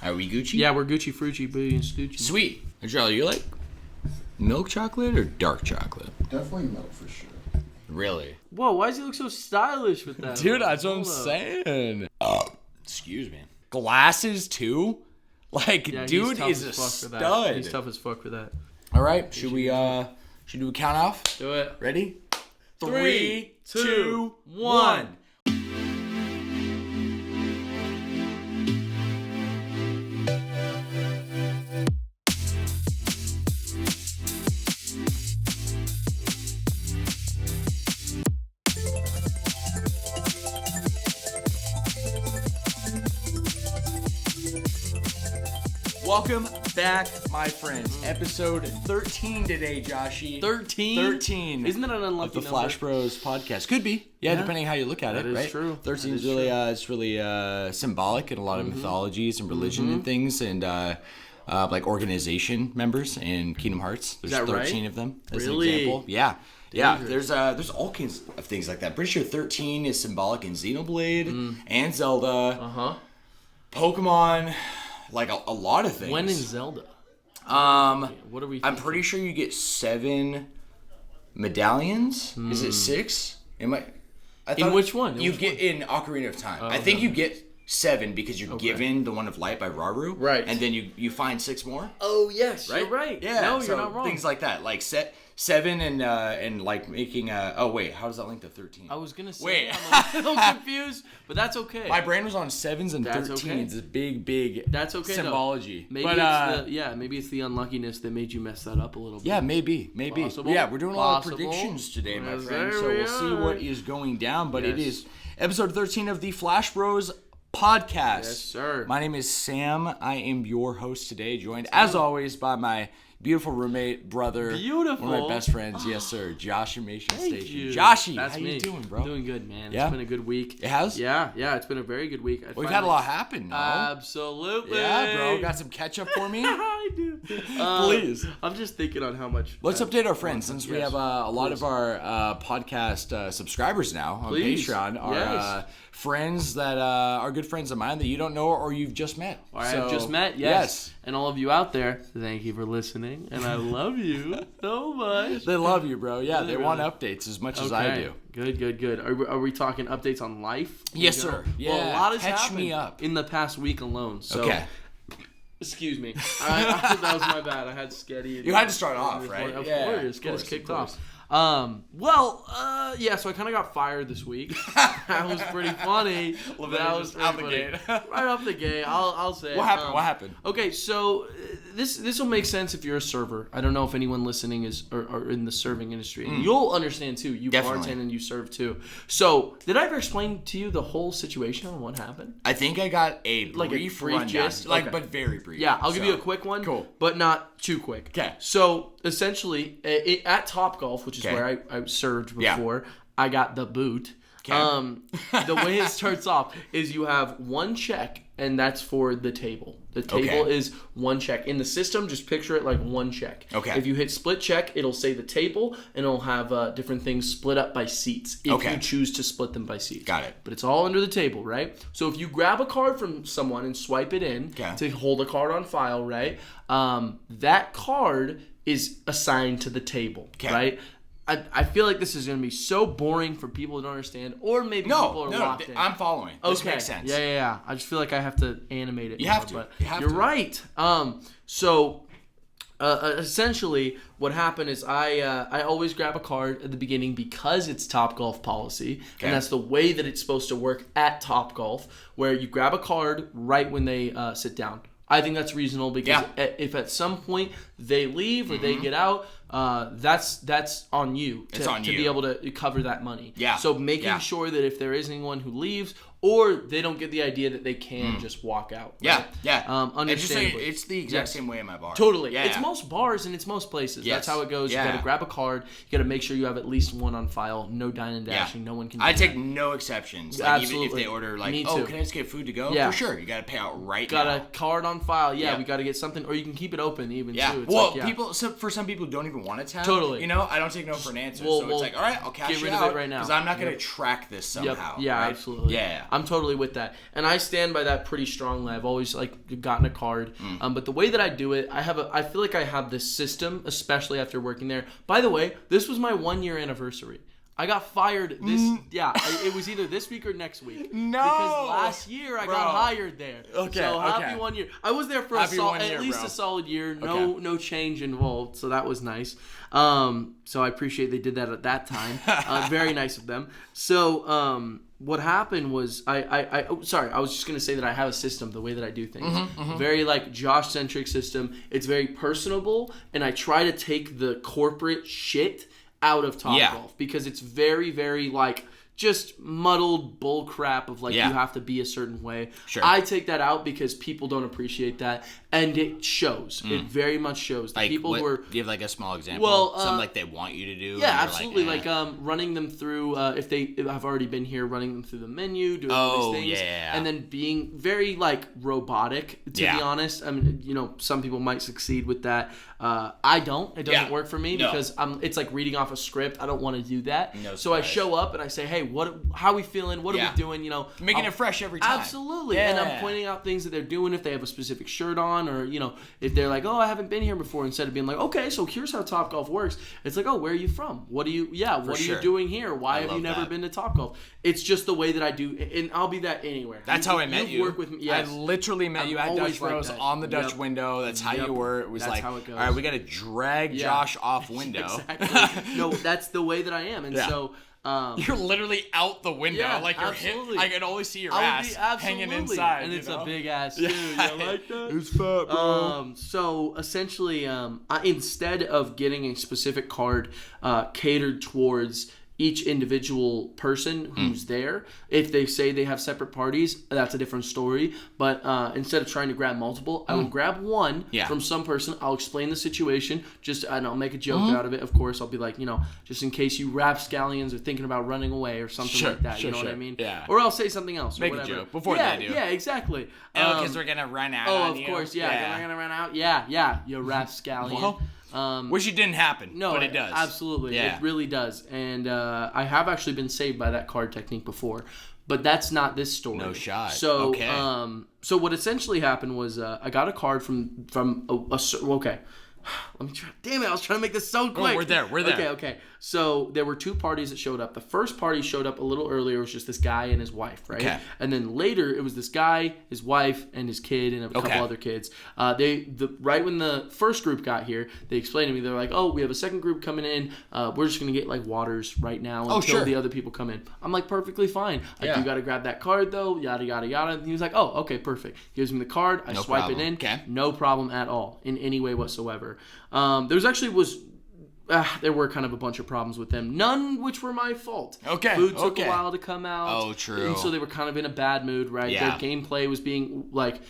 Are we Gucci? Yeah, we're Gucci, Frucci, Booty, and Stoochie. Sweet. Charlie, you like milk chocolate or dark chocolate? Definitely milk for sure. Really? Whoa, why does he look so stylish with that? Dude, that's what I'm Hold up. saying. Excuse me. Glasses too? Like, Yeah, dude he's is a tough as fuck for that. stud. He's tough as fuck for that. All right, should we do a count off? Do it. Ready? 3, 2, 1. Welcome back, my friends. Episode 13 today, Joshy. 13? 13. Isn't that an unlucky of the number? Flash Bros podcast? Could be. Yeah, depending how you look at it, That is right? true. 13 That is is really, true. it's really symbolic in a lot of mythologies and religion and things, and like organization members in Kingdom Hearts. There's that 13 right? of them as Really? an example. Yeah. Yeah, Dangerous. there's all kinds of things like that. Pretty sure 13 is symbolic in Xenoblade and Zelda, Uh-huh. Pokemon, like a lot of things. When in Zelda? What are we I'm thinking? pretty sure you get 7 medallions. Is it 6? I thought which one? In You which get in Ocarina of Time. I think you get 7 because you're given the one of light by Rauru. Right. And then you find 6 more. Oh, yes, Right? you're right. Yeah. No, so you're not wrong. Things like that. Like 7 and like making a... Oh, wait. How does that link to 13? I was going to say, Wait. I'm a little confused, but that's okay. My brain was on 7s and That's 13s. okay. It's big That's okay, though. symbology. Maybe But, maybe it's the unluckiness that made you mess that up a little bit. yeah, maybe. Possible. Yeah, we're doing a lot of Possible. predictions today, my Yes, friend. there So we we'll see are. what is going down. But it Yes. is episode 13 of the Flash Bros podcast. Yes, sir. My name is Sam. I am your host today, joined as always by my beautiful roommate, brother, Beautiful. one of my best friends. Yes, sir, Josh from Station. Thank you. Joshy, That's how me. you doing, bro? I'm doing good, man. Yeah? It's been a good week. It has? Yeah, it's been a very good week. We've had a lot happen, no? Absolutely. Yeah, bro. Got some catch up for me? I do. Please. I'm just thinking on how much. Let's update our friends since we Yes, have a lot of our podcast subscribers now on Please. Patreon are Yes. friends that are good friends of mine that you don't know or you've just met. I have just met, yes. And all of you out there, thank you for listening, and I love you so much. They love you, bro. Yeah, they Really? want updates as much as I do. Good. Are we talking updates on life? Yes, You know? sir. Well, a Yeah, lot has catch happened me up. in the past week alone. So, Okay. excuse me. That was my bad. I had Sketty. You had to start off, right? Of Yeah, course. of Get us course, kicked of course. off. So I kind of got fired this week. That was pretty funny. That was out the pretty gate. funny. Right off the gate. I'll say. What happened? What happened? Okay, so this will make sense if you're a server. I don't know if anyone listening is or in the serving industry. And you'll understand too. You Definitely. bartend and you serve too. So did I ever explain to you the whole situation on what happened? I think I got a Like a brief brief rundown, gist? like Okay. but very brief. Yeah, I'll give you a So, quick one. Cool. But not too quick. 'Kay. So essentially, at Topgolf, which is 'Kay. where I served Yeah. before, I got the boot. 'Kay. The way it starts off is you have one check, and that's for the table. The table Okay. is one check. In the system, just picture it like one check. Okay. If you hit split check, it'll say the table, and it'll have different things split up by seats if Okay. you choose to split them by seats. Got it. But it's all under the table, right? So if you grab a card from someone and swipe it in Okay. to hold a card on file, right? That card is assigned to the table, Okay. right? I feel like this is going to be so boring for people who don't understand, or maybe people are No, locked in. I'm following. This makes sense. Yeah. I just feel like I have to animate it. You more, have to. But You have you're to. right. Essentially, what happened is I always grab a card at the beginning because it's Topgolf policy, Okay. and that's the way that it's supposed to work at Topgolf, where you grab a card right when they sit down. I think that's reasonable because if at some point they leave or they get out, that's on you to be able to cover that money. Yeah. So making sure that if there is anyone who leaves or they don't get the idea that they can just walk out. Yeah, right? yeah. Understandably. It's the exact same way in my bar. Totally. Yeah, It's yeah. most bars and it's most places. Yes. That's how it goes. Yeah. You got to grab a card. You got to make sure you have at least one on file. No dine and dashing. No one can do I take that. no exceptions. Like, even if Absolutely. they order, like, Me oh, too. can I just get food to go? Yeah. For sure. You got to pay out right Got now. a card on file. Yeah, Yeah. we got to get something. Or you can keep it open even Yeah. too. It's Well, like, for some people who don't even want to tap. Totally. You know, I don't take no for an answer. Well, so it's like, all right, I'll cash get rid it of it out right now. because I'm not going to track this somehow. Yeah, right? absolutely. Yeah. I'm totally with that, and I stand by that pretty strongly. I've always like gotten a card, but the way that I do it, I feel like I have this system, especially after working there. By the way, this was my 1-year anniversary. I got fired it was either this week or next week. No. Because last year I got hired there. Okay. So happy 1 year. I was there for at least a solid year. No change involved. So that was nice. So I appreciate they did that at that time. Very nice of them. So what happened was I was just gonna say that I have a system, the way that I do things. Very like Josh centric system. It's very personable, and I try to take the corporate shit out of Topgolf because it's very, very like just muddled bull crap of like you have to be a certain way. Sure. I take that out because people don't appreciate that, and it shows. It very much shows. The like people who are do you have like a small example? Well, something like they want you to do. Yeah, absolutely. Like running them through if they have already been here, running them through the menu, doing all these things, and then being very like robotic. To be honest, I mean, you know, some people might succeed with that. I don't. It doesn't work for me because it's like reading off a script. I don't want to do that. No so I show up and I say, hey, how are we feeling? What are we doing? You know, making it fresh every time. Absolutely. And I'm pointing out things that they're doing if they have a specific shirt on, or you know, if they're like, oh, I haven't been here before, instead of being like, okay, so here's how Topgolf works. It's like, oh, where are you from? What are you doing here? Why have you never been to Topgolf? It's just the way that I do, and I'll be that anywhere. That's how I met you. Work with me. Yes. I literally met you at Dutch Bros on the Dutch window. That's how you were. It was that's like, how it goes. all right, we got to drag Josh off window. Exactly. No, that's the way that I am, and so. You're literally out the window, like you're hit. I can only see your ass hanging inside, and it's a big ass too. You like that? It's fat, bro. So essentially, instead of getting a specific card catered towards each individual person who's there, if they say they have separate parties, that's a different story. But instead of trying to grab multiple, I will grab one from some person. I'll explain the situation, and I'll make a joke out of it. Of course, I'll be like, you know, just in case you rapscallions are thinking about running away or something like that. You know what I mean? Yeah. Or I'll say something else. Make or whatever. a joke before they do. Yeah, exactly. Because we're gonna run out. Oh, of course, yeah. They're gonna run out. Yeah, you rapscallion. Which it didn't happen, but it does. Absolutely. It really does. And I have actually been saved by that card technique before. But that's not this story. No shot. So, so what essentially happened was I got a card from okay. Let me try. Damn it, I was trying to make this so quick. Oh, we're there. Okay. So there were two parties that showed up. The first party showed up a little earlier. It was just this guy and his wife, right? Okay. And then later it was this guy, his wife, and his kid, and a couple other kids. Right when the first group got here, they explained to me, they're like, oh, we have a second group coming in. We're just going to get like waters right now until the other people come in. I'm like, perfectly fine. I do got to grab that card though, yada, yada, yada. And he was like, oh, okay, perfect. Gives me the card. I swipe it in. Okay. No problem at all in any way whatsoever. There were kind of a bunch of problems with them, none which were my fault. Okay. Food took a while to come out. Oh, true. And so they were kind of in a bad mood, right? Yeah. Their gameplay was being like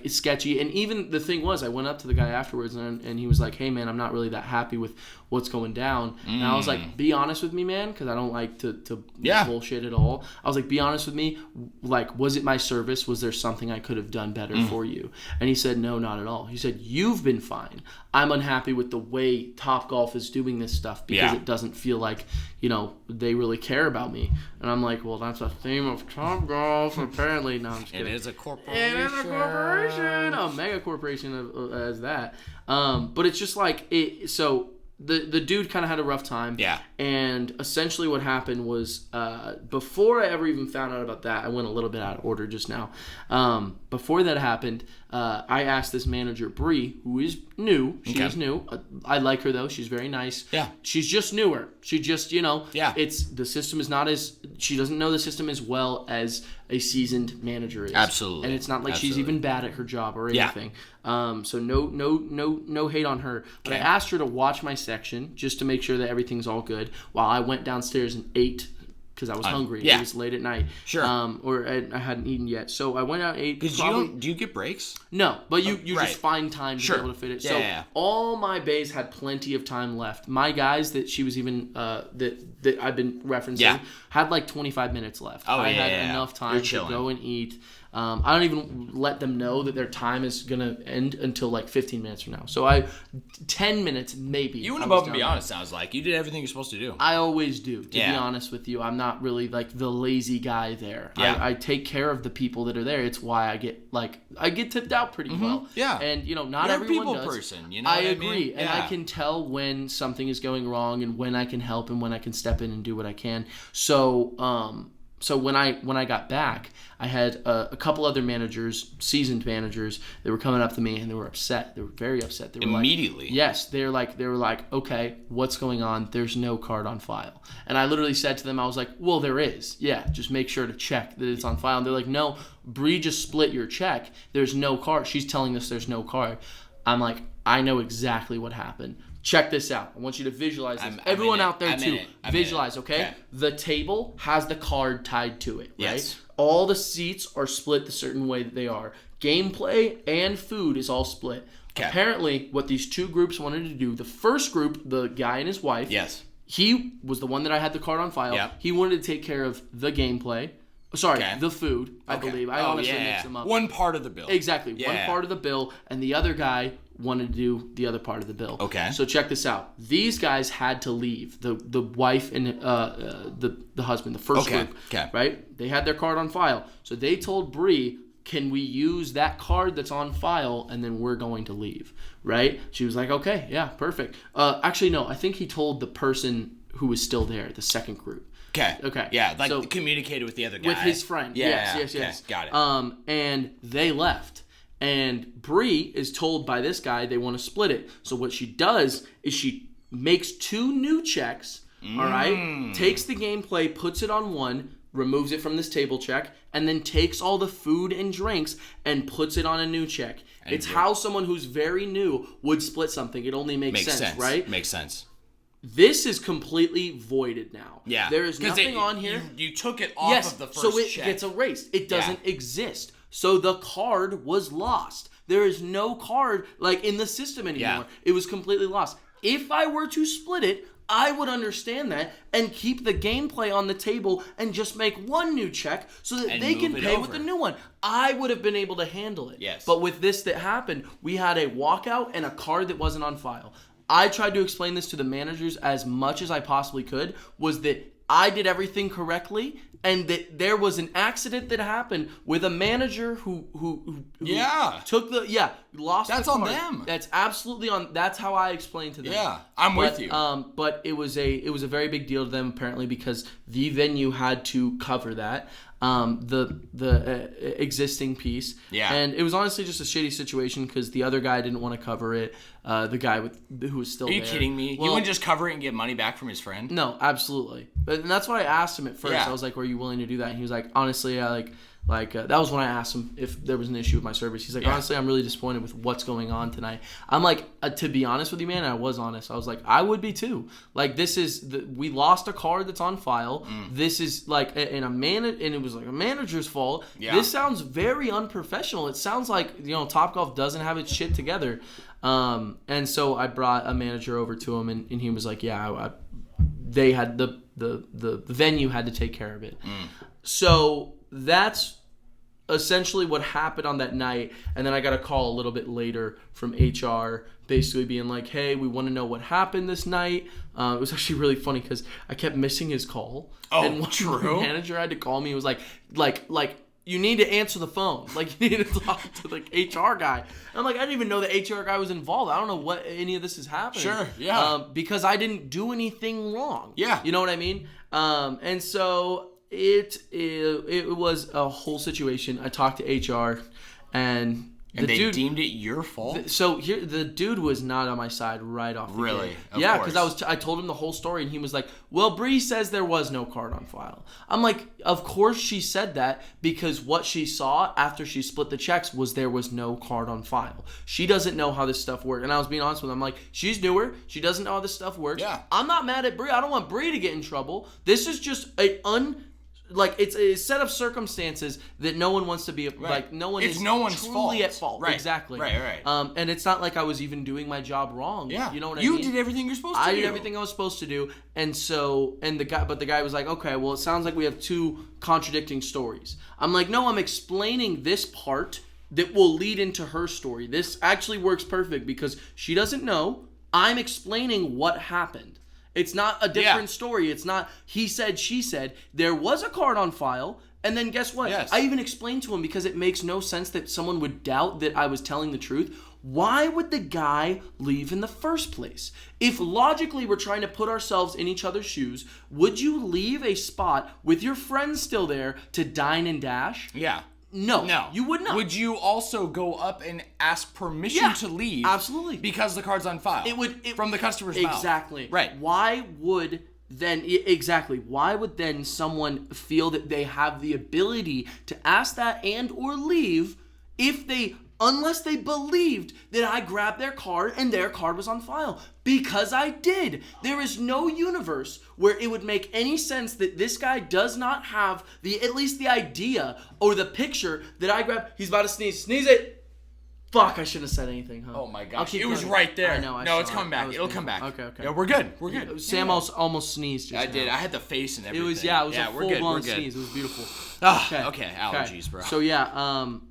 sketchy. And even the thing was, I went up to the guy afterwards and he was like, hey man, I'm not really that happy with what's going down. And I was like, be honest with me, man, because I don't like to bullshit at all. I was like, be honest with me. Like, was it my service? Was there something I could have done better for you? And he said, no, not at all. He said, you've been fine. I'm unhappy with the way Topgolf is doing this stuff because it doesn't feel like, you know, they really care about me. And I'm like, well, that's a theme of Topgolf, apparently. No, I'm just kidding. It is a corporation. It is a corporation. A mega corporation as that. But it's just like, so the dude kind of had a rough time. Yeah. And essentially what happened was, before I ever even found out about that, I went a little bit out of order just now. Before that happened, I asked this manager, Bree, who is new. She is new. I like her, though. She's very nice. Yeah. She's just newer. She just, you know. Yeah. The system is not as... She doesn't know the system as well as a seasoned manager is. Absolutely. And it's not like she's even bad at her job or anything. So no hate on her. But I asked her to watch my section just to make sure that everything's all good while I went downstairs and ate because I was hungry. It was late at night. Sure. Or I hadn't eaten yet. So I went out and ate. Because do you get breaks? No, but you just find time to be able to fit it. Yeah, so all my bays had plenty of time left. My guys that she was even that I've been referencing had like 25 minutes left. I had enough time to go and eat. I don't even let them know that their time is gonna end until like 15 minutes from now. So 10 minutes maybe. You went above and beyond. It sounds like you did everything you're supposed to do. I always do. To be honest with you, I'm not really like the lazy guy there. Yeah. I take care of the people that are there. It's why I get tipped out pretty well. Yeah. And not You're everyone a people does. person. You know I what agree, I mean? and I can tell when something is going wrong and when I can help and when I can step in and do what I can. So when I got back, I had a couple other managers, seasoned managers, that were coming up to me and they were upset. They were very upset. They were immediately. Yes, they were like, okay, what's going on? There's no card on file. And I literally said to them, I was like, well, there is. Yeah, just make sure to check that it's on file. And they're like, no, Bree just split your check. There's no card. She's telling us there's no card. I'm like, I know exactly what happened. Check this out. I want you to visualize this. Everyone out there too, visualize, okay? The table has the card tied to it, right? Yes. All the seats are split the certain way that they are. Gameplay and food is all split. Okay. Apparently, what these two groups wanted to do, the first group, the guy and his wife, yes, he was the one that I had the card on file. Yep. He wanted to take care of the gameplay. Sorry, the food, I believe. I honestly mixed them up. One part of the bill. Exactly, one part of the bill, and the other guy wanted to do the other part of the bill. Okay. So check this out. These guys had to leave. The wife and the husband, the first group. Okay. Right? They had their card on file. So they told Bree, can we use that card that's on file and then we're going to leave. Right? She was like, okay, yeah, perfect. Actually, no, I think he told the person who was still there, the second group. Okay. Yeah, so, communicated with the other guy. With his friend. Yes. Okay, got it. And they left. And Bree is told by this guy they want to split it. So what she does is she makes 2 new checks, all right? Takes the gameplay, puts it on one, removes it from this table check, and then takes all the food and drinks and puts it on a new check. It's how someone who's very new would split something. It only makes sense, right? Makes sense. This is completely voided now. Yeah. There is nothing on here. You took it off of the first check. So it gets erased. It doesn't exist. So the card was lost. There is no card like in the system anymore. Yeah. It was completely lost. If I were to split it, I would understand that and keep the gameplay on the table and just make one new check so that they can pay with the new one. I would have been able to handle it. Yes. But with this that happened, we had a walkout and a card that wasn't on file. I tried to explain this to the managers as much as I possibly could, was that I did everything correctly and that there was an accident that happened with a manager who took lost that's the card. On them. That's absolutely on. That's how I explained to them. Yeah, I'm with you. But it was a very big deal to them apparently because the venue had to cover that. The existing piece. Yeah. And it was honestly just a shitty situation because the other guy didn't want to cover it. The guy who was still there. Are you kidding me? Well, you wouldn't just cover it and get money back from his friend? No, absolutely. And that's what I asked him at first. I was like, were you willing to do that? And he was like, honestly, that was when I asked him if there was an issue with my service. He's like, honestly, I'm really disappointed with what's going on tonight. I'm like, to be honest with you, man, I was honest. I was like, I would be too. Like, this is, we lost a card that's on file. This is like, and it was like a manager's fault. Yeah. This sounds very unprofessional. It sounds like, Topgolf doesn't have its shit together. And so I brought a manager over to him and he was like, they had the venue had to take care of it. So that's essentially what happened on that night. And then I got a call a little bit later from HR basically being like, hey, we want to know what happened this night. It was actually really funny because I kept missing his call. Oh, and true. The manager had to call me. He was like, you need to answer the phone. Like, you need to talk to the HR guy. And I'm like, I didn't even know the HR guy was involved. I don't know what any of this is happening. Sure, yeah. Because I didn't do anything wrong. Yeah. You know what I mean? And so it was a whole situation. I talked to HR, and they deemed it your fault. So here, the dude was not on my side right off the really? Gate. Yeah, because I told him the whole story, and he was like, "Well, Bree says there was no card on file." I'm like, "Of course she said that because what she saw after she split the checks was there was no card on file. She doesn't know how this stuff works." And I was being honest with him. I'm like, "She's newer. She doesn't know how this stuff works." Yeah. I'm not mad at Bree. I don't want Bree to get in trouble. This is just a like it's a set of circumstances that no one wants to be like. No one is no one's truly at fault. Right. Exactly. Right. And it's not like I was even doing my job wrong. Yeah. You know what I mean? You did everything you're supposed to do. I did everything I was supposed to do, and the guy was like, okay, well, it sounds like we have two contradicting stories. I'm like, no, I'm explaining this part that will lead into her story. This actually works perfect because she doesn't know. I'm explaining what happened. It's not a different story. It's not he said, she said. There was a card on file, and then guess what? Yes. I even explained to him because it makes no sense that someone would doubt that I was telling the truth. Why would the guy leave in the first place? If logically we're trying to put ourselves in each other's shoes, would you leave a spot with your friends still there to dine and dash? Yeah. No, you would not. Would you also go up and ask permission to leave? Absolutely. Because the card's on file. From the customer's mouth. Exactly. Right. Why would then someone feel that they have the ability to ask that and or leave unless they believed that I grabbed their card and their card was on file? Because I did. There is no universe where it would make any sense that this guy does not have at least the idea or the picture that I grabbed. He's about to sneeze. Sneeze it. Fuck, I shouldn't have said anything, huh? Oh my gosh. It was right there. I know. No, it's coming back. It'll come back. Okay. Yeah, we're good. Sam almost sneezed just I did. now. I had the face and everything. It was a full-blown sneeze. It was beautiful. Okay. Allergies, bro. So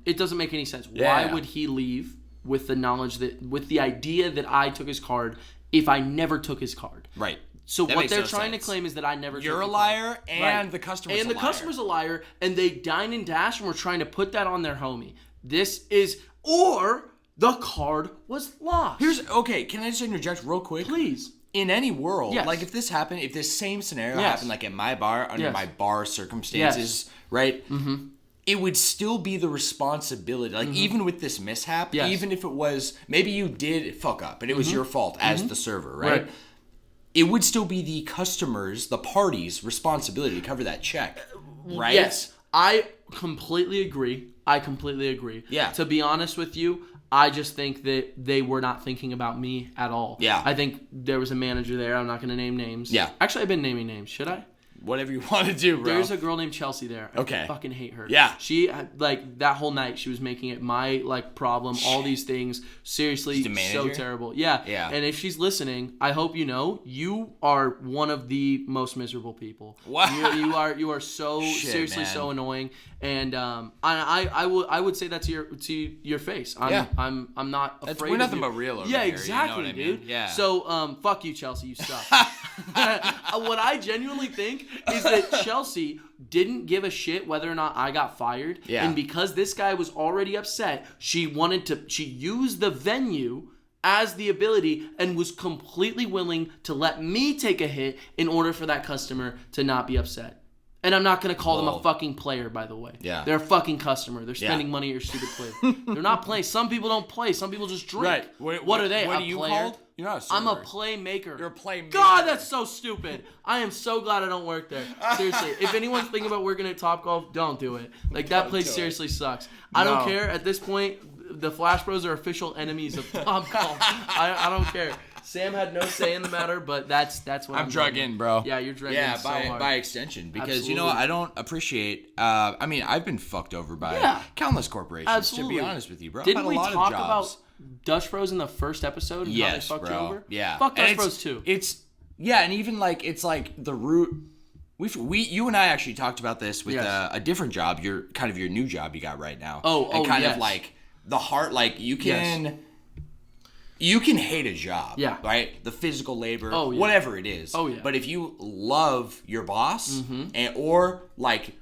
it doesn't make any sense. Why would he leave with the knowledge with the idea that I took his card if I never took his card? Right. So what they're trying to claim is that I never. You're a liar, and the customer's a liar. And the customer's a liar, and they dine and dash, and we're trying to put that on their homie. Or the card was lost. Can I just interject real quick? Please. In any world, Yes. like if this same scenario happened like at my bar, under my bar circumstances, right? Mm-hmm. It would still be the responsibility, like even with this mishap, even if it was, maybe you did fuck up and it was your fault as the server, right? It would still be the customer's, the party's responsibility to cover that check, right? Yes, I completely agree. Yeah. To be honest with you, I just think that they were not thinking about me at all. Yeah. I think there was a manager there. I'm not going to name names. Yeah. Actually, I've been naming names. Should I? Whatever you want to do, bro. There's a girl named Chelsea there. Okay. I fucking hate her. Yeah. She, that whole night, she was making it my, problem, all these things. Seriously, so terrible. Yeah. Yeah. And if she's listening, I hope you know, you are one of the most miserable people. Wow. You are so, seriously, man. So annoying. And I would say that to your face. I'm not afraid. We're nothing but real over here. Exactly, you know what I mean? dude. Yeah. So fuck you, Chelsea. You suck. What I genuinely think is that Chelsea didn't give a shit whether or not I got fired. Yeah. And because this guy was already upset, she used the venue as the ability and was completely willing to let me take a hit in order for that customer to not be upset. And I'm not going to call them a fucking player, by the way. Yeah. They're a fucking customer. They're spending money at your stupid place. They're not playing. Some people don't play. Some people just drink. Right. What are they? What a are you player? called? You're not a server. I'm a playmaker. You're a playmaker. God, that's so stupid. I am so glad I don't work there. Seriously. If anyone's thinking about working at Topgolf, don't do it. That place seriously sucks. I don't care. At this point, the Flash Bros are official enemies of Topgolf. I don't care. Sam had no say in the matter, but that's what I'm drug in, bro. Yeah, you're drugged in so hard. By extension. Because, Absolutely. I don't appreciate... I've been fucked over by countless corporations, Absolutely. to be honest with you, bro. Didn't we talk about Dutch Bros in the first episode and how they fucked you over? Yeah. Fuck Dutch Bros too. And even it's the root... You and I actually talked about this with a different job, your new job you got right now. And kind of the heart, you can... Yes. You can hate a job, right? The physical labor, whatever it is. Oh, yeah. But if you love your boss or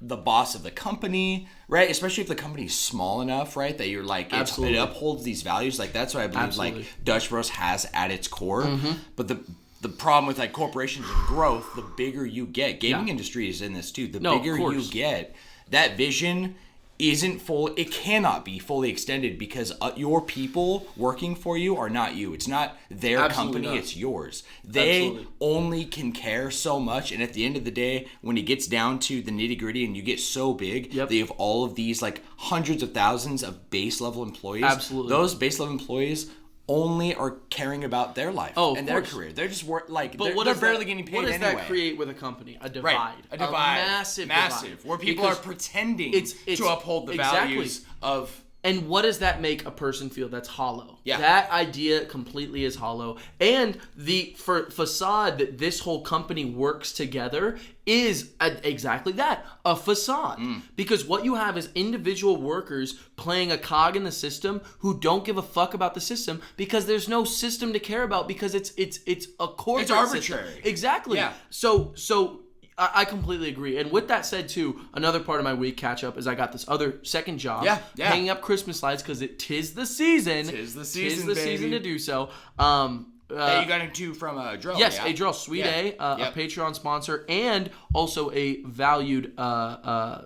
the boss of the company, right? Especially if the company's small enough, right? That you're it upholds these values. That's what I believe Dutch Bros has at its core. But the problem with corporations and growth, the bigger you get, gaming industry is in this too. The bigger you get, that vision it cannot be fully extended because your people working for you are not you. It's not their company, it's yours. They only can care so much, and at the end of the day, when it gets down to the nitty-gritty and you get so big, they have all of these hundreds of thousands of base level employees. Absolutely. Those base level employees only are caring about their life and their career. They're just they're barely getting paid anyway. What does that create with a company? A divide. Right. A divide. Massive divide. Where people are pretending to uphold the values of... And what does that make a person feel? That's hollow. Yeah. That idea completely is hollow. And the facade that this whole company works together is exactly that, a facade. Because what you have is individual workers playing a cog in the system who don't give a fuck about the system because there's no system to care about because it's a corporate It's arbitrary. system. Exactly. Yeah. So I completely agree. And with that said, too, another part of my week catch-up is I got this other second job. Hanging up Christmas lights because tis the season. Tis the season, Tis the season to do so. That you got into from a drill. Yes, a drill. Sweet A, a Patreon sponsor, and also a valued, I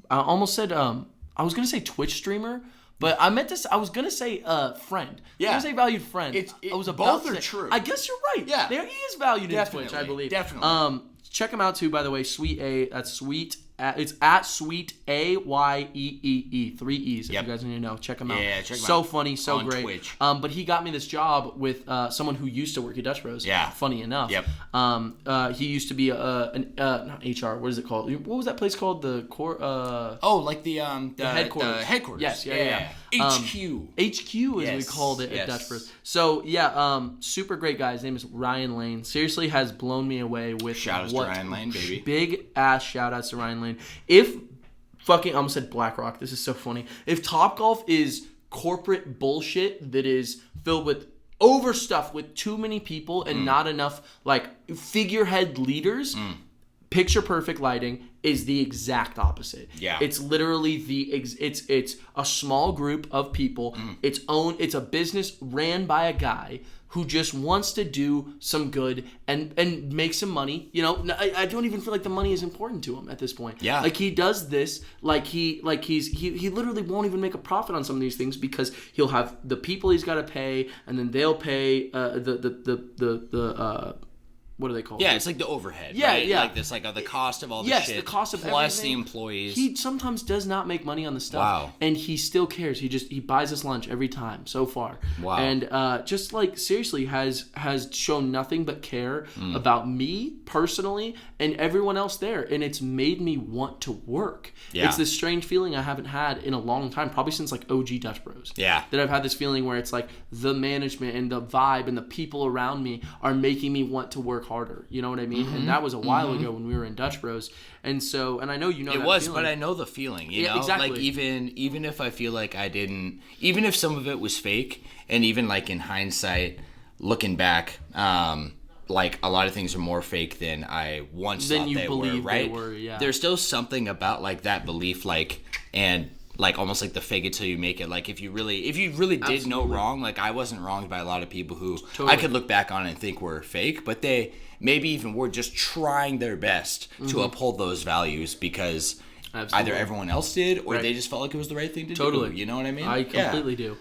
almost said, I was going to say Twitch streamer. But I meant to. I was gonna say friend. Yeah. I was gonna say valued friend. I was about both are to say, true. I guess you're right. Yeah. There he is valued in Twitch, I believe. Definitely. Check him out too, by the way. Sweet A. That's Sweet. It's at Sweet AYEEE. 3 E's. If you guys need to know, check him out. Yeah, check him out. So funny, so on great. Twitch. But he got me this job with someone who used to work at Dutch Bros. Yeah. Funny enough. Yep. He used to be not HR. What is it called? What was that place called? The core. The headquarters. The headquarters. Yes. Yeah. HQ. HQ as we called it at Dutch Bros. So super great guy. His name is Ryan Lane. Seriously, has blown me away with shout outs to Ryan Lane, baby. Big ass shout outs to Ryan Lane. If fucking, I almost said BlackRock. This is so funny. If Topgolf is corporate bullshit that is filled with overstuffed with too many people and not enough figurehead leaders, picture perfect lighting is the exact opposite. Yeah. It's literally it's a small group of people. It's a business ran by a guy who just wants to do some good and make some money. You know, I don't even feel like the money is important to him at this point. Yeah. Like he does this he literally won't even make a profit on some of these things because he'll have the people he's got to pay and then they'll pay what are they called? Yeah, it's like the overhead. Yeah, right? yeah. Like this, the cost of all the shit. Yes, the cost of plus everything. the employees. He sometimes does not make money on the stuff. Wow. And he still cares. He buys us lunch every time so far. Wow. And just seriously has shown nothing but care about me personally and everyone else there. And it's made me want to work. Yeah. It's this strange feeling I haven't had in a long time, probably since OG Dutch Bros. Yeah. That I've had this feeling where it's the management and the vibe and the people around me are making me want to work harder. You know what I mean? And that was a while ago when we were in Dutch Bros. And so, and I know you know it that was, feeling. but I know the feeling. You know, exactly. Even if I feel like I didn't, even if some of it was fake, and even in hindsight, looking back, a lot of things are more fake than I once thought they were. Right? They were, yeah. There's still something about that belief, and almost the fake it till you make it. If you really did Absolutely. know wrong, I wasn't wronged by a lot of people who Totally. I could look back on and think were fake, but they maybe even were just trying their best to uphold those values because either everyone else did or they just felt like it was the right thing to do. You know what I mean? I completely do.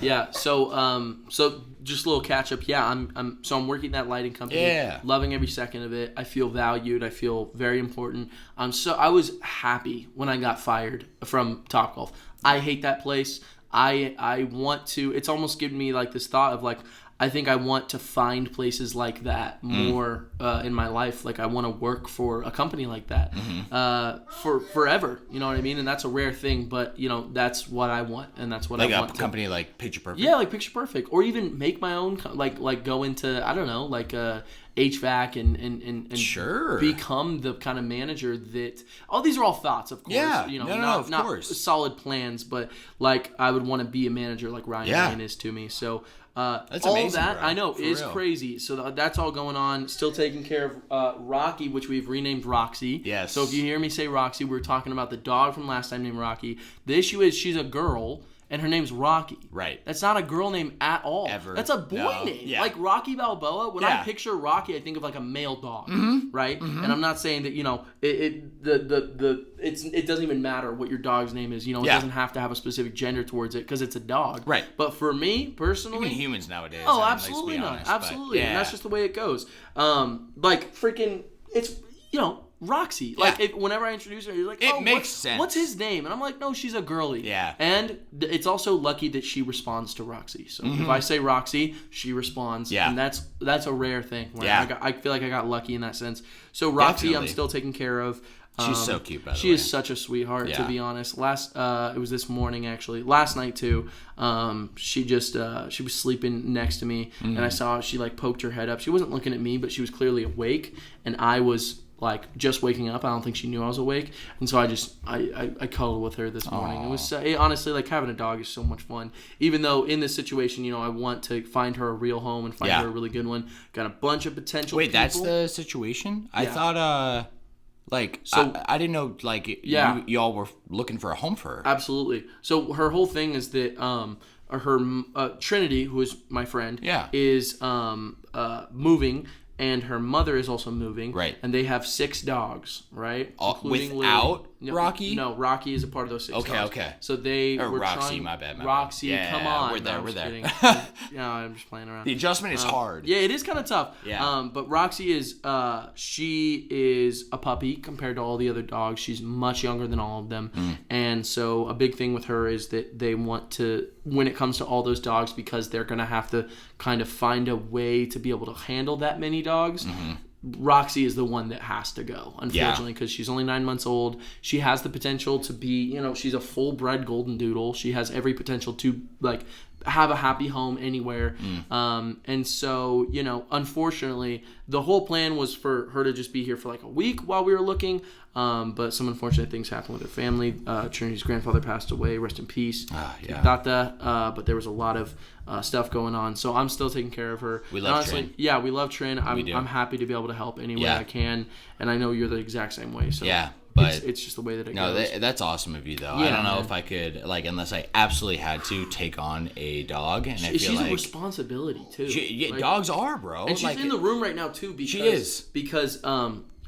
Yeah. So just a little catch up. Yeah. I'm working that lighting company. Yeah. Loving every second of it. I feel valued. I feel very important. So I was happy when I got fired from Topgolf. I hate that place. I want to. It's almost given me this thought of I think I want to find places like that more in my life. I want to work for a company like that for forever. You know what I mean? And that's a rare thing, but that's what I want, and that's what I want. A company like Picture Perfect. Yeah, Picture Perfect, or even make my own. Go into HVAC and sure become the kind of manager that. Oh, these are all thoughts, of course. Yeah, not course. Solid plans, but I would want to be a manager like Ryan Lane is to me. So. That's all amazing, that bro. I know For is real. crazy. So that's all going on. Still taking care of Rocky, which we've renamed Roxy. Yes. So if you hear me say Roxy, we're talking about the dog from last time named Rocky. The issue is she's a girl and her name's Rocky. Right. That's not a girl name at all. Ever. That's a boy name. Yeah. Rocky Balboa. When I picture Rocky, I think of a male dog, right? And I'm not saying that it doesn't even matter what your dog's name is. It doesn't have to have a specific gender towards it because it's a dog. Right. But for me personally, even humans nowadays. Oh, absolutely absolutely not. Honest, Absolutely. yeah. And that's just the way it goes. Freaking, it's, Roxy. Like, whenever I introduce her, you're like, it makes sense. What's his name? And I'm like, no, she's a girly. Yeah. And it's also lucky that she responds to Roxy. So if I say Roxy, she responds. Yeah. And that's a rare thing. Where I feel like I got lucky in that sense. So Roxy, Definitely. I'm still taking care of. She's so cute, by the way. She is such a sweetheart, to be honest. It was this morning, actually. Last night, too. She was sleeping next to me, and I saw she, like, poked her head up. She wasn't looking at me, but she was clearly awake, and I was, like, just waking up. I don't think she knew I was awake, and so I cuddled with her this morning. Aww. It was honestly, like, having a dog is so much fun. Even though in this situation, I want to find her a real home and find her a really good one. Got a bunch of potential. Wait, that's the situation? I thought so I didn't know y'all were looking for a home for her. Absolutely. So her whole thing is that her Trinity, who is my friend, is moving. And her mother is also moving. Right. And they have 6 dogs, right? Without Rocky? No, Rocky is a part of those 6 dogs. Okay. So they were Roxy, my bad. Roxy, yeah, come on. We're there. Yeah, I'm just playing around. The adjustment is hard. Yeah, it is kind of tough. Yeah. But Roxy is, she is a puppy compared to all the other dogs. She's much younger than all of them. And so a big thing with her is that they want to, when it comes to all those dogs, because they're going to have to kind of find a way to be able to handle that many dogs. Roxy is the one that has to go, unfortunately, because she's only 9 months old. She has the potential to be, she's a full-bred golden doodle. She has every potential to, like, have a happy home anywhere. And so, unfortunately, the whole plan was for her to just be here for like a week while we were looking. But some unfortunate things happened with her family. Trinity's grandfather passed away. Rest in peace. But there was a lot of stuff going on. So I'm still taking care of her. We love Trin. Yeah, we love Trin. I'm happy to be able to help any way I can. And I know you're the exact same way. So but it's just the way that it goes. No, that's awesome of you, though. Yeah, I don't know if I could, unless I absolutely had to take on a dog. And she's a responsibility, too. Dogs are, bro. And she's in the room right now, too. Because, she is. Because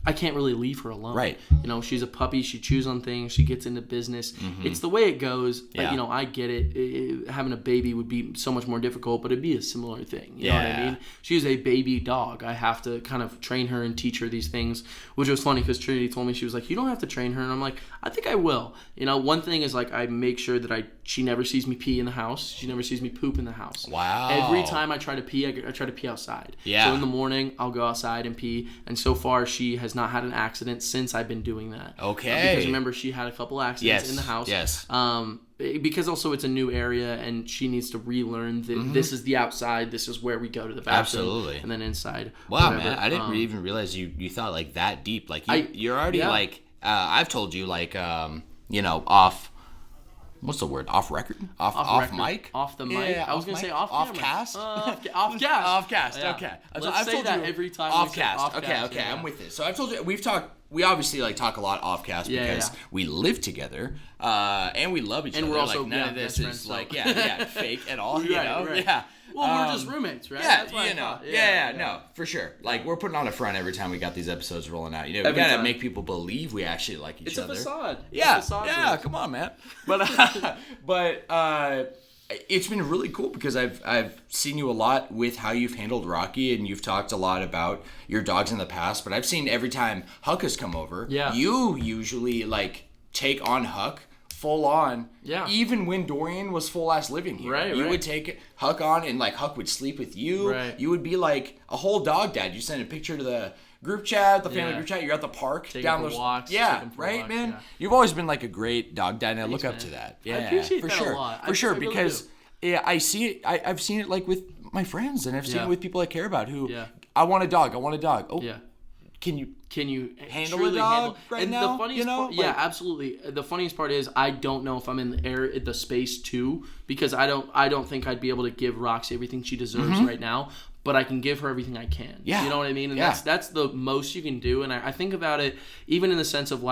I can't really leave her alone. Right. She's a puppy. She chews on things. She gets into business. It's the way it goes. But, I get it. Having a baby would be so much more difficult, but it'd be a similar thing. You know what I mean? She's a baby dog. I have to kind of train her and teach her these things, which was funny because Trinity told me, she was like, you don't have to train her. And I'm like, I think I will. One thing is, like, I make sure that she never sees me pee in the house. She never sees me poop in the house. Wow. Every time I try to pee, I try to pee outside. Yeah. So in the morning, I'll go outside and pee. And so far, she has not had an accident since I've been doing that. Okay. Because remember, she had a couple accidents in the house. Yes. Because also it's a new area and she needs to relearn that this is the outside, this is where we go to the bathroom. Absolutely. And then inside. Wow, man. I didn't even realize you thought like that deep. Like you're already I've told you off. What's the word? Off record? Off mic? Off the mic? Yeah, I was going to say off camera. Cast? Off cast? Off cast, yeah. Okay. Let's say that every time off cast. Off okay, cast, I'm with it. So I've told you, we obviously talk a lot off cast because we live together and we love each other. And we're also, none of this is fake at all, right. Yeah. Well, we're just roommates, right? Yeah, that's why no, for sure. We're putting on a front every time we got these episodes rolling out. We gotta make people believe we actually like each other. It's a facade. Yeah, come on, man. But it's been really cool because I've seen you a lot with how you've handled Rocky, and you've talked a lot about your dogs in the past. But I've seen every time Huck has come over, you usually take on Huck full on. Yeah. Even when Dorian was full ass living here, you would take Huck on, and Huck would sleep with you. Right. You would be like a whole dog dad. You send a picture to the group chat, the family group chat. You're at the park, down those walks. Yeah, right, walks, man. Yeah. You've always been a great dog dad, and I look up to that. Yeah, I appreciate for that sure, a lot. for sure, because I see it. I've seen it with my friends, and I've seen it with people I care about. Who I want a dog. Oh, yeah. Can you handle a dog right now? The funniest part, absolutely. The funniest part is I don't know if I'm in the space too, because I don't think I'd be able to give Roxy everything she deserves right now. But I can give her everything I can. Yeah. You know what I mean? And that's the most you can do. And I think about it even in the sense of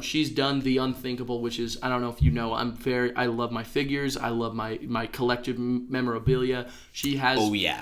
she's done the unthinkable, which is, I don't know if you know, I love my figures. I love my collective memorabilia. She has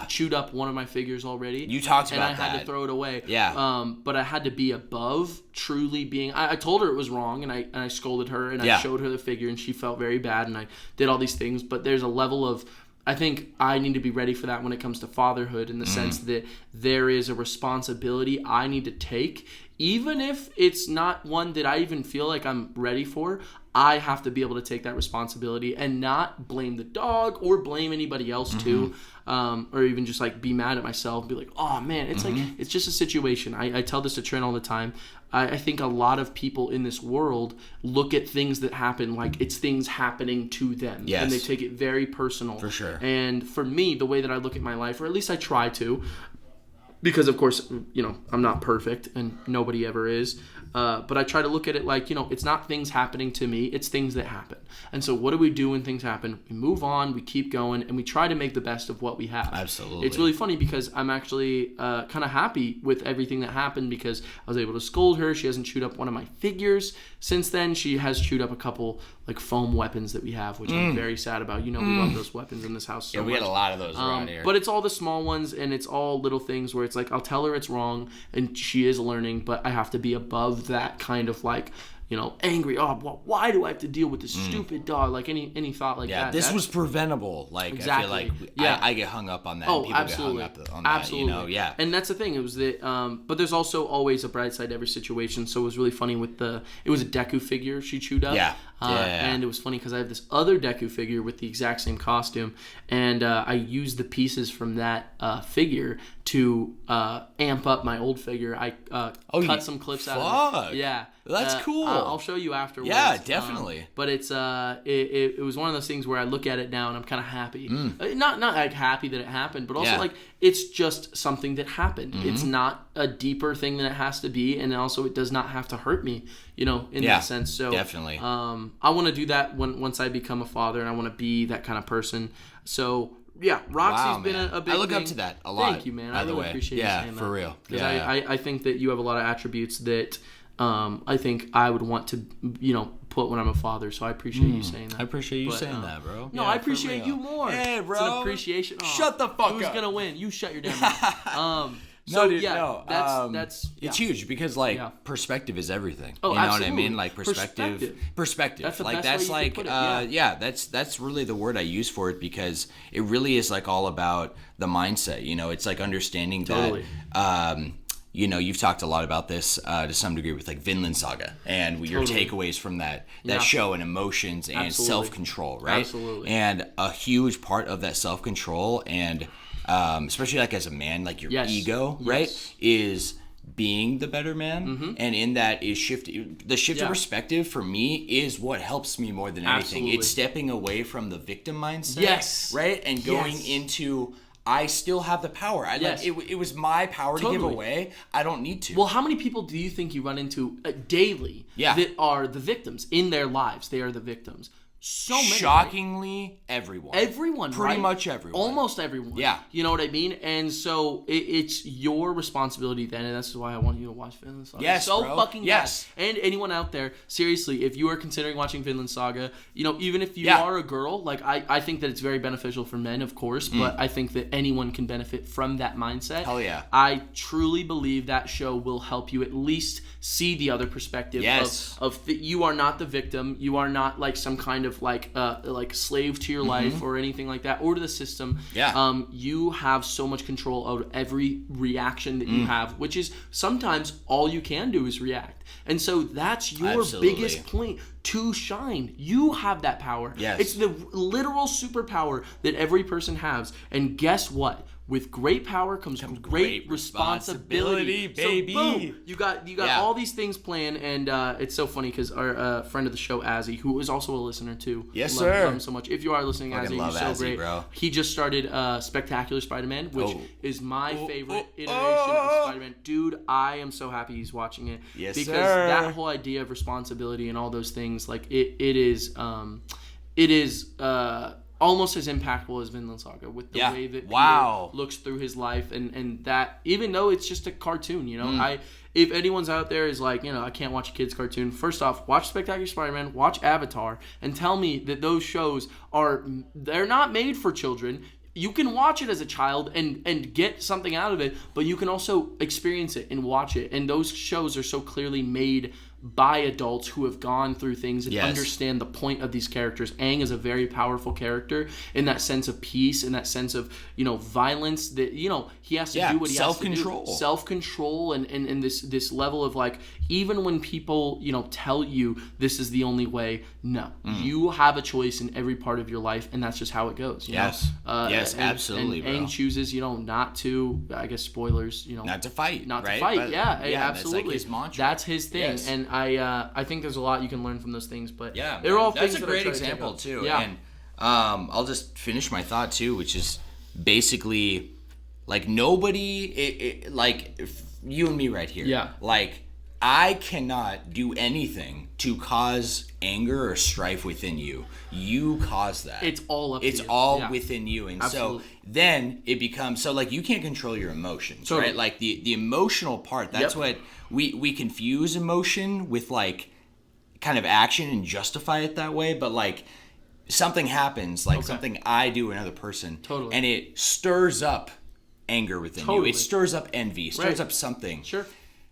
chewed up one of my figures already. You talked about that. And I had to throw it away. Yeah. But I had to be above truly being, I told her it was wrong, and I scolded her, and I showed her the figure, and she felt very bad, and I did all these things. But there's a level of, I think I need to be ready for that when it comes to fatherhood, in the sense that there is a responsibility I need to take even if it's not one that I even feel like I'm ready for, I have to be able to take that responsibility and not blame the dog or blame anybody else too, or even just like be mad at myself and be like, oh man, it's like, it's just a situation. I tell this to Trent all the time. I think a lot of people in this world look at things that happen like it's things happening to them. Yes. And they take it very personal. For sure. And for me, the way that I look at my life, or at least I try to, because of course, you know, I'm not perfect and nobody ever is. But I try to look at it like, you know, it's not things happening to me, it's things that happen. And so what do we do when things happen? We move on, we keep going, and we try to make the best of what we have. Absolutely. It's really funny because I'm actually kind of happy with everything that happened because I was able to scold her. She hasn't chewed up one of my figures since then. She has chewed up a couple like foam weapons that we have, which I'm very sad about. You know, we love those weapons in this house so we much. had a lot of those around here. But it's all the small ones, and it's all little things where it's like I'll tell her it's wrong, and she is learning, but I have to be above that kind of like, you know, angry. Oh, well, why do I have to deal with this stupid dog? Like any thought like that. Yeah, this was preventable. Like exactly. I feel like I get hung up on that. Oh, and people absolutely. get hung up on absolutely. that. You know, yeah. And that's the thing. It was that. But there's also always a bright side to every situation. So it was really funny with it was a Deku figure she chewed up. Yeah. And it was funny because I have this other Deku figure with the exact same costume, and I used the pieces from that figure to amp up my old figure. I cut some clips out of it. Yeah. That's cool. I'll show you afterwards. Yeah, definitely. But it's it was one of those things where I look at it now and I'm kind of happy. Not like happy that it happened, but also like it's just something that happened. It's not a deeper thing than it has to be, and also it does not have to hurt me, you know, in that sense. So definitely. I want to do that once I become a father, and I want to be that kind of person. So yeah, Roxy's been a big I look thing. up to that a lot. Thank you, man. I really appreciate you saying that. For real. Because I think that you have a lot of attributes that I think I would want to, you know, put when I'm a father. So I appreciate you saying that. I appreciate you saying that, bro. No, I appreciate you more. Hey, bro. It's an appreciation. Oh, shut the fuck who's up. Who's gonna win? You shut your damn mouth. So no, dude, yeah, no. That's it's huge because perspective is everything. Oh, you know absolutely. what I mean? Like perspective. That's the like best that's way you like could put it, that's really the word I use for it because it really is like all about the mindset. You know, it's like understanding that. You know, you've talked a lot about this to some degree with like Vinland Saga and your takeaways from that show and emotions and self-control, right? Absolutely. And a huge part of that self-control and especially like as a man, like your ego, right, is being the better man, and in that is shift of perspective for me is what helps me more than anything. It's stepping away from the victim mindset, right, and going into I still have the power. Like, it was my power to give away. I don't need to. Well, how many people do you think you run into daily that are the victims in their lives? They are the victims. So many. Shockingly, everyone. Everyone, Pretty much everyone. Almost everyone. Yeah. You know what I mean? And so it's your responsibility then, and that's why I want you to watch Vinland Saga. Yes, so bro. fucking yes. bad. And anyone out there, seriously, if you are considering watching Vinland Saga, you know, even if you are a girl, like I think that it's very beneficial for men, of course, but I think that anyone can benefit from that mindset. Hell yeah. I truly believe that show will help you at least see the other perspective of you are not the victim, you are not like some kind of like slave to your life or anything like that, or to the system. You have so much control over every reaction that you have, which is sometimes all you can do is react. And so that's your biggest point to shine. You have that power. It's the literal superpower that every person has. And guess what? With great power comes great responsibility, baby. So boom, you got all these things planned, and it's so funny because our friend of the show, Azzy, who is also a listener too, love him so much. If you are listening, Azzy, you're so great. Bro. He just started Spectacular Spider-Man, which is my favorite iteration of Spider-Man. Dude, I am so happy he's watching it because that whole idea of responsibility and all those things, like it is almost as impactful as Vinland Saga with the way that Peter looks through his life and that even though it's just a cartoon, you know, if anyone's out there is like, you know, I can't watch a kid's cartoon, first off, watch Spectacular Spider-Man, watch Avatar, and tell me that those shows they're not made for children. You can watch it as a child and get something out of it, but you can also experience it and watch it. And those shows are so clearly made by adults who have gone through things and Yes. understand the point of these characters. Aang is a very powerful character in that sense of peace, in that sense of, violence, that, he has to do what he has to do. Self-control and this level of like, even when people, tell you this is the only way, no. You have a choice in every part of your life, and that's just how it goes. Yes. Absolutely, and Aang chooses, not to, I guess, spoilers, not to fight. Not right? to fight, but, absolutely. That's like his mantra. That's his thing. Yes. And I think there's a lot you can learn from those things, but yeah, they're all that's things a that I great try to example take too. Yeah. And I'll just finish my thought too, which is basically like nobody, like if you and me right here. Yeah. Like I cannot do anything to cause anger or strife within you. You cause that. It's all up to you. It's all within you. And Absolutely. so then it becomes, so like you can't control your emotions, Totally. right? Like the emotional part, that's what we confuse emotion with like kind of action and justify it that way. But like something happens, like something I do to another person, and it stirs up anger within you. It stirs up envy, stirs up something. Sure.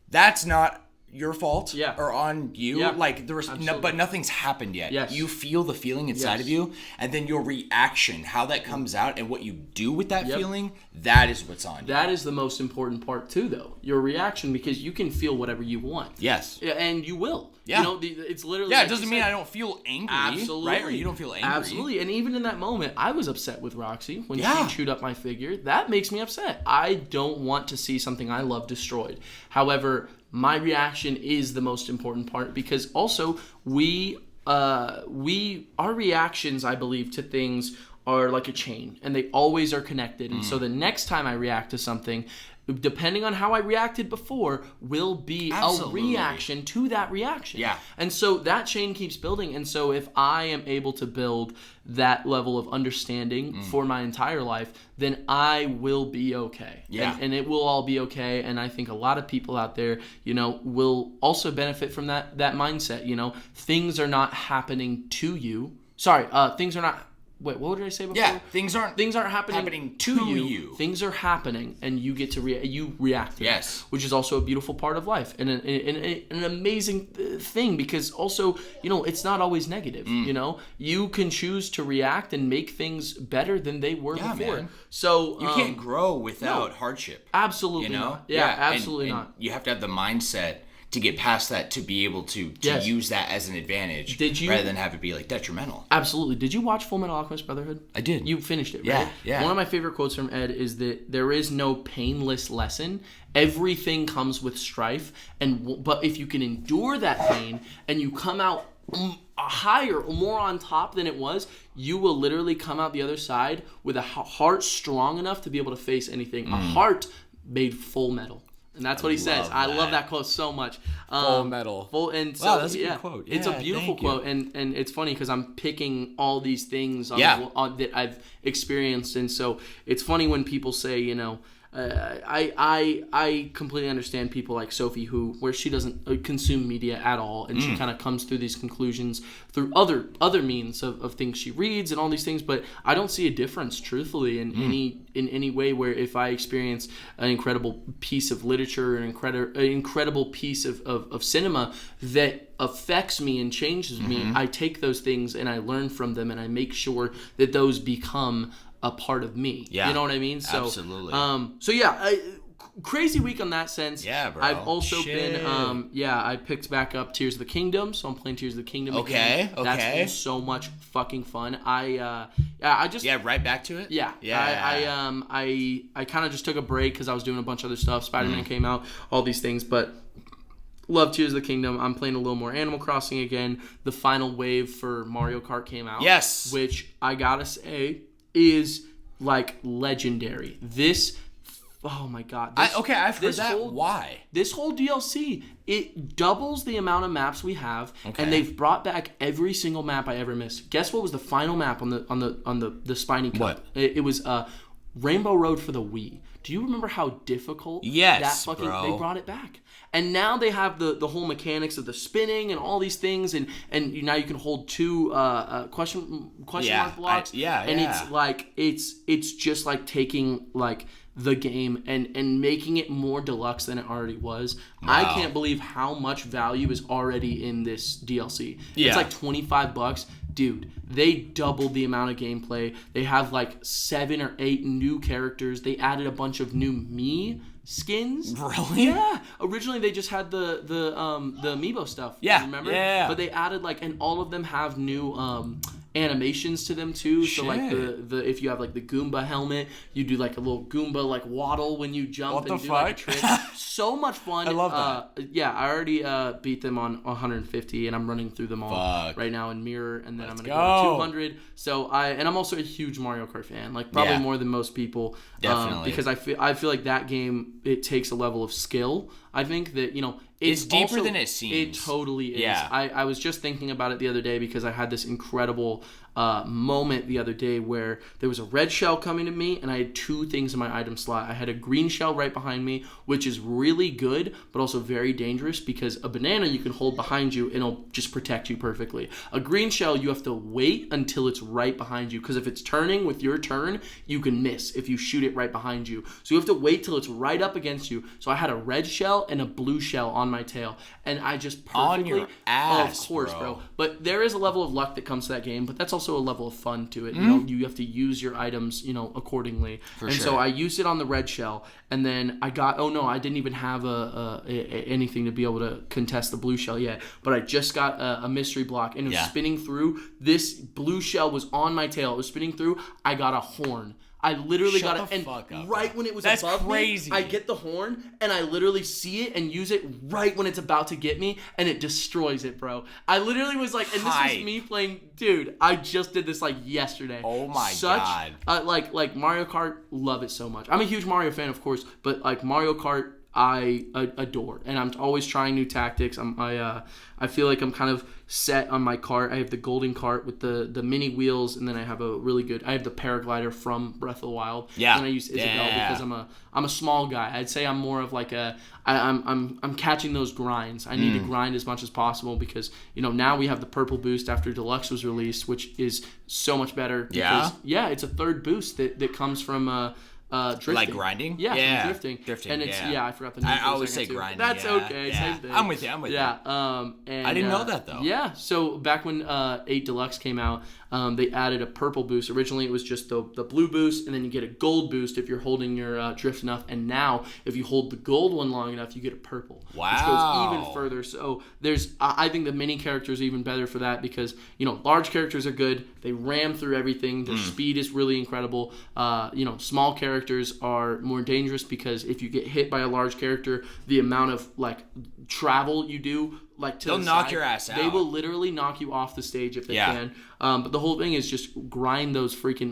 That's not your fault or on you. Yeah. Like there was but nothing's happened yet. Yes. You feel the feeling inside of you, and then your reaction, how that comes out and what you do with that feeling, that is what's on you. That is the most important part too, though. Your reaction, because you can feel whatever you want. Yes. And you will. Yeah. It's literally it doesn't mean I don't feel angry. Absolutely. Right? Or you don't feel angry. Absolutely. And even in that moment, I was upset with Roxy when she chewed up my figure. That makes me upset. I don't want to see something I love destroyed. However, my reaction is the most important part, because also our reactions, I believe, to things are like a chain, and they always are connected. And so the next time I react to something, depending on how I reacted before, will be a reaction to that reaction. Yeah. And so that chain keeps building. And so if I am able to build that level of understanding for my entire life, then I will be okay. Yeah. And it will all be okay. And I think a lot of people out there, will also benefit from that mindset. Things are not happening to you. Sorry, things are not... Wait, what did I say before? Yeah, things aren't happening to you. Things are happening, and you get to react to them, which is also a beautiful part of life, and an amazing thing, because also, it's not always negative. You can choose to react and make things better than they were before. Man. So you can't grow without hardship. Absolutely not. Yeah, absolutely not. You have to have the mindset to get past that, to be able to use that as an advantage, rather than have it be like detrimental. Absolutely. Did you watch Full Metal Alchemist Brotherhood? I did. You finished it, right? Yeah. One of my favorite quotes from Ed is that there is no painless lesson. Everything comes with strife, but if you can endure that pain and you come out higher, more on top than it was, you will literally come out the other side with a heart strong enough to be able to face anything. A heart made full metal. And that's what he says. I love that quote so much. Full metal. And so, wow, that's a good quote. It's a beautiful quote, and it's funny because I'm picking all these things on that I've experienced, and so it's funny when people say, I completely understand people like Sophie where she doesn't consume media at all, and she kind of comes through these conclusions through other means of things she reads and all these things, but I don't see a difference, truthfully, in any way, where if I experience an incredible piece of literature, an incredible piece of cinema that affects me and changes me, I take those things and I learn from them, and I make sure that those become a part of me. Yeah. You know what I mean? So, absolutely. Crazy week on that sense. Yeah, bro. I've also been, I picked back up Tears of the Kingdom, so I'm playing Tears of the Kingdom again. Okay. That's been so much fucking fun. I just... Yeah, right back to it? Yeah. I kind of just took a break because I was doing a bunch of other stuff. Spider-Man came out, all these things, but... Love Tears of the Kingdom. I'm playing a little more Animal Crossing again. The final wave for Mario Kart came out. Yes. Which, I gotta say, is, like, legendary. Oh my god. I've heard that. Why? This whole DLC, it doubles the amount of maps we have, and they've brought back every single map I ever missed. Guess what was the final map on the Spiny Cup? What? It was Rainbow Road for the Wii. Do you remember how difficult bro. They brought it back? And now they have the whole mechanics of the spinning and all these things, and now you can hold two question mark blocks. And it's like it's just like taking like the game and making it more deluxe than it already was. Wow. I can't believe how much value is already in this DLC. Yeah. It's like $25. Dude, they doubled the amount of gameplay. They have like 7 or 8 new characters. They added a bunch of new Mii skins. Really? Yeah. Originally they just had the amiibo stuff. Yeah. Remember? Yeah. But they added like, and all of them have new animations to them too. Shit. So like the if you have like the Goomba helmet, you do like a little Goomba like waddle when you jump and do like a trick. So much fun. I love that. Yeah, I already beat them on 150 and I'm running through them all right now in Mirror, and then I'm gonna go to 200. So I'm also a huge Mario Kart fan, like probably more than most people. Definitely. Because I feel like that game, it takes a level of skill. I think that, it's deeper than it seems. It totally is. Yeah. I was just thinking about it the other day because I had this incredible moment the other day where there was a red shell coming to me and I had 2 things in my item slot. I had a green shell right behind me, which is really good, but also very dangerous because a banana you can hold behind you and it'll just protect you perfectly. A green shell, you have to wait until it's right behind you because if it's turning with your turn, you can miss if you shoot it right behind you. So you have to wait till it's right up against you. So I had a red shell and a blue shell on my tail, and I just perfectly... On your ass, of course, bro. But there is a level of luck that comes to that game, but that's also a level of fun to it. You have to use your items, accordingly. So I used it on the red shell, and then I got... Oh, no, I didn't even have anything to be able to contest the blue shell yet, but I just got a mystery block, and it was spinning through. This blue shell was on my tail. It was spinning through. I got a horn. I literally got it, and right when it was above me, I get the horn, and I literally see it and use it right when it's about to get me, and it destroys it, bro. I literally was like, and this was me playing, dude, I just did this like yesterday. Oh my God. Like Mario Kart, love it so much. I'm a huge Mario fan, of course, but like Mario Kart, I adore, and I'm always trying new tactics. I feel like I'm kind of set on my cart. I have the golden cart with the mini wheels, and then I have I have the paraglider from Breath of the Wild. Yeah. And I use Isabelle because I'm a small guy. I'd say I'm more of like I'm catching those grinds. I need to grind as much as possible because now we have the purple boost after Deluxe was released, which is so much better. Because, it's a third boost that comes from drifting. Like grinding? Yeah, drifting. And it's, I forgot the name. I always say grinding. That's okay. Yeah. Same thing. I'm with you. And I didn't know that, though. Yeah, so back when 8 Deluxe came out, they added a purple boost. Originally, it was just the blue boost, and then you get a gold boost if you're holding your drift enough. And now, if you hold the gold one long enough, you get a purple. Wow. Which goes even further. So I think the mini characters are even better for that because, large characters are good. They ram through everything. Their speed is really incredible. Small characters are more dangerous because if you get hit by a large character, the amount of like travel you do, like to they'll knock your ass out. They will literally knock you off the stage if they can. But the whole thing is just grind those what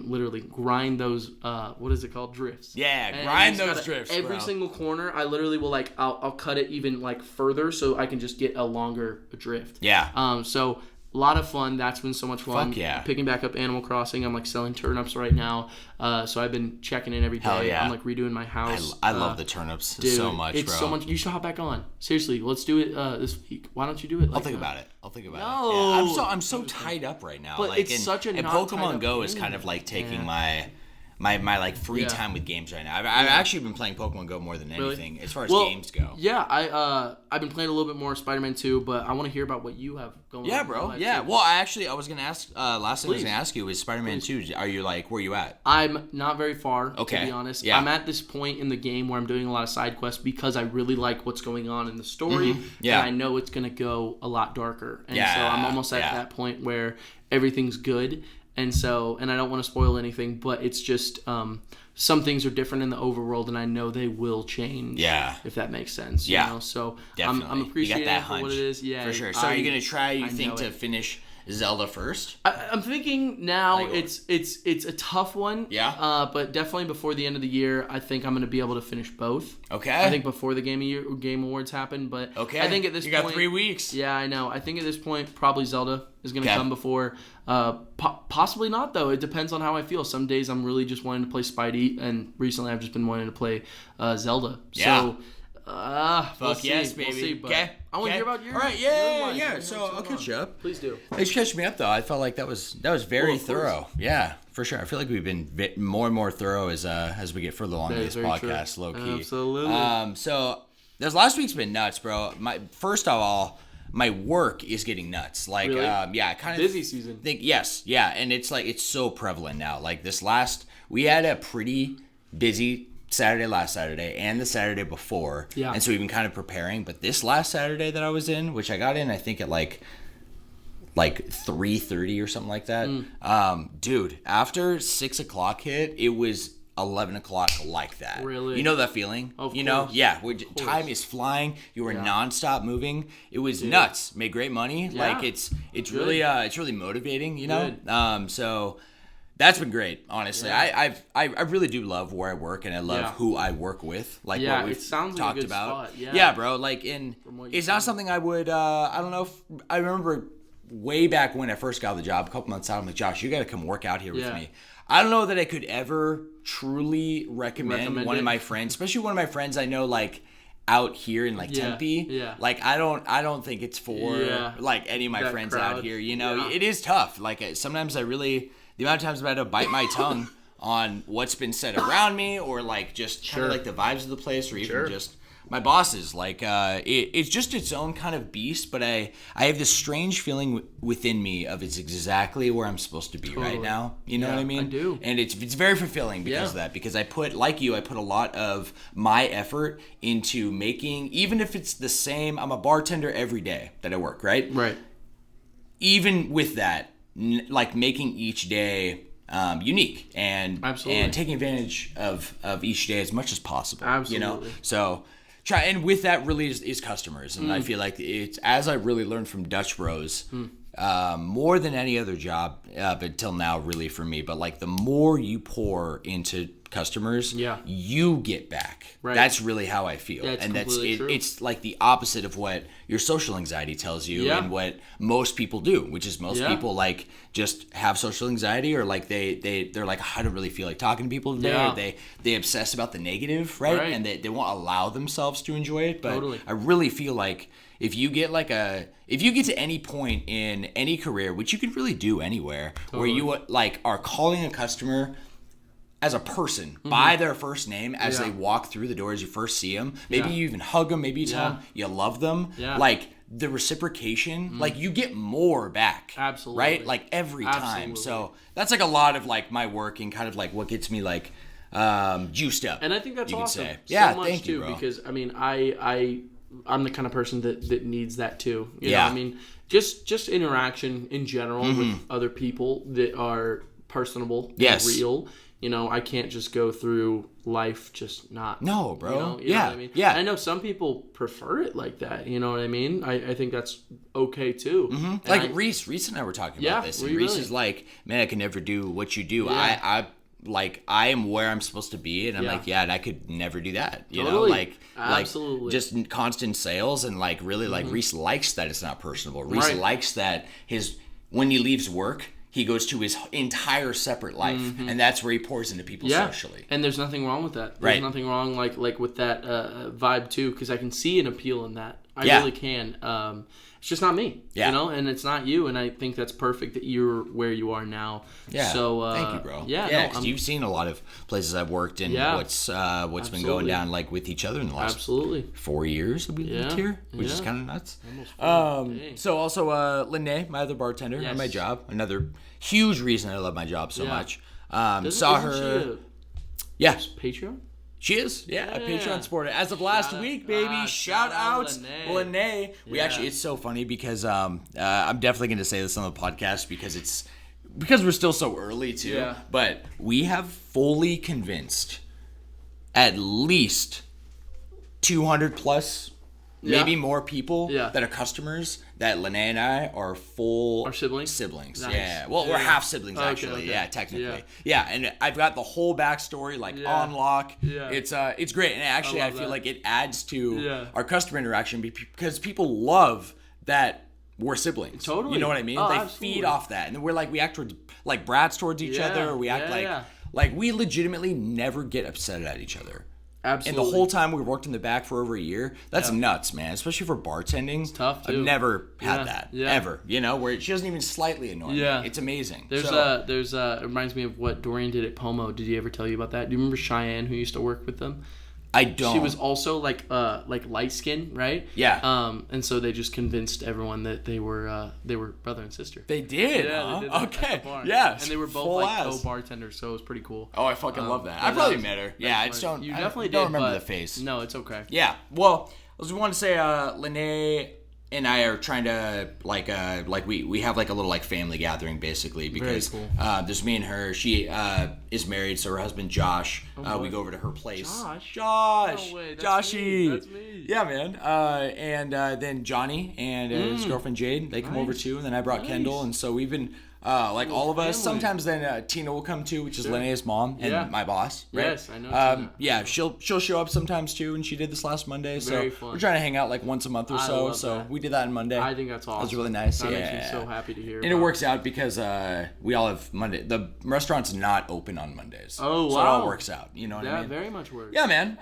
is it called? Drifts. Yeah, grind those drifts. Every single corner, I literally will I'll cut it even like further so I can just get a longer drift. Yeah. So a lot of fun. That's been so much fun. Fuck yeah. Picking back up Animal Crossing. I'm like selling turnips right now. So I've been checking in every day. Hell yeah. I'm like redoing my house. I love the turnips so much, it's bro. so much. You should hop back on. Seriously, let's do it this week. Why don't you do it? I'll think about it. No. Yeah, I'm so tied up right now. But it's such a and not Pokemon tied Go up is game. kind of like taking my like free time with games right now. I've actually been playing Pokemon Go more than anything as far as games go. Yeah, I've been playing a little bit more Spider-Man 2, but I want to hear about what you have going on. Yeah, bro. Yeah. Well, I was gonna ask. Last thing I was gonna ask you is Spider-Man 2. Are you like where you at? I'm not very far. Okay. To be honest, yeah. I'm at this point in the game where I'm doing a lot of side quests because I really like what's going on in the story. Yeah. And I know it's gonna go a lot darker, and so I'm almost at that point where everything's good. And I don't want to spoil anything, but it's just some things are different in the overworld, and I know they will change. Yeah, if that makes sense. Yeah, So definitely. I'm appreciating you got that it for hunch, what it is. Yeah, for sure. So are you gonna try? You think to finish Zelda first? I'm thinking now Like, it's a tough one. Yeah. But definitely before the end of the year, I think I'm going to be able to finish both. Okay. I think before the Game Awards happen, but Okay. I think at this point... You got 3 weeks. Yeah, I know. I think at this point, probably Zelda is going to come before. Possibly not, though. It depends on how I feel. Some days I'm really just wanting to play Spidey, and recently I've just been wanting to play Zelda. Yeah. So... Fuck yes, baby. We'll see, Okay. I want to hear about your. All right, your yeah. life. So I'll catch you up. Please do. Thanks for catching me up, though. I felt like that was very thorough. Yeah, for sure. I feel like we've been more and more thorough as we get further along in this podcast, low key. Absolutely. So this last week's been nuts, bro. First of all, my work is getting nuts. Like, really? Yeah, kind of busy season. And it's so prevalent now. Like we had a pretty busy last Saturday and the Saturday before. Yeah. And so we've been kind of preparing. But this last Saturday that I was in, which I got in, I think at like 3:30 or something like that. Dude, after 6 o'clock hit, it was 11 o'clock like that. Really? You know that feeling? Of course. Know? Yeah. Time is flying. You were nonstop moving. It was nuts. Made great money. Yeah. Like it's really motivating, you know? So that's been great, honestly. Yeah. I really do love where I work, and I love who I work with. Like what we've sounds talked like a good about. Spot. Yeah, bro. Like it's not something I would. I don't know. If, I remember way back when I first got the job, a couple months out. I'm like, Josh, you got to come work out here with me. I don't know that I could ever truly recommend one of my friends, especially one of my friends I know, like out here in like Tempe. Yeah. Like I don't think it's for like any of my friends crowd. out here. You know, it is tough. Like sometimes the amount of times I've had to bite my tongue on what's been said around me, or like just kind of like the vibes of the place, or even just my bosses. Like it's just its own kind of beast. But I have this strange feeling within me of it's exactly where I'm supposed to be right now. You know what I mean? I do. And it's very fulfilling because of that. Because I put a lot of my effort into making, even if it's the same. I'm a bartender every day that I work. Right. Even with that, like making each day unique and taking advantage of each day as much as possible. Absolutely. You know, so and with that really is customers, and I feel like it's, as I really learned from Dutch Bros, more than any other job until now, really for me. But like the more you pour into customers, you get back. Right. That's really how I feel, and it's like the opposite of what your social anxiety tells you, and what most people do, which is most people like just have social anxiety, or like they're like, I don't really feel like talking to people today, or they obsess about the negative, right? And they won't allow themselves to enjoy it. But I really feel like if you get to any point in any career, which you can really do anywhere, where you like are calling a customer as a person by their first name as they walk through the door, as you first see them, maybe you even hug them, maybe you tell them you love them, like the reciprocation, like you get more back. Absolutely. Right? Like every time. So that's like a lot of like my work, and kind of like what gets me like juiced up. And I think that's awesome. Yeah, so much thank you, too, bro. because I mean, I'm the kind of person that needs that too. You know? I mean, just interaction in general with other people that are personable and real. You know, I can't just go through life just not. No, bro. You know what I mean? I know some people prefer it like that. You know what I mean? I think that's okay too. Like Reese and I were talking about this. And Reese is like, man, I can never do what you do. I am where I'm supposed to be, and I'm like, and I could never do that. You know, like just constant sales, and like really like Reese likes that it's not personable. Reese likes that when he leaves work, he goes to his entire separate life, and that's where he pours into people socially. And there's nothing wrong with that. There's nothing wrong like with that vibe too, because I can see an appeal in that. I really can. It's just not me, you know, and it's not you, and I think that's perfect that you're where you are now. Yeah. So thank you, bro. Yeah, because you've seen a lot of places I've worked, and what's been going down like with each other in the last 4 years that we lived here, which is kind of nuts. So also Lene, my other bartender, at my job, another huge reason I love my job so much. Saw her. Patreon. She is, a Patreon supporter. As of last week, baby. Shout out Lene. We actually, it's so funny because I'm definitely going to say this on the podcast because we're still so early too. Yeah. But we have fully convinced at least 200 plus, maybe more people that are customers that Lene and I are full siblings. Nice. Yeah. Well, we're half siblings actually. Okay. Yeah, technically. Yeah, and I've got the whole backstory on lock. Yeah. It's great, and actually I feel like it adds to our customer interaction because people love that we're siblings. Totally. You know what I mean? Oh, they absolutely. feed off that, and we act like brats towards each other. Or we act like we legitimately never get upset at each other. Absolutely. And the whole time we worked in the back for over a year, that's nuts, man. Especially for bartending. It's tough, too. I've never had that, ever. You know, where she doesn't even slightly annoy me. It's amazing. It reminds me of what Dorian did at Pomo. Did he ever tell you about that? Do you remember Cheyenne, who used to work with them? I don't. She was also like light skin, right? Yeah. And so they just convinced everyone that they were brother and sister. They did. Yeah, huh? they did that okay. at the bar. Yeah. And they were both co-bartenders, so it was pretty cool. Oh, I fucking love that. I probably met her. Yeah, I just don't. You definitely don't did, remember but the face. No, it's okay. Yeah. Well, I was want to say, Lene and I are trying to we have like a little like family gathering basically because cool. There's me and her. She is married, so her husband Josh. We go over to her place. Josh. No way, Joshy. That's me. Yeah, man. And then Johnny and his girlfriend Jade. They come over too, and then I brought Kendall, and so we've been. All of us. Sometimes then Tina will come too, which is Lene's mom and my boss, right? Yes, I know. Tina. Yeah, she'll show up sometimes too, and she did this last Monday. Very so fun. we're trying to hang out like once a month or so. So that. we did that on Monday. I think that's awesome. That was really nice. That makes me so happy to hear. And it works out because we all have Monday. The restaurant's not open on Mondays. Oh wow! So it all works out. You know what I mean? That very much works. Yeah, man.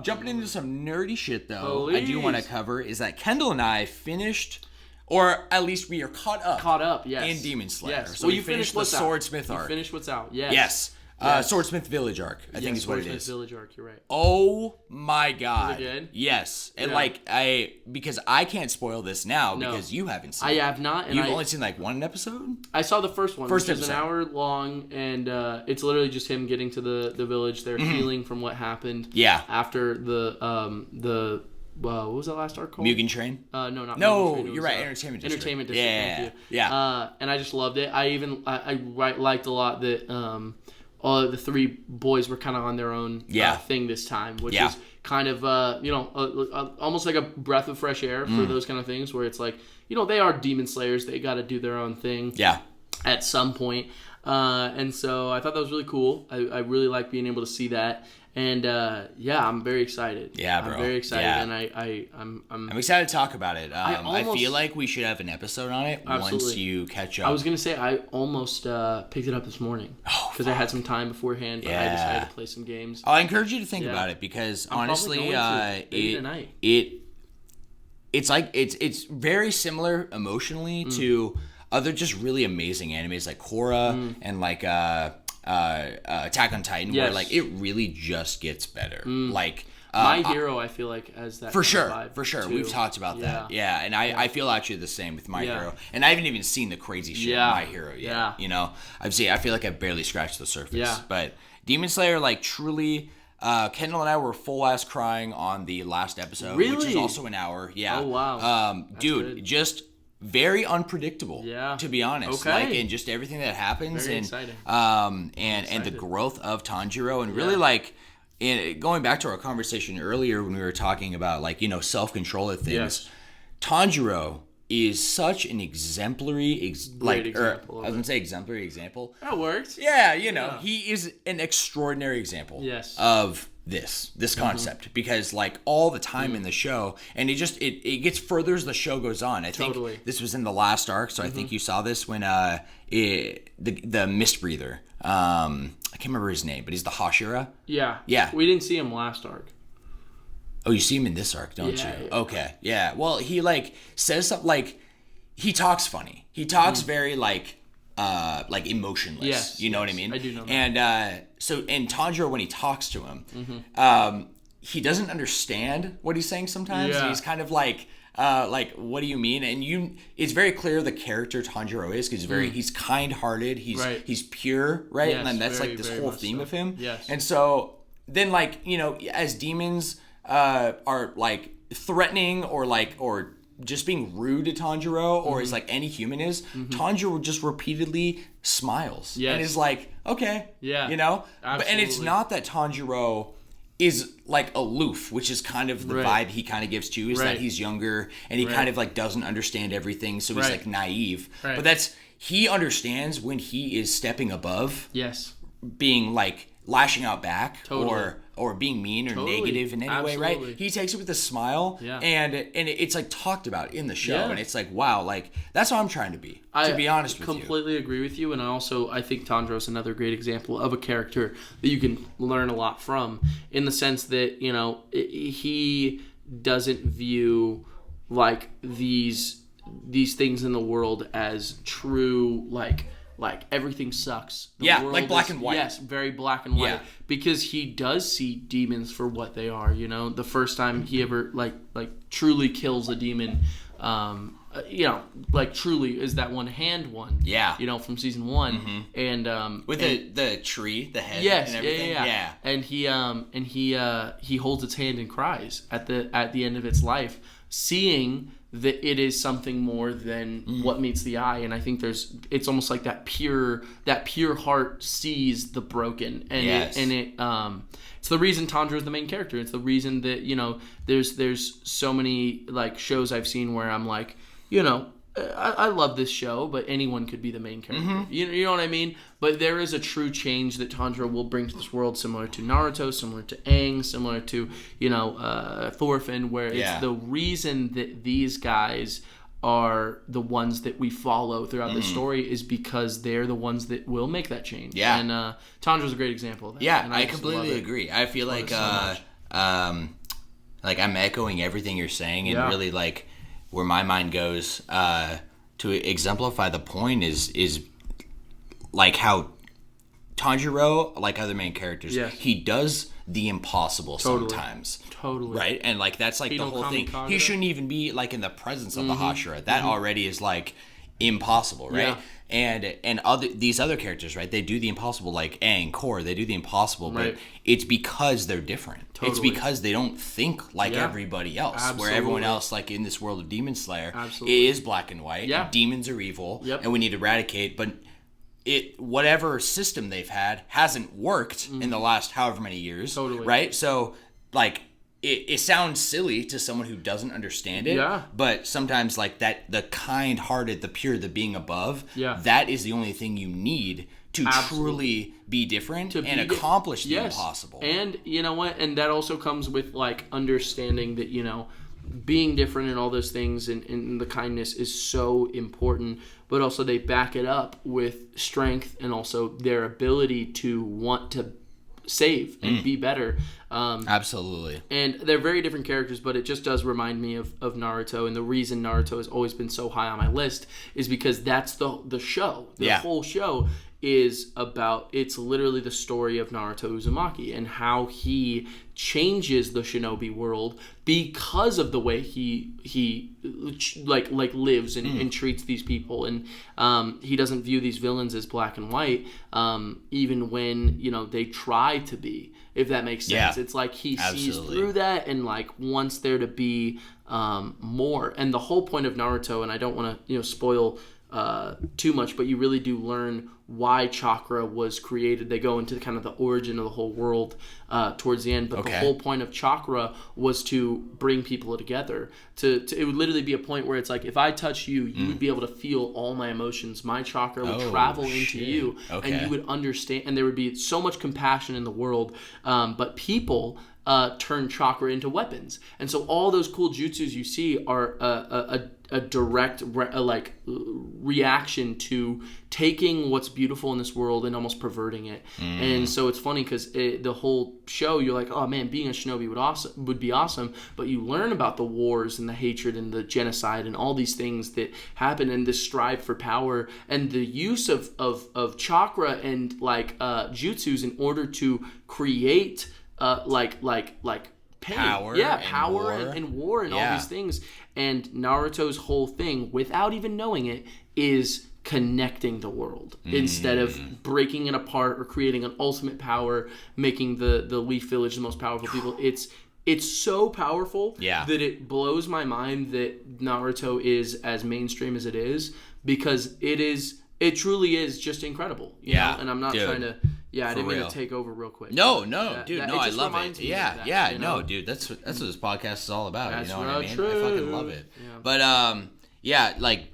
Jumping into some nerdy shit though, I do want to cover is that Kendall and I finished. Or at least we are caught up. Yes. In Demon Slayer. Yes. So we finished the Swordsmith arc. You finished what's out. Yes. Yes. Swordsmith Village arc, I think is what it is. Swordsmith Village arc, you're right. Oh my god. Is it good? Yes. And because I can't spoil this now because you haven't seen it. I have not. And You've only seen like one episode? I saw the first one, which is episode. an hour long, and it's literally just him getting to the village. They're healing from what happened. Yeah. After the what was that last arc called? Mugen Train? No, not No, Mugen Train. you're right. Entertainment District. Entertainment District. Yeah. Thank you. Yeah. And I just loved it. I liked a lot that all the three boys were kind of on their own thing this time, which is kind of almost like a breath of fresh air for those kind of things where it's like they are demon slayers. They got to do their own thing. Yeah. At some point. And so I thought that was really cool. I really like being able to see that. And I'm very excited. Yeah, bro. I'm very excited, and I'm excited to talk about it. I feel like we should have an episode on it once you catch up. I was gonna say I almost picked it up this morning because I had some time beforehand, but I decided to play some games. I encourage you to think about it because honestly, it's very similar emotionally to other just really amazing animes like Korra and like Attack on Titan, where like it really just gets better. Like My Hero, I feel like has that for sure. Too. We've talked about that. Yeah, and I feel actually the same with My Hero, and I haven't even seen the crazy shit in My Hero yet. Yeah. You know, I feel like I've barely scratched the surface. Yeah. But Demon Slayer, like truly. Kendall and I were full ass crying on the last episode, which is also an hour. Yeah. Oh wow. Dude, good. Just very unpredictable. Yeah. To be honest, okay. Like and just everything that happens, very and exciting. And the growth of Tanjiro, and really like. And going back to our conversation earlier when we were talking about self-control of things, yes. Tanjiro is such an exemplary example. I was gonna say exemplary example. That works. Yeah, he is an extraordinary example of this concept because like all the time in the show, and it gets further as the show goes on. I think this was in the last arc, so I think you saw this when the Mist Breather. I can't remember his name, but he's the Hashira. Yeah. We didn't see him last arc. Oh, you see him in this arc, don't you? Yeah. Okay. Yeah. Well, he says something he talks funny. He talks very emotionless. Yes. You know what I mean? I do know that. And and Tanjiro, when he talks to him, he doesn't understand what he's saying sometimes. Yeah. He's kind of like, what do you mean? And it's very clear the character Tanjiro is because he's kind-hearted. He's pure, right? Yes, and that's very, this very whole theme so. of him. Yes. And so then as demons are like threatening or just being rude to Tanjiro or is like any human is, Tanjiro just repeatedly smiles and is like, okay, yeah, But, and it's not that Tanjiro is like aloof, which is kind of the vibe he kind of gives too, is that he's younger and he kind of like doesn't understand everything, so he's like naive. But he understands when he is stepping above. Yes. Being like lashing out back or being mean or negative in any way, right? He takes it with a smile, and it's like talked about in the show, and it's like, wow, like that's how I'm trying to be honest with you. I completely agree with you, and I think Tanjiro's another great example of a character that you can learn a lot from, in the sense that, you know, he doesn't view like these things in the world as true, like everything sucks. The world like black and white. Yes, very black and white. Yeah. Because he does see demons for what they are. You know, the first time he ever like truly kills a demon, you know, like truly is that one hand one. Yeah. You know, from season 1, and with the tree, the head. Yes, and everything. Yeah. And he holds its hand and cries at the end of its life, seeing that it is something more than what meets the eye. And I think it's almost like that pure heart sees the broken, and it's the reason Tanjiro is the main character. It's the reason that, you know, there's so many like shows I've seen where I'm like, you know, I love this show, but anyone could be the main character. You know what I mean? But there is a true change that Tanjiro will bring to this world, similar to Naruto, similar to Aang, similar to, you know, Thorfinn, where it's the reason that these guys are the ones that we follow throughout the story is because they're the ones that will make that change. Yeah. And Tanjiro's a great example of that. Yeah, and I completely agree. I feel like I'm echoing everything you're saying, and really like where my mind goes to exemplify the point is like how Tanjiro, like other main characters, he does the impossible sometimes. Totally. Right? And like that's like the whole thing. He shouldn't even be like in the presence of the Hashira. That already is like impossible, right? And these other characters, right? They do the impossible, like Aang, Korra, they do the impossible, but it's because they're different. It's because they don't think like everybody else. Where everyone else, like in this world of Demon Slayer, it is black and white. And demons are evil, and we need to eradicate. But whatever system they've had hasn't worked in the last however many years, right? So like it sounds silly to someone who doesn't understand it, but sometimes like that, the kind-hearted, the pure, the being above, that is the only thing you need to truly be different and accomplish the impossible. And you know what? And that also comes with like understanding that, you know, being different and all those things and the kindness is so important, but also they back it up with strength and also their ability to want to save and be better. Absolutely. And they're very different characters, but it just does remind me of Naruto. And the reason Naruto has always been so high on my list is because that's the show. The whole show is about, it's literally the story of Naruto Uzumaki and how he changes the shinobi world because of the way he lives and treats these people, and he doesn't view these villains as black and white, even when, you know, they try to be, if that makes sense. It's like he sees through that and like wants there to be more. And the whole point of Naruto, and I don't want to, you know, spoil too much, but you really do learn why chakra was created. They go into kind of the origin of the whole world towards the end, but the whole point of chakra was to bring people together. It would literally be a point where it's like, if I touch you, you would be able to feel all my emotions. My chakra would travel into you, and you would understand, and there would be so much compassion in the world, but people turn chakra into weapons. And so all those cool jutsus you see are a direct reaction to taking what's beautiful in this world and almost perverting it. And so it's funny because the whole show, you're like, oh man, being a shinobi would be awesome, but you learn about the wars and the hatred and the genocide and all these things that happen, and this strive for power and the use of chakra and like jutsus in order to create pain. Power and war and all these things. And Naruto's whole thing, without even knowing it, is connecting the world instead of breaking it apart or creating an ultimate power, making the Leaf Village the most powerful people. It's so powerful that it blows my mind that Naruto is as mainstream as it is, because it truly is just incredible. You know? And I'm not trying to, Yeah, I didn't mean to take over real quick. No, dude, I love it. Yeah, dude, that's what this podcast is all about. That's you know what I mean? True. I fucking love it. Yeah. But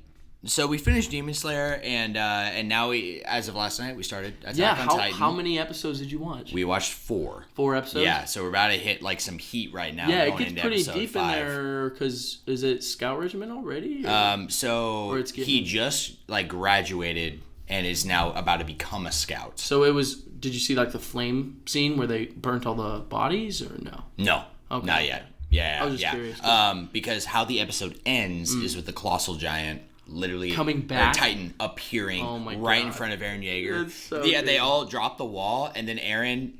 so we finished Demon Slayer, and now as of last night, we started Attack on Titan. How many episodes did you watch? We watched 4. 4 episodes? Yeah, so we're about to hit like some heat right now. Yeah, going it gets into pretty episode deep 5. in there, because is it Scout Regiment already? He just like graduated and is now about to become a scout. So it was, did you see like the flame scene where they burnt all the bodies, or no? No, okay. Not yet. Yeah, I was just curious. Because how the episode ends is with the colossal giant literally coming back, Titan appearing in front of Eren Yeager. So they all drop the wall, and then Eren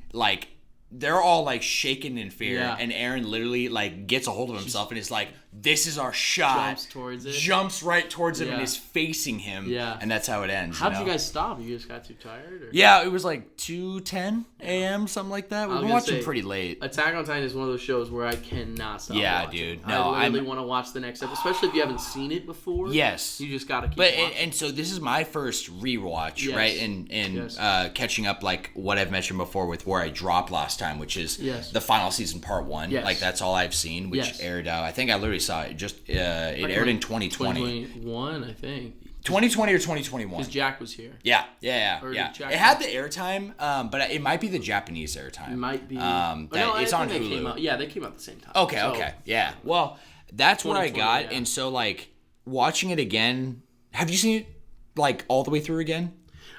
they're all like shaken in fear, and Eren literally like gets a hold of himself and is like, "This is our shot." Jumps right towards him and is facing him. Yeah, and that's how it ends. How did you guys stop? You just got too tired? Or? Yeah, it was like 2:10 a.m. something like that. We were watching pretty late. Attack on Titan is one of those shows where I cannot stop. Yeah, watching. Dude. No, I really want to watch the next episode, especially if you haven't seen it before. Yes, you just gotta keep watching. And so this is my first rewatch, right? And catching up like what I've mentioned before with where I dropped last time, which is the final season part 1. Yes. Like that's all I've seen, which aired. I think I literally saw it. It aired in 2020. 2021, I think. 2020 or 2021. Because Jack was here. Yeah. It had the airtime, but it might be the Japanese airtime. It might be. It's on Hulu. They came out at the same time. Okay. Yeah. Well, that's what I got, and so like watching it again. Have you seen it like all the way through again?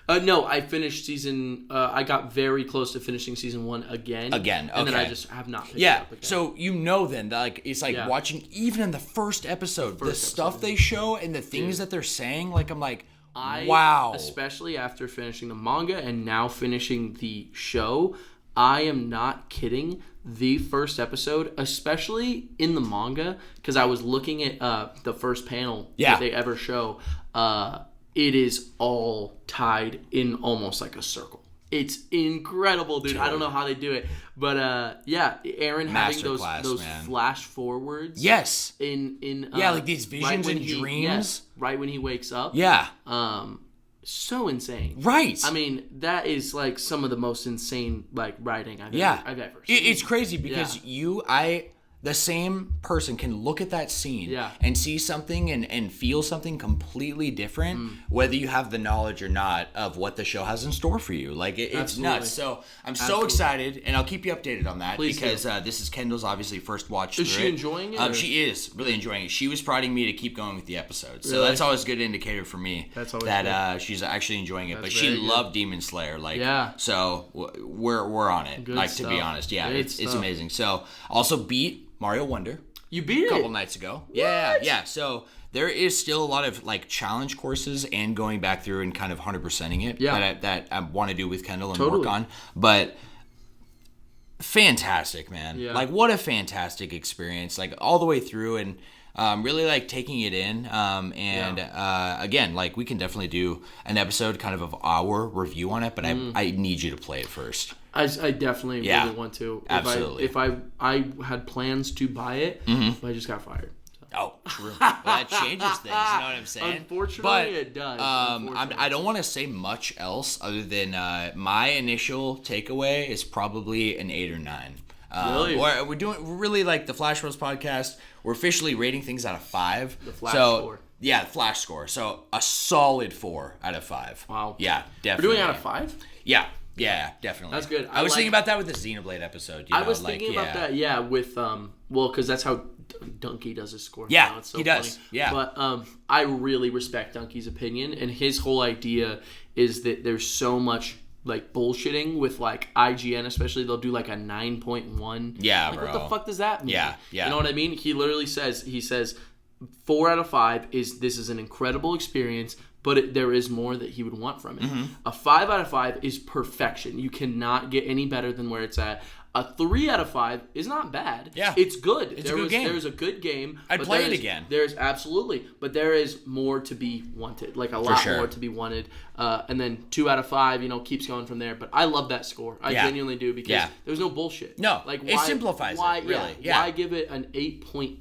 No, I finished season. I got very close to finishing season 1 again. Okay. And then I just have not picked it up again. So then that like it's like watching even in the first episode, the stuff they show and the things that they're saying. Like I'm like, wow. Especially after finishing the manga and now finishing the show, I am not kidding. The first episode, especially in the manga, because I was looking at the first panel that they ever show. It is all tied in almost like a circle. It's incredible, dude. I don't know how they do it, but Eren having those flash forwards. Yes. In like these visions and dreams. Right when he wakes up. Yeah. So insane. Right. I mean, that is like some of the most insane like writing I've ever seen. It's crazy because the same person can look at that scene and see something and feel something completely different, whether you have the knowledge or not of what the show has in store for you. Like, it's nuts. So I'm so excited, and I'll keep you updated on that. Please because this is Kendall's obviously first watch. Is she enjoying it? She is really enjoying it. She was prodding me to keep going with the episodes. So that's always a good indicator for me that she's actually enjoying it. But she loved Demon Slayer. So we're on it. Good stuff. To be honest. Yeah, it's amazing. So also beat Mario Wonder. You beat it a couple nights ago. Yeah. So there is still a lot of like challenge courses and going back through and kind of 100%ing it that I want to do with Kendall and work on. But fantastic, man. Yeah. Like what a fantastic experience. Like all the way through and really like taking it in. Again, like we can definitely do an episode kind of our review on it, but I need you to play it first. I definitely really want to. Absolutely. If I had plans to buy it, but I just got fired. So. Oh, true. Well, that changes things. You know what I'm saying? Unfortunately, it does. I don't want to say much else other than my initial takeaway is probably an 8 or 9. Really? We're doing really like the Flash Bros podcast. We're officially rating things out of 5. The Flash score. Yeah, the Flash score. So a solid 4 out of 5. Wow. Yeah, definitely. We're doing out of 5? Yeah, definitely. That's good. I was thinking about that with the Xenoblade episode. I was thinking about that, with because that's how Donkey does his score. Yeah, it's so he does. Funny. Yeah, but I really respect Donkey's opinion, and his whole idea is that there's so much like bullshitting with like IGN, especially they'll do like a 9.1. Yeah, like, bro. What the fuck does that mean? Yeah. You know what I mean? He literally says 4 out of 5 this is an incredible experience. But there is more that he would want from it. Mm-hmm. A 5 out of 5 is perfection. You cannot get any better than where it's at. A 3 out of 5 is not bad. Yeah. It's good. It's a good game. There's a good game. I'd play it again. There's absolutely. But there is more to be wanted. Like a lot more to be wanted. And then 2 out of 5, keeps going from there. But I love that score. I genuinely do because there's no bullshit. No. Like it simplifies it, really. Yeah. Why give it an 8.8?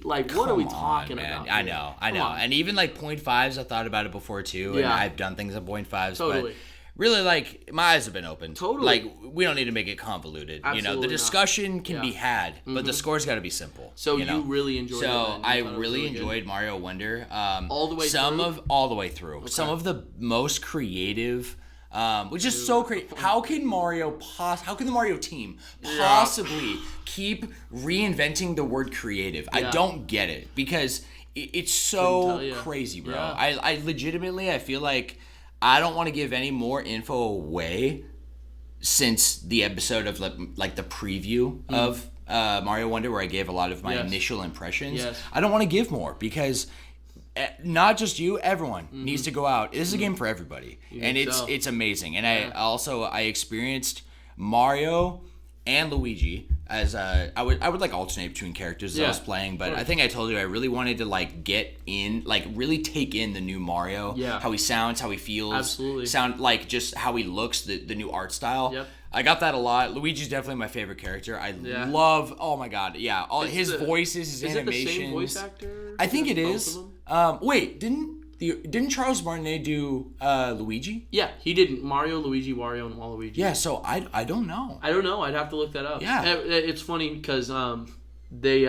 Like, what are we talking about? I know. And even like 0.5s, I thought about it before too. And I've done things at 0.5s. Totally. But really, like, my eyes have been opened. Totally. Like, we don't need to make it convoluted. Absolutely the discussion can be had, but Mm-hmm. the score's got to be simple. So you really enjoyed it. So I really enjoyed Mario Wonder. All the way through? All the way through. Okay. Some of the most creative... which is so great. How can the Mario team possibly keep reinventing the word creative? I don't get it because it's so crazy, bro. Yeah. I legitimately, I feel like I don't want to give any more info away since the episode of like the preview of Mario Wonder where I gave a lot of my initial impressions. Yes. I don't want to give more because not just you, everyone needs to go out. This is a game for everybody, and it's amazing. And I experienced Mario and Luigi as I would like alternate between characters as I was playing, but I think I told you I really wanted to like get in, like really take in the new Mario, how he sounds, how he feels, sound like just how he looks, the new art style. Yep. I got that a lot. Luigi's definitely my favorite character. I love. Oh my god, yeah! All his voices, his animations. Is it the same voice actor? I think it is. Wait, didn't Charles Martinet do Luigi? Yeah, he did Mario, Luigi, Wario, and Waluigi. Yeah, so I don't know. I don't know. I'd have to look that up. Yeah, it's funny because they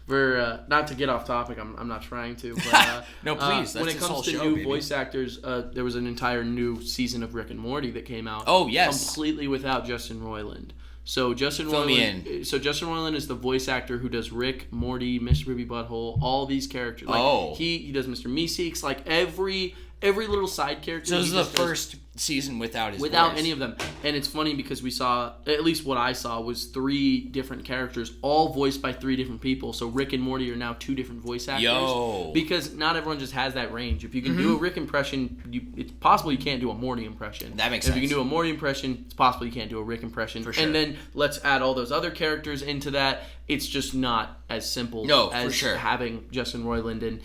for not to get off topic, I'm not trying to. But, no, please. When it comes to new voice actors, there was an entire new season of Rick and Morty that came out. Oh yes, completely without Justin Roiland. So Justin Roiland is the voice actor who does Rick, Morty, Mr. Booby Butthole, all these characters. Like, he does Mr. Meeseeks, like every little side character. So this is the first season without his voice. Any of them. And it's funny because we saw, at least what I saw, was 3 different characters, all voiced by 3 different people. So Rick and Morty are now 2 different voice actors. Because not everyone just has that range. If you can do a Rick impression, it's possible you can't do a Morty impression. That makes sense. If you can do a Morty impression, it's possible you can't do a Rick impression. For sure. And then let's add all those other characters into that. It's just not as simple as having Justin Roiland. And,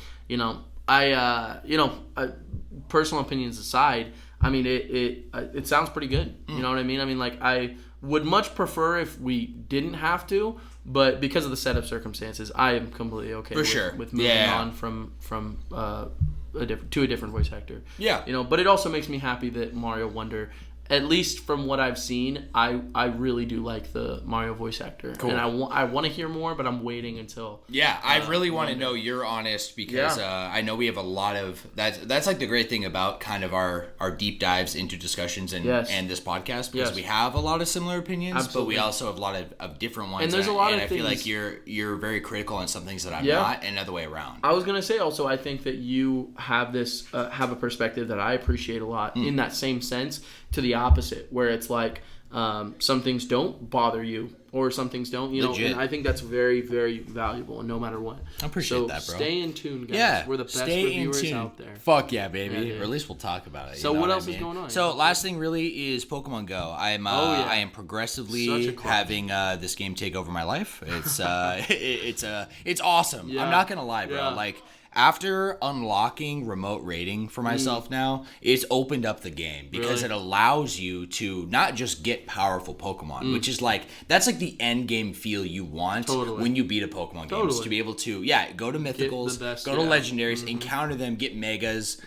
personal opinions aside, I mean, it sounds pretty good. You know what I mean? I mean, like, I would much prefer if we didn't have to, but because of the setup circumstances, I am completely okay with moving on from a different voice actor. Yeah. But it also makes me happy that Mario Wonder, at least from what I've seen, I really do like the Mario voice actor. Cool. And I want to hear more, but I'm waiting until... Yeah, I really want to know you're honest because I know we have a lot of... That's like the great thing about kind of our deep dives into discussions and this podcast because we have a lot of similar opinions, but we also have a lot of different ones. And there's a lot of things... I feel like you're very critical on some things that I'm not, and other way around. I was going to say also, I think that you have this have a perspective that I appreciate a lot in that same sense, to the opposite, where it's like some things don't bother you or some things don't, and I think that's very, very valuable, and no matter what. I appreciate that, bro. Stay in tune, guys. Yeah, we're the best reviewers out there. Fuck yeah, baby. Or at least we'll talk about it. So what else is going on? So last thing really is Pokemon Go. I am progressively having this game take over my life. It's it's awesome. Yeah. I'm not gonna lie, bro. Like, after unlocking remote raiding for myself now, it's opened up the game because it allows you to not just get powerful Pokemon, which is like, that's like the end game feel you want when you beat a Pokemon game, is to be able to, go to Mythicals, go to Legendaries, encounter them, get Megas,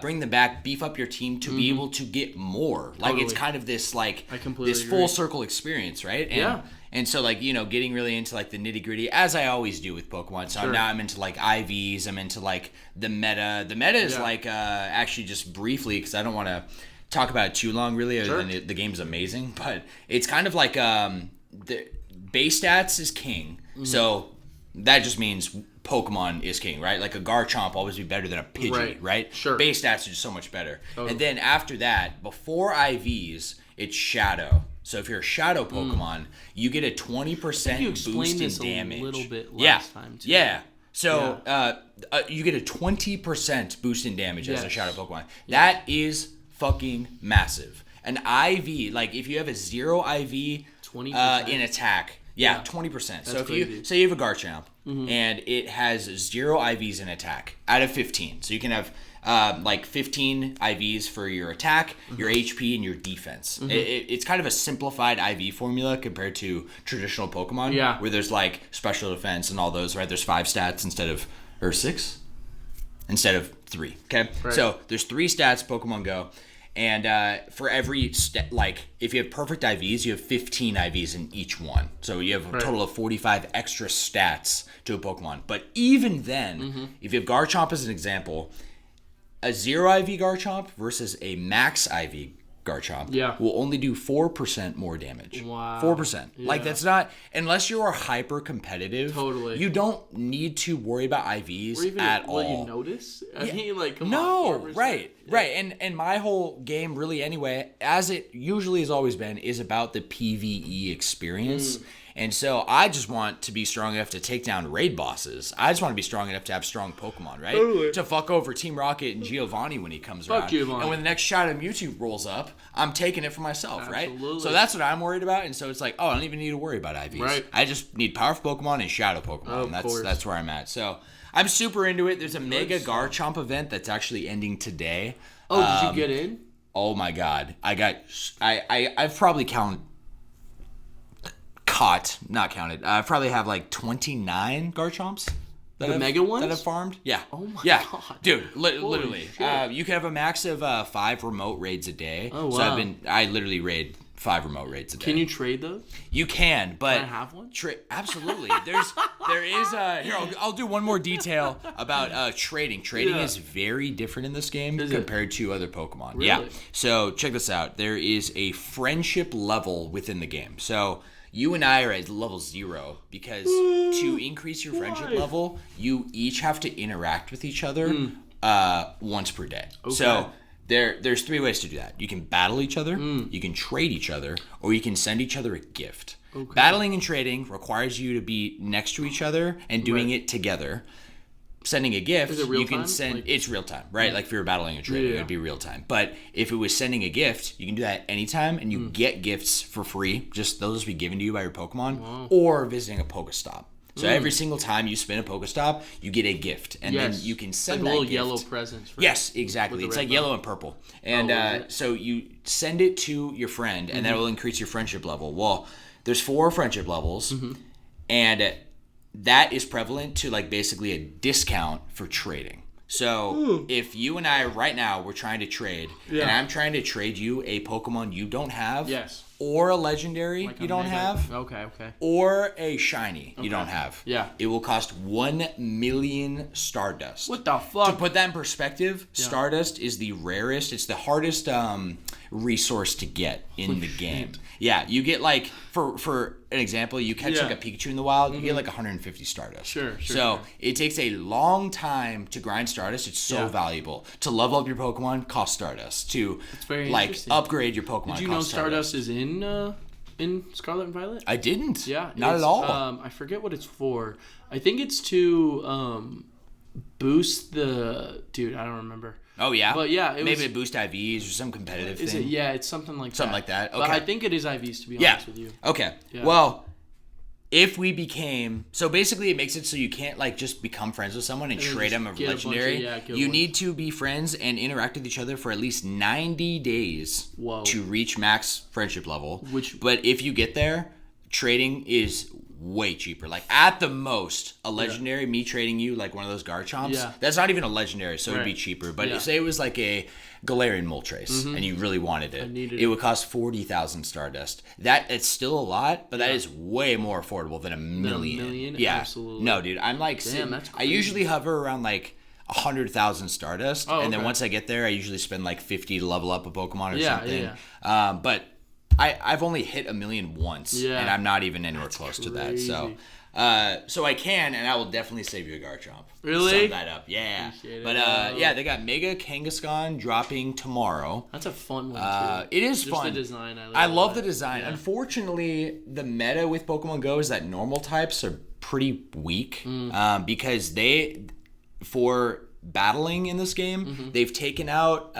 bring them back, beef up your team to be able to get more. Like, it's kind of this, like, this full circle experience, right? And, and so, like, getting really into, like, the nitty-gritty, as I always do with Pokemon. So now I'm into, like, IVs. I'm into, like, the meta. The meta is, like, actually just briefly, because I don't want to talk about it too long, really, other than the game's amazing. But it's kind of like the base stats is king. So that just means Pokemon is king, right? Like, a Garchomp always be better than a Pidgey, right? Sure. Base stats are just so much better. And then after that, before IVs, it's Shadow. So if you're a Shadow Pokemon, you get a 20% boost in damage. A little bit last time too. Yeah. So you get a 20% boost in damage as a Shadow Pokemon. That is fucking massive. An IV, like, if you have a 0 IV 20% in attack, 20%. That's so if crazy. you say you have a Garchomp and it has 0 IVs in attack out of 15, so you can have like 15 IVs for your attack, your HP, and your defense. It's kind of a simplified IV formula compared to traditional Pokemon, where there's like special defense and all those, right? There's 5 stats or 6 instead of 3. Okay, so there's 3 stats Pokemon Go, And for every if you have perfect IVs, you have 15 IVs in each one. So you have a total of 45 extra stats to a Pokemon. But even then, if you have Garchomp as an example, a 0 IV Garchomp versus a max IV Garchomp will only do 4% more damage. Wow. 4%. Yeah. Like, that's not, unless you are hyper competitive, you don't need to worry about IVs at all. Will you notice? I mean, like, come on. 4%. Right. And my whole game, really, anyway, as it usually has always been, is about the PvE experience. And so I just want to be strong enough to take down raid bosses. I just want to be strong enough to have strong Pokemon, right? Totally. To fuck over Team Rocket and Giovanni when he comes around. Giovanni. And when the next shot of Mewtwo rolls up, I'm taking it for myself, Absolutely. right? So that's what I'm worried about. And so it's like, I don't even need to worry about IVs. Right. I just need powerful Pokemon and Shadow Pokemon. That's where I'm at. So I'm super into it. There's a Mega Garchomp event that's actually ending today. Oh, did you get in? Oh my God. I've probably I probably have like 29 Garchomps. The mega ones? That I've farmed? Yeah. Oh my God. Dude, literally. You can have a max of 5 remote raids a day. Oh, wow. So I literally raid 5 remote raids a day. Can you trade those? You can, but... Can I have one? Absolutely. Here, I'll do one more detail about trading. Trading is very different in this game compared to other Pokemon. Really? Yeah. So check this out. There is a friendship level within the game. So... You and I are at level 0 because to increase your friendship level, you each have to interact with each other once per day. Okay. So there's 3 ways to do that. You can battle each other, you can trade each other, or you can send each other a gift. Okay. Battling and trading requires you to be next to each other and doing it together. Sending a gift, you can send. It's real time, right? Like if you were battling a trading, it would be real time. But if it was sending a gift, you can do that anytime, and you get gifts for free. Just those will be given to you by your Pokemon, or visiting a Pokestop. So every single time you spin a Pokestop, you get a gift, and then you can send like that little gift. Yellow presents. Yes, exactly. It's like yellow and purple, and so you send it to your friend, and that will increase your friendship level. Well, there's 4 friendship levels, and that is prevalent to like basically a discount for trading. So if you and I right now we're trying to trade, and I'm trying to trade you a Pokemon you don't have, or a legendary you don't have, or a shiny you don't have, it will cost 1 million Stardust. What the fuck? To put that in perspective, Stardust is the rarest. It's the hardest resource to get in the game. Yeah, you get like for an example, you catch like a Pikachu in the wild, you get like 150 Stardust. Sure. So it takes a long time to grind Stardust. It's so valuable. To level up your Pokemon costs Stardust. To like upgrade your Pokemon. Did you know Stardust is in Scarlet and Violet? I didn't. Yeah, not at all. I forget what it's for. I think it's to boost the dude. I don't remember. Oh yeah, but yeah, maybe it boost IVs or some competitive thing. Is it? Yeah, it's something like that. Okay, but I think it is IVs to be honest with you. Okay. Yeah. Well, if we became basically it makes it so you can't like just become friends with someone and trade them a legendary. You need to be friends and interact with each other for at least 90 days to reach max friendship level. But if you get there, trading is way cheaper. Like at the most, a legendary, me trading you like one of those Garchomps, that's not even a legendary, so it'd be cheaper. But say it was like a Galarian Moltres and you really wanted it, it would cost 40,000 Stardust. It's still a lot, but that is way more affordable than a million. Yeah, absolutely. No, dude, I'm like, I usually hover around like 100,000 Stardust, and then once I get there, I usually spend like 50 to level up a Pokemon or something. But I've only hit 1 million once, and I'm not even anywhere close to that. So I can, and I will definitely save you a Garchomp. Really? Sum that up, yeah. But they got Mega Kangaskhan dropping tomorrow. That's a fun one too. It is fun. Just the design, I love the design. Yeah. Unfortunately, the meta with Pokemon Go is that normal types are pretty weak because for battling in this game, they've taken out.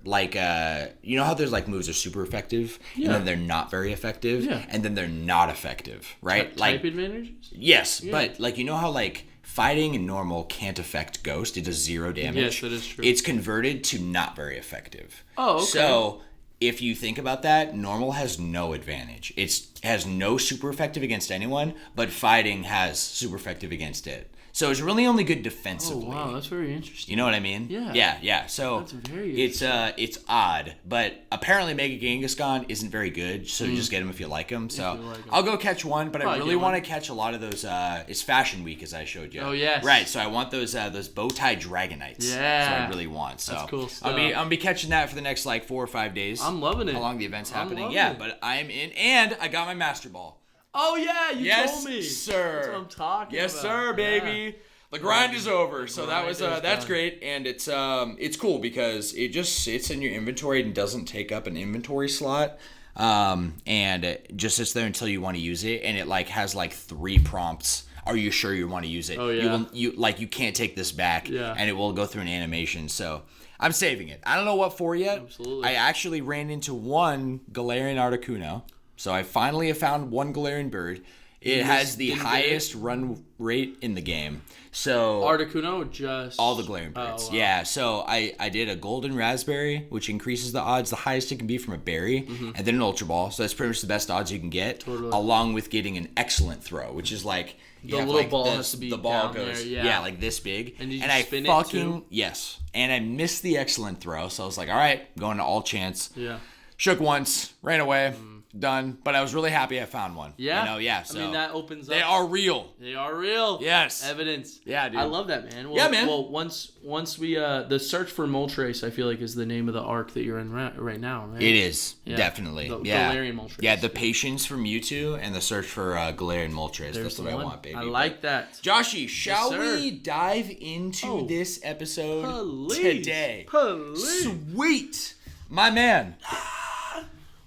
You know how there's like moves are super effective and then they're not very effective and then they're not effective, right? Type advantages? Yes, but like you know how like fighting in normal can't affect Ghost, it does 0 damage. Yes, that is true. It's converted to not very effective. Oh, okay. So if you think about that, normal has no advantage. It has no super effective against anyone, but fighting has super effective against it. So it's really only good defensively. Oh, wow. That's very interesting. You know what I mean? Yeah. Yeah. So that's very it's odd, but apparently Mega Kangaskhan isn't very good. So just get him if you like him. So I'll go catch one, but I really want to catch a lot of those. It's Fashion Week, as I showed you. Oh yes. Right. So I want those bow tie Dragonites. Yeah. So I really want. So that's cool stuff. I'm gonna be catching that for the next like 4 or 5 days. I'm loving it. How long the event's happening? Yeah, but I'm in, and I got my Master Ball. Oh yeah, you told me. Yes, sir. That's what I'm talking about. Yes, sir, baby. Yeah. The grind is over, so that's great, and it's cool because it just sits in your inventory and doesn't take up an inventory slot, and it just sits there until you want to use it, and it like has like 3 prompts. Are you sure you want to use it? Oh yeah. You can't take this back, and it will go through an animation. So I'm saving it. I don't know what for yet. Absolutely. I actually ran into one Galarian Articuno, so I finally have found one Galarian bird. It has the highest run rate in the game. So Articuno, just all the Galarian birds. Oh, wow. Yeah. So I did a golden raspberry, which increases the odds the highest it can be from a berry, and then an ultra ball. So that's pretty much the best odds you can get, along with getting an excellent throw, which is like the little ball has to be the ball down goes there, like this big, and did you I spin fucking it too? Yes, and I missed the excellent throw, so I was like, all right, going to all chance. Yeah. Shook once, ran away. Done, but I was really happy I found one. Yeah, So I mean that opens up. They are real. They are real. Yes, evidence. Yeah, dude. I love that, man. Well, yeah, man. Well, once we the search for Moltres, I feel like is the name of the arc that you're in right now, right? It is definitely. Galarian Moltres. Yeah, the patience for Mewtwo and the search for Galarian Moltres. That's what I want, baby. I like that. Joshy, shall we dive into this episode today? Please. Sweet, my man.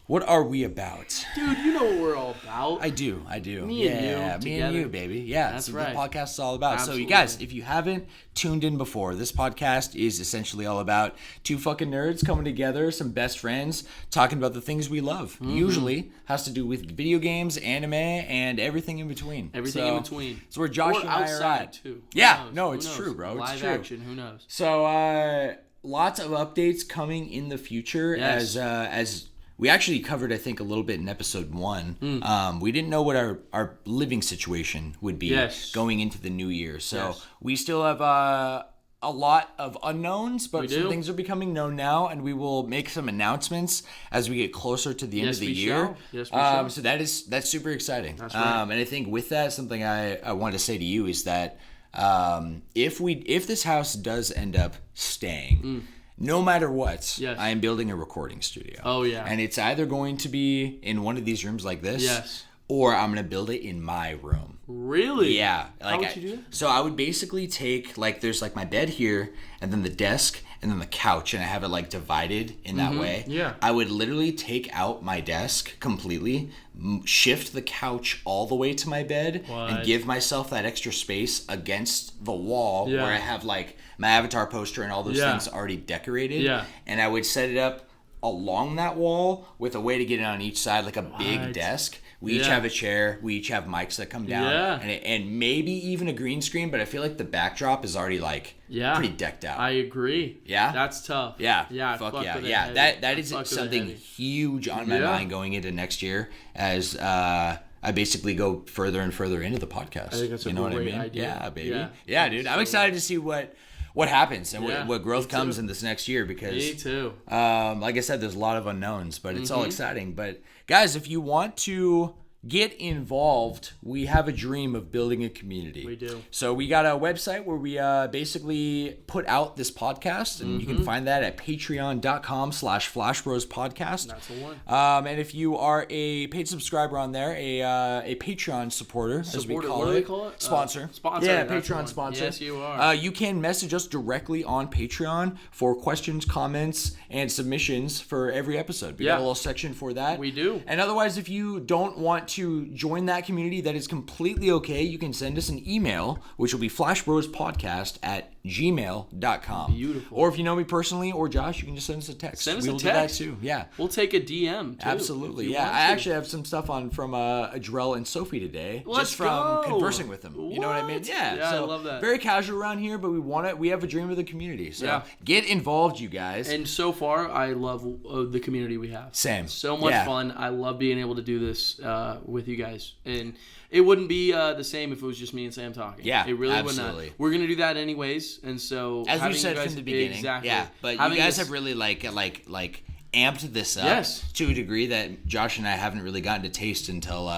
What are we about? Dude, you know what we're all about. I do. Me and you me and you, baby. Yeah, that's right. What the podcast is all about. Absolutely. So you guys, if you haven't tuned in before, this podcast is essentially all about 2 fucking nerds coming together, some best friends, talking about the things we love. Usually has to do with video games, anime, and everything in between. Everything in between. So where Josh and I are at. Too. Yeah, no, it's true, bro. Live it's true. action, who knows? So lots of updates coming in the future as we actually covered, I think, a little bit in episode 1. We didn't know what our living situation would be going into the new year. So we still have a lot of unknowns, but some things are becoming known now, and we will make some announcements as we get closer to the end of the year. Yes, we shall. So that's super exciting. That's right. And I think with that, something I wanted to say to you is that if this house does end up staying, no matter what, I am building a recording studio. Oh, yeah. And it's either going to be in one of these rooms like this, or I'm going to build it in my room. Really? Yeah. How would you do that? So I would basically take, there's my bed here, and then the desk, and then the couch, and I have it divided in that way. Yeah. I would literally take out my desk completely, shift the couch all the way to my bed, and give myself that extra space against the wall where I have my avatar poster and all those things already decorated. Yeah. And I would set it up along that wall with a way to get it on each side, like a big desk. We each have a chair. We each have mics that come down, and maybe even a green screen. But I feel like the backdrop is already pretty decked out. I agree. Yeah, that's tough. Yeah, fuck yeah, yeah. That is something huge on my mind going into next year as I basically go further and further into the podcast. I think that's a great idea. Yeah, baby. Yeah, dude. I'm excited to see what happens and what growth comes in this next year because me too. Like I said, there's a lot of unknowns, but it's all exciting. But guys, if you want to get involved, we have a dream of building a community. We do. So we got a website where we basically put out this podcast, and you can find that at patreon.com/flashbrospodcast. That's the one. And if you are a paid subscriber on there, a Patreon supporter, as we call what it. do we call it? Sponsor. Sponsor. Yeah, Patreon sponsor. Yes, you are. You can message us directly on Patreon for questions, comments, and submissions for every episode. We got a little section for that. We do. And otherwise, if you don't want to join that community, that is completely okay. You can send us an email, which will be flashbrospodcast@gmail.com. Beautiful. Or if you know me personally or Josh, you can just send us a text. Send us a text. Do that too. Yeah. We'll take a DM too. Absolutely. Yeah. I actually have some stuff on from Adrell and Sophie today. Let's just from go. conversing with them. You know what I mean? Yeah, So I love that. Very casual around here, but we have a dream of the community. So get involved, you guys. And so far, I love the community we have. Same. So much fun. I love being able to do this with you guys, and it wouldn't be the same if it was just me and Sam talking. Yeah, it really absolutely. would not. We're gonna do that anyways, and so as we said from the beginning, exactly. Yeah, but you guys have really like amped this up to a degree that Josh and I haven't really gotten to taste until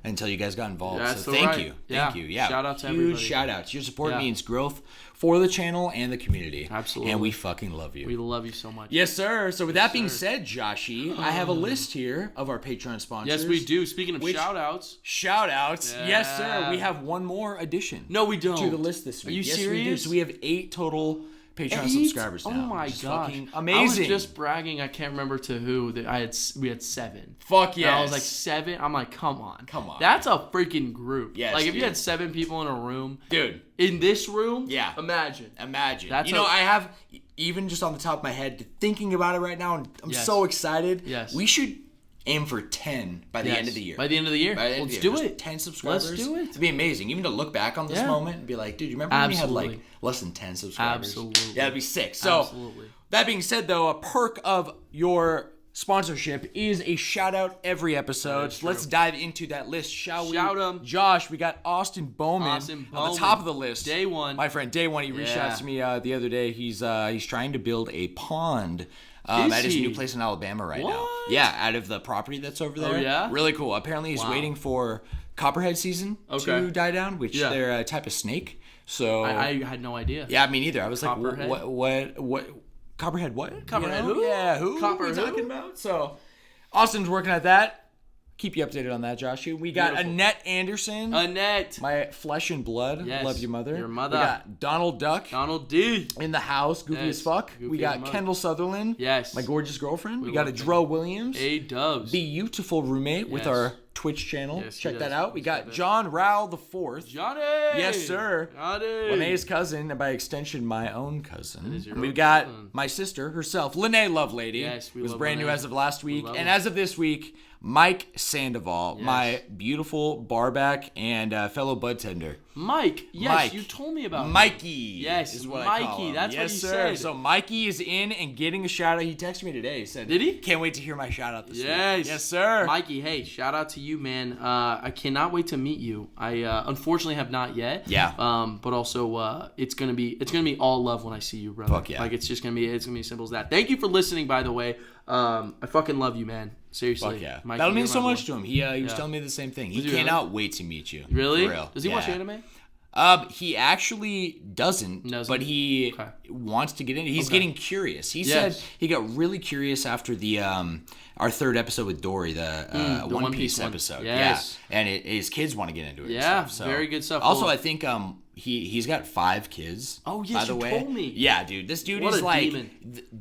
you guys got involved. That's so thank you. Yeah. Shout out to everybody. Huge shout outs. Your support means growth for the channel and the community. Absolutely. And we fucking love you. We love you so much. Yes, sir. So with that being said, Joshy, I have a list here of our Patreon sponsors. Yes, we do. Speaking of shout outs. Shout outs. Yeah. Yes, sir. We have one more addition. No, we don't. To the list this week. Are you serious? We do. So we have 8 total Patreon subscribers now. Oh my gosh. Amazing. I was just bragging, I can't remember to who, that we had 7. Fuck yes. And I was like 7. I'm like, come on. Come on. That's a freaking group. Yes, like if you had 7 people in a room. Dude. In this room? Yeah. Imagine. That's I have, even just on the top of my head, thinking about it right now, and I'm so excited. Yes. We should aim for 10 by the end of the year. By the end of the year. Let's do it. 10 subscribers. Let's do it. It'd be amazing. Even to look back on this moment and be like, dude, you remember when we had like less than 10 subscribers? Absolutely. Yeah, that'd be sick. So, that being said, though, a perk of your sponsorship is a shout out every episode. So let's dive into that list, shall we? Shout them. Josh, we got Austin Bowman on the top of the list. Day one. My friend, day one. He reached out to me the other day. He's trying to build a pond. At his new place in Alabama right now. Yeah, out of the property that's over there. Oh, yeah? Really cool. Apparently he's waiting for copperhead season to die down, which they're a type of snake. So I had no idea. Yeah, me neither. I was copperhead? Like, what? Copperhead what? Copperhead who? Yeah, who? Copperhead are we talking about? So Austin's working at that. Keep you updated on that, Josh. We got Annette Anderson. Annette. My flesh and blood. Yes. Love you, mother. Your mother. We got Donald Duck. Donald D. In the house. Goofy as fuck. We got Kendall Sutherland. Yes. My gorgeous girlfriend. We got a Dro Williams. A-dubs. Beautiful roommate with our Twitch channel. Yes, check that out. We got John Rowell the Fourth. Johnny. Yes, sir. Johnny. Lene's cousin, and by extension, my own cousin. We've got my sister herself, Lene Lovelady. Yes, we was love brand Lene. new as of last week, and as of this week, Mike Sandoval, my beautiful barback and fellow bud tender. Mike, yes, you told me about Mikey. Yes, is what Mikey. I call him. That's yes, what you sir. said. So Mikey is in and getting a shout out. He texted me today. He said, "Did he? Can't wait to hear my shout out this week." Yes, sir. Mikey, hey, shout out to you, man. I cannot wait to meet you. I unfortunately have not yet. Yeah. But also, it's gonna be all love when I see you, brother. Fuck yeah. Like it's gonna be as simple as that. Thank you for listening, by the way. I fucking love you, man. Seriously. Fuck yeah. Mikey, that'll mean so much to him. He was telling me the same thing. He cannot wait to meet you. Really? For real. Does he watch anime? He actually doesn't, but he wants to get into it. He's getting curious. He said he got really curious after the our third episode with Dory, the One Piece episode. Yes. Yeah, and his kids want to get into it. Yeah, and stuff, so. very good stuff. Also, I think he's got 5 kids. Oh yes, by the way. Told me. Yeah, dude, this dude what is a like demon.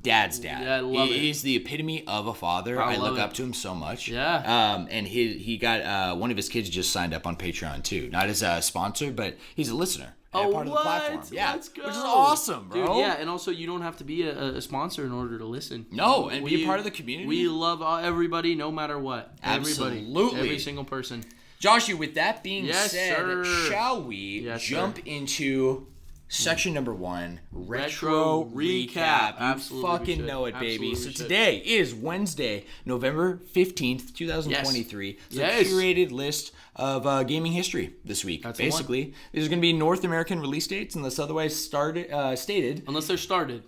Dad's dad. Yeah, I love it. He's the epitome of a father. I look up to him so much. Yeah. And he got one of his kids just signed up on Patreon too, not as a sponsor, but he's a listener. Oh, part of the platform. Yeah, let's go. Which is awesome, bro. Dude, yeah, and also you don't have to be a sponsor in order to listen. No, and be a part of the community. We love everybody, no matter what. Absolutely. Everybody, every single person. Joshy, with that being said, sir. shall we jump into section number 1, Retro Recap. Absolutely, you fucking know it, baby. So today is Wednesday, November 15th, 2023. It's a curated list of gaming history this week. That's basically, these are going to be North American release dates unless otherwise stated. Unless they're started.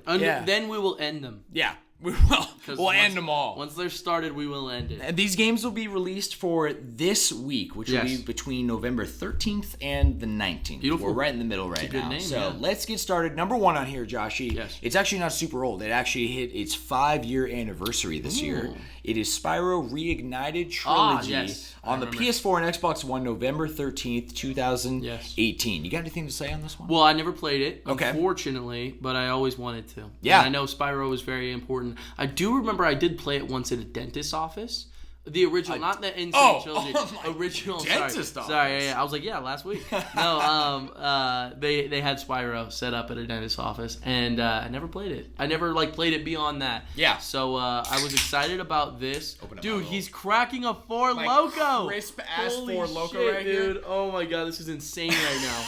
Then we will end them. Yeah. We'll end them all. Once they're started, we will end it. And these games will be released for this week, which will be between November 13th and the 19th. Beautiful. We're right in the middle right now. Name, so let's get started. Number 1 on here, Joshy. Yes. It's actually not super old. It actually hit its 5-year anniversary this year. It is Spyro Reignited Trilogy on the PS4 and Xbox One, November 13th, 2018. You got anything to say on this one? Well, I never played it, unfortunately, but I always wanted to. Yeah. And I know Spyro is very important. I do remember I did play it once at a dentist's office. The original, not the Insane Trilogy. Original dentist office. Sorry, I was like, last week. No, they had Spyro set up at a dentist's office, and I never played it. I never played it beyond that. Yeah. So I was excited about this. Dude, he's cracking a 4 Loco. Crisp ass 4 Loco shit, right dude. here. Oh my god, this is insane right now.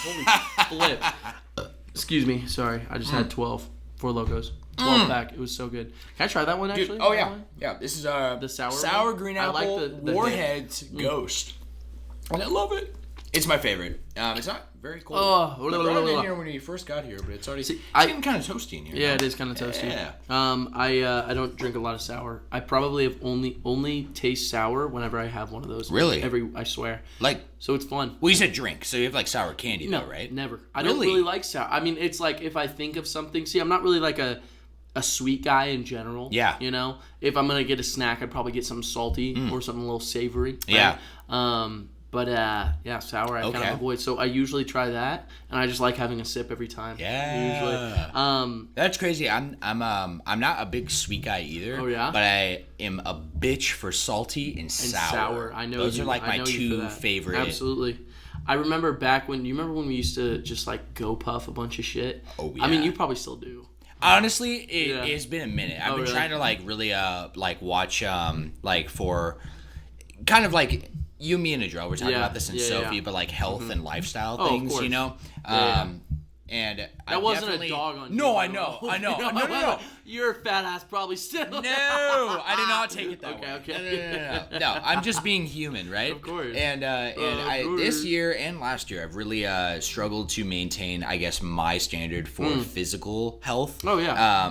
Holy flip. Excuse me. Sorry, I just had 12 4 Locos. 12 pack. It was so good. Can I try that one actually? Dude, oh yeah, yeah. This is the sour green apple like the Warheads Ghost, and I love it. It's my favorite. It's not very cold. In here when you first got here, but it's already getting kind of toasty in here. Yeah, it is kind of toasty. Yeah. I don't drink a lot of sour. I probably have only taste sour whenever I have one of those. Really? I swear. Like, so it's fun. Well, you said drink, so you have like sour candy though, right? Never. I don't really like sour. I mean, it's like if I think of something. See, I'm not really like a sweet guy in general. Yeah. You know, if I'm gonna get a snack, I'd probably get something salty or something a little savory. Right? Yeah. But sour I kind of avoid. So I usually try that, and I just like having a sip every time. Yeah. Usually. That's crazy. I'm not a big sweet guy either. Oh yeah. But I am a bitch for salty and sour. I know those are like my two favorite. Absolutely. I remember back when you remember when we used to just like go puff a bunch of shit. Oh yeah. I mean, you probably still do. Honestly, it's been a minute. I've been really? trying to like really like watch like for kind of like you, me, and Adriel. We're talking about this in Sophie, but like health and lifestyle things, you know. And that wasn't a dog on you. No, I know. No. Your fat ass probably still. No, I did not take it that way. Okay. No, I'm just being human, right? Of course. And this year and last year, I've really struggled to maintain, I guess, my standard for physical health. Oh yeah.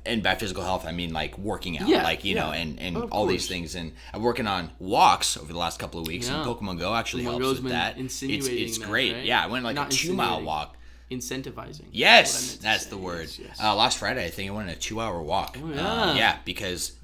And by physical health, I mean like working out, like you know, and all these things. And I'm working on walks over the last couple of weeks, and Pokemon Go actually helps with that. It's great. Right? Yeah, I went like a 2-mile walk. Incentivizing. Yes, that's the word. Yes. Last Friday, I think I went on a 2-hour walk. Oh, yeah. Yeah, because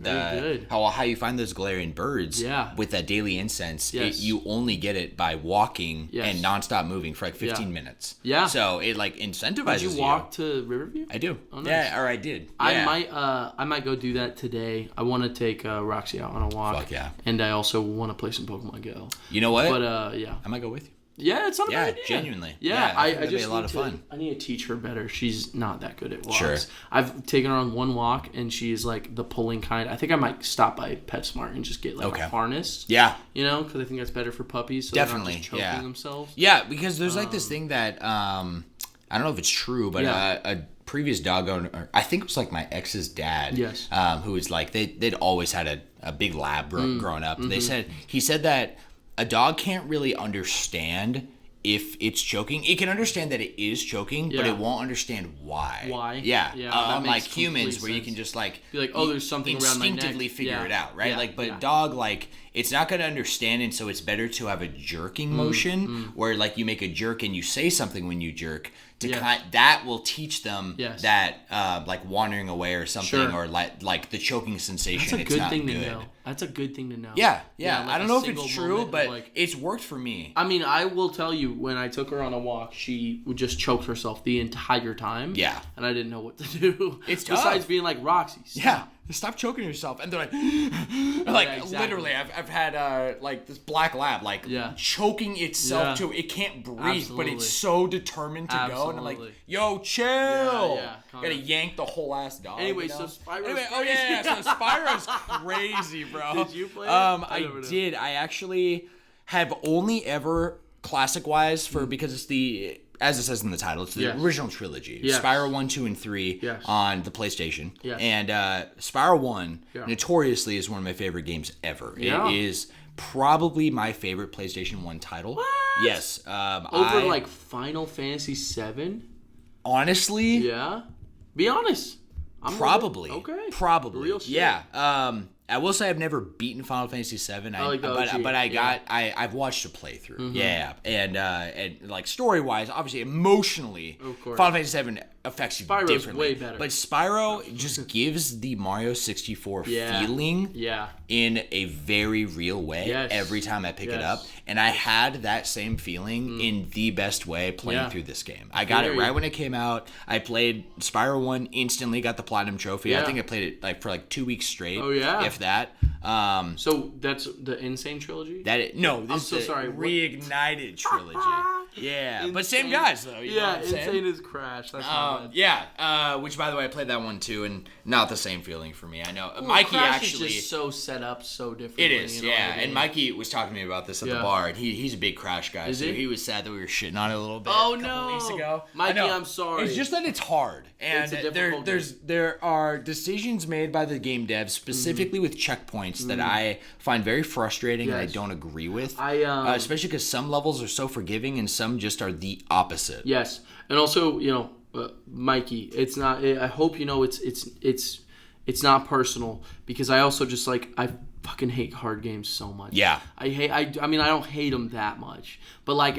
how you find those Galarian birds with that daily incense, you only get it by walking and nonstop moving for like 15 minutes. Yeah. So it like incentivizes you. Did you walk to Riverview? I do. Oh, nice. Yeah, or I did. Yeah. I might go do that today. I want to take Roxy out on a walk. Fuck yeah. And I also want to play some Pokemon Go. You know what? But I might go with you. Yeah, it's not a bad idea. Genuinely. Yeah, I just be a lot of fun. I need to teach her better. She's not that good at walks. Sure. I've taken her on one walk, and she's like the pulling kind. I think I might stop by PetSmart and just get like a harness. Yeah. You know, because I think that's better for puppies. So definitely. They're not just choking themselves. Yeah, because there's like this thing that I don't know if it's true, but a previous dog owner, I think it was like my ex's dad. Yes. Who was like they'd always had a big lab growing up. Mm-hmm. He said that a dog can't really understand if it's choking. It can understand that it is choking, but it won't understand why. Why? Yeah. That Unlike makes humans, where sense. you can just like be like, oh, there's something around my neck. Instinctively figure it out, right? But a dog, like, it's not going to understand, and so it's better to have a jerking motion where like you make a jerk and you say something when you jerk. That will teach them that like wandering away or something, or like the choking sensation. That's a good thing to know. That's a good thing to know. Yeah. Like I don't know if it's true, but like, it's worked for me. I mean, I will tell you, when I took her on a walk, she would just choke herself the entire time. Yeah. And I didn't know what to do. It's tough. Besides being like, Roxy, stop. Yeah. Stop choking yourself. And they're like, literally, I've had like this black lab like choking itself too. It can't breathe, but it's so determined to go. And I'm like, yo, chill. Yeah. Gotta yank the whole ass dog. Anyway, so Spyro's crazy. So Spyro's crazy, bro. Did you play it? I did. I actually have only ever classic-wise because it's the, as it says in the title, it's the original trilogy. Spyro 1, 2, and 3 on the PlayStation. And Spyro 1 notoriously is one of my favorite games ever. It is probably my favorite PlayStation 1 title. What? Yes. Over like Final Fantasy 7? Honestly? Yeah. Be honest. Probably. Okay. Probably. Real shit. Yeah. I will say I've never beaten Final Fantasy VII. I've watched a playthrough. Mm-hmm. Yeah, and like story wise, obviously emotionally, Final Fantasy VII affects you Spyro's differently. Way better. But Spyro just gives the Mario 64 feeling in a very real way every time I pick it up, and I had that same feeling in the best way playing through this game. I got it right when it came out. I played Spyro 1 instantly, got the platinum trophy. Yeah. I think I played it like for like 2 weeks straight. Oh yeah. If that. So that's the Insane trilogy? This is the Reignited trilogy. Yeah, but same guys though. You know what I'm saying? Insane is Crash. That's not bad. Yeah, which by the way, I played that one too, and not the same feeling for me. I know Mikey Crash actually is just so set up so differently. It is, and Mikey was talking to me about this at the bar, and he's a big Crash guy. Is so he was sad that we were shitting on it a little bit. Oh a couple weeks ago. Mikey, I'm sorry. It's just that it's hard, and there are decisions made by the game devs specifically with checkpoints that I find very frustrating and I don't agree with. Especially because some levels are so forgiving and some just are the opposite. Yes, and also Mikey, it's not. I hope you know it's not personal because I also just I fucking hate hard games so much. Yeah, I mean I don't hate them that much, but like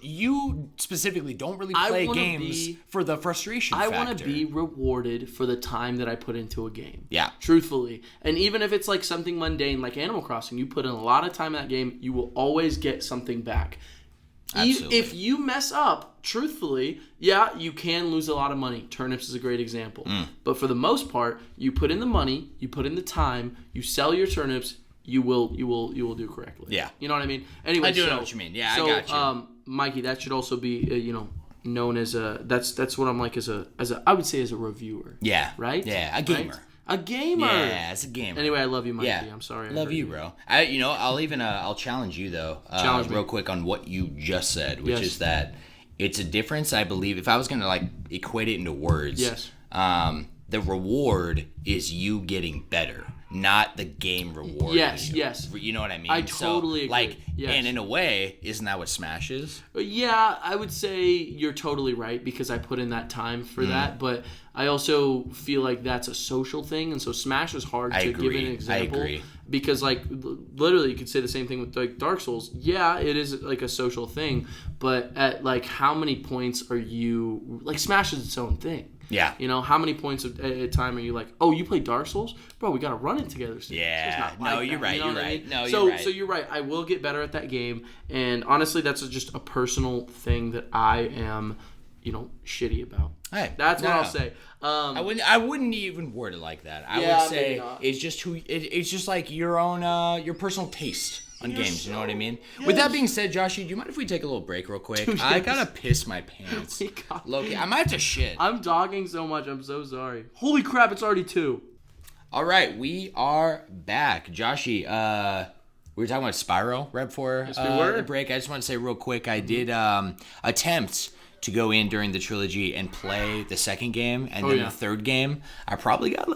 you specifically don't really play games for the frustration factor. I want to be rewarded for the time that I put into a game. Yeah. Truthfully. And even if it's like something mundane like Animal Crossing, you put in a lot of time in that game, you will always get something back. Absolutely. If you mess up, truthfully, yeah, you can lose a lot of money. Turnips is a great example. But for the most part, you put in the money, you put in the time, you sell your turnips, you will do correctly. Yeah. You know what I mean? Anyway, I do know what you mean. Yeah, I got you. Mikey, that should also be known as that's what I'm like as a I would say as a reviewer. Yeah. Right? Yeah, a gamer. Right? A gamer. Yeah, as a gamer. Anyway, I love you, Mikey. Yeah. I'm sorry. Love you, bro. I'll challenge you though. Challenge me real quick on what you just said, which is that it's a difference. I believe if I was gonna equate it into words, the reward is you getting better, not the game reward. Yes. You know what I mean? I totally agree. And in a way, isn't that what Smash is? Yeah, I would say you're totally right because I put in that time for that, but I also feel like that's a social thing, and so Smash is hard to give an example. I agree. Because literally you could say the same thing with Dark Souls. Yeah, it is a social thing, but at how many points are you Smash is its own thing. Yeah. You know, how many points at a time are you like, oh, you play Dark Souls? Bro, we got to run it together. Yeah. No, you're right. You're right. No, so, you're right. So you're right. I will get better at that game. And honestly, that's just a personal thing that I am, shitty about. Hey, that's what I'll say. I wouldn't even word it like that. I would say it's just it's just like your own your personal taste on games. You know what I mean? Yes. With that being said, Joshy, do you mind if we take a little break real quick? Dude, I gotta piss my pants. Loki, I might have to shit. I'm dogging so much. I'm so sorry. Holy crap! It's already 2. All right, we are back, Joshy. We were talking about Spyro right before the break. I just want to say real quick, I did attempt to go in during the trilogy and play the second game, and then the third game, I probably got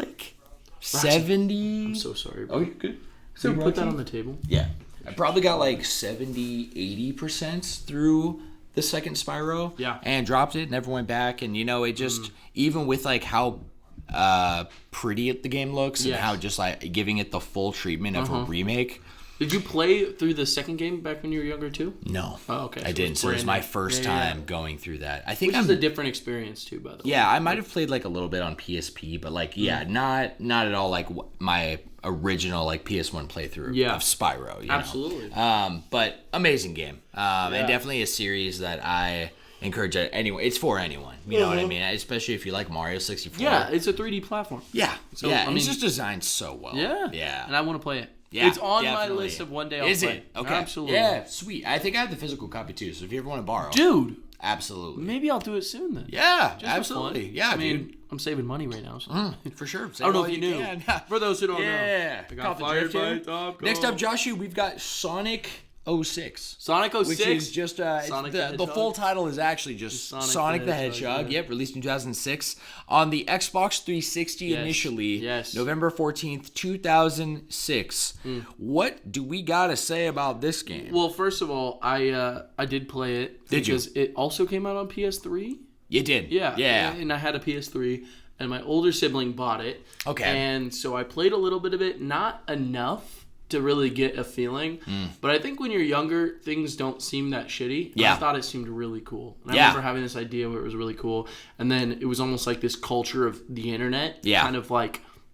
70. I'm so sorry, bro. Oh, you're good. So put that on the table. Yeah. I probably got 70, 80% through the second Spyro. Yeah. And dropped it, never went back. And, it just, even with how pretty the game looks and how just giving it the full treatment of a remake. Did you play through the second game back when you were younger too? No. Oh, okay. I didn't. So it was my first time going through that. I think Which is a different experience too, by the way. Yeah, I might have played a little bit on PSP, but not at all my original PS1 playthrough of Spyro. Absolutely. But amazing game. And definitely a series that I encourage anyway. It's for anyone. You know what I mean? Especially if you like Mario 64. Yeah, it's a 3D platform. Yeah. So, it's just designed so well. Yeah. Yeah. And I want to play it. Yeah, it's on definitely. my list of one day I'll play. Is it? Okay. Absolutely. Yeah, sweet. I think I have the physical copy too, so if you ever want to borrow. Dude. Absolutely. Maybe I'll do it soon then. Yeah, just absolutely. Yeah, I mean, I'm saving money right now. So. For sure. I don't know if you knew. For those who don't know. Yeah. I got fired by Top Golf. Next up, Joshy, we've got Sonic 06. Sonic 06? Which is just, the full title is actually just Sonic the Hedgehog. Yeah. Yep, released in 2006 on the Xbox 360 initially. Yes. November 14th, 2006. What do we got to say about this game? Well, first of all, I did play it. Did you? Because it also came out on PS3. You did? Yeah. Yeah. And I had a PS3, and my older sibling bought it. Okay. And so I played a little bit of it, not enough to really get a feeling. But I think when you're younger, things don't seem that shitty. Yeah. I thought it seemed really cool. And I remember having this idea where it was really cool. And then it was almost like this culture of the internet kind of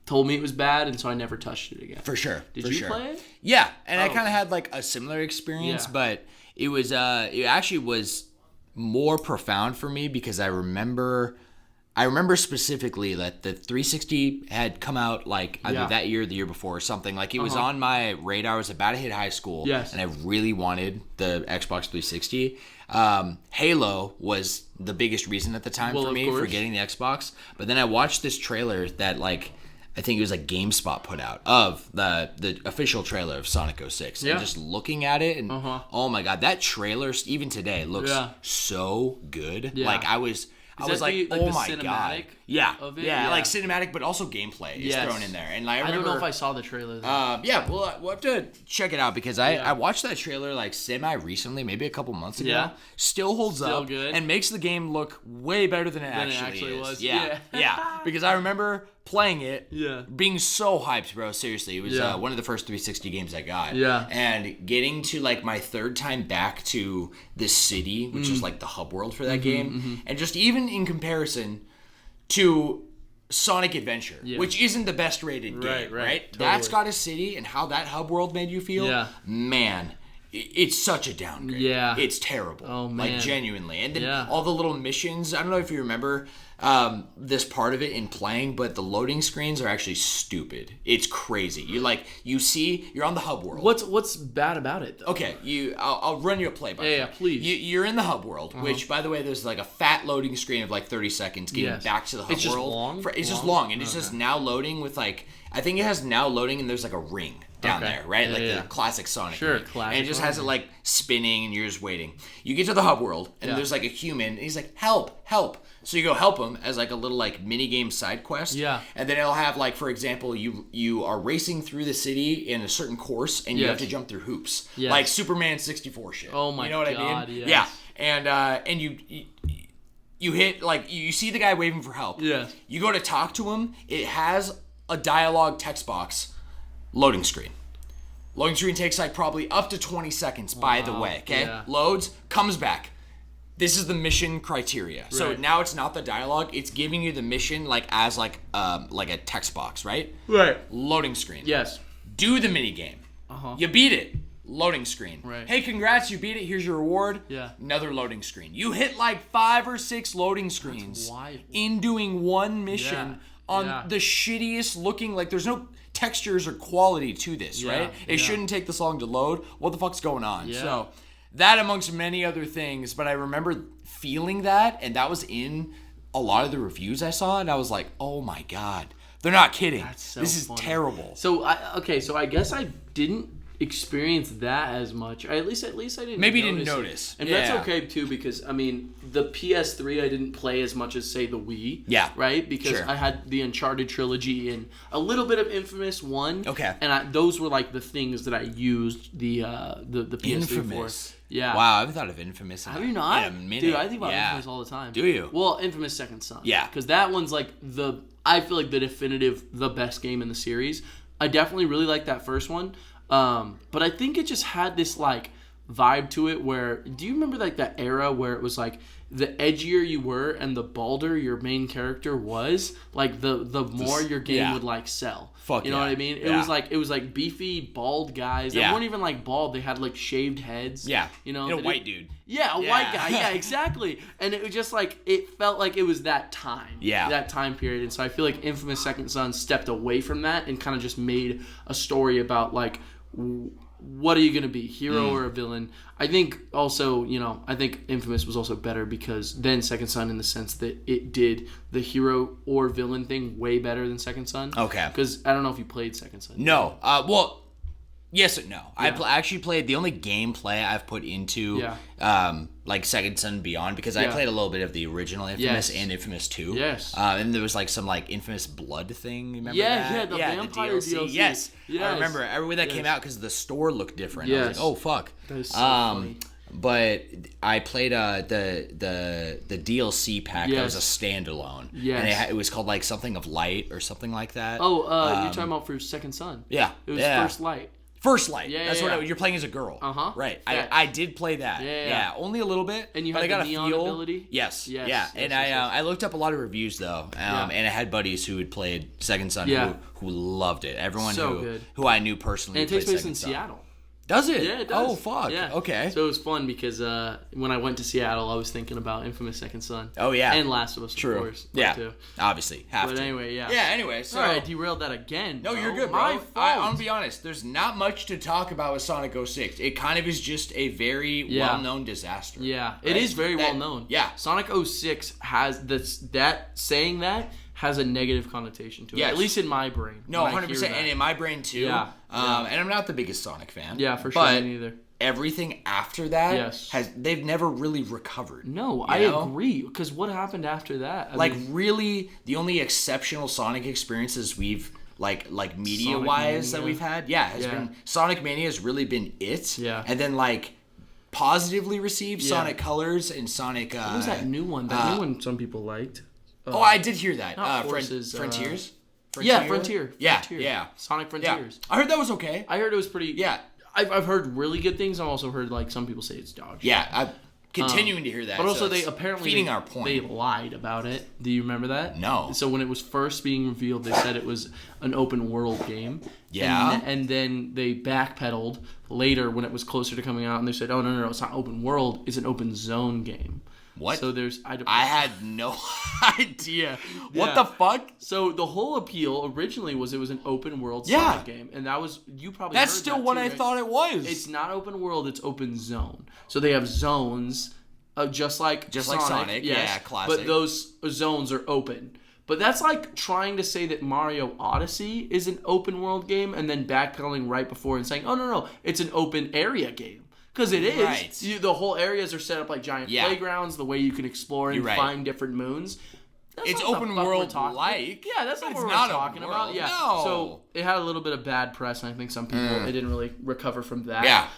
told me it was bad, and so I never touched it again. For sure. Did you play it? Yeah. And I kind of had a similar experience, but it was it actually was more profound for me because I remember I remember specifically that the 360 had come out like either that year or the year before or something. Like it was on my radar. I was about to hit high school. Yes. And I really wanted the Xbox 360. Halo was the biggest reason at the time for me for getting the Xbox. But then I watched this trailer that like I think it was like GameSpot put out of the official trailer of Sonic 06. Yeah. And just looking at it and oh my god, that trailer even today looks so good. Yeah. Like I was like, oh my god. Yeah. Yeah, like cinematic, but also gameplay is thrown in there. And like, I don't know if I saw the trailer. Yeah, well, we'll have to check it out because I watched that trailer like semi-recently, maybe a couple months ago. Yeah. Still holds Still up good. and makes the game look way better than it actually is. was. Yeah. Yeah. Because I remember playing it, being so hyped, bro. Seriously, it was one of the first 360 games I got. Yeah. And getting to like my third time back to this city, which is like the hub world for that game, and just even in comparison to Sonic Adventure, which isn't the best rated game, right? Totally. That's got a city, and how that hub world made you feel, man. It's such a downgrade. Yeah. It's terrible. Oh, man. Like, genuinely. And then all the little missions, I don't know if you remember this part of it in playing, but the loading screens are actually stupid. It's crazy. You're on the hub world. What's bad about it, though? Okay, I'll run you a play by play. Yeah, please. You're in the hub world, which, by the way, there's like a fat loading screen of like 30 seconds getting back to the hub world. It's just long? It's just long, and it's just now loading with like, I think it has now loading, and there's like a ring down there, right? The classic Sonic. Sure, game. classic. And it just has it like spinning, and you're just waiting. You get to the hub world, and there's like a human, and he's like, help, help. So you go help him as like a little like mini game side quest. Yeah. And then it'll have like, for example, you are racing through the city in a certain course, and you have to jump through hoops, like Superman 64 shit. Oh my god! You know what I mean? Yes. Yeah. And you hit like you see the guy waving for help. Yeah. You go to talk to him. It has a dialogue text box loading screen. Loading screen takes like probably up to 20 seconds, by the way, okay? Yeah. Loads, comes back. This is the mission criteria. So now it's not the dialogue, it's giving you the mission like as like a text box, right? Right. Loading screen. Yes. Do the mini game. You beat it. Loading screen. Right. Hey, congrats, you beat it. Here's your reward. Yeah. Another loading screen. You hit like 5 or 6 loading screens in doing one mission on the shittiest looking, like there's no textures or quality to this, right? It shouldn't take this long to load. What the fuck's going on? Yeah. So that amongst many other things, but I remember feeling that, and that was in a lot of the reviews I saw, and I was like, oh my god, they're not kidding. This is terrible. So I guess I didn't experience that as much. At least I didn't. Maybe notice didn't notice, and that's okay too, because I mean the PS3 I didn't play as much as say the Wii. Yeah. Right, because I had the Uncharted trilogy and a little bit of Infamous 1. Okay. And those were like the things that I used the PS3 Infamous. for. Yeah. Wow, I haven't thought of Infamous. Have you not? In a minute. Dude, I think about Infamous all the time. Do you? Well, Infamous Second Son. Yeah. Because that one's like I feel like the best game in the series. I definitely really like that first one. But I think it just had this like vibe to it where, do you remember like that era where it was like the edgier you were and the balder your main character was, like the more your game would like sell. You know what I mean? It was like beefy bald guys. They weren't even like bald. They had like shaved heads. Yeah. You know, a white dude. Yeah, a white guy. Yeah, exactly. And it was just like, it felt like it was that time. Yeah. That time period. And so I feel like Infamous Second Son stepped away from that and kind of just made a story about like, what are you going to be, hero or a villain? I think also, I think Infamous was also better because then Second Son, in the sense that it did the hero or villain thing way better than Second Son. Okay. Because I don't know if you played Second Son. No. Well, yes and no. Yeah. I actually played the only gameplay I've put into like Second Son Beyond, because I played a little bit of the original Infamous and Infamous 2. Yes. And there was like some like Infamous Blood thing. Remember that? Yeah, the vampire DLC. Yes. Yes. I remember when that came out because the store looked different. Yes. I was like, oh fuck. That is so funny. But I played the DLC pack that was a standalone. Yes. And it was called like something of Light or something like that. Oh, you're talking about for Second Son. Yeah. It was First Light. First Light. Yeah, That's yeah, what you're playing as a girl. Uh-huh. Right. I did play that. Yeah. Only a little bit. And you but had I got the neon ability? Yes. Yes. Yeah. Yes, And yes, I looked up a lot of reviews though, and I had buddies who had played Second Son who loved it. Everyone So good. who I knew personally. And it takes place Second in Son. Seattle. Does it? Yeah, it does. Oh, fuck. Yeah. Okay. So it was fun because when I went to Seattle, I was thinking about Infamous Second Son. Oh, yeah. And Last of Us, True. of course. Yeah. Too. Obviously. Have But to. anyway, yeah. Yeah, anyway. So, All right, derailed that again. No, bro. you're good, bro. My fault. I'm going to be honest. There's not much to talk about with Sonic 06. It kind of is just a very well-known disaster. Yeah, right? it is very well-known. Yeah. Sonic 06 has saying that has a negative connotation to it. Yes. At least in my brain. No, when I 100%. hear that. And in my brain, too. Yeah. And I'm not the biggest Sonic fan. Yeah, for sure. But Me neither. everything after that Yes. they've never really recovered. No, I agree. Because what happened after that? I mean, really, the only exceptional Sonic experiences we've like media wise that we've had, has been Sonic Mania has really been it. Yeah. And then positively received Sonic Colors and Sonic. what was that new one? That new one some people liked. I did hear that. Frontiers. Frontiers. Yeah, Frontier. Yeah, Frontier. yeah. Sonic Frontiers. I heard that was okay. I heard it was pretty. Yeah. I've heard really good things. I've also heard some people say it's dog shit. Yeah, I'm continuing to hear that. But also, so they it's apparently feeding our point. They lied about it. Do you remember that? No. So when it was first being revealed, they said it was an open world game. Yeah. And then they backpedaled later when it was closer to coming out, and they said, "Oh no, it's not open world. It's an open zone game." What? So I had no idea. What Yeah. the fuck? So the whole appeal originally was it was an open world Sonic game, and that was you probably. That's heard still that what too, I right? thought it was. It's not open world; it's open zone. So they have zones, just like Sonic, yes, yeah, classic. But those zones are open. But that's like trying to say that Mario Odyssey is an open world game, and then backpedaling right before and saying, "Oh no, it's an open area game." Because it is. Right. The whole areas are set up like giant playgrounds, the way you can explore and find different moons. It's open world like. Yeah, that's not what we're not talking about. Yeah. No. So it had a little bit of bad press, and I think some people they didn't really recover from that. Yeah.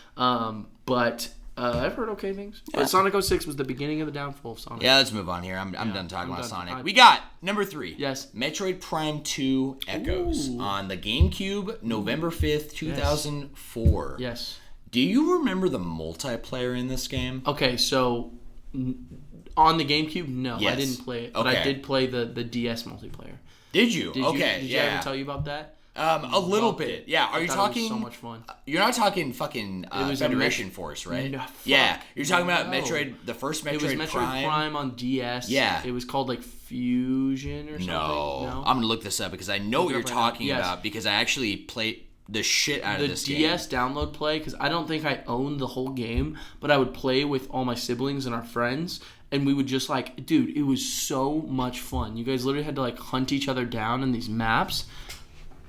But I've heard okay things. Yeah. But Sonic 06 was the beginning of the downfall of Sonic. Yeah, let's move on here. I'm done talking about Sonic. We got number 3. Yes. Metroid Prime 2 Echoes on the GameCube, November 5th, 2004. Yes. Do you remember the multiplayer in this game? Okay, so on the GameCube, no, Yes. I didn't play it, but I did play the DS multiplayer. Did you? Did I ever tell you about that? A little bit. Yeah. Are you talking? It was so much fun. You're not talking fucking was Federation Force, right? No, yeah. You're talking about no. Metroid, the first Metroid, It was Metroid Prime on DS. Yeah. It was called Fusion or something. No. I'm gonna look this up because I know what you're talking about because I actually played the shit out of this game. The DS download play, because I don't think I owned the whole game, but I would play with all my siblings and our friends, and we would just dude, it was so much fun. You guys literally had to hunt each other down in these maps.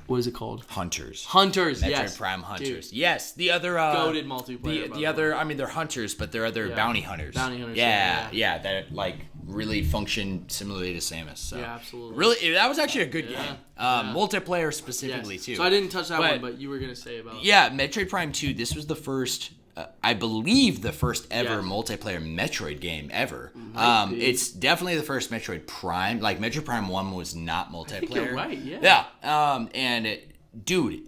What is it called? Hunters. Hunters, Metroid Prime Hunters. Dude. Yes, the other goated multiplayer. The other, I mean, they're hunters, but they're other bounty hunters. Bounty hunters. Yeah, that really function similarly to Samus. So. Yeah, absolutely. Really, that was actually a good game. Multiplayer specifically too. So I didn't touch that one, but you were gonna say about. Yeah, Metroid Prime 2. This was the first. I believe the first ever multiplayer Metroid game ever. It's definitely the first Metroid Prime. Metroid Prime 1 was not multiplayer. I think you're right, yeah. Yeah. Dude,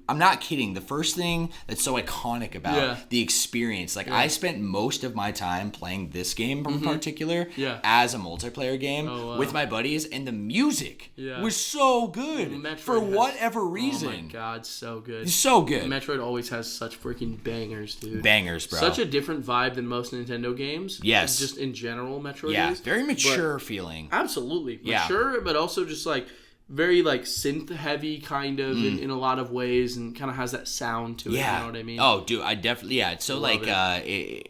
I'm not kidding. The first thing that's so iconic about the experience, I spent most of my time playing this game in particular as a multiplayer game with my buddies, and the music was so good for whatever reason. Oh my god, so good. So good. Metroid always has such freaking bangers, dude. Bangers, bro. Such a different vibe than most Nintendo games. Yes. Just in general, Metroid Yeah, is. very mature feeling. Absolutely. Mature, but also just very synth heavy kind of in a lot of ways, and kind of has that sound to it. You know what I mean? Oh, dude, I definitely It's so eerie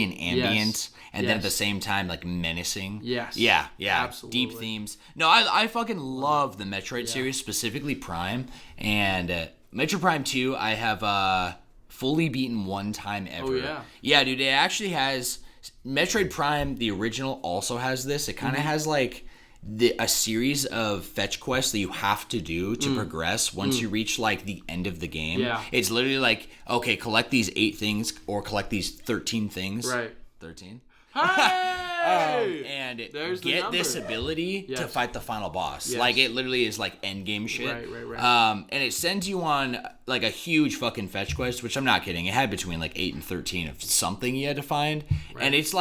and ambient, and then at the same time menacing. Yes. Yeah. Absolutely. Deep themes. No, I fucking love the Metroid series, specifically Prime, and Metroid Prime 2. I have fully beaten one time ever. Oh yeah. Yeah, dude. It actually has Metroid Prime. The original also has this. It kind of has a series of fetch quests that you have to do to progress once you reach the end of the game. Yeah. It's literally okay, collect these 8 things or collect these 13 things. Right. 13. Hey! And There's the get number. this ability to fight the final boss. Yes. It literally is end game shit. Right. And it sends you on a huge fucking fetch quest, which I'm not kidding. It had between 8 and 13 of something you had to find. Right. And it's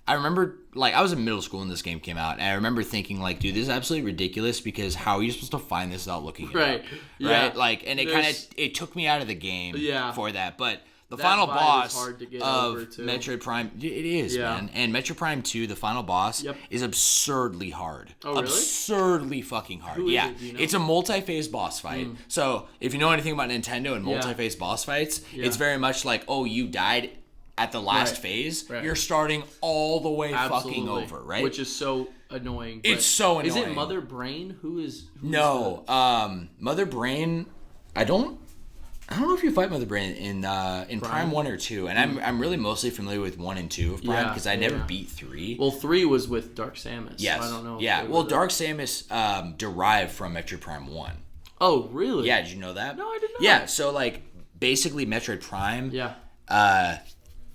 I I remember, like, I was in middle school when this game came out, and I remember thinking, like, dude, this is absolutely ridiculous because how are you supposed to find this without looking it up? Yeah. Right? Like, and it took me out of the game for that. But the that final boss hard to get of over, too. Metroid Prime, it is, man. And Metroid Prime 2, the final boss, is absurdly hard. Oh, really? Absurdly fucking hard. Who is it? Do you know? It's a multi-phase boss fight. So if you know anything about Nintendo and multi-phase boss fights, it's very much like, oh, you died at the last phase, you're starting all the way fucking over, right? Which is so annoying. It's so annoying. Is it Mother Brain? Who No, Mother Brain. I don't know if you fight Mother Brain in Prime 1 or 2, and I'm really mostly familiar with 1 and 2 of Prime because I never beat 3. Well, 3 was with Dark Samus. Yes. So I don't know. Yeah. Well, Dark Samus derived from Metroid Prime 1. Oh, really? Yeah. Did you know that? No, I did not. Yeah. So like basically Metroid Prime.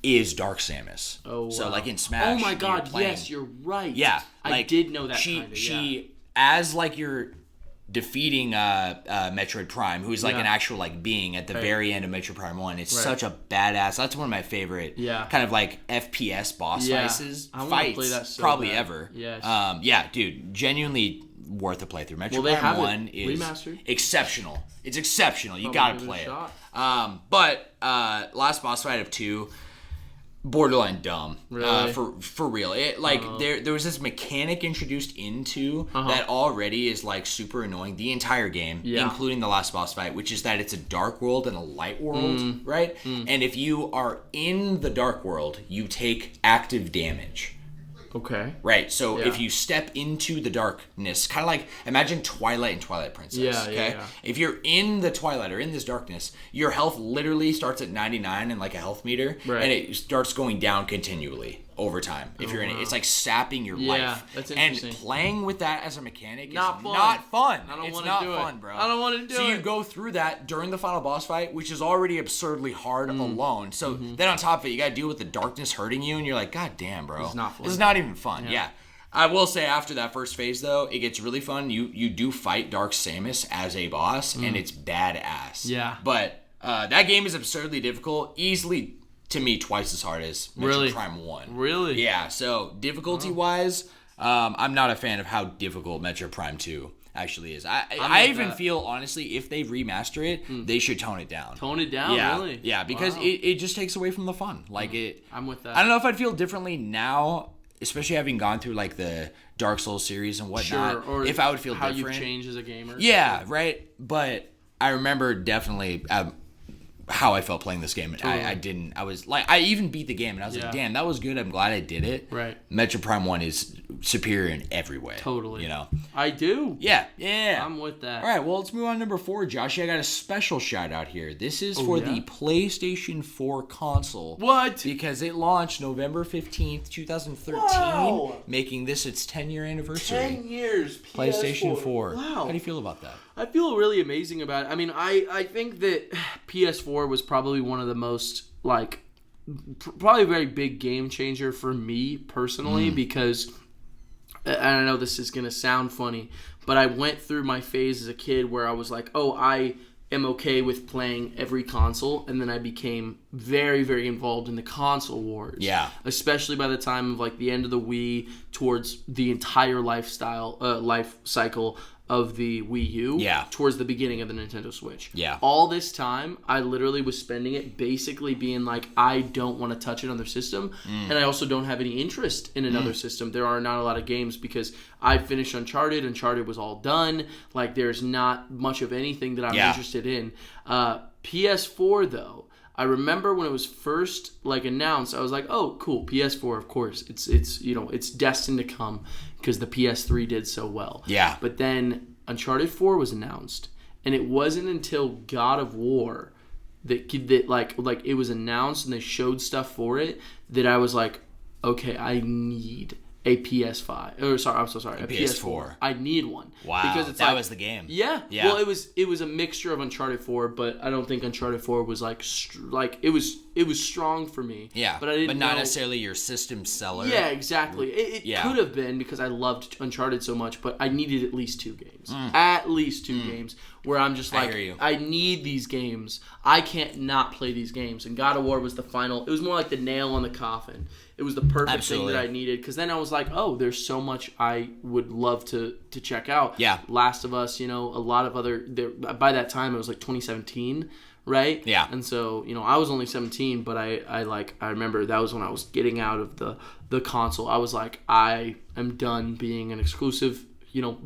Is Dark Samus. Oh, wow. So like in Smash. Oh my God! Yes, you're right. Yeah, I did know that. She as like you're defeating Metroid Prime, who's like an actual like being at the very end of Metroid Prime 1. It's such a badass. That's one of my favorite kind of like FPS boss fights play that so probably bad. ever. Yes. Yeah, dude, genuinely worth a playthrough. Metroid Prime 1 is remastered? Exceptional. It's exceptional. You gotta play it. But last boss fight of 2, borderline dumb. Really? For real. It like there was this mechanic introduced into that already is like super annoying the entire game, including the last boss fight, which is that it's a dark world and a light world, right? And if you are in the dark world, you take active damage. Okay. Right. So if you step into the darkness, kind of like imagine Twilight and Twilight Princess. Okay. If you're in the Twilight or in this darkness, your health literally starts at 99 and like a health meter, and it starts going down continually over time. If you're in it, it's like sapping your life. That's interesting. And playing with that as a mechanic not is fun. not fun. I don't it's want not to do fun, it. bro. I don't want to do it. So you go through that during the final boss fight, which is already absurdly hard alone. So then on top of it, you got to deal with the darkness hurting you, and you're like, God damn, bro. It's not fun. This is not even fun. Yeah. I will say after that first phase, though, it gets really fun. You do fight Dark Samus as a boss, and it's badass. Yeah. But that game is absurdly difficult. Easily, to me, twice as hard as Metroid Prime 1. Really? Yeah. So difficulty-wise, I'm not a fan of how difficult Metroid Prime 2 actually is. I even feel, honestly, if they remaster it, they should tone it down. Tone it down, really? Yeah, because it just takes away from the fun. Like I'm with that. I don't know if I'd feel differently now, especially having gone through like the Dark Souls series and whatnot. Or if I would feel how different. How you change as a gamer. Yeah, right. But I remember definitely how I felt playing this game. And I was like, I even beat the game and I was like, damn, that was good. I'm glad I did it. Right. Metroid Prime 1 is superior in every way. Totally. You know? I do. Yeah. I'm with that. All right, well, let's move on to number 4, Josh. I got a special shout out here. This is for the PlayStation 4 console. What? Because it launched November 15th, 2013, making this its 10-year anniversary. 10 years. PlayStation 4. Wow. How do you feel about that? I feel really amazing about it. I mean, I think that PS4 was probably one of the most, like, probably a very big game changer for me personally because, and I know this is going to sound funny, but I went through my phase as a kid where I was like, oh, I am okay with playing every console, and then I became very, very involved in the console wars. Yeah. Especially by the time of, like, the end of the Wii towards the entire life cycle of the Wii U towards the beginning of the Nintendo Switch. Yeah. All this time, I literally was spending it basically being like, I don't want to touch another system, and I also don't have any interest in another system. There are not a lot of games because I finished Uncharted. Uncharted was all done. Like, there's not much of anything that I'm interested in. PS4, though, I remember when it was first like announced, I was like, "Oh, cool, PS4, of course. It's you know, it's destined to come because the PS3 did so well." Yeah. But then Uncharted 4 was announced, and it wasn't until God of War that like it was announced and they showed stuff for it that I was like, "Okay, I need a PS5. Or sorry, I'm so sorry. A PS4. I need one. Wow. Because it's that was the game. Yeah. Well, it was a mixture of Uncharted 4, but I don't think Uncharted 4 was like it it was strong for me. Yeah, but I didn't. But not know, necessarily your system seller. Yeah, exactly. It could have been because I loved Uncharted so much, but I needed at least 2 games. At least 2 games where I'm just like, I need these games. I can't not play these games. And God of War was the final. It was more like the nail on the coffin. It was the perfect thing that I needed because then I was like, oh, there's so much I would love to check out. Yeah. Last of Us, a lot of other. By that time, it was like 2017, right? Yeah. And so, I was only 17, but I remember that was when I was getting out of the console. I was like, I am done being an exclusive,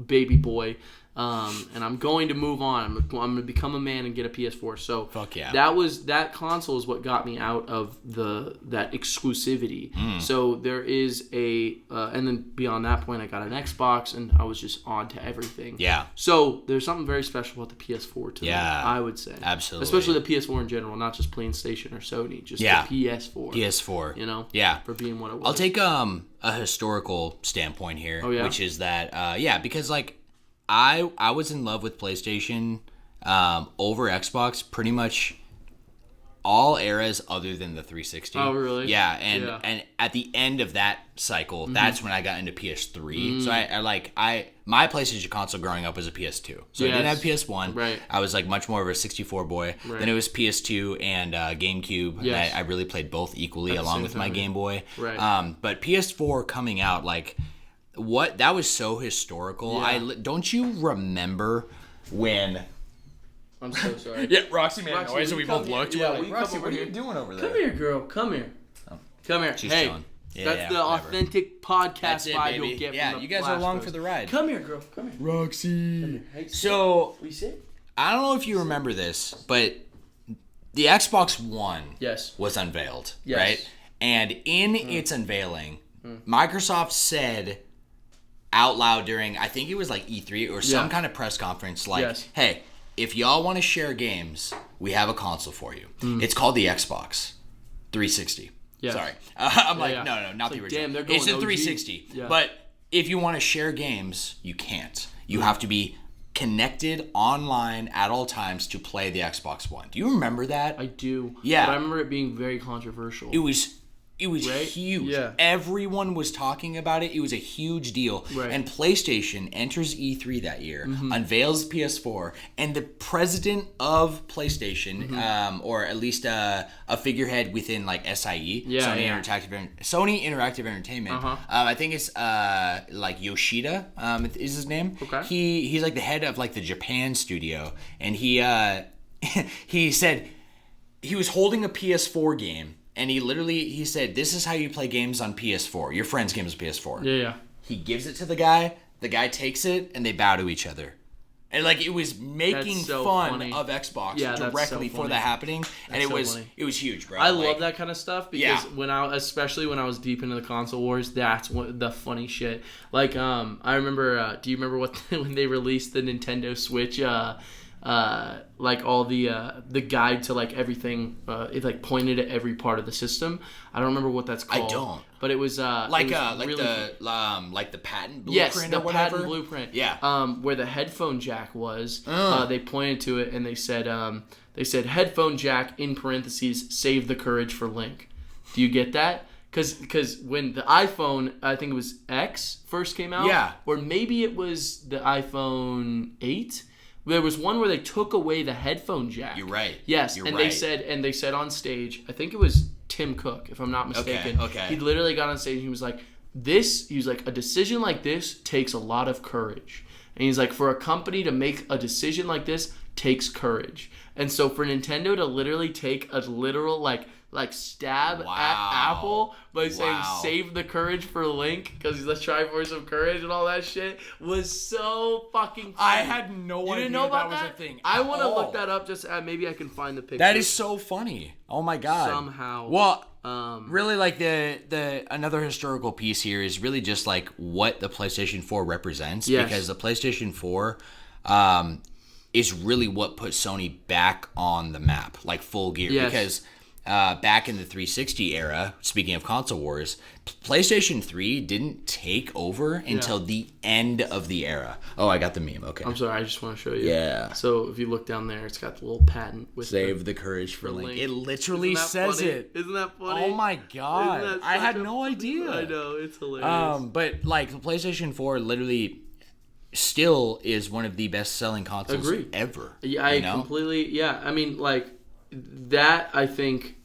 baby boy. And I'm going to move on. I'm going to become a man and get a PS4. So fuck yeah. That console is what got me out of that exclusivity. So there is and then beyond that point, I got an Xbox, and I was just on to everything. Yeah. So there's something very special about the PS4 to me, I would say. Absolutely. Especially the PS4 in general, not just PlayStation or Sony, just the PS4. PS4. Yeah. For being what it was. I'll take a historical standpoint here, which is that because like. I was in love with PlayStation over Xbox pretty much all eras other than the 360. Oh, really? Yeah, and at the end of that cycle, that's when I got into PS3. So my PlayStation console growing up was a PS2. So I didn't have PS1. Right. I was like much more of a 64 boy. Right. Then it was PS2 and GameCube. Yes. I really played both equally along with my Game Boy. Right. But PS4 coming out what that was so historical. Don't you remember when? I'm so sorry. Yeah, Roxy made a noise and we both looked. Yeah, Roxy, what are you doing over there? Come here, girl. Come here. Oh. Come here. She's hey, chilling. that's the authentic podcast vibe baby. you'll get yeah, from the you guys are along for the ride. Come here, girl. Come here. Roxy. Come here. Hey, so, we sit? I don't know if you remember this, but the Xbox One was unveiled, right? And in its unveiling, Microsoft said out loud during, I think it was like E3 or some kind of press conference, hey, if y'all want to share games, we have a console for you. It's called the Xbox 360. Yes. Sorry. I'm no, not the original. Damn, they're going it's a OG. 360. Yeah. But if you want to share games, you can't. You have to be connected online at all times to play the Xbox One. Do you remember that? I do. Yeah. But I remember it being very controversial. It was huge. Yeah. Everyone was talking about it. It was a huge deal. Right. And PlayStation enters E3 that year, unveils PS4, and the president of PlayStation, or at least a figurehead within like SIE, Sony Interactive Entertainment. I think it's like Yoshida is his name. Okay. He's like the head of like the Japan studio, and he said he was holding a PS4 game. And he said, this is how you play games on PS4. Your friend's games on PS4. Yeah. He gives it to the guy takes it, and they bow to each other. And it was making fun of Xbox directly for that happening. And it was huge, bro. I love that kind of stuff because especially when I was deep into the console wars, that's what the funny shit. I remember, do you remember when they released the Nintendo Switch, all the guide to everything, it pointed at every part of the system. I don't remember what that's called. I don't. But it was the patent blueprint yes, or whatever. Patent blueprint. Yeah. Where the headphone jack was, they pointed to it and they said headphone jack in parentheses save the courage for Link. Do you get that? Because when the iPhone, I think it was X first came out, or maybe it was the iPhone 8. There was one where they took away the headphone jack. You're right. Yes, they said on stage, I think it was Tim Cook, if I'm not mistaken. Okay. He literally got on stage and he was like, a decision like this takes a lot of courage. And he's like, for a company to make a decision like this takes courage. And so for Nintendo to literally take a literal stab at Apple by saying save the courage for Link because let's try for some courage and all that shit was so fucking funny. I had no idea didn't know about that was a thing. I want to look that up. Just maybe I can find the picture. That is so funny. Oh my god. Somehow. Well, really the another historical piece here is really just what the PlayStation 4 represents because the PlayStation 4 is really what put Sony back on the map, full gear because back in the 360 era, speaking of console wars, PlayStation 3 didn't take over until the end of the era. Oh, I got the meme. Okay. I'm sorry. I just want to show you. Yeah. So if you look down there, it's got the little patent with Save the courage for Link. It literally says funny? it. Isn't that funny? Oh my god. I had no idea. I know. It's hilarious. But like PlayStation 4 literally still is one of the best-selling consoles ever. Yeah, I completely. Yeah, I mean, like that. I think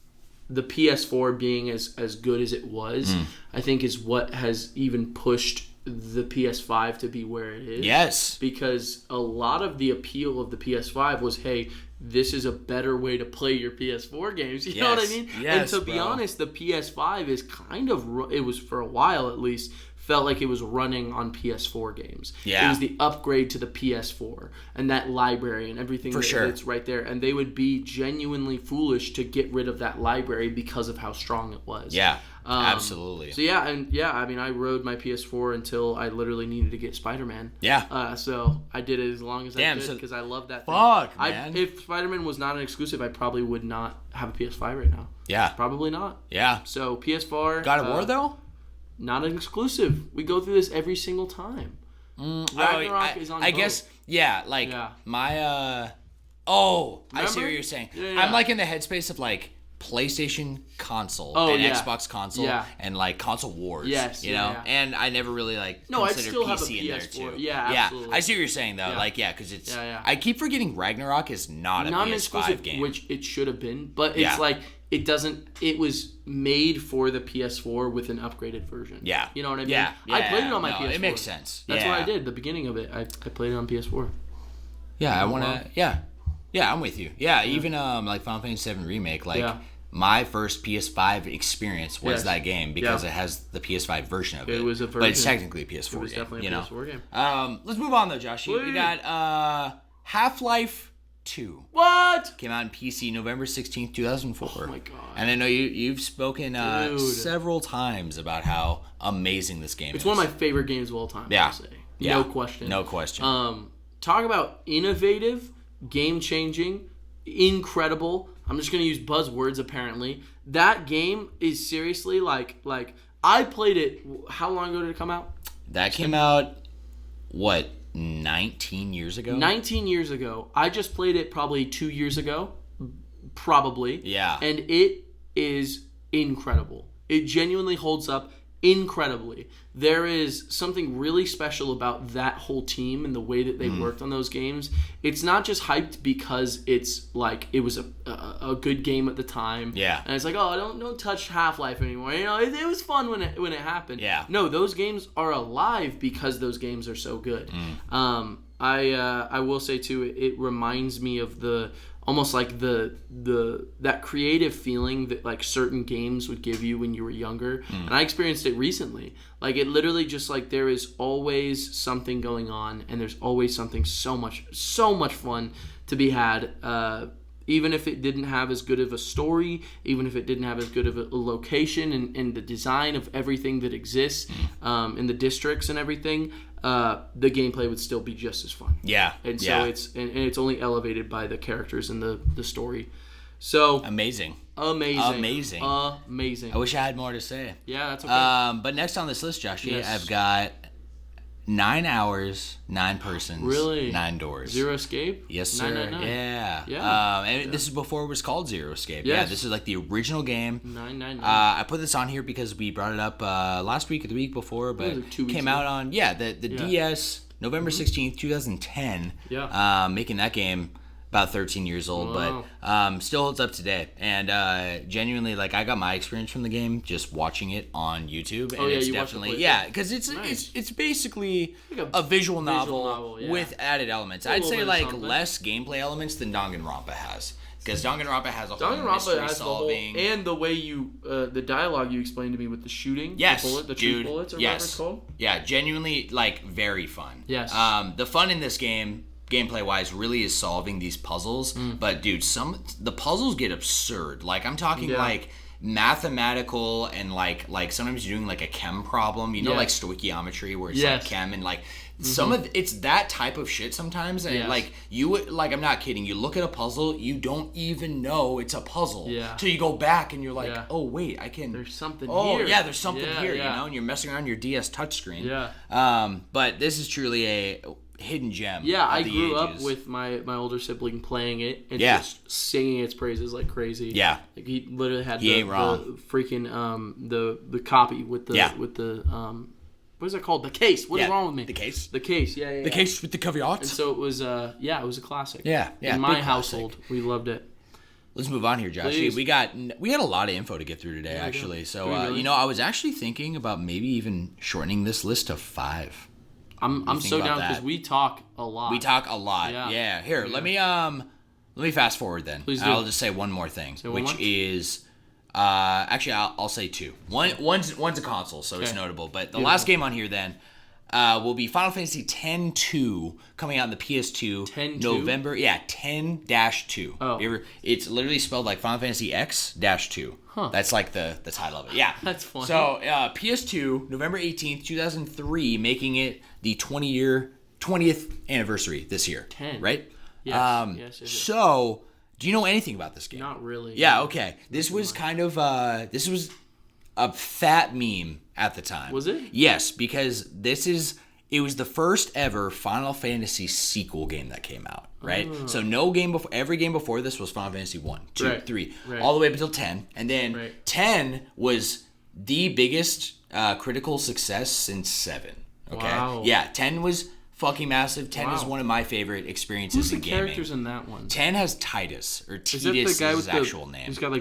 the PS4 being as good as it was, I think is what has even pushed the PS5 to be where it is. Yes, because a lot of the appeal of the PS5 was, hey, this is a better way to play your PS4 games. You know what I mean? Yes, and to be honest, the PS5 is kind of, it was for a while at least, felt like it was running on PS4 games. Yeah. It was the upgrade to the PS4 and that library and everything that's right there. And they would be genuinely foolish to get rid of that library because of how strong it was. Yeah, absolutely. So I mean, I rode my PS4 until I literally needed to get Spider-Man. Yeah. So I did it as long as I could because I love that thing. Fuck, man. If Spider-Man was not an exclusive, I probably would not have a PS5 right now. Yeah. Probably not. Yeah. So PS4. God of War, though? Not an exclusive. We go through this every single time. Ragnarok is on both. guess, my, I see what you're saying. Yeah. I'm like in the headspace of like PlayStation console and Xbox console and like console wars. Yes, you know? And I never really like considered PC in there too. Yeah, absolutely. I see what you're saying though. Because it's, I keep forgetting Ragnarok is not a PS5 game. Which it should have been, but it's like, it was made for the PS4 with an upgraded version. Yeah. You know what I mean? Yeah. I played it on my PS4. It makes sense. That's what I did. The beginning of it, I played it on PS4. Yeah, I want to... Yeah, I'm with you. Yeah, even like Final Fantasy VII Remake, my first PS5 experience was that game because it has the PS5 version of it. It was a version. But it's technically a PS4 game. It was definitely a PS4 game. Let's move on though, Josh. We got Half-Life 2. What? Came out on PC November 16th, 2004. Oh my god. And I know you've spoken several times about how amazing this game is. It's one of my favorite games of all time, I would say. No question. No question. Talk about innovative, game-changing, incredible. I'm just going to use buzzwords apparently. That game is seriously like I played it. How long ago did it come out? That came out 19 years ago? 19 years ago. I just played it probably 2 years ago. Probably. Yeah. And it is incredible. It genuinely holds up incredibly. There is something really special about that whole team and the way that they worked on those games. It's not just hyped because it's like it was a good game at the time. Yeah. And it's like, oh, don't touch Half-Life anymore. You know, it was fun when it happened. Yeah. No, those games are alive because those games are so good. I will say too, it reminds me of almost like that creative feeling that like certain games would give you when you were younger. And I experienced it recently. Like it literally just like there is always something going on and there's always something so much fun to be had. Even if it didn't have as good of a story, even if it didn't have as good of a location and the design of everything that exists in the districts and everything, the gameplay would still be just as fun. Yeah. And so it's only elevated by the characters and the story. So Amazing. I wish I had more to say. Yeah, that's okay. But next on this list, Josh, I've got 9 hours, 9 persons, really? 9 doors. Zero Escape? Yes, sir. 999. Yeah. And this is before it was called Zero Escape. Yes. Yeah, this is like the original game. 999. I put this on here because we brought it up last week or the week before, but like 2 weeks came out on the DS, November 16th, 2010. Yeah. Making that game about 13 years old, but still holds up today. And genuinely, like I got my experience from the game just watching it on YouTube, and it's definitely because it's basically like a visual novel with added elements. I'd say like less gameplay elements than Danganronpa has. Because Danganronpa has a whole mystery solving. And the way the dialogue you explained to me with the shooting. Yes, the two bullets or whatever it's called. Yeah, genuinely like very fun. Yes. The fun in this game, gameplay wise, really is solving these puzzles. But dude, the puzzles get absurd. Like I'm talking like mathematical and like sometimes you're doing like a chem problem, like stoichiometry where it's like chem and like some of it's that type of shit sometimes, and like I'm not kidding, you look at a puzzle, you don't even know it's a puzzle till you go back and you're like, oh wait, there's something here. There's something here, and you're messing around your DS touchscreen. But this is truly a hidden gem. I grew up with my older sibling playing it and just singing its praises like crazy. Like he literally had the freaking the copy with the what is it called? The case. What is wrong with me? The case. The case. The case with the caveat. And so it was it was a classic. In my household, we loved it. Let's move on here, Josh. Please. We got a lot of info to get through today, actually. So really? I was actually thinking about maybe even shortening this list to 5. I'm so down because we talk a lot. Yeah. Here, let me fast forward then. Please do. I'll just say one more thing, is actually I'll say 2. One's a console, so it's notable. But the last game on here then will be Final Fantasy X-2 coming out on the PS2 10-2? November. 10-2. Oh. It's literally spelled like Final Fantasy X-2. Huh. That's like the title of it. Yeah. That's funny. So PS2, November 18th, 2003, making it the 20th anniversary this year. 10. Right? Yes. So, do you know anything about this game? Not really. Yeah, okay. This was kind of this was a fat meme at the time. Was it? Yes, because it was the first ever Final Fantasy sequel game that came out, right? Oh. So every game before this was Final Fantasy 1, 2, 3, right. all the way up until 10. And then 10 was the biggest critical success since 7. Okay? Wow. Yeah, 10 was fucking massive. 10 is one of my favorite experiences in gaming. Who's the characters in that one? 10 has Titus, or Titus is his actual name. He's got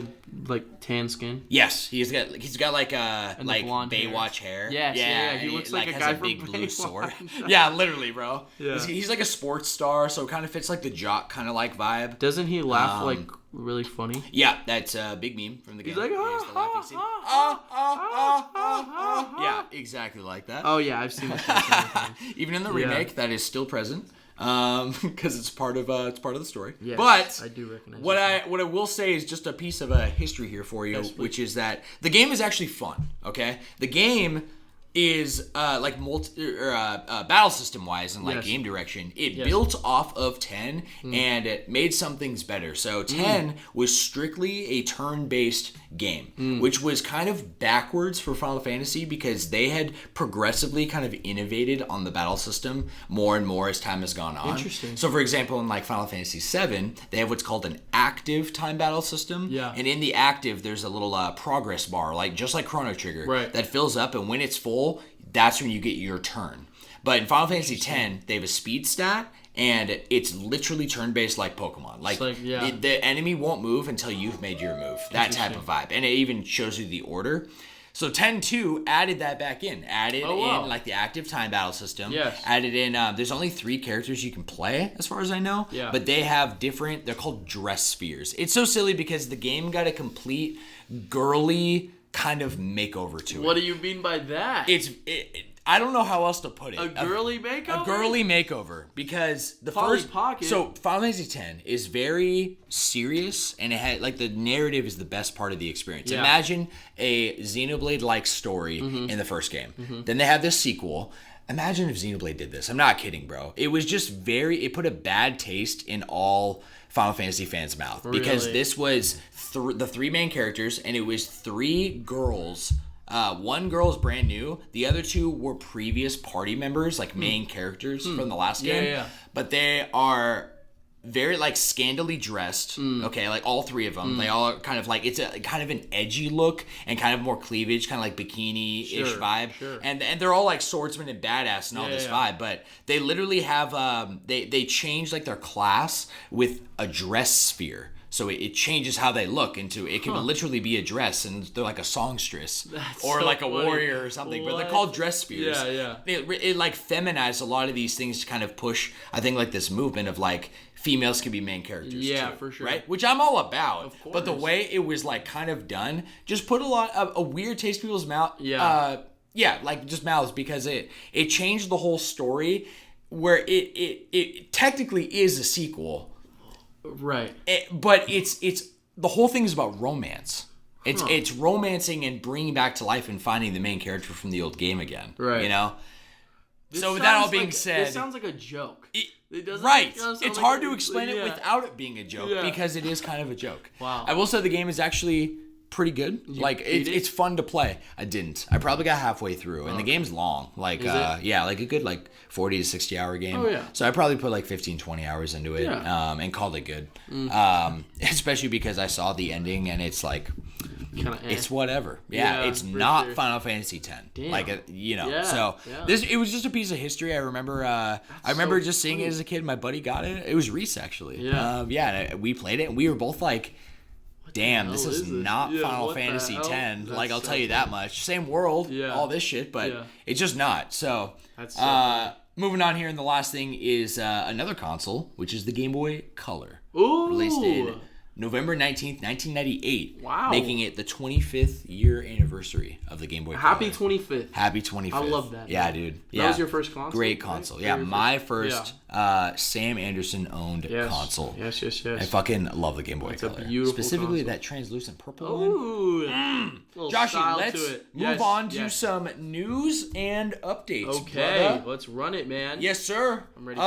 like tan skin. Yes, he's got like Baywatch hair. Yeah. He looks like a guy has a big from blue Baywatch. sword. Yeah, literally, bro. Yeah. He's like a sports star, so it kind of fits like the jock kind of like vibe. Doesn't he laugh like really funny? Yeah, that's a big meme from the game. He's like, yeah, exactly like that. Oh yeah, I've seen this. Even in the remake, that is still present. Because it's part of the story. Yes, but I do recognize what I will say is just a piece of history here for you, which is that the game is actually fun. Okay, the game is like battle system wise and like game direction. It built off of 10 and it made some things better. So 10 was strictly a turn-based game, which was kind of backwards for Final Fantasy because they had progressively kind of innovated on the battle system more and more as time has gone on. Interesting. So for example, in like Final Fantasy 7, they have what's called an active time battle system. Yeah. And in the active, there's a little progress bar, just like Chrono Trigger, that fills up, and when it's full, that's when you get your turn. But in Final Fantasy X, they have a speed stat, and it's literally turn-based like Pokemon. The enemy won't move until you've made your move. That type of vibe. And it even shows you the order. So 10-2 added that back in. In like the active time battle system. Yes. Added in, there's only 3 characters you can play as far as I know. Yeah. But they have they're called dress spheres. It's so silly because the game got a complete girly kind of makeover to it. What do you mean by that? I don't know how else to put it. A girly makeover? A girly makeover, because the Polly first Pocket. So Final Fantasy X is very serious, and it had like the narrative is the best part of the experience. Yeah. Imagine a Xenoblade like story in the first game. Then they have this sequel. Imagine if Xenoblade did this. I'm not kidding, bro. It was just it put a bad taste in all Final Fantasy fans' mouth because this was the 3 main characters, and it was 3 girls. One girl is brand new. The other 2 were previous party members, like main characters from the last game. Yeah. But they are very like scantily dressed. Okay, like all 3 of them. They all are kind of like, it's a kind of an edgy look and kind of more cleavage, kind of like bikini-ish vibe. Sure. And they're all like swordsmen and badass and all this vibe. But they literally have they change like their class with a dress sphere. So it changes how they look into, it can literally be a dress, and they're like a songstress or like a warrior or something, but they're called dress spheres. Yeah. It like feminized a lot of these things to kind of push, I think, like this movement of like females can be main characters too, for sure. right? Which I'm all about. Of course. But the way it was like kind of done just put a weird taste in people's mouth. Like just mouths, because it changed the whole story, where it technically is a sequel. Right. But it's the whole thing is about romance. It's romancing and bringing back to life and finding the main character from the old game again. Right. You know? So with that all being said... It sounds like a joke. Right. It's hard to explain it without it being a joke because it is kind of a joke. Wow. I will say the game is actually pretty good. It's fun to play. I didn't. I probably got halfway through, and the game's long. Like a good 40 to 60 hour game. Oh, yeah. So I probably put 15, 20 hours into it, and called it good. Especially because I saw the ending, and it's like. It's whatever. Yeah, it's not Final Fantasy X. Damn. So it was just a piece of history. I remember just seeing it as a kid. My buddy got it. It was Reese actually. Yeah. And we played it, and we were both like, "Damn, this is not Final Fantasy X." I'll tell you that much. Same world, all this shit, but it's just not. So, moving on here, and the last thing is another console, which is the Game Boy Color. Ooh. Released in November 19th, 1998. Wow. Making it the 25th year anniversary of the Game Boy Color. Happy 25th. Happy 25th. I love that. Yeah, dude. Yeah. That was your first console? Great console. Yeah, my first Sam Anderson owned console. Yes. I fucking love the Game Boy Color. A beautiful Specifically console. that translucent purple one. Joshy, let's move on to some news and updates. Okay, brother. let's run it, man. Yes, sir. I'm ready.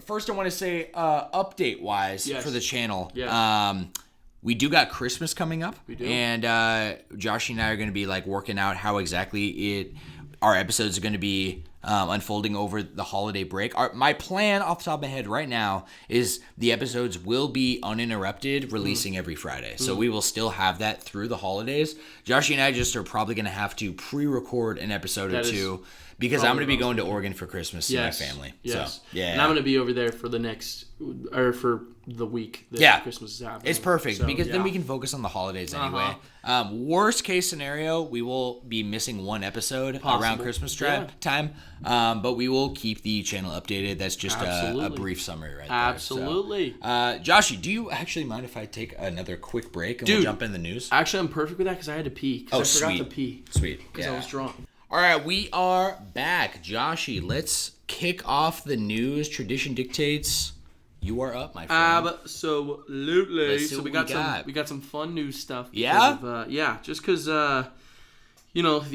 First, I want to say, update-wise for the channel. Yes. We do got Christmas coming up. We do. And Joshy and I are going to be working out how exactly our episodes are going to be unfolding over the holiday break. My plan off the top of my head right now is the episodes will be uninterrupted, releasing every Friday. So we will still have that through the holidays. Joshy and I just are probably going to have to pre-record an episode or two because I'm going to be going to Oregon for Christmas to my family. Yes. So, and I'm going to be over there for for the week that Christmas is happening. It's perfect because then we can focus on the holidays anyway. Worst case scenario, we will be missing one episode around Christmas time, but we will keep the channel updated. That's just a brief summary right there. Absolutely. So, Joshy, do you actually mind if I take another quick break and we'll jump in the news? Actually, I'm perfect with that because I had to pee. I forgot to pee. Sweet. Because I was drunk. All right, we are back. Joshy, let's kick off the news. Tradition dictates. You are up, my friend. Absolutely. Let's see so what we got some fun news stuff. Yeah? Just because, the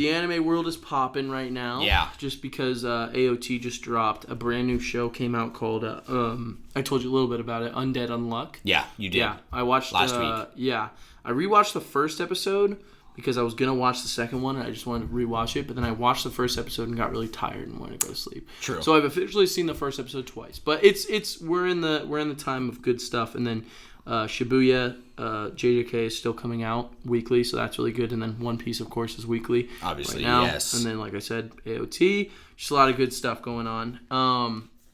anime world is popping right now. Yeah. Just because AOT just dropped a brand new show, came out called, I told you a little bit about it, Undead Unluck. Yeah, you did. Yeah, I watched last week. Yeah. I rewatched the first episode because I was going to watch the second one and I just wanted to rewatch it, but then I watched the first episode and got really tired and wanted to go to sleep. True. So I've officially seen the first episode twice. But we're in the time of good stuff, and then Shibuya JJK is still coming out weekly, so that's really good, and then One Piece of course is weekly. Obviously, right now. yes. And then like I said, AOT, just a lot of good stuff going on.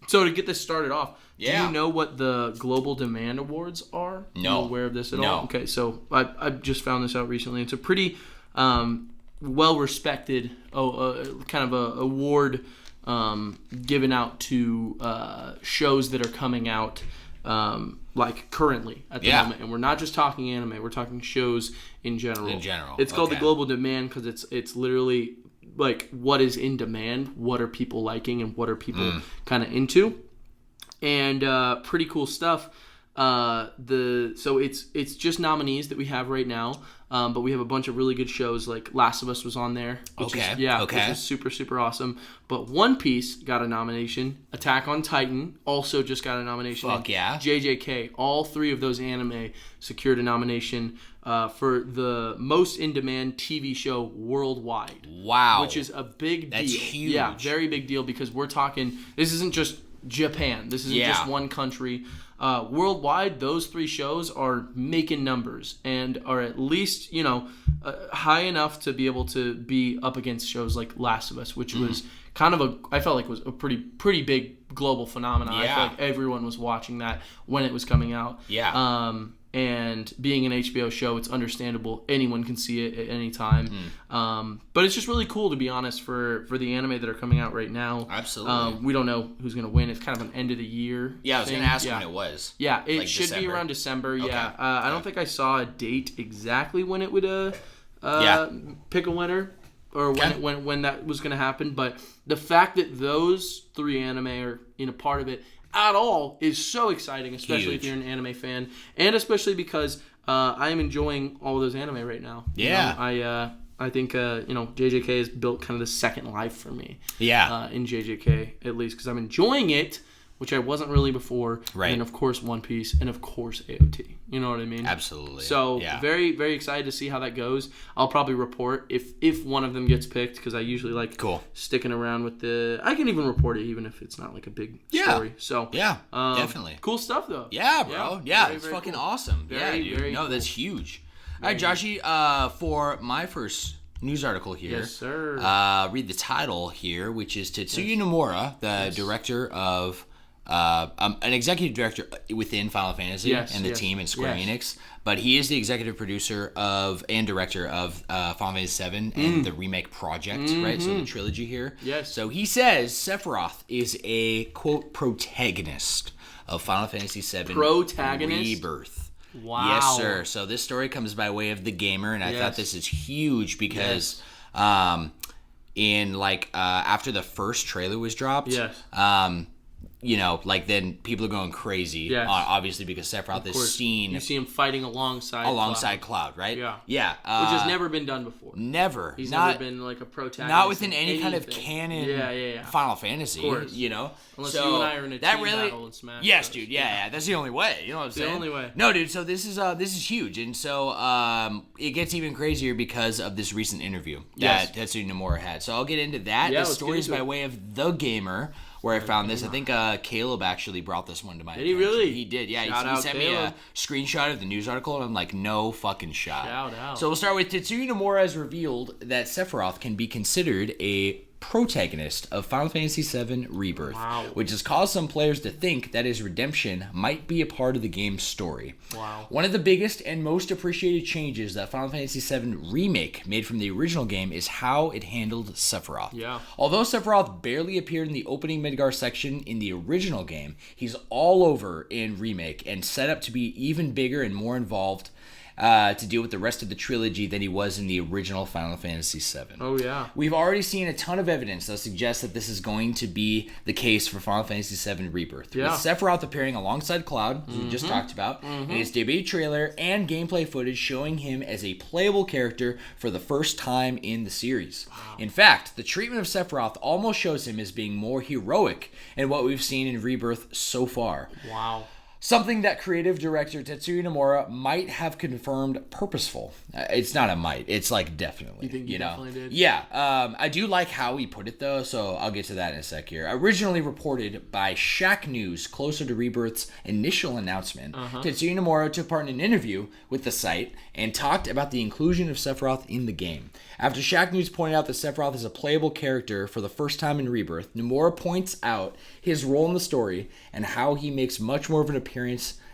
So to get this started off, do you know what the Global Demand Awards are? No. Are you aware of this at all? Okay, so I just found this out recently. It's a pretty well-respected kind of a award given out to shows that are coming out currently at the moment. And we're not just talking anime. We're talking shows in general. It's called the Global Demand because it's literally what is in demand, what are people liking, and what are people kind of into. And pretty cool stuff. So it's just nominees that we have right now, but we have a bunch of really good shows. Like Last of Us was on there, which is super, super awesome. But One Piece got a nomination. Attack on Titan also just got a nomination. Fuck yeah. JJK, all three of those anime secured a nomination for the most in-demand TV show worldwide. Wow. Which is a big deal. That's huge. Yeah, very big deal because we're talking, this isn't just Japan. This isn't just one country. Worldwide, those three shows are making numbers and are at least, high enough to be able to be up against shows like Last of Us, which was kind of I felt like was a pretty big global phenomenon. I feel like everyone was watching that when it was coming out. Yeah. And being an HBO show, it's understandable. Anyone can see it at any time. But it's just really cool, to be honest, for the anime that are coming out right now. Absolutely. We don't know who's going to win. It's kind of an end of the year I was going to ask when it was. Yeah, it should be around December. Okay. Yeah. I don't think I saw a date exactly when it would pick a winner or when that was going to happen. But the fact that those three anime are in a part of it at all is so exciting, especially if you're an anime fan, and especially because I am enjoying all of those anime right now. Yeah. You know, I think JJK has built kind of the second life for me. Yeah. In JJK at least because I'm enjoying it, which I wasn't really before. Right. And of course One Piece, and of course AOT. You know what I mean? Absolutely. So very, very excited to see how that goes. I'll probably report if one of them gets picked because I usually like sticking around with the. I can even report it even if it's not like a big story. So definitely cool stuff though. Yeah, bro. Yeah, very, it's very fucking cool. awesome. Very, dude. very No, cool. that's huge. All right, Joshy. For my first news article here. Yes, sir. Read the title here, which is Tetsuya Nomura, the director of. An executive director within Final Fantasy and the team in Square Enix, but he is the executive producer and director of Final Fantasy VII and the remake project, right? So the trilogy here. Yes. So he says Sephiroth is a quote protagonist of Final Fantasy VII Rebirth. Wow. Yes, sir. So this story comes by way of The Gamer, and I thought this is huge because in after the first trailer was dropped, then people are going crazy, obviously, because Sephiroth is seen... You see him fighting alongside Cloud, right? Yeah. Yeah. Which has never been done before. Never. He's never been like a protagonist. Not within any kind of canon Final Fantasy, Unless you and I are in a team battle and Smash. Yes, dude, yeah, that's the only way. You know what I'm saying? The only way. No, dude, so this is huge. And so it gets even crazier because of this recent interview that Tetsuya Nomura had. So I'll get into that. The stories by way of The Gamer, where I found this. I think Caleb actually brought this one to my attention. Did he really? He did, yeah. Shout he sent me a screenshot of the news article, and I'm like, no fucking shot. Shout out. So we'll start with Tetsuya Nomura has revealed that Sephiroth can be considered a protagonist of Final Fantasy VII Rebirth, which has caused some players to think that his redemption might be a part of the game's story. Wow. One of the biggest and most appreciated changes that Final Fantasy VII Remake made from the original game is how it handled Sephiroth. Yeah. Although Sephiroth barely appeared in the opening Midgar section in the original game, he's all over in Remake and set up to be even bigger and more involved to deal with the rest of the trilogy than he was in the original Final Fantasy VII. Oh, yeah. We've already seen a ton of evidence that suggests that this is going to be the case for Final Fantasy VII Rebirth. Yeah. With Sephiroth appearing alongside Cloud, as we just talked about, in his debut trailer and gameplay footage showing him as a playable character for the first time in the series. Wow. In fact, the treatment of Sephiroth almost shows him as being more heroic in what we've seen in Rebirth so far. Wow. Something that creative director Tetsuya Nomura might have confirmed purposeful. It's not a might. It's like definitely. You think he definitely did? Yeah. I do like how he put it, though, so I'll get to that in a sec here. Originally reported by Shack News closer to Rebirth's initial announcement, Tetsuya Nomura took part in an interview with the site and talked about the inclusion of Sephiroth in the game. After Shack News pointed out that Sephiroth is a playable character for the first time in Rebirth, Nomura points out his role in the story and how he makes much more of an appearance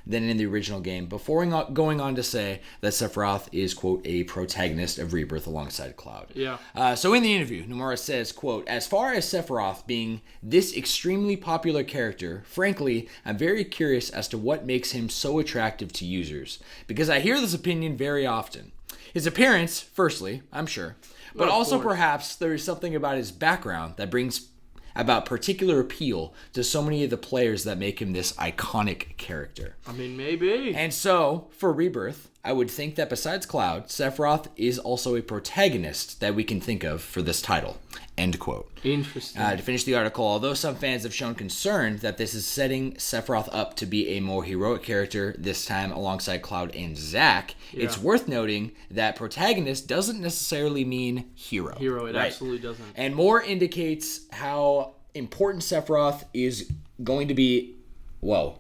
than in the original game, before going on to say that Sephiroth is, quote, a protagonist of Rebirth alongside Cloud. Yeah. So in the interview, Nomura says, quote, as far as Sephiroth being this extremely popular character, frankly, I'm very curious as to what makes him so attractive to users, because I hear this opinion very often. His appearance, firstly, I'm sure, but also perhaps there is something about his background that brings about particular appeal to so many of the players that make him this iconic character. I mean, maybe. And so, for Rebirth, I would think that besides Cloud, Sephiroth is also a protagonist that we can think of for this title. End quote. Interesting. To finish the article, although some fans have shown concern that this is setting Sephiroth up to be a more heroic character, this time alongside Cloud and Zack, it's worth noting that protagonist doesn't necessarily mean hero. It absolutely doesn't. And more indicates how important Sephiroth is going to be... Whoa.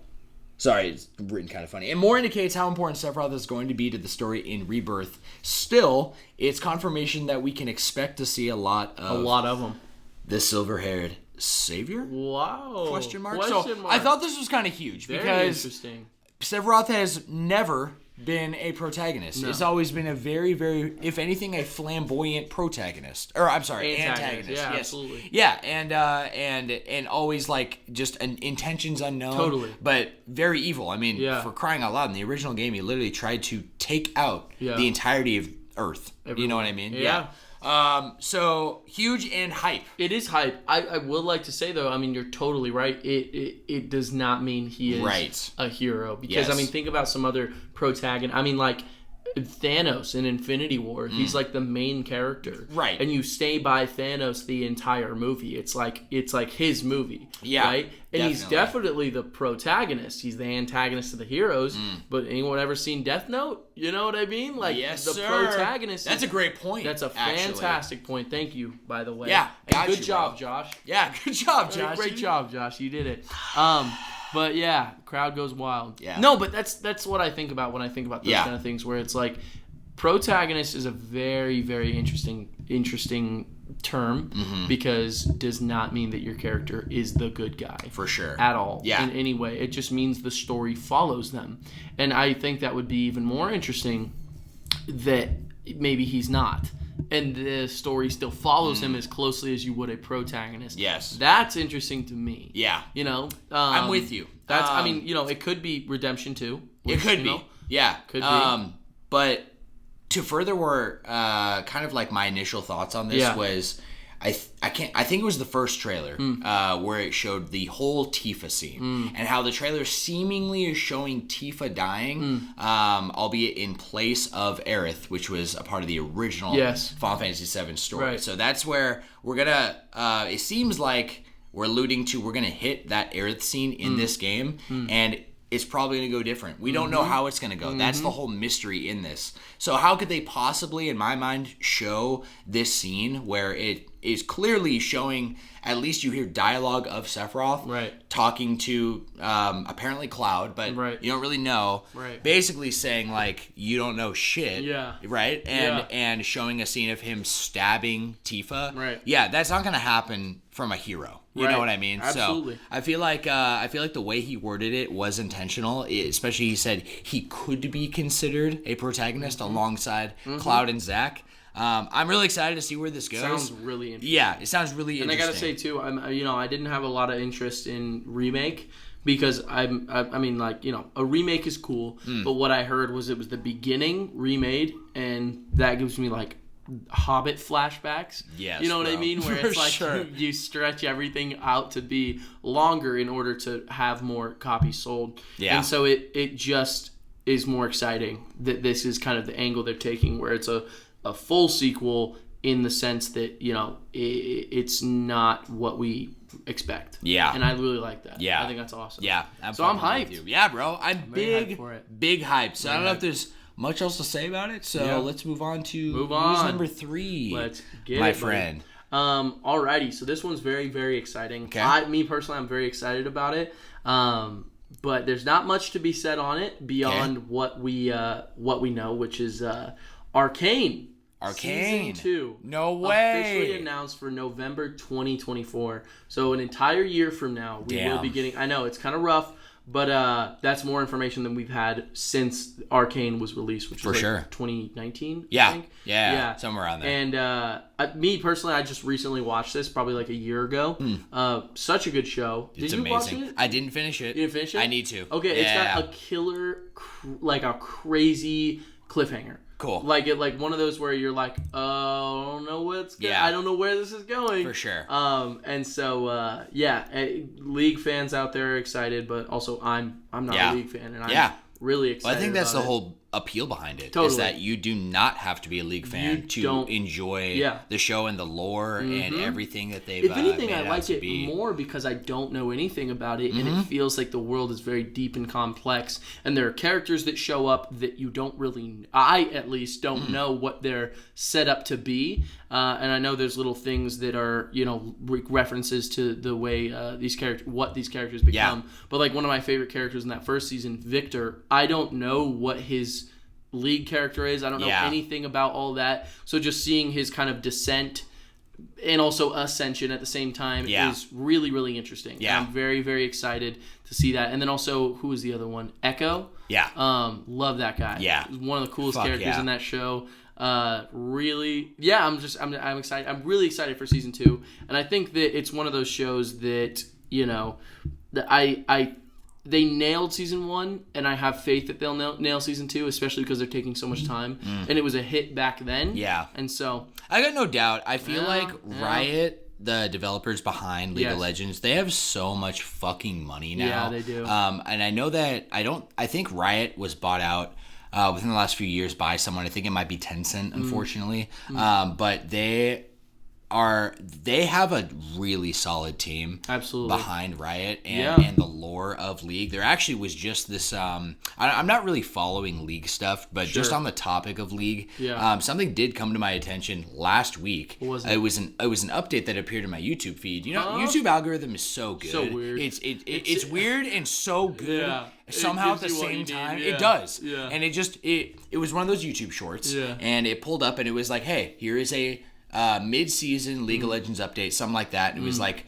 Sorry, it's written kind of funny. And more indicates how important Sephiroth is going to be to the story in Rebirth. Still, it's confirmation that we can expect to see a lot of them. The silver-haired savior? Wow. Question mark. I thought this was kind of huge because interesting. Sephiroth has never been a protagonist. No. It's always been a very, very, if anything, a flamboyant protagonist. Or I'm sorry, antagonist. Yeah, yes. absolutely. Yeah, and always like just intentions unknown. Totally. But very evil. I mean, for crying out loud, in the original game, he literally tried to take out the entirety of Earth. Everyone. You know what I mean? Yeah. So huge and hype. It is hype. I would like to say though, I mean, you're totally right. It does not mean he is a hero because I mean, think about some other protagonist. I mean, like Thanos in Infinity War. He's like the main character, right? And you stay by Thanos the entire movie. It's like his movie, right? And he's definitely the protagonist. He's the antagonist of the heroes. But anyone ever seen Death Note? You know what I mean? Like the protagonist. That's a great point. That's a fantastic point. Thank you, by the way. Yeah, and good job, Josh. Yeah, good job, Josh. Great job, Josh. You did it. But yeah, crowd goes wild. Yeah. No, but that's what I think about when I think about those kind of things, where it's like protagonist is a very, very interesting term because does not mean that your character is the good guy for sure at all in any way. It just means the story follows them, and I think that would be even more interesting that maybe he's not. And the story still follows him as closely as you would a protagonist. Yes. That's interesting to me. Yeah. You know? I'm with you. That's. I mean, you know, it could be Redemption 2. Which, it could be. Know, yeah. Could be. But to further where kind of like my initial thoughts on this was I think it was the first trailer where it showed the whole Tifa scene and how the trailer seemingly is showing Tifa dying, albeit in place of Aerith, which was a part of the original Final Fantasy VII story. Right. So that's where we're gonna. It seems like we're alluding to we're gonna hit that Aerith scene in this game, and it's probably going to go different. We don't know how it's going to go. That's the whole mystery in this. So how could they possibly, in my mind, show this scene where it is clearly showing, at least you hear dialogue of Sephiroth talking to apparently Cloud, but you don't really know. Basically saying, like, you don't know shit. Right? And showing a scene of him stabbing Tifa. Yeah, that's not going to happen from a hero. You know what I mean? Absolutely. So I feel like the way he worded it was intentional. Especially he said he could be considered a protagonist alongside Cloud and Zack. I'm really excited to see where this goes. Sounds really interesting. Yeah, it sounds really interesting. And I gotta say too, I didn't have a lot of interest in remake because I mean, like, you know, a remake is cool, but what I heard was it was the beginning remade, and that gives me like Hobbit flashbacks. Yes, you know what I mean? Where it's like you stretch everything out to be longer in order to have more copies sold. Yeah. And so it just is more exciting that this is kind of the angle they're taking, where it's a full sequel in the sense that, you know, it's not what we expect. Yeah. And I really like that. Yeah. I think that's awesome. Yeah. So I'm hyped. Yeah, bro. I'm big hyped. So I don't know if there's much else to say about it, so let's move on to news number 3. Let's get my friend. Alrighty, so this one's very, very exciting. Okay. Me personally, I'm very excited about it. But there's not much to be said on it beyond what we know, which is Arcane. Season 2. No way. Officially announced for November 2024. So an entire year from now, we will be getting. I know it's kind of rough. But that's more information than we've had since Arcane was released, which was 2019, I think. Yeah, somewhere around there. And me personally, I just recently watched this, probably like a year ago. Such a good show. It's Did you amazing. watch it? I didn't finish it. You didn't finish it? I need to. Okay, it's got a killer, like a crazy cliffhanger. Cool. Like one of those where you're like, oh, I don't know what's going. I don't know where this is going. For sure. And so League fans out there are excited, but also I'm not a League fan, and I'm really excited. Well, I think that's the it. whole appeal behind it. Totally. Is that you do not have to be a League fan to enjoy the show and the lore and everything that they've If anything, made I like it be. more because I don't know anything about it, and it feels like the world is very deep and complex, and there are characters that show up that you don't really, I at least don't know what they're set up to be, and I know there's little things that are, you know, references to the way these characters become, but like one of my favorite characters in that first season, Victor, I don't know what his League character is. I don't know anything about all that. So just seeing his kind of descent and also ascension at the same time is really, really interesting. Yeah. And I'm very, very excited to see that. And then also, who is the other one? Echo. Yeah. Love that guy. Yeah. He's one of the coolest characters in that show. Really, I'm excited. I'm really excited for season 2. And I think that it's one of those shows that, you know, that they nailed season 1, and I have faith that they'll nail season 2, especially because they're taking so much time. And it was a hit back then. Yeah. And so I got no doubt. I feel like Riot, the developers behind League of Legends, they have so much fucking money now. Yeah, they do. And I know that I think Riot was bought out within the last few years by someone. I think it might be Tencent, unfortunately. But they have a really solid team behind Riot and the lore of League. There actually was just this I'm not really following League stuff, but just on the topic of League, something did come to my attention last week. What was it? It was an update that appeared in my YouTube feed. You know, YouTube algorim is so good. So weird. It's weird and so good. Yeah. Somehow at the same time it does. Yeah. And it was one of those YouTube shorts. Yeah. And it pulled up and it was like, hey, here is a mid-season League of Legends update, something like that. And it was like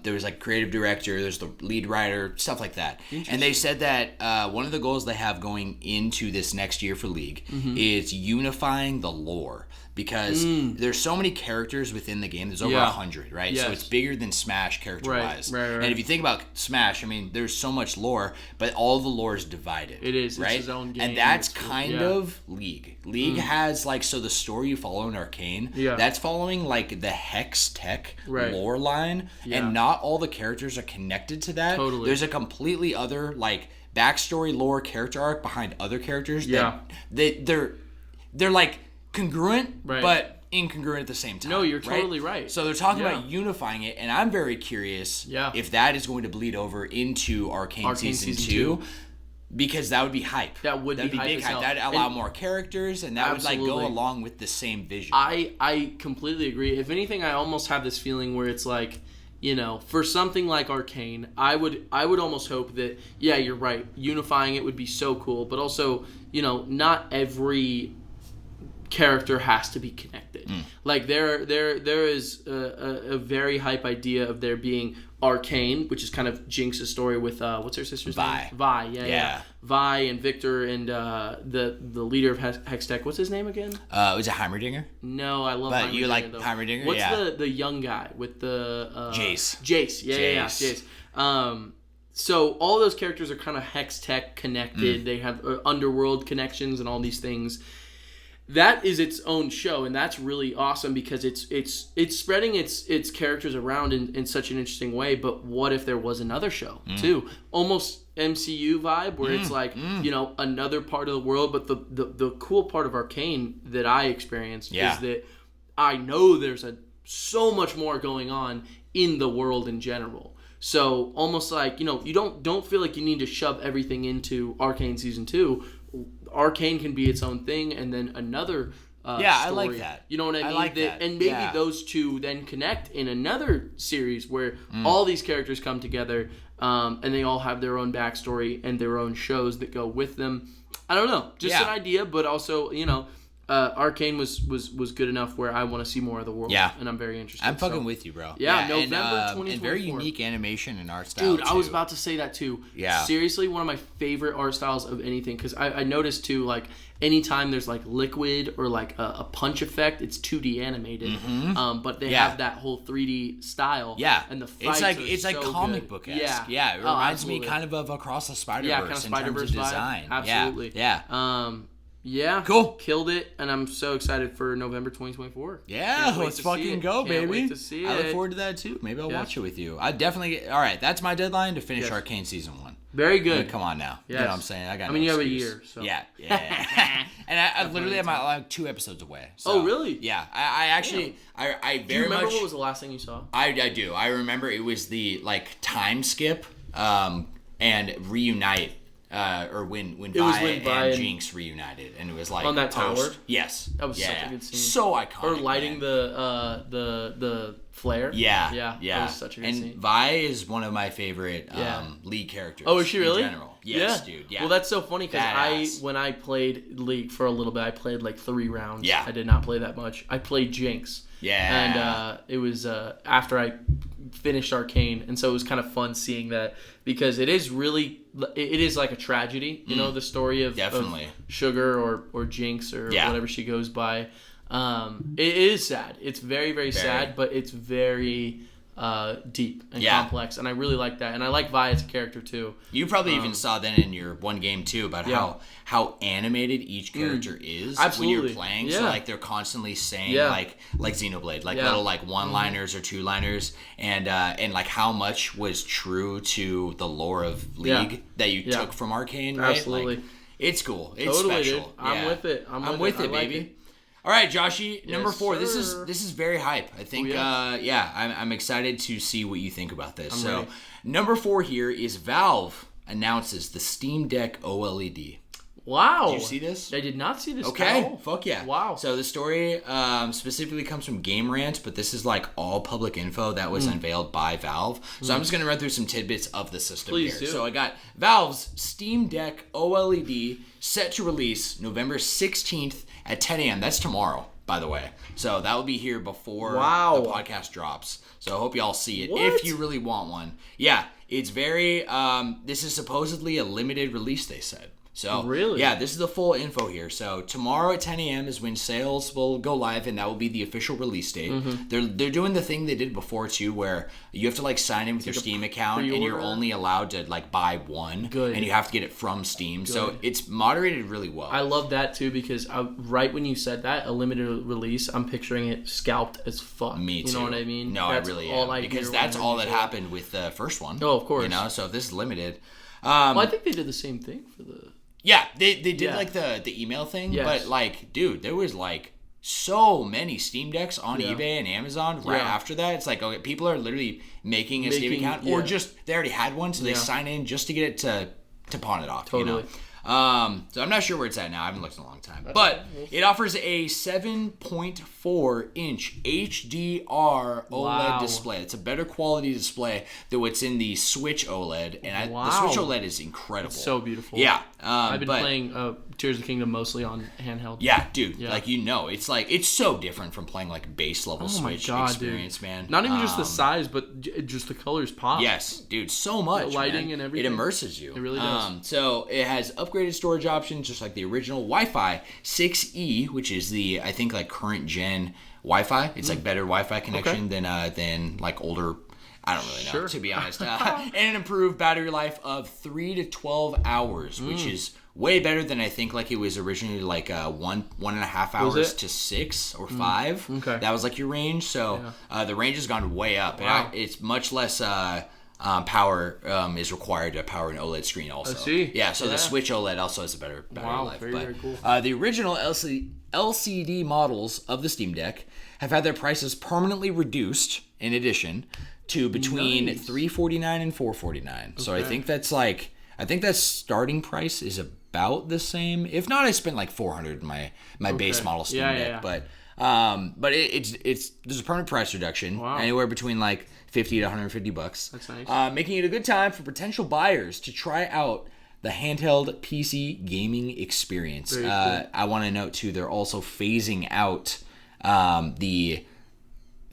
there was like creative director, there's the lead writer, stuff like that. And they said that one of the goals they have going into this next year for League is unifying the lore. Because there's so many characters within the game. There's over 100, right? Yes. So it's bigger than Smash character-wise. Right. And if you think about Smash, I mean, there's so much lore, but all the lore is divided. It is. Right? It's its own game. And that's kind of League. League has, like, so the story you follow in Arcane, that's following, like, the Hex Tech lore line, and not all the characters are connected to that. Totally. There's a completely other, like, backstory, lore, character arc behind other characters that they're like, congruent, but incongruent at the same time. No, you're totally right. So they're talking about unifying it, and I'm very curious if that is going to bleed over into Arcane season 2. Because that would be hype. That'd be big hype. That'd allow more characters, and that would like go along with the same vision. I completely agree. If anything, I almost have this feeling where it's like, you know, for something like Arcane, I would almost hope that, yeah, you're right, unifying it would be so cool, but also, you know, not every character has to be connected. Like there is a very hype idea of there being Arcane, which is kind of Jinx's story with what's her sister's name? Vi. Yeah. Vi and Victor and the leader of Hextech. What's his name again? Was it Heimerdinger? No, I love. But Heimerdinger, you like though. Heimerdinger? What's the young guy with the Jace? Jace. Yeah. Jace. So all those characters are kind of Hextech connected. They have underworld connections and all these things. That is its own show, and that's really awesome because it's spreading its characters around in such an interesting way. But what if there was another show too? Almost MCU vibe where it's like you know, another part of the world. But the cool part of Arcane that I experienced is that I know there's so much more going on in the world in general. So almost like, you know, you don't feel like you need to shove everything into Arcane season 2. Arcane can be its own thing, and then another story. I like that. You know what I mean? I like that. And maybe those two then connect in another series where all these characters come together, and they all have their own backstory and their own shows that go with them. I don't know, just an idea, but also, you know, Arcane was good enough where I want to see more of the world. Yeah. And I'm very interested. I'm fucking with you, bro. Yeah, November 2024. And very unique animation and art style. Dude, I was about to say that too. Yeah. Seriously, one of my favorite art styles of anything. Because I noticed too, like, anytime there's like liquid or like a punch effect, it's 2D animated. But they have that whole 3D style. Yeah. And the fights it's like comic book-esque. Yeah. It reminds me kind of Across the Spider-Verse kind of Spider-Verse in terms of design. Absolutely. Yeah. Cool. Killed it, and I'm so excited for November 2024. Yeah, let's fucking go, baby. Can't wait to see it. I look forward to that too. Maybe I'll watch it with you. I definitely all right, that's my deadline to finish Arcane season 1. Very good. I mean, come on now. Yes. You know what I'm saying? I mean, you have a year. So. Yeah. And I literally am like 2 episodes away. So, oh, really? Yeah. I actually, I very much. Do you remember what was the last thing you saw? I do. I remember it was the like time skip and reunite. Or when Vi and Jinx reunited, and it was like on that tower. Yes, that was such a good scene. So iconic. Or lighting the flare. Yeah. That was such a good scene. And Vi is one of my favorite League characters. Oh, is she really? In general. Yes, dude. Yeah. Well, that's so funny because when I played League for a little bit, I played like 3 rounds. Yeah. I did not play that much. I played Jinx. Yeah. And it was after I finished Arcane, and so it was kind of fun seeing that because it is like a tragedy, you know, the story of Sugar or Jinx or whatever she goes by. It is sad. It's very, very sad, but it's very deep and complex, and I really like that. And I like Vi as a character too. You probably even saw then in your one game too about how animated each character is when you're playing. So like they're constantly saying like Xenoblade, like little like one-liners or two-liners, and like how much was true to the lore of League that you took from Arcane, right? Absolutely. Like, it's cool. It's totally, special. Dude. I'm with it. I'm with it, baby. Like it. All right, Joshy, number 4. Sir. This is very hype. I think, I'm excited to see what you think about this. I'm ready. Number 4 here is Valve announces the Steam Deck OLED. Wow. Did you see this? I did not see this. Okay. Fuck yeah. Wow. So the story specifically comes from Game Rant, but this is like all public info that was unveiled by Valve. So I'm just going to run through some tidbits of the system here. Do. So I got Valve's Steam Deck OLED set to release November 16th at 10 a.m. That's tomorrow, by the way. So that will be here before the podcast drops. So I hope y'all see it if you really want one. Yeah, it's very, this is supposedly a limited release, they said. So, really? Yeah, this is the full info here. So, tomorrow at 10 a.m. is when sales will go live, and that will be the official release date. They're doing the thing they did before, too, where you have to, like, sign in with your Steam account, and you're only allowed to, like, buy one. Good. And you have to get it from Steam. Good. So, it's moderated really well. I love that, too, because right when you said that, a limited release, I'm picturing it scalped as fuck. Me, too. You know what I mean? No, that's I really am. Because that's all that happened with the first one. Oh, of course. You know, so if this is limited. Well, I think they did the same thing for the... Yeah, they did like the email thing, but like, dude, there was like so many Steam Decks on eBay and Amazon right after that. It's like, okay, people are literally making a Steam account, or just they already had one, so they sign in just to get it to pawn it off. Totally. You know? So I'm not sure where it's at now. I haven't looked in a long time. But it offers a 7.4 inch HDR OLED display. It's a better quality display than what's in the Switch OLED. And the Switch OLED is incredible. It's so beautiful. Yeah. I've been playing Tears of the Kingdom mostly on handheld. Yeah, dude. Yeah. Like, it's like, it's so different from playing like base level Switch experience, dude. Man. Not even just the size, but just the colors pop. Yes, dude. So much. The lighting and everything. It immerses you. It really does. So it has upgraded storage options, just like the original Wi-Fi 6E, which is the, I think, like current gen Wi-Fi. It's like better Wi-Fi connection than like older. I don't really know, to be honest. And an improved battery life of 3 to 12 hours, which is way better than I think like it was originally like 1.5 hours to 6 or 5. Okay. That was like your range. So the range has gone way up. Wow. And it's much less power is required to power an OLED screen also. I see. Yeah, so the Switch OLED also has a better battery life. Very cool. The original LCD models of the Steam Deck have had their prices permanently reduced in addition to between $349 and $449. So I think that starting price is about the same. If not, I spent like $400 in my base model Steam Deck. But it's there's a permanent price reduction anywhere between like $50 to $150. That's nice. Making it a good time for potential buyers to try out the handheld PC gaming experience. Cool. I want to note too, they're also phasing out the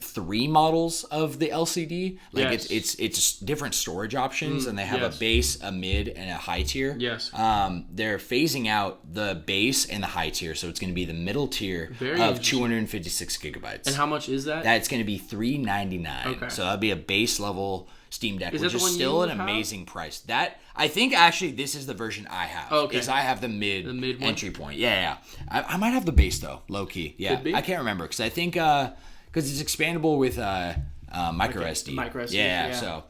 3 models of the LCD. Like it's different storage options, and they have a base, a mid, and a high tier. Yes. They're phasing out the base and the high tier, so it's going to be the middle tier of 256 gigabytes. And how much is that? That's going to be $399. Okay. So that'd be a base level Steam Deck, which is one still you an have? amazing price. That I think actually this is the version I have. Okay. Is I have the mid one? entry point. Yeah. I might have the base though, low key. Yeah. Could be. I can't remember because I think because it's expandable with micro SD. Micro SD. Yeah. So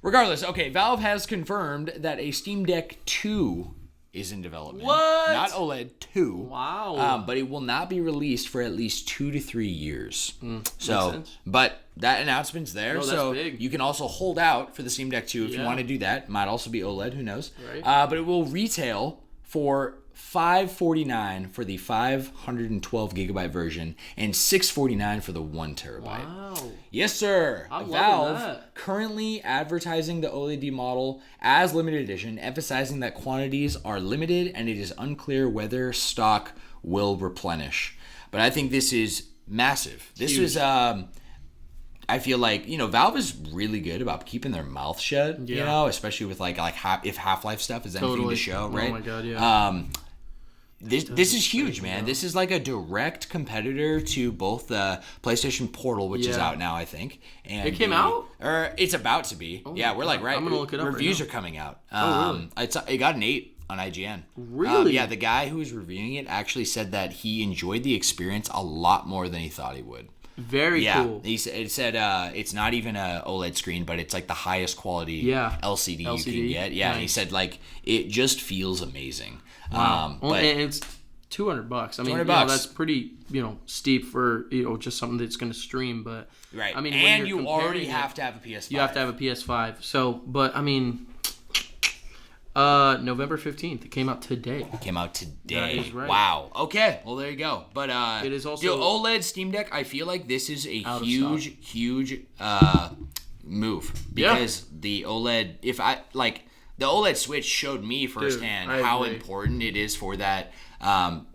regardless, okay, Valve has confirmed that a Steam Deck 2 is in development. What? Not OLED 2. Wow. But it will not be released for at least 2 to 3 years. Makes sense. But that announcement's there, that's so big. you can also hold out for the Steam Deck 2 if you want to do that. Might also be OLED, who knows? Right. But it will retail for $549 for the 512 gigabyte version and $649 for the 1 terabyte. Wow. Yes, sir. I'm Valve loving that. currently advertising the OLED model as limited edition, emphasizing that quantities are limited and it is unclear whether stock will replenish. But I think this is massive. This is I feel like, Valve is really good about keeping their mouth shut, especially with like if Half-Life stuff is anything to show, right? Oh my god, yeah. This is huge, man. This is like a direct competitor to both the PlayStation Portal, which is out now, I think. And it came out? Or it's about to be. Yeah, we're like right. I'm gonna look it up. Reviews are coming out. Really? It got an 8 on IGN. Really? Yeah, the guy who was reviewing it actually said that he enjoyed the experience a lot more than he thought he would. Very cool. He said it's not even a OLED screen, but it's like the highest quality LCD you can get. Yeah, nice. And he said like it just feels amazing. Wow. And it's $200. I mean, $200. That's pretty steep for just something that's going to stream. But right. I mean, and you already have to have a PS5. You have to have a PS5. So, but I mean. November 15th. It came out today. That is right. Wow. Okay. Well, there you go. But it is also OLED Steam Deck. I feel like this is a huge move because the OLED. The OLED Switch showed me firsthand how important it is for that.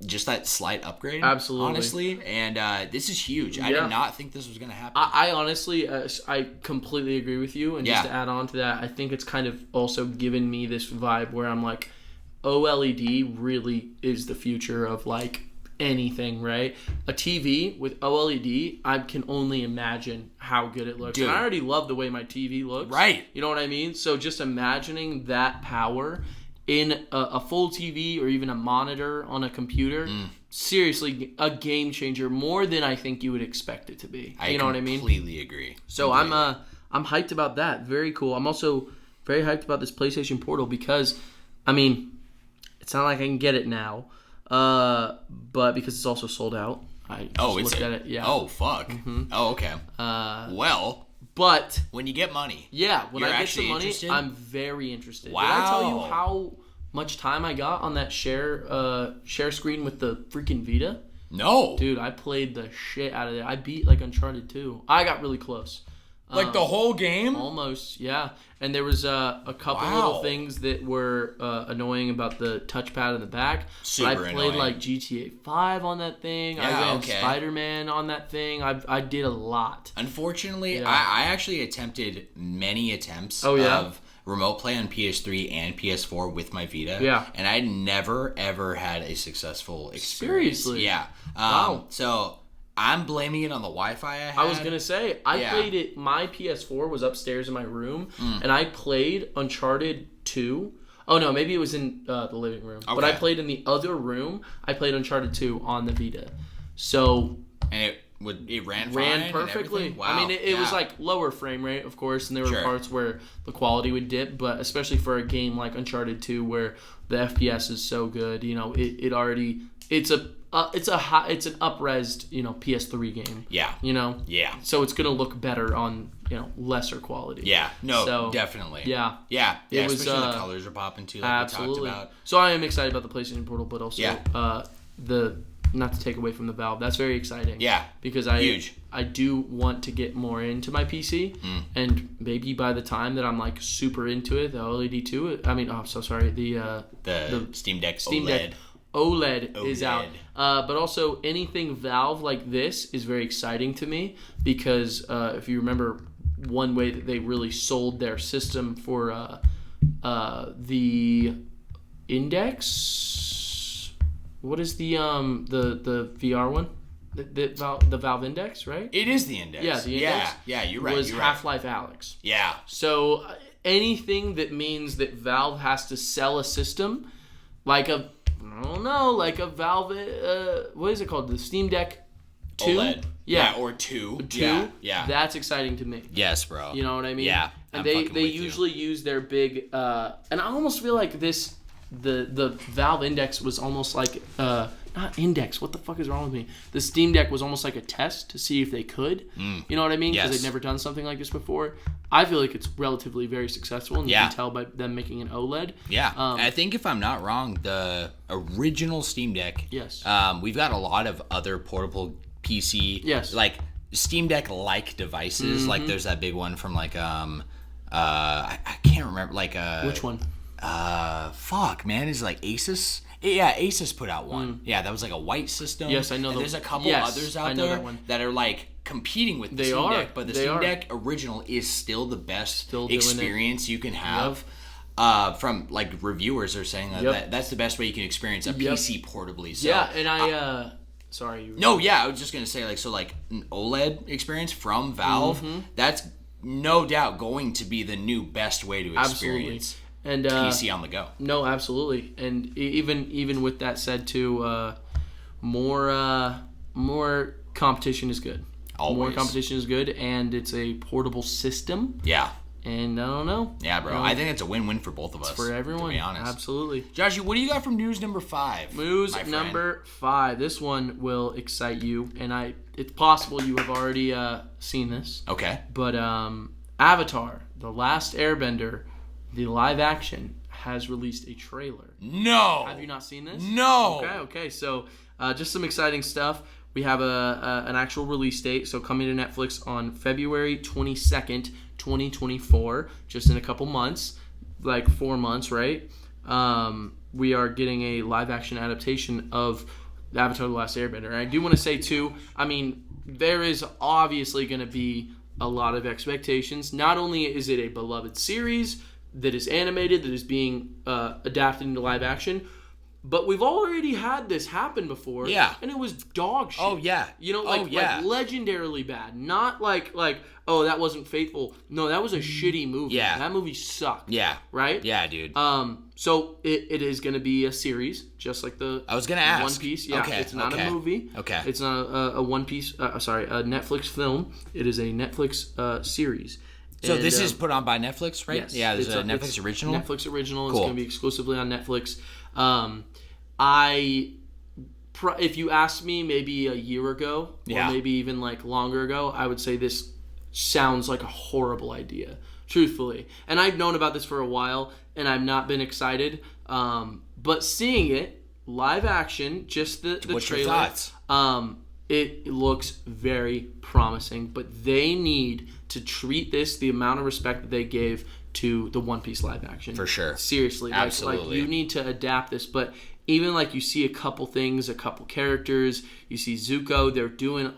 Just that slight upgrade. Absolutely. Honestly. And this is huge. I did not think this was going to happen. I honestly, I completely agree with you. And just to add on to that, I think it's kind of also given me this vibe where I'm like, OLED really is the future of like anything, right? A TV with OLED, I can only imagine how good it looks. Dude. And I already love the way my TV looks. Right. You know what I mean? So just imagining that power in a full TV or even a monitor on a computer, seriously, a game changer more than I think you would expect it to be. You know what I mean? I completely agree. So I'm hyped about that. Very cool. I'm also very hyped about this PlayStation Portal because, I mean, it's not like I can get it now, but because it's also sold out. I just looked at it. Yeah. Oh, fuck. Mm-hmm. Oh, okay. But when you get money, when I get some money, interested? I'm very interested. Wow. Did I tell you how much time I got on that share screen with the freaking Vita? No, dude, I played the shit out of it. I beat like Uncharted 2. I got really close. Like the whole game? Almost, yeah. And there was a couple little things that were annoying about the touchpad in the back. Super but I played like GTA 5 on that thing. I ran Spider-Man on that thing. I did a lot. Unfortunately, I actually attempted many attempts of remote play on PS3 and PS4 with my Vita. Yeah. And I never, ever had a successful experience. Seriously? Yeah. Wow. So I'm blaming it on the Wi-Fi I had. I was going to say, I played it, my PS4 was upstairs in my room, and I played Uncharted 2. Oh, no, maybe it was in the living room. Okay. But I played in the other room. I played Uncharted 2 on the Vita. So... And it ran perfectly. Wow. I mean, it was like lower frame rate, of course, and there were parts where the quality would dip, but especially for a game like Uncharted 2 where the FPS is so good, it already... It's an up-resed, PS3 game. Yeah. Yeah. So it's gonna look better on, lesser quality. Yeah. No. Definitely. Yeah. Yeah. It was, especially the colors are popping too. Like absolutely. We talked about. So I am excited about the PlayStation Portal, but also not to take away from the Valve. That's very exciting. Yeah. Because I do want to get more into my PC, and maybe by the time that I'm like super into it, the OLED 2. I mean, the Steam Deck OLED is out. But also anything Valve like this is very exciting to me because if you remember one way that they really sold their system for the Index. What is the VR one? The Valve Index, right? It is the Index. Yeah, the Index. Yeah, you're right. Was Half-Life Alyx. Yeah. So anything that means that Valve has to sell a system like a Valve, what is it called? The Steam Deck 2? OLED. Yeah, or 2. 2? Yeah. That's exciting to me. Yes, bro. You know what I mean? Yeah. And they usually use their big, and I almost feel like the Valve Index was almost like, not Index, what the fuck is wrong with me? The Steam Deck was almost like a test to see if they could. You know what I mean? Because they'd never done something like this before. I feel like it's relatively very successful, and you can tell by them making an OLED. Yeah. I think if I'm not wrong, the original Steam Deck, we've got a lot of other portable PC, like Steam Deck-like devices. Like there's that big one from like, I can't remember, like which one? Fuck, man, is it like Asus? Yeah, Asus put out one. Yeah, that was like a white system. Yes, I know. And there's a couple others out there that are like competing with the Steam Deck, but the Steam Deck original is still the best experience you can have. from like reviewers are saying that that's the best way you can experience a PC portably. So, yeah, and sorry. No, yeah, I was just gonna say like an OLED experience from Valve. That's no doubt going to be the new best way to experience and PC on the go. No, absolutely, and even with that said too, more competition is good. Always. More competition is good, and it's a portable system. Yeah. And I don't know. Yeah, bro. I think it's a win-win for both of us. For everyone. To be honest. Absolutely. Joshy, what do you got from news number 5? News number 5. This one will excite you, and it's possible you have already seen this. Okay. But Avatar, The Last Airbender, the live action, has released a trailer. No. Have you not seen this? No. Okay. So just some exciting stuff. We have an actual release date, so coming to Netflix on February 22nd, 2024, just in a couple months, like 4 months, right? We are getting a live-action adaptation of Avatar: The Last Airbender. And I do want to say, too, I mean, there is obviously going to be a lot of expectations. Not only is it a beloved series that is animated, that is being adapted into live action, but we've already had this happen before. Yeah. And it was dog shit. Oh, yeah. You know, like legendarily bad. Not like, oh, that wasn't faithful. No, that was a shitty movie. Yeah. That movie sucked. Yeah. Right? Yeah, dude. So it is going to be a series, just like the I was going to ask. One Piece. Yeah, okay. It's not a movie. Okay. It's not a One Piece, a Netflix film. It is a Netflix series. So this is put on by Netflix, right? Yes. Yeah, there's a Netflix original? Netflix original. Cool. It's going to be exclusively on Netflix. If you asked me maybe a year ago, or maybe even like longer ago, I would say this sounds like a horrible idea, truthfully. And I've known about this for a while, and I've not been excited. But seeing it live action, just the What's trailer, your thoughts? it looks very promising. But they need to treat this the amount of respect that they gave to the One Piece live action. For sure. Seriously. Absolutely. Like you need to adapt this. But even like you see a couple things, a couple characters, you see Zuko, they're doing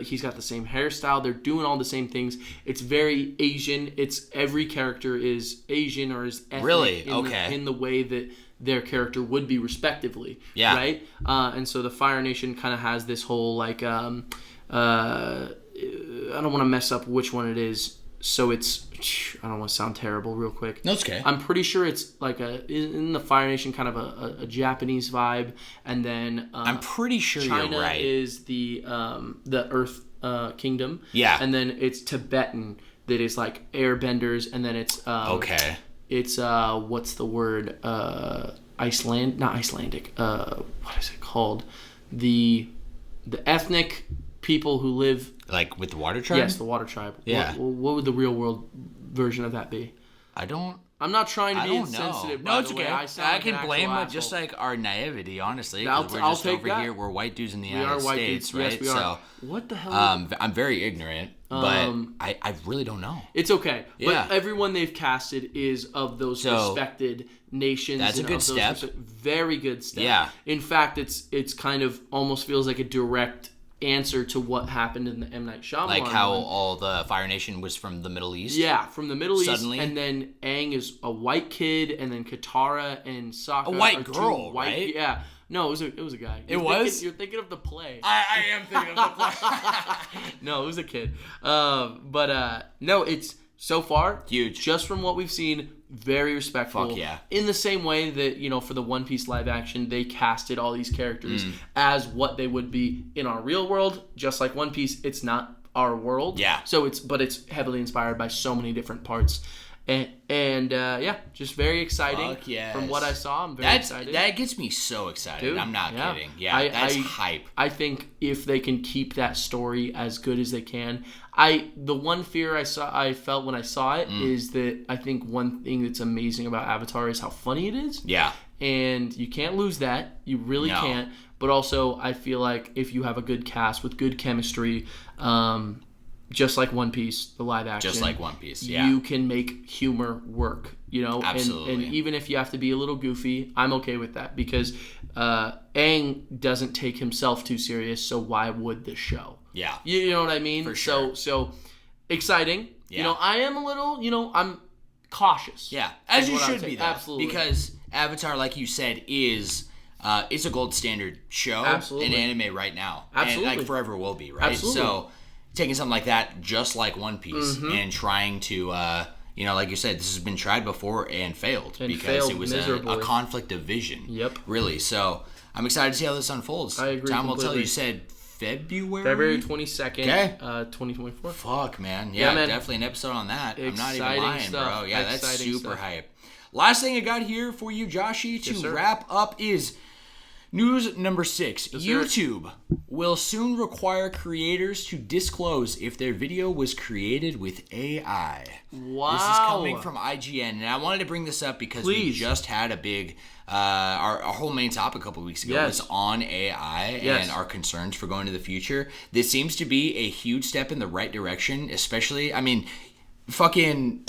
he's got the same hairstyle, they're doing all the same things. It's very Asian. Every character is Asian or is ethnic really? in the way that their character would be respectively. Yeah. Right? And so the Fire Nation kind of has this whole like, I don't want to mess up which one it is. So it's, I don't want to sound terrible real quick. No, it's okay. I'm pretty sure it's like in the Fire Nation kind of a Japanese vibe. And then I'm pretty sure China you're right. is the Earth Kingdom. Yeah. And then it's Tibetan that is like airbenders. And then it's... okay. It's, what's the word? Not Icelandic. What is it called? The ethnic people who live... Like with the Water Tribe? Yes, the Water Tribe. Yeah. What would the real world version of that be? I'm not trying to be insensitive. No, it's okay. I can blame just like our naivety, honestly. I'll we're just take over that. here. We're white dudes in the United States, dudes. right? Yes, we are. What the hell? I'm very ignorant, but I really don't know. It's okay. Yeah. But everyone they've casted is of those respected nations. That's a good step. Very good step. Yeah. In fact, it's kind of almost feels like a direct answer to what happened in the M. Night Shyamalan like how all the Fire Nation was from the Middle East. Yeah, from the Middle Suddenly. East, and then Aang is a white kid, and then Katara and Sokka a white girl, right? Yeah, no, it was a guy. You're thinking of the play. I am thinking of the play. No, it was a kid. No, it's so far huge. Just from what we've seen, very respectful. Fuck yeah. In the same way that, for the One Piece live action, they casted all these characters as what they would be in our real world. Just like One Piece, it's not our world. Yeah. So it's heavily inspired by so many different parts. And just very exciting. Fuck yes. From what I saw, I'm very excited. That gets me so excited. Dude, I'm not kidding. Yeah, that's hype. I think if they can keep that story as good as they can, the one fear I felt when I saw it is that I think one thing that's amazing about Avatar is how funny it is. Yeah. And you can't lose that. You really can't. But also, I feel like if you have a good cast with good chemistry, just like One Piece, the live action. Just like One Piece, yeah. You can make humor work, Absolutely. And even if you have to be a little goofy, I'm okay with that because Aang doesn't take himself too serious, so why would this show? Yeah. You know what I mean? For sure. So exciting. Yeah. I am a little, cautious. Yeah, as you should be, though. Absolutely. Because Avatar, like you said, is it's a gold standard show in anime right now. Absolutely. And like forever will be, right? Absolutely. So taking something like that, just like One Piece, and trying to, like you said, this has been tried before and failed because it was a conflict of vision. Yep. Really. So I'm excited to see how this unfolds. I agree. Time will tell. You said February 22nd, 2024. Fuck, man. Yeah, man. Definitely an episode on that. I'm not even lying, bro. Yeah, that's super hype. Last thing I got here for you, Joshy, to wrap up is news number 6. Yes, YouTube will soon require creators to disclose if their video was created with AI. Wow. This is coming from IGN, and I wanted to bring this up because we just had a big... our whole main topic a couple weeks ago was on AI and our concerns for going to the future. This seems to be a huge step in the right direction, especially, I mean, fucking...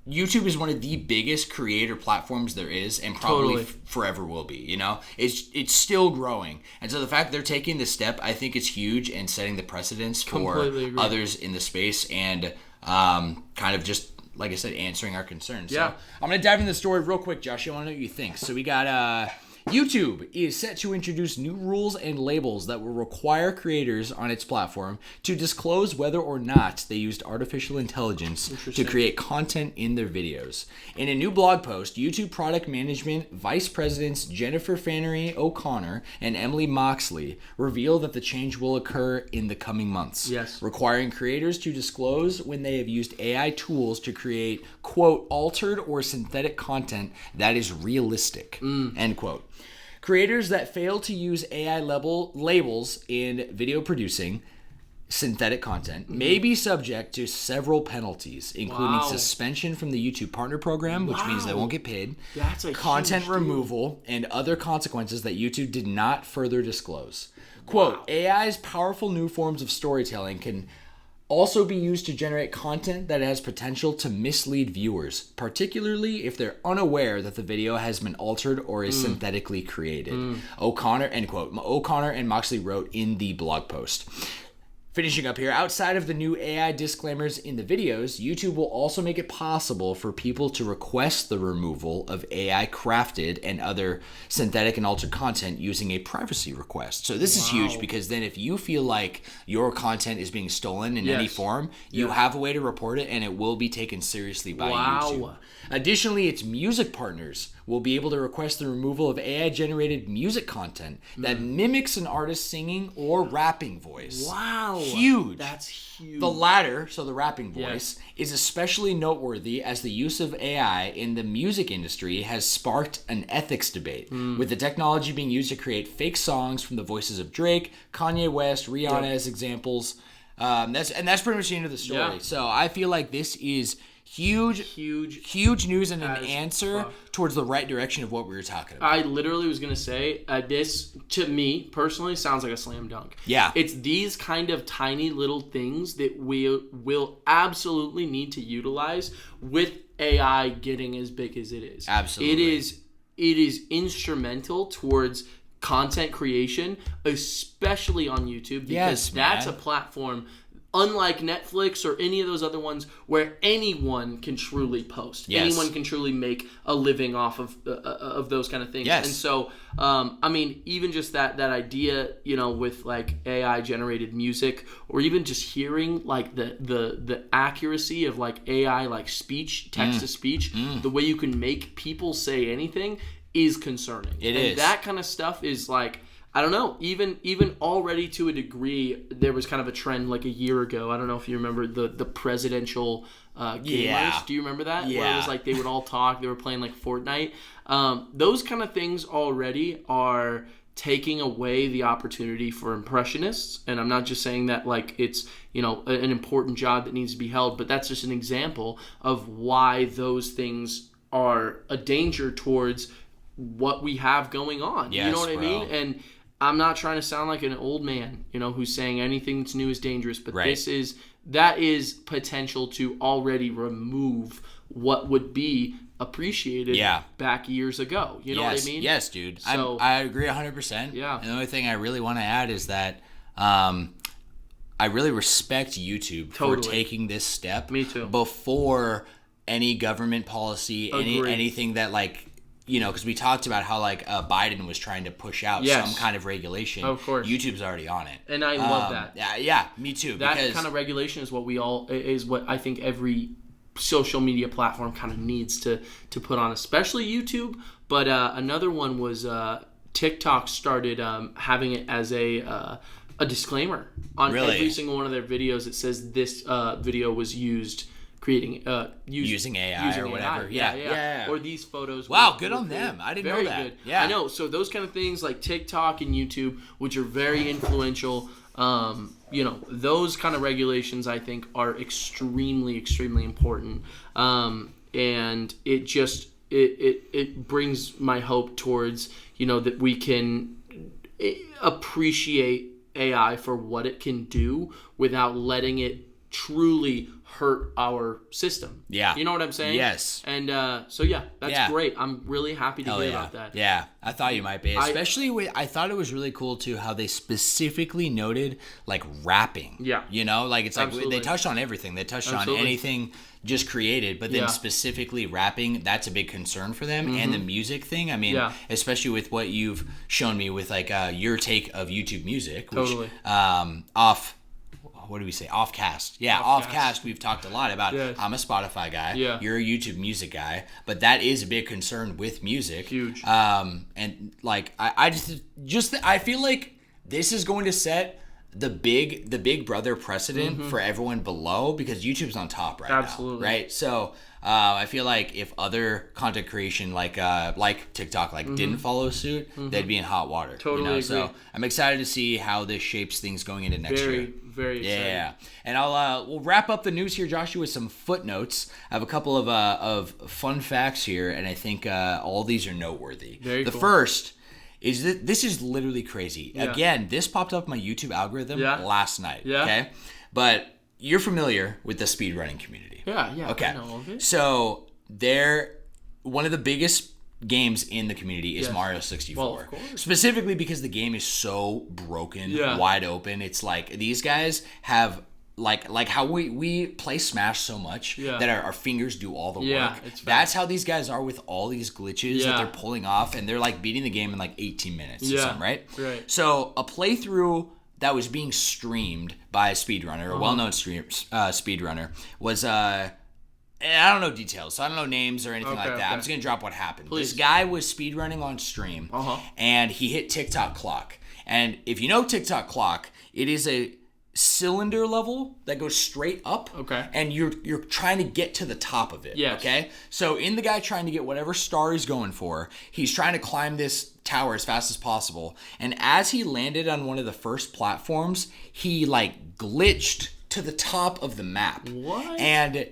YouTube is one of the biggest creator platforms there is, and probably forever will be. You know, it's still growing, and so the fact that they're taking this step, I think, is huge and setting the precedence for others in the space, and kind of just like I said, answering our concerns. Yeah, so I'm gonna dive into the story real quick, Josh. I want to know what you think. So we got YouTube is set to introduce new rules and labels that will require creators on its platform to disclose whether or not they used artificial intelligence to create content in their videos. In a new blog post, YouTube product management vice presidents Jennifer Fannery O'Connor and Emily Moxley reveal that the change will occur in the coming months, requiring creators to disclose when they have used AI tools to create, quote, altered or synthetic content that is realistic, end quote. Creators that fail to use AI labels in video producing synthetic content may be subject to several penalties, including suspension from the YouTube Partner Program, which means they won't get paid, content removal, and other consequences that YouTube did not further disclose. Quote, AI's powerful new forms of storytelling can also be used to generate content that has potential to mislead viewers, particularly if they're unaware that the video has been altered or is synthetically created. O'Connor, end quote. O'Connor and Moxley wrote in the blog post. Finishing up here, outside of the new AI disclaimers in the videos, YouTube will also make it possible for people to request the removal of AI crafted and other synthetic and altered content using a privacy request. So this is huge because then if you feel like your content is being stolen in any form, you have a way to report it and it will be taken seriously by YouTube. Additionally, its music partners will be able to request the removal of AI-generated music content that mimics an artist's singing or rapping voice. Wow. Huge. That's huge. The latter, so the rapping voice, is especially noteworthy as the use of AI in the music industry has sparked an ethics debate, with the technology being used to create fake songs from the voices of Drake, Kanye West, Rihanna as examples. That's pretty much the end of the story. So I feel like this is huge news and an answer towards the right direction of what we were talking about. I literally was going to say, this, to me, personally, sounds like a slam dunk. Yeah. It's these kind of tiny little things that we will absolutely need to utilize with AI getting as big as it is. Absolutely. It is instrumental towards content creation, especially on YouTube, because that's a platform unlike Netflix or any of those other ones where anyone can truly post. Anyone can truly make a living off of those kind of things. And so, I mean, even just that idea, you know, with like AI generated music, or even just hearing like the accuracy of like AI like speech, text to speech, the way you can make people say anything is concerning. It is. That kind of stuff is like, I don't know, even already to a degree, there was kind of a trend like a year ago. I don't know if you remember the presidential gamers. Do you remember that? Yeah. Where it was like they would all talk. They were playing like Fortnite. Those kind of things already are taking away the opportunity for impressionists. And I'm not just saying that like it's, you know, an important job that needs to be held, but that's just an example of why those things are a danger towards what we have going on. You know what I mean? And I'm not trying to sound like an old man, you know, who's saying anything that's new is dangerous, but that is potential to already remove what would be appreciated back years ago. You know what I mean? Yes, dude. So, I agree 100%. Yeah. And the only thing I really want to add is that I really respect YouTube for taking this step. Me too. Before any government policy, Agreed. anything that like, because we talked about how like Biden was trying to push out some kind of regulation. Of course, YouTube's already on it, and I love that. Yeah, me too. That kind of regulation is what I think every social media platform kind of needs to put on, especially YouTube. But another one was TikTok started having it as a disclaimer on every single one of their videos. It says this video was used using AI or whatever. Yeah. Or these photos. Wow, good on them. I didn't know that. Good. Yeah, I know. So those kind of things like TikTok and YouTube, which are very influential. Those kind of regulations I think are extremely, extremely important. And it just it brings my hope towards that we can appreciate AI for what it can do without letting it truly hurt our system. Yeah. You know what I'm saying? Yes. And that's great. I'm really happy to hear about that. Yeah, I thought you might be. Especially I thought it was really cool too how they specifically noted like rapping. Yeah. It's like they touched on everything. They touched on anything just created, but then specifically rapping, that's a big concern for them. Mm-hmm. And the music thing, I mean, especially with what you've shown me with like your take of YouTube music, which what do we say? Offcast. Yeah, Offcast. We've talked a lot about. Yes. I'm a Spotify guy. Yeah. You're a YouTube music guy, but that is a big concern with music. Huge. And like I feel like this is going to set the big brother precedent for everyone below because YouTube's on top right now. Right. So I feel like if other content creation like TikTok didn't follow suit, they'd be in hot water. Totally agree. So I'm excited to see how this shapes things going into next year. Very exciting. Yeah, and we'll wrap up the news here, Joshua, with some footnotes. I have a couple of fun facts here, and I think all these are noteworthy. Very cool. The first is that this is literally crazy. Yeah. Again, this popped up my YouTube algorithm last night. Yeah. Okay, but you're familiar with the speedrunning community. Yeah. Okay. I know of it. So one of the biggest games in the community is Mario 64. Well, of course. Specifically because the game is so broken, wide open. It's like these guys have like how we play Smash so much that our fingers do all the work. That's how these guys are with all these glitches that they're pulling off, and they're like beating the game in like 18 minutes or something, right? Right. So a playthrough that was being streamed by a speedrunner, a well-known speedrunner, was I don't know details, so I don't know names or anything like that. I'm just going to drop what happened. Please. This guy was speedrunning on stream, and he hit TikTok clock. And if you know TikTok clock, it is a cylinder level that goes straight up. Okay. And you're trying to get to the top of it. Yes. Okay? So in the guy trying to get whatever star he's going for, he's trying to climb this tower as fast as possible. And as he landed on one of the first platforms, he glitched to the top of the map. What? And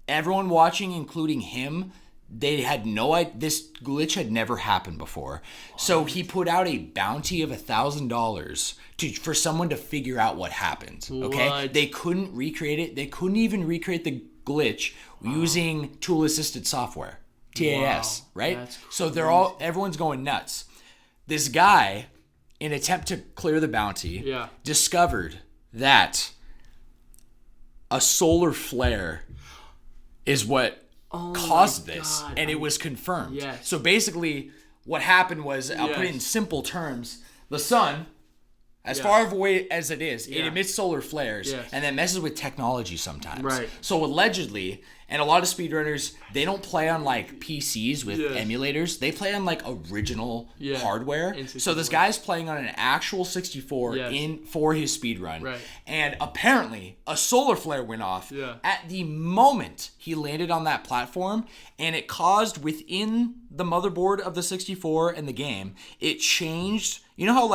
everyone watching, including him, they had no idea. This glitch had never happened before. What? So he put out a bounty of $1,000 for someone to figure out what happened. Okay? What? They couldn't recreate it. They couldn't even recreate the glitch using tool-assisted software, TAS, right? So everyone's going nuts. This guy, in attempt to clear the bounty, discovered that a solar flare is what caused this, and it was confirmed. Yes. So basically, what happened was, I'll put it in simple terms, the sun, as far away as it is, it emits solar flares, and that messes with technology sometimes. Right. So allegedly, and a lot of speedrunners, they don't play on PCs with emulators. They play on original hardware. So this guy's playing on an actual 64 for his speedrun. Right. And apparently a solar flare went off at the moment he landed on that platform, and it caused within the motherboard of the 64 and the game, it changed. You know how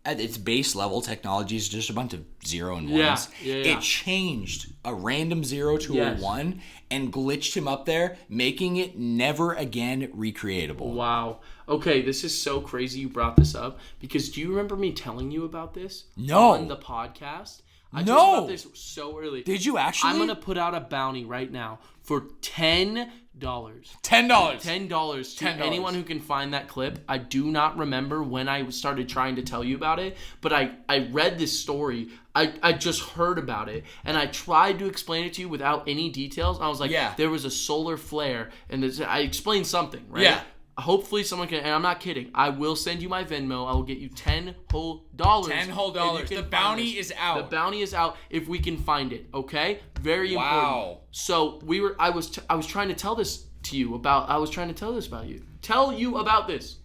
at its base level, technology is just a bunch of 0 and 1s. It changed a random 0 to a 1 and glitched him up there, making it never again recreatable. Wow. Okay, this is so crazy you brought this up, because do you remember me telling you about this? No. On the podcast? I told you about this so early. Did you actually? I'm gonna put out a bounty right now for $10. $10. $10 to anyone who can find that clip. I do not remember when I started trying to tell you about it, but I read this story. I just heard about it, and I tried to explain it to you without any details. I was like, there was a solar flare, and I explained something, right? Yeah. Hopefully someone can, and I'm not kidding. I will send you my Venmo. I will get you $10 whole dollars. $10 whole dollars. The bounty is out. The bounty is out if we can find it. Okay, very important. So I was trying to tell this to you about. I was trying to tell this about you. Tell you about this.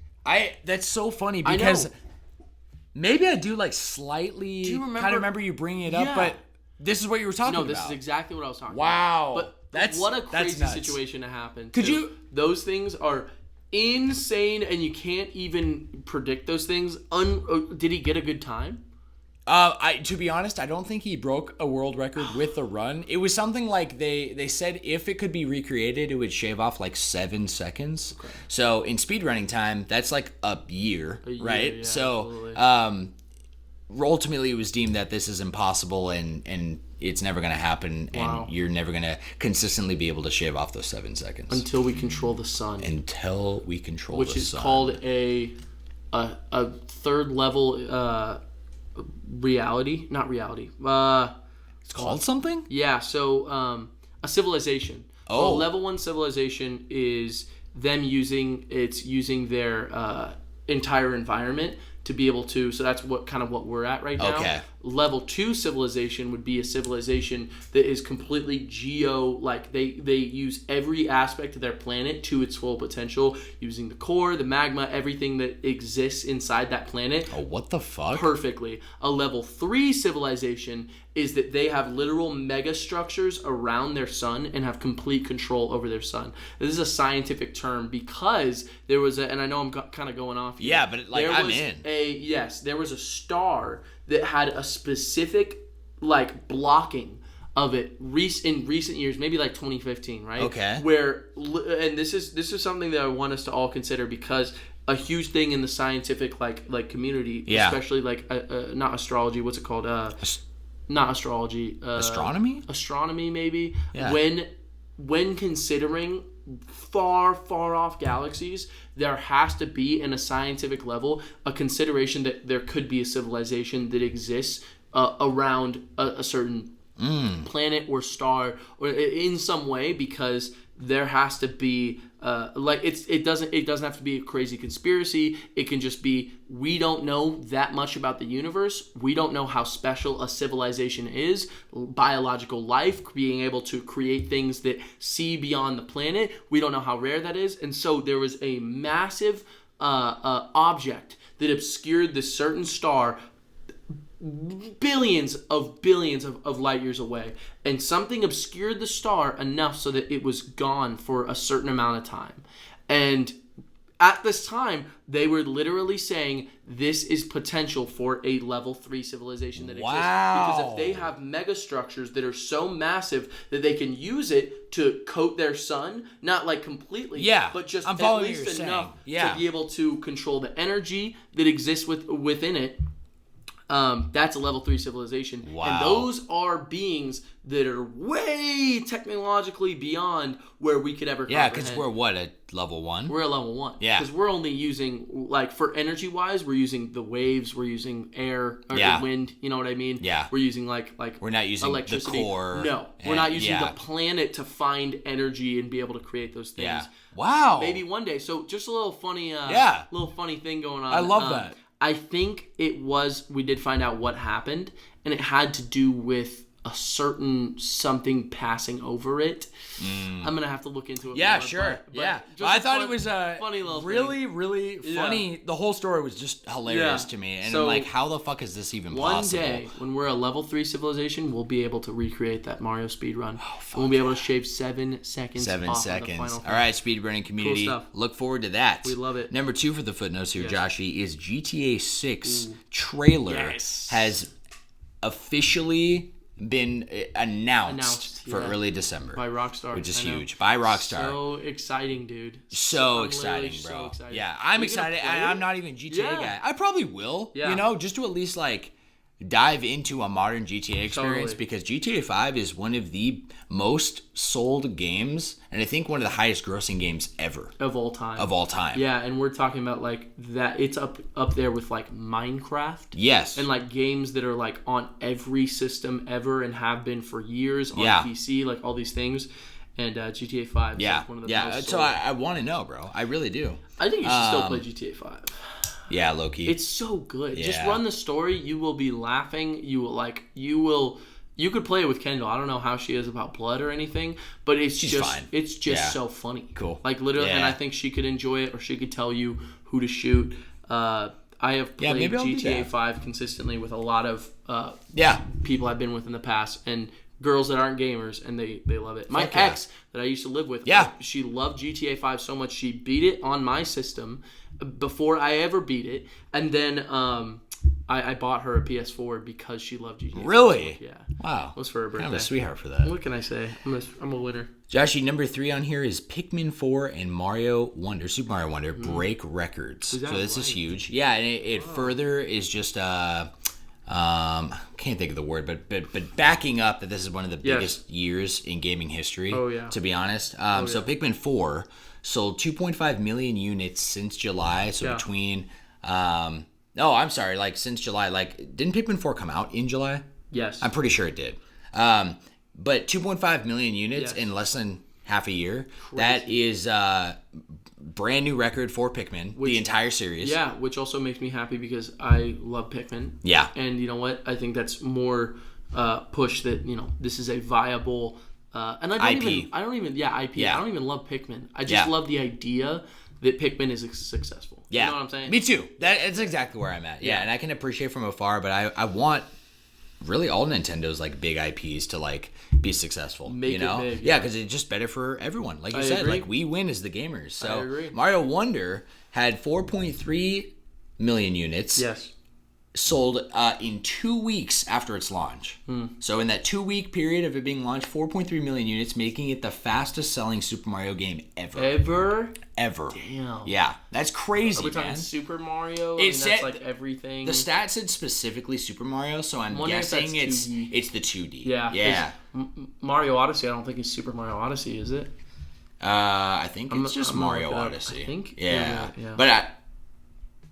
That's so funny because maybe I do like slightly. Do you remember? Kind of remember you bringing it up, but this is what you were talking about. No, this is exactly what I was talking about. Wow, but what a crazy situation to happen. Could you? Those things are insane, and you can't even predict those things. Did he get a good time? To be honest, I don't think he broke a world record with the run. It was something like they said if it could be recreated, it would shave off like 7 seconds. Okay. So in speedrunning time, that's like a year, right? Yeah, so ultimately, it was deemed that this is impossible and it's never going to happen, and you're never going to consistently be able to shave off those 7 seconds until we control the sun. Which is called a third level reality, not reality. It's called something. Yeah. So a civilization. Oh, well, level 1 civilization is them using their entire environment to be able to, so that's what we're at right now. Okay. Level 2 civilization would be a civilization that is completely they use every aspect of their planet to its full potential, using the core, the magma, everything that exists inside that planet. Oh, what the fuck? Perfectly. A level 3 civilization is that they have literal mega structures around their sun and have complete control over their sun. This is a scientific term because there was and I know I'm kind of going off here. Yeah, but I'm in. There was a star that had a specific blocking of it in recent years, maybe like 2015, right? Okay. And this is something that I want us to all consider, because a huge thing in the scientific community, especially not astrology, what's it called? Not astrology. Astronomy? Astronomy, maybe. Yeah. When considering far, far off galaxies, there has to be, in a scientific level, a consideration that there could be a civilization that exists around a certain planet or star, or in some way, because there has to be it doesn't have to be a crazy conspiracy. It can just be, we don't know that much about the universe. We don't know how special a civilization is, biological life, being able to create things that see beyond the planet. We don't know how rare that is. And so there was a massive object that obscured this certain star billions of light years away, and something obscured the star enough so that it was gone for a certain amount of time. And at this time, they were literally saying this is potential for a level 3 civilization that exists. Because if they have mega structures that are so massive that they can use it to coat their sun, not completely, but just at least enough to be able to control the energy that exists within it. That's a level 3 civilization. Wow. And those are beings that are way technologically beyond where we could ever comprehend. Yeah, because we're at level 1? We're at level 1. Yeah. Because we're only using, for energy-wise, we're using the waves, we're using air, or wind, you know what I mean? Yeah. We're using, we're not using electricity. the core. No, we're not using the planet to find energy and be able to create those things. Yeah. Wow. Maybe one day. So just a little funny, thing going on. I love that. I think we did find out what happened, and it had to do with a certain something passing over it. I'm going to have to look into it Yeah, more, sure. But I thought it was funny little really, thing. really funny. The whole story was just hilarious to me. And So, how the fuck is this even possible? One day, when we're a level 3 civilization, we'll be able to recreate that Mario speedrun. We'll be able to shave 7 seconds off of the final All right, speedrunning community. Cool stuff. Look forward to that. We love it. Number 2 for the footnotes here, Joshy, is GTA 6 trailer has officially been announced for early December by Rockstar, which is huge. By Rockstar. So exciting, dude. So exciting, bro. So excited. Yeah, I'm excited. I'm not even GTA guy. I probably will. Yeah. Just to at least dive into a modern GTA experience because GTA 5 is one of the most sold games, and I think one of the highest grossing games ever. Of all time. Yeah, and we're talking about like that. It's up there with like Minecraft. Yes. And like games that are like on every system ever and have been for years on PC, like all these things. And GTA 5 is like one of the most so sold. I want to know, bro. I really do. I think you should still play GTA 5. Yeah, low-key. It's so good. Yeah. Just run the story. You will be laughing. You could play it with Kendall. I don't know how she is about blood or anything, but she's fine. It's just so funny. Cool. Like literally, and I think she could enjoy it, or she could tell you who to shoot. I have played GTA 5 consistently with a lot of people I've been with in the past, and girls that aren't gamers, and they love it. My ex that I used to live with, she loved GTA 5 so much, she beat it on my system before I ever beat it, and then I bought her a PS4 because she loved GTA 5. Really? Yeah. Wow. It was for her birthday. Kind of a sweetheart for that. What can I say? I'm a winner. Joshy, number 3 on here is Pikmin 4 and Super Mario Wonder break records. So this is huge. Yeah, and it further is just can't think of the word, but backing up that this is one of the biggest years in gaming history. Oh yeah. To be honest, so Pikmin 4 sold 2.5 million units since July. So between, since July. Like, didn't Pikmin 4 come out in July? Yes, I'm pretty sure it did. But 2.5 million units in less than half a year. Crazy. That is brand new record for Pikmin, the entire series. Yeah, which also makes me happy because I love Pikmin. Yeah. And you know what? I think that's more push that, this is a viable and I don't IP. IP. Yeah. I don't even love Pikmin. I just love the idea that Pikmin is successful. Yeah. You know what I'm saying? Me too. That's exactly where I'm at. Yeah, and I can appreciate from afar, but I want really all Nintendo's like big IPs to like be successful. Make it big. Yeah, because it's just better for everyone. Like you said, agree. like we win as the gamers. So I agree. Mario Wonder had 4.3 million units. Yes. Sold in 2 weeks after its launch. So in that 2-week period of it being launched, 4.3 million units, making it the fastest selling Super Mario game ever. Damn. Yeah, that's crazy. Are we talking Super Mario? That's like everything. The stat said specifically Super Mario, so I'm guessing it's the 2D. Yeah. Mario Odyssey, I don't think it's Super Mario Odyssey, is it? I think it's just Mario Odyssey. I think. Yeah. But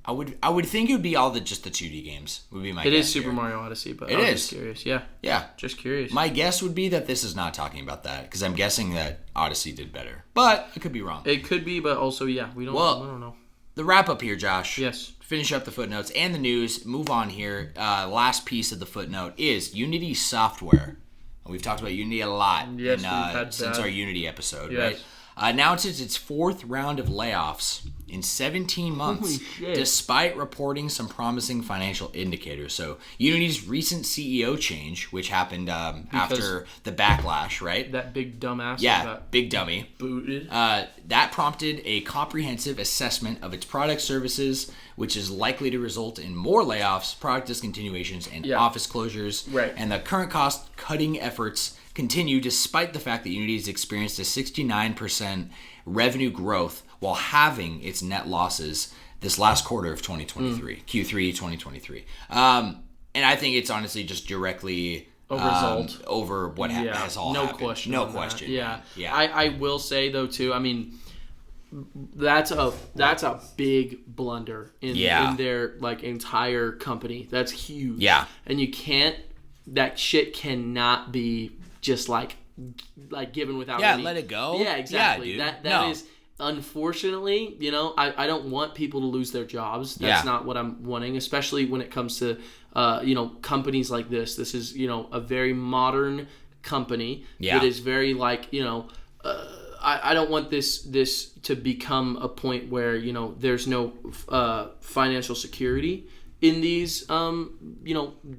I would think it would be just the 2D games. Would be my guess. It is Super Mario Odyssey, but I'm just curious. Yeah. Yeah. Just curious. My guess would be that this is not talking about that because I'm guessing that Odyssey did better. But I could be wrong. It could be, but also we don't know. The wrap up here, Josh. Yes. Finish up the footnotes and the news. Move on here. Last piece of the footnote is Unity software. We've talked about Unity a lot since our Unity episode, right? Announces its 4th round of layoffs in 17 months, despite reporting some promising financial indicators. So Unity's recent CEO change, which happened after the backlash, right? That big dumbass. Yeah, big dummy. Booted. That prompted a comprehensive assessment of its product services, which is likely to result in more layoffs, product discontinuations, and office closures. Right. And the current cost-cutting efforts continue despite the fact that Unity has experienced a 69% revenue growth while halving its net losses this last quarter of 2023, Q3 2023. And I think it's honestly just directly over what has all happened. No question. Yeah. I will say though too, I mean, that's a big blunder in their like entire company. That's huge. Yeah. And that shit cannot be just like given without let it go. Yeah, exactly. Yeah, dude. That is unfortunately, I don't want people to lose their jobs. That's not what I'm wanting, especially when it comes to companies like this. This is a very modern company that is very like I don't want this to become a point where there's no financial security in these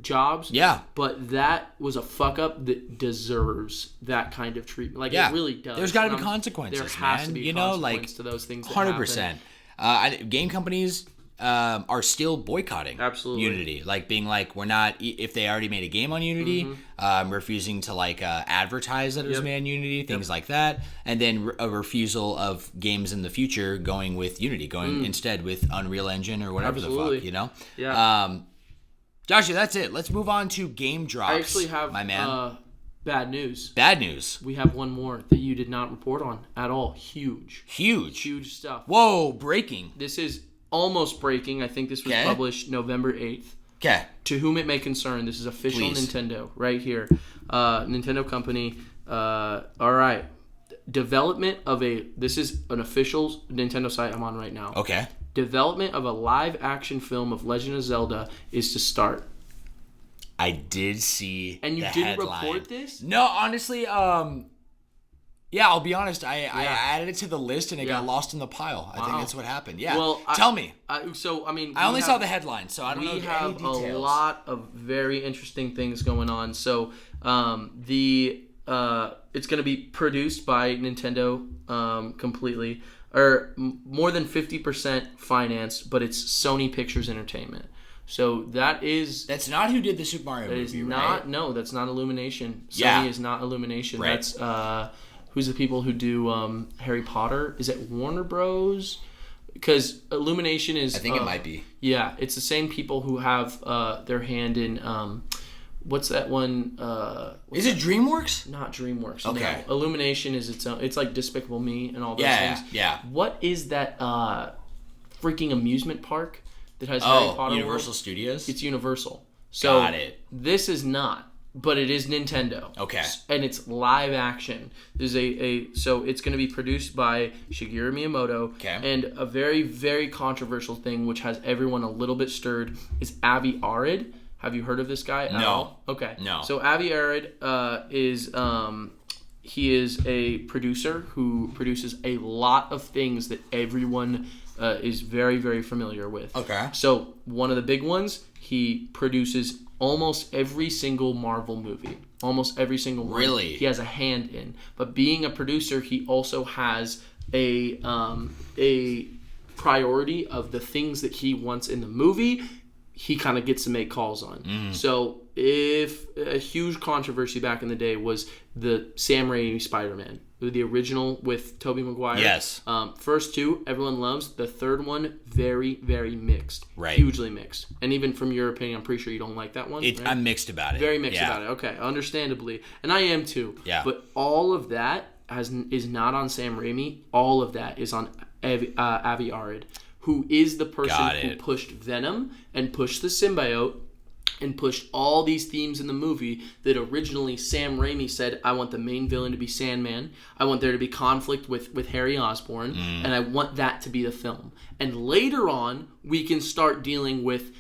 jobs. Yeah. But that was a fuck up that deserves that kind of treatment. Like it really does. There's got to be consequences, there has to be consequence to those things. 100%. Game companies are still boycotting Unity, like being like, we're not, if they already made a game on Unity, refusing to like advertise that it was made on Unity, things like that, and then a refusal of games in the future going with Unity, going instead with Unreal Engine or whatever the fuck, Joshua, that's it. Let's move on to game drops. I actually have my man. Bad news. Bad news. We have one more that you did not report on at all. Huge stuff. Whoa, breaking. This is almost breaking. I think this was published November 8th. Okay. To whom it may concern, this is official Nintendo right here. Nintendo company. All right. Development of this is an official Nintendo site I'm on right now. Okay. Development of a live action film of Legend of Zelda is to start. I did see and you the didn't headline. report this? No, honestly, yeah, I'll be honest. I added it to the list and it got lost in the pile. I think that's what happened. Yeah. Well, tell me. I only saw the headline, so I don't know any details. We have a lot of very interesting things going on. So, it's going to be produced by Nintendo completely, or more than 50% financed, but it's Sony Pictures Entertainment. So that's not who did the Super Mario movie, right? No, that's not Illumination. Sony is not Illumination. Right. That's who's the people who do Harry Potter? Is it Warner Bros? Because Illumination is. I think it might be. Yeah, it's the same people who have their hand in. What's that one? Is it DreamWorks? Not DreamWorks. Okay. No. Illumination is its own. It's like Despicable Me and all those things. Yeah. What is that freaking amusement park that has Harry Potter? Universal Studios? It's Universal. So got it. This is not, but it is Nintendo. Okay. And it's live action. There's so it's going to be produced by Shigeru Miyamoto. Okay. And a very, very controversial thing, which has everyone a little bit stirred, is Avi Arad. Have you heard of this guy? No. Okay. No. So Avi Arad is he is a producer who produces a lot of things that everyone is very, very familiar with. Okay. So one of the big ones, he produces almost every single Marvel movie. Almost every single one. Really? He has a hand in. But being a producer, he also has a priority of the things that he wants in the movie. He kind of gets to make calls on. So if a huge controversy back in the day was the Sam Raimi Spider-Man, the original with Tobey Maguire. Yes. First two, everyone loves. The third one, very, very mixed. Right. Hugely mixed. And even from your opinion, I'm pretty sure you don't like that one. Right? I'm mixed about it. Very mixed about it. Okay, understandably. And I am too. Yeah. But all of that is not on Sam Raimi. All of that is on Avi Arad, who is the person who pushed Venom and pushed the symbiote and pushed all these themes in the movie that originally Sam Raimi said, I want the main villain to be Sandman. I want there to be conflict with Harry Osborn. And I want that to be the film. And later on, we can start dealing with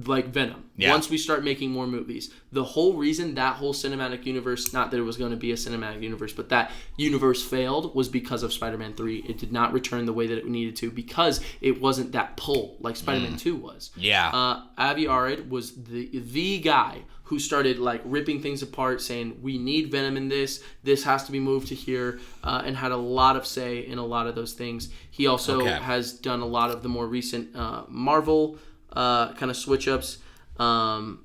like Venom. Yeah. Once we start making more movies. The whole reason that whole cinematic universe, not that it was going to be a cinematic universe, but that universe failed was because of Spider-Man 3. It did not return the way that it needed to because it wasn't that pull like Spider-Man 2 was. Yeah. Avi Arad was the guy who started like ripping things apart, saying we need Venom in this has to be moved to here, and had a lot of say in a lot of those things. He also has done a lot of the more recent Marvel kind of switch ups. Arad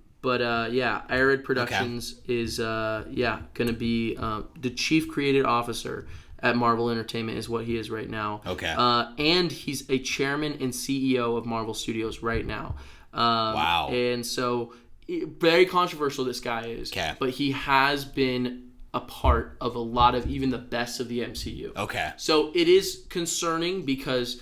Productions is going to be the chief creative officer at Marvel Entertainment is what he is right now. Okay. And he's a chairman and CEO of Marvel Studios right now. Wow. And so very controversial this guy is. Okay. But he has been a part of a lot of even the best of the MCU. Okay. So it is concerning because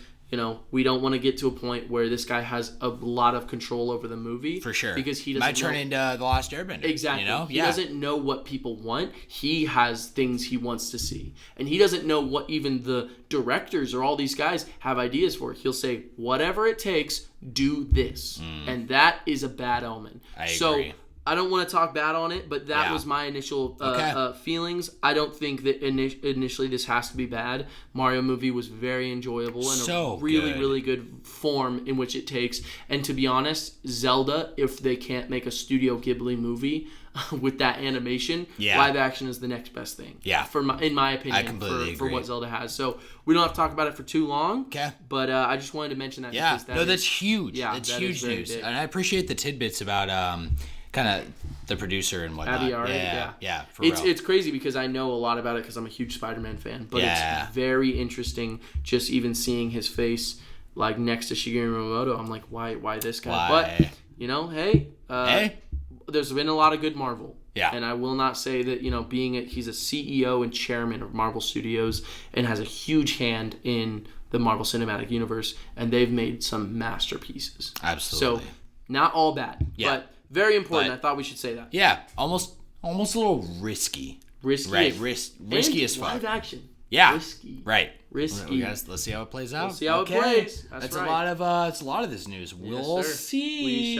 we don't want to get to a point where this guy has a lot of control over the movie. For sure. Because he doesn't might turn into The Last Airbender. Exactly. He doesn't know what people want. He has things he wants to see. And he doesn't know what even the directors or all these guys have ideas for. He'll say, whatever it takes, do this. And that is a bad omen. I agree. So I don't want to talk bad on it, but that was my initial feelings. I don't think that initially this has to be bad. Mario movie was very enjoyable and a really good form in which it takes. And to be honest, Zelda, if they can't make a Studio Ghibli movie with that animation, live action is the next best thing. Yeah. In my opinion, I completely agree. For what Zelda has. So we don't have to talk about it for too long. Okay. But I just wanted to mention that. Yeah. That's huge. Yeah, that's huge news. And I appreciate the tidbits about kind of the producer and whatnot. Avi Arad, yeah. It's crazy because I know a lot about it because I'm a huge Spider-Man fan. But it's very interesting just even seeing his face like next to Shigeru Miyamoto. I'm like, why this guy? Why? But hey, There's been a lot of good Marvel. Yeah. And I will not say that, he's a CEO and chairman of Marvel Studios and has a huge hand in the Marvel Cinematic Universe, and they've made some masterpieces. Absolutely. So, not all bad, but very important. I thought we should say that. Yeah, almost a little risky. Risky. Right, risky as fuck. Live action. Yeah. Risky. Right. Risky. Let's see how it plays out. Let's see how it plays. That's right. It's a lot of this news. We'll see.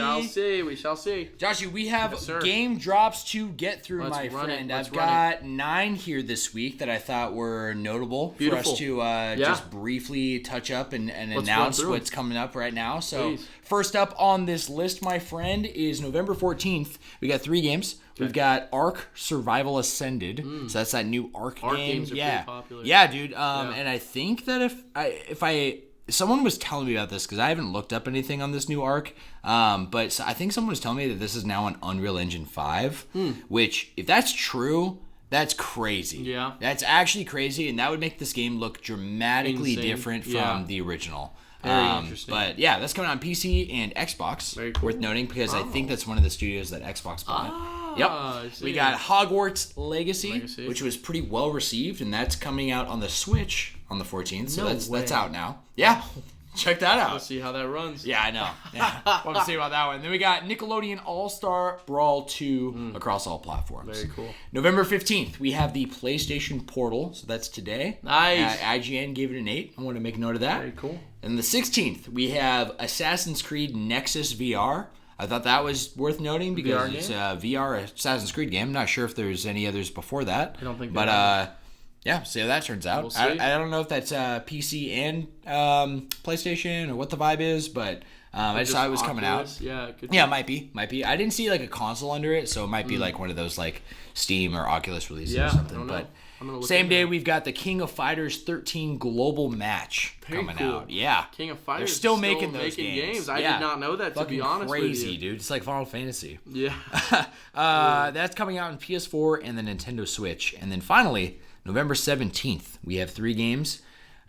We shall see. Joshy, we have game drops to get through, my friend. I've got 9 here this week that I thought were notable for us to just briefly touch up and announce what's coming up right now. So first up on this list, my friend, is November 14th. We got 3 games. We've got Ark Survival Ascended, so that's that new Ark game. Games are pretty popular. Yeah, dude. And I think that if someone was telling me about this because I haven't looked up anything on this new Ark, but I think someone was telling me that this is now on Unreal Engine 5, which if that's true, that's crazy. Yeah, that's actually crazy, and that would make this game look dramatically different from the original. Very interesting. But yeah, that's coming on PC and Xbox. Very cool. Worth noting because I think that's one of the studios that Xbox bought. Yep. We got Hogwarts Legacy, which was pretty well received, and that's coming out on the Switch on the 14th. So that's out now. Yeah. Check that out. Let's see how that runs. Yeah, I know. Yeah. We'll see about that one. Then we got Nickelodeon All-Star Brawl 2 across all platforms. Very cool. November 15th, we have the PlayStation Portal. So that's today. Nice. IGN gave it an 8. I want to make a note of that. Very cool. And the 16th, we have Assassin's Creed Nexus VR. I thought that was worth noting because it's a VR Assassin's Creed game. I'm not sure if there's any others before that. I don't think but yeah, see how that turns out. We'll see. I don't know if that's PC and PlayStation or what the vibe is, but I just thought it was coming out. Yeah, it could be. Might be. I didn't see like a console under it, so it might be like one of those like Steam or Oculus releases or something. I don't know. But same day, we've got the King of Fighters 13 global match coming out. Yeah, King of Fighters. They're still making those games. I did not know that. To be honest with you, crazy, dude. It's like Final Fantasy. Yeah. That's coming out on PS4 and the Nintendo Switch, and then finally November 17th, we have 3 games: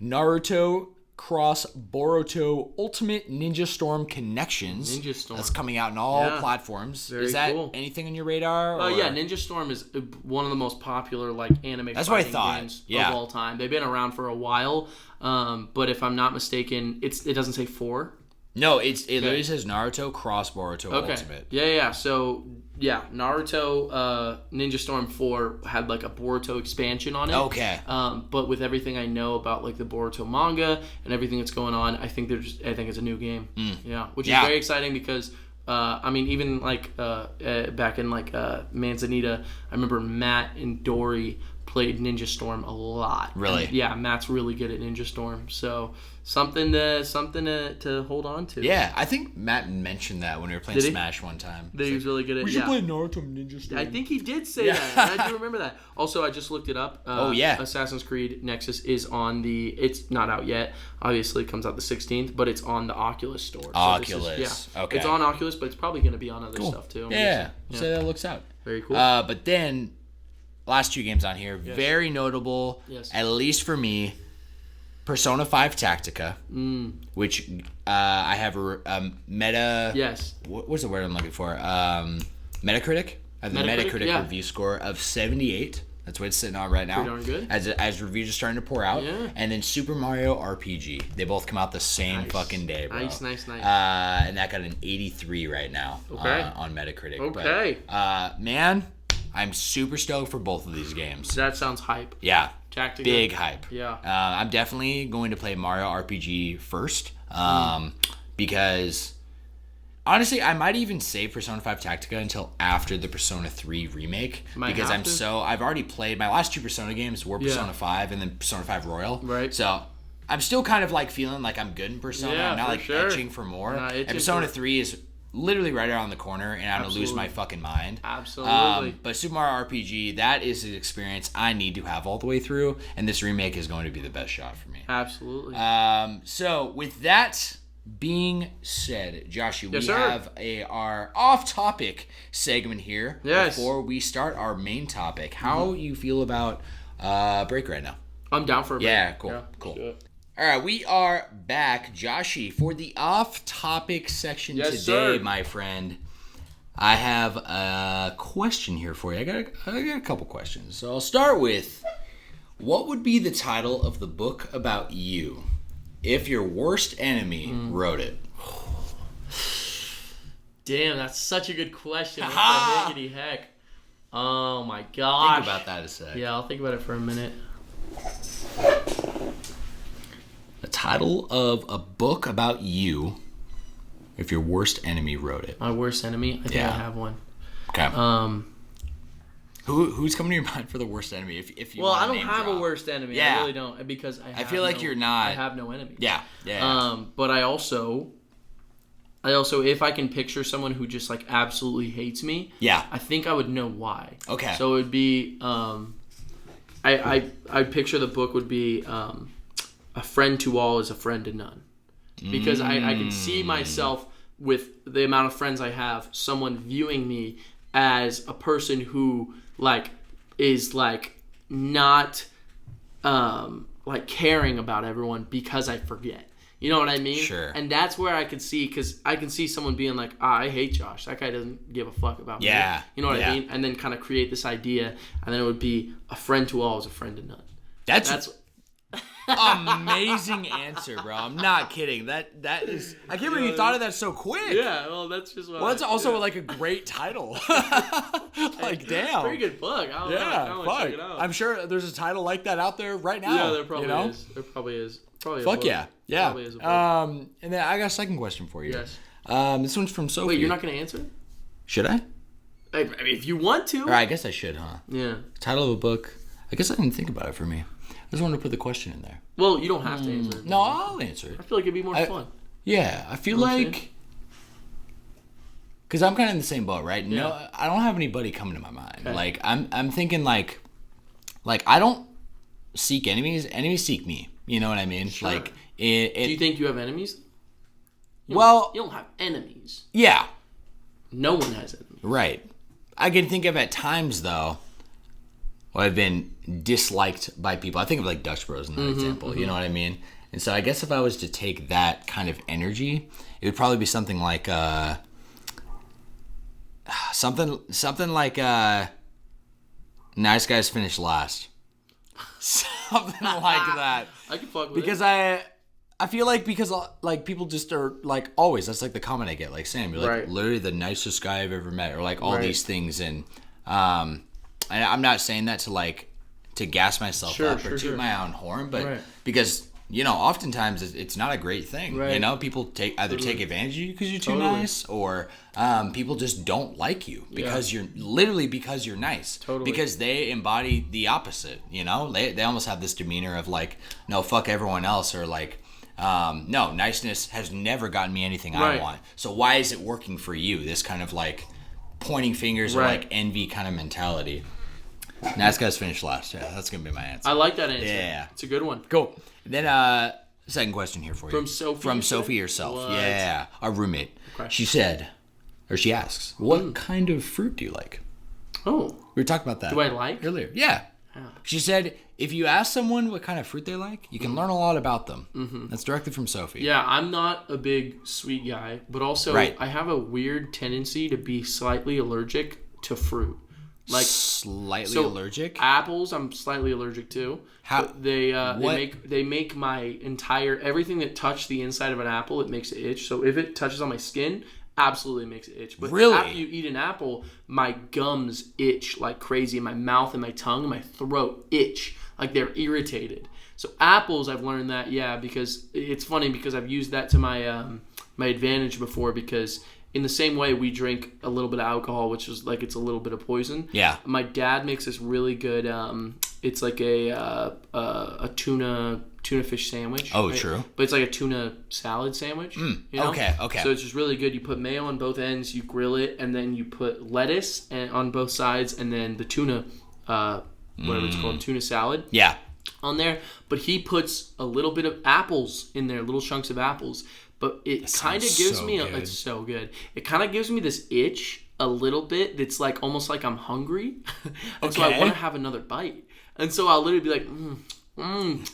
Naruto Cross Boruto Ultimate Ninja Storm Connections. Ninja Storm. That's coming out on all platforms. Very is that cool. anything on your radar? Yeah, Ninja Storm is one of the most popular anime That's what I thought. games of all time. They've been around for a while, but if I'm not mistaken, it doesn't say 4. No, it literally says Naruto Cross Boruto Ultimate. Yeah. So, Naruto Ninja Storm 4 had like a Boruto expansion on it. Okay. But with everything I know about like the Boruto manga and everything that's going on, I think it's a new game. Yeah, which is very exciting because even like back in like Manzanita, I remember Matt and Dory played Ninja Storm a lot. Really? And, Matt's really good at Ninja Storm. So something to hold on to. Yeah, I think Matt mentioned that when we were playing Smash one time. That he was really good at. We should play Naruto Ninja Storm. I think he did say that. And I do remember that. Also, I just looked it up. Assassin's Creed Nexus is on it's not out yet. Obviously, it comes out the 16th, but it's on the Oculus store. Oculus. Okay. It's on Oculus, but it's probably going to be on other stuff too. So that looks out. Very cool. But then, last 2 games on here, very notable, at least for me. Persona 5 Tactica, which I have a meta... Yes. What's the word I'm looking for? Metacritic? I have the Metacritic review score of 78. That's what it's sitting on right now. Pretty darn good. As reviews are starting to pour out. Yeah. And then Super Mario RPG. They both come out the same fucking day, bro. Nice. And that got an 83 right now on Metacritic. Okay. But, man, I'm super stoked for both of these games. That sounds hype. Yeah. Tactica. Big hype. Yeah. I'm definitely going to play Mario RPG first because honestly, I might even save Persona 5 Tactica until after the Persona 3 remake because I've already played my last 2 Persona games were Persona 5 and then Persona 5 Royal. Right. So I'm still kind of like feeling like I'm good in Persona. I'm not like itching for more. And Persona 3 is literally right around the corner, and I'm going to lose my fucking mind. Absolutely. But Super Mario RPG, that is an experience I need to have all the way through, and this remake is going to be the best shot for me. Absolutely. So with that being said, Joshy, we have our off-topic segment here before we start our main topic. How you feel about break right now? I'm down for a break. Yeah, cool. Sure. All right, we are back, Joshy, for the off-topic section today, my friend. I have a question here for you. I got a couple questions. So I'll start with, what would be the title of the book about you if your worst enemy wrote it? Damn, that's such a good question. What the higgity heck? Oh my gosh. Think about that a sec. Yeah, I'll think about it for a minute. The title of a book about you if your worst enemy wrote it. My worst enemy? I think I have one. Okay. Who's coming to your mind for the worst enemy? If you I don't have a worst enemy. Yeah. I really don't, because I feel like you're not. I have no enemies. Yeah. But I also, if I can picture someone who just like absolutely hates me, I think I would know why. Okay. So it would be, I picture the book would be, a friend to all is a friend to none, because I can see myself with the amount of friends I have, someone viewing me as a person who like is like not like caring about everyone because I forget. You know what I mean? Sure. And that's where I could see, because I can see someone being like, I hate Josh. That guy doesn't give a fuck about me. You know what I mean? And then kind of create this idea, and then it would be a friend to all is a friend to none. That's amazing answer, bro. I'm not kidding. That is. I can't believe you thought of that so quick. Yeah, well, that's just what. Well, that's also like a great title. Like, damn. Pretty good book. I don't know. Check it out. I'm sure there's a title like that out there right now. Yeah, there probably is. There probably is. Probably Fuck a book. yeah. Probably is a book. And then I got a second question for you. Yes. This one's from Sophie. Wait, you're not gonna answer? Should I? I mean, if you want to. Or I guess I should, huh? Yeah. Title of a book. I guess I didn't think about it for me. I just wanted to put the question in there. Well, you don't have to answer it. No, I'll answer it. I feel like it'd be more fun. Yeah, I feel like... Because I'm kind of in the same boat, right? Yeah. No, I don't have anybody coming to my mind. Okay. Like, I'm thinking like I don't seek enemies. Enemies seek me. You know what I mean? Sure. Like, do you think you have enemies? You don't have enemies. Yeah. No one has enemies. Right. I can think of at times, though, where I've been disliked by people. I think of like Dutch Bros in that example. You know what I mean? And so I guess if I was to take that kind of energy, it would probably be something like nice guys finish last. Something like that. I can fuck with because it. I feel like like people just are like always, that's like the comment I get, like Sam, you're like literally the nicest guy I've ever met, or like all these things. And I'm not saying that to gas myself up or toot my own horn, but because oftentimes it's not a great thing. People take advantage of you because you're too nice, or people just don't like you because you're nice. Because they embody the opposite. They almost have this demeanor of like, no, fuck everyone else, or like, no, niceness has never gotten me anything I want. So why is it working for you? This kind of like pointing fingers or like envy kind of mentality. Nice guys finish last. Yeah, that's gonna be my answer. I like that answer. Yeah, it's a good one. Cool. Then second question here for you. From Sophie herself. What? Yeah, our roommate. Okay. She asks, what kind of fruit do you like? Oh. We were talking about that. Do I like? Earlier. Yeah. She said, if you ask someone what kind of fruit they like, you can learn a lot about them. That's directly from Sophie. Yeah, I'm not a big sweet guy, but also I have a weird tendency to be slightly allergic to fruit. Like slightly allergic? Apples, I'm slightly allergic to. How? They make my entire everything that touched the inside of an apple, it makes it itch. So if it touches on my skin, absolutely makes it itch. But really? After you eat an apple, my gums itch like crazy. My mouth and my tongue and my throat itch like they're irritated. So apples, I've learned that because it's funny because I've used that to my my advantage before, because in the same way we drink a little bit of alcohol, which is like it's a little bit of poison. Yeah. My dad makes this really good. It's like a tuna fish sandwich. Oh, right? True. But it's like a tuna salad sandwich. Okay. So it's just really good. You put mayo on both ends, you grill it, and then you put lettuce on both sides, and then the tuna, whatever it's called, tuna salad. Yeah. On there, but he puts a little bit of apples in there, little chunks of apples. But it kind of gives me it's so good. It kind of gives me this itch a little bit. That's like almost like I'm hungry, and so I want to have another bite. And so I'll literally be like, And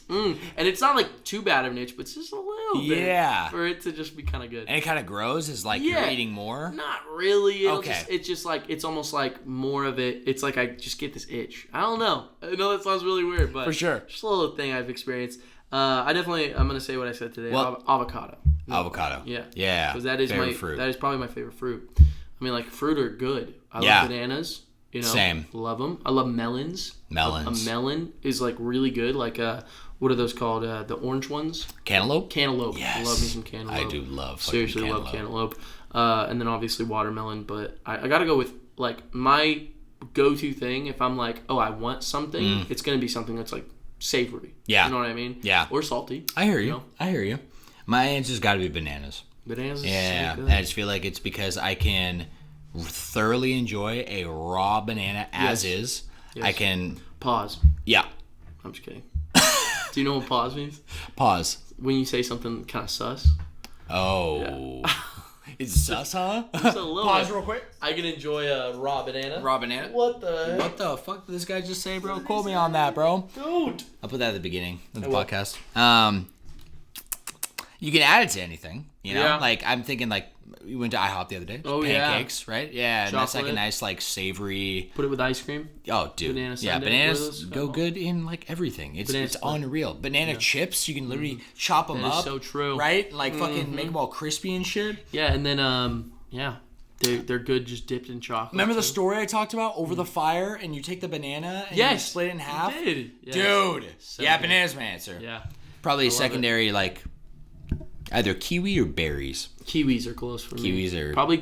it's not like too bad of an itch, but it's just a little bit for it to just be kind of good. And it kind of grows as like you're eating more? Not really. It's just like, it's almost like more of it. It's like I just get this itch. I don't know. I know that sounds really weird, but for sure. Just a little thing I've experienced. I'm going to say what I said today. Well, avocado. Avocado. Yeah. Yeah. Because that is fruit. That is probably my favorite fruit. I mean, like, fruit are good. I love bananas. You know, same. Love them. I love melons. Melons. A melon is like really good. Like what are those called? The orange ones. Cantaloupe. Yes. I love me some cantaloupe. I do love. Seriously, love cantaloupe. And then obviously watermelon. But I gotta go with like my go-to thing. If I'm like, oh, I want something, it's gonna be something that's like savory. Yeah. You know what I mean? Yeah. Or salty. I hear you. Know? I hear you. My answer's got to be bananas. Bananas. Yeah. So good. I just feel like it's because I can thoroughly enjoy a raw banana as is. Yes. I can pause. Yeah. I'm just kidding. Do you know what pause means? Pause. When you say something kind of sus. Oh. Yeah. It's sus, huh? Just a little Pause bit. real quick. I can enjoy a raw banana. Raw banana? What the heck? What the fuck did this guy just say, bro? Quote me on that, bro. Don't. I'll put that at the beginning of the podcast. You can add it to anything, you know? Yeah. Like, I'm thinking, like, we went to IHOP the other day. Oh, pancakes, right? Yeah, and that's like a Chocolate. nice, like, savory. Put it with ice cream. Oh, dude. Banana yeah, sundae. bananas go good in, like, everything. It's unreal. Banana chips, you can literally chop them That up. is so true. Right? Like, fucking make them all crispy and shit. Yeah, and then, they're good just dipped in chocolate. Remember the story I talked about over the fire, and you take the banana and you split it in half? You did. Yes. Dude. So yeah, good. banana's my answer. Yeah. Probably secondary, like, either kiwi or berries. Kiwis are close for me. Kiwis are... Probably,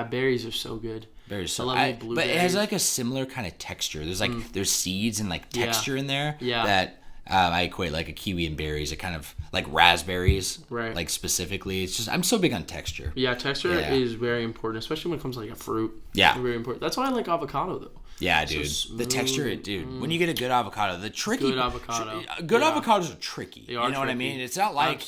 berries are so good. Berries I love blueberries. But it has, like, a similar kind of texture. There's, like, there's seeds and, like, texture in there that I equate, like, a kiwi and berries. It kind of, like, raspberries. Right. Like, specifically. It's just... I'm so big on texture. Yeah, texture is very important, especially when it comes to, like, a fruit. Yeah. Very important. That's why I like avocado, though. Yeah, dude. The texture, dude. When you get a good avocado, the tricky... Good avocado. Good avocados are tricky. They are you know what I mean? It's not like,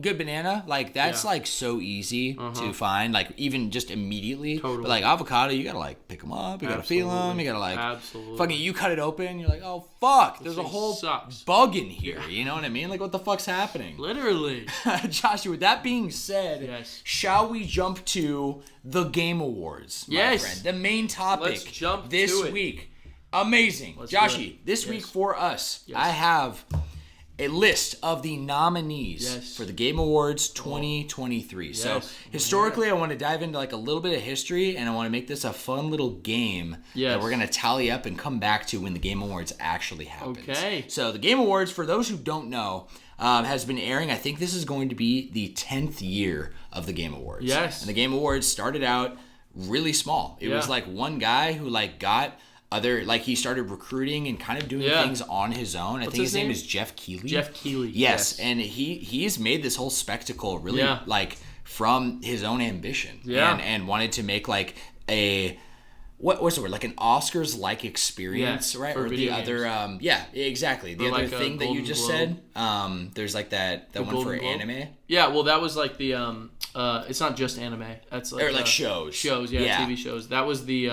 good banana. Like, that's, like, so easy to find. Like, even just immediately. Totally. But, like, avocado, you gotta, like, pick them up. You gotta feel them. You gotta, like... Absolutely. Fucking, you cut it open. You're like, oh, fuck. There's a whole bug in here. You know what I mean? Like, what the fuck's happening? Literally. Joshua, with that being said, shall we jump to the Game Awards, my friend? The main topic Let's jump this to it. week. Amazing. Joshy, this week for us, I have a list of the nominees for the Game Awards 2023. So historically, I want to dive into like a little bit of history, and I want to make this a fun little game that we're going to tally up and come back to when the Game Awards actually happens. Okay. So the Game Awards, for those who don't know, has been airing. I think this is going to be the 10th year of the Game Awards. Yes. And the Game Awards started out really small. It was like one guy who like got he started recruiting and kind of doing things on his own. I think his name is Jeff Keighley. Jeff Keighley. Yes. And he's made this whole spectacle really like from his own ambition. Yeah. And wanted to make like a what's the word? Like an Oscars-like experience, right? For or the other exactly. The other thing that you just said. There's like that one for anime. Yeah, well that was like the it's not just anime. That's like or like shows. Shows, TV shows. That was the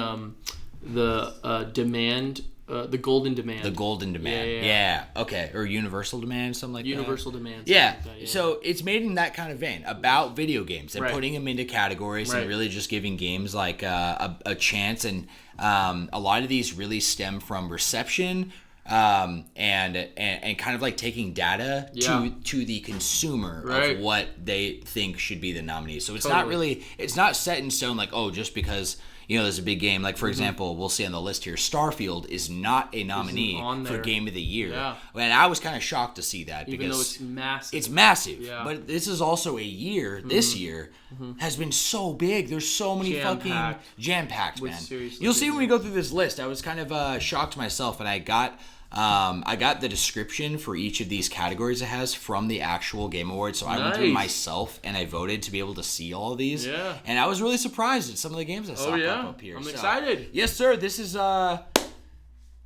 demand, the golden demand. The golden demand. Yeah. Okay. Or universal demand, something like universal demand. Yeah. Like that, So it's made in that kind of vein about video games and putting them into categories and really just giving games like a chance. And a lot of these really stem from reception and kind of like taking data to the consumer of what they think should be the nominees. So it's not set in stone like, oh, just because there's a big game. Like, for example, we'll see on the list here, Starfield is not a nominee for Game of the Year. Yeah. And I was kind of shocked to see that. Even though it's massive. It's massive. Yeah. But this is also a year, this year, has been so big. There's so many fucking jam-packed, man. You'll see when we go through this list. I was kind of shocked myself, and I got the description for each of these categories it has from the actual Game Awards. So I went through myself and I voted to be able to see all of these. Yeah. And I was really surprised at some of the games I saw pop up here. I'm excited. Yes, sir. This is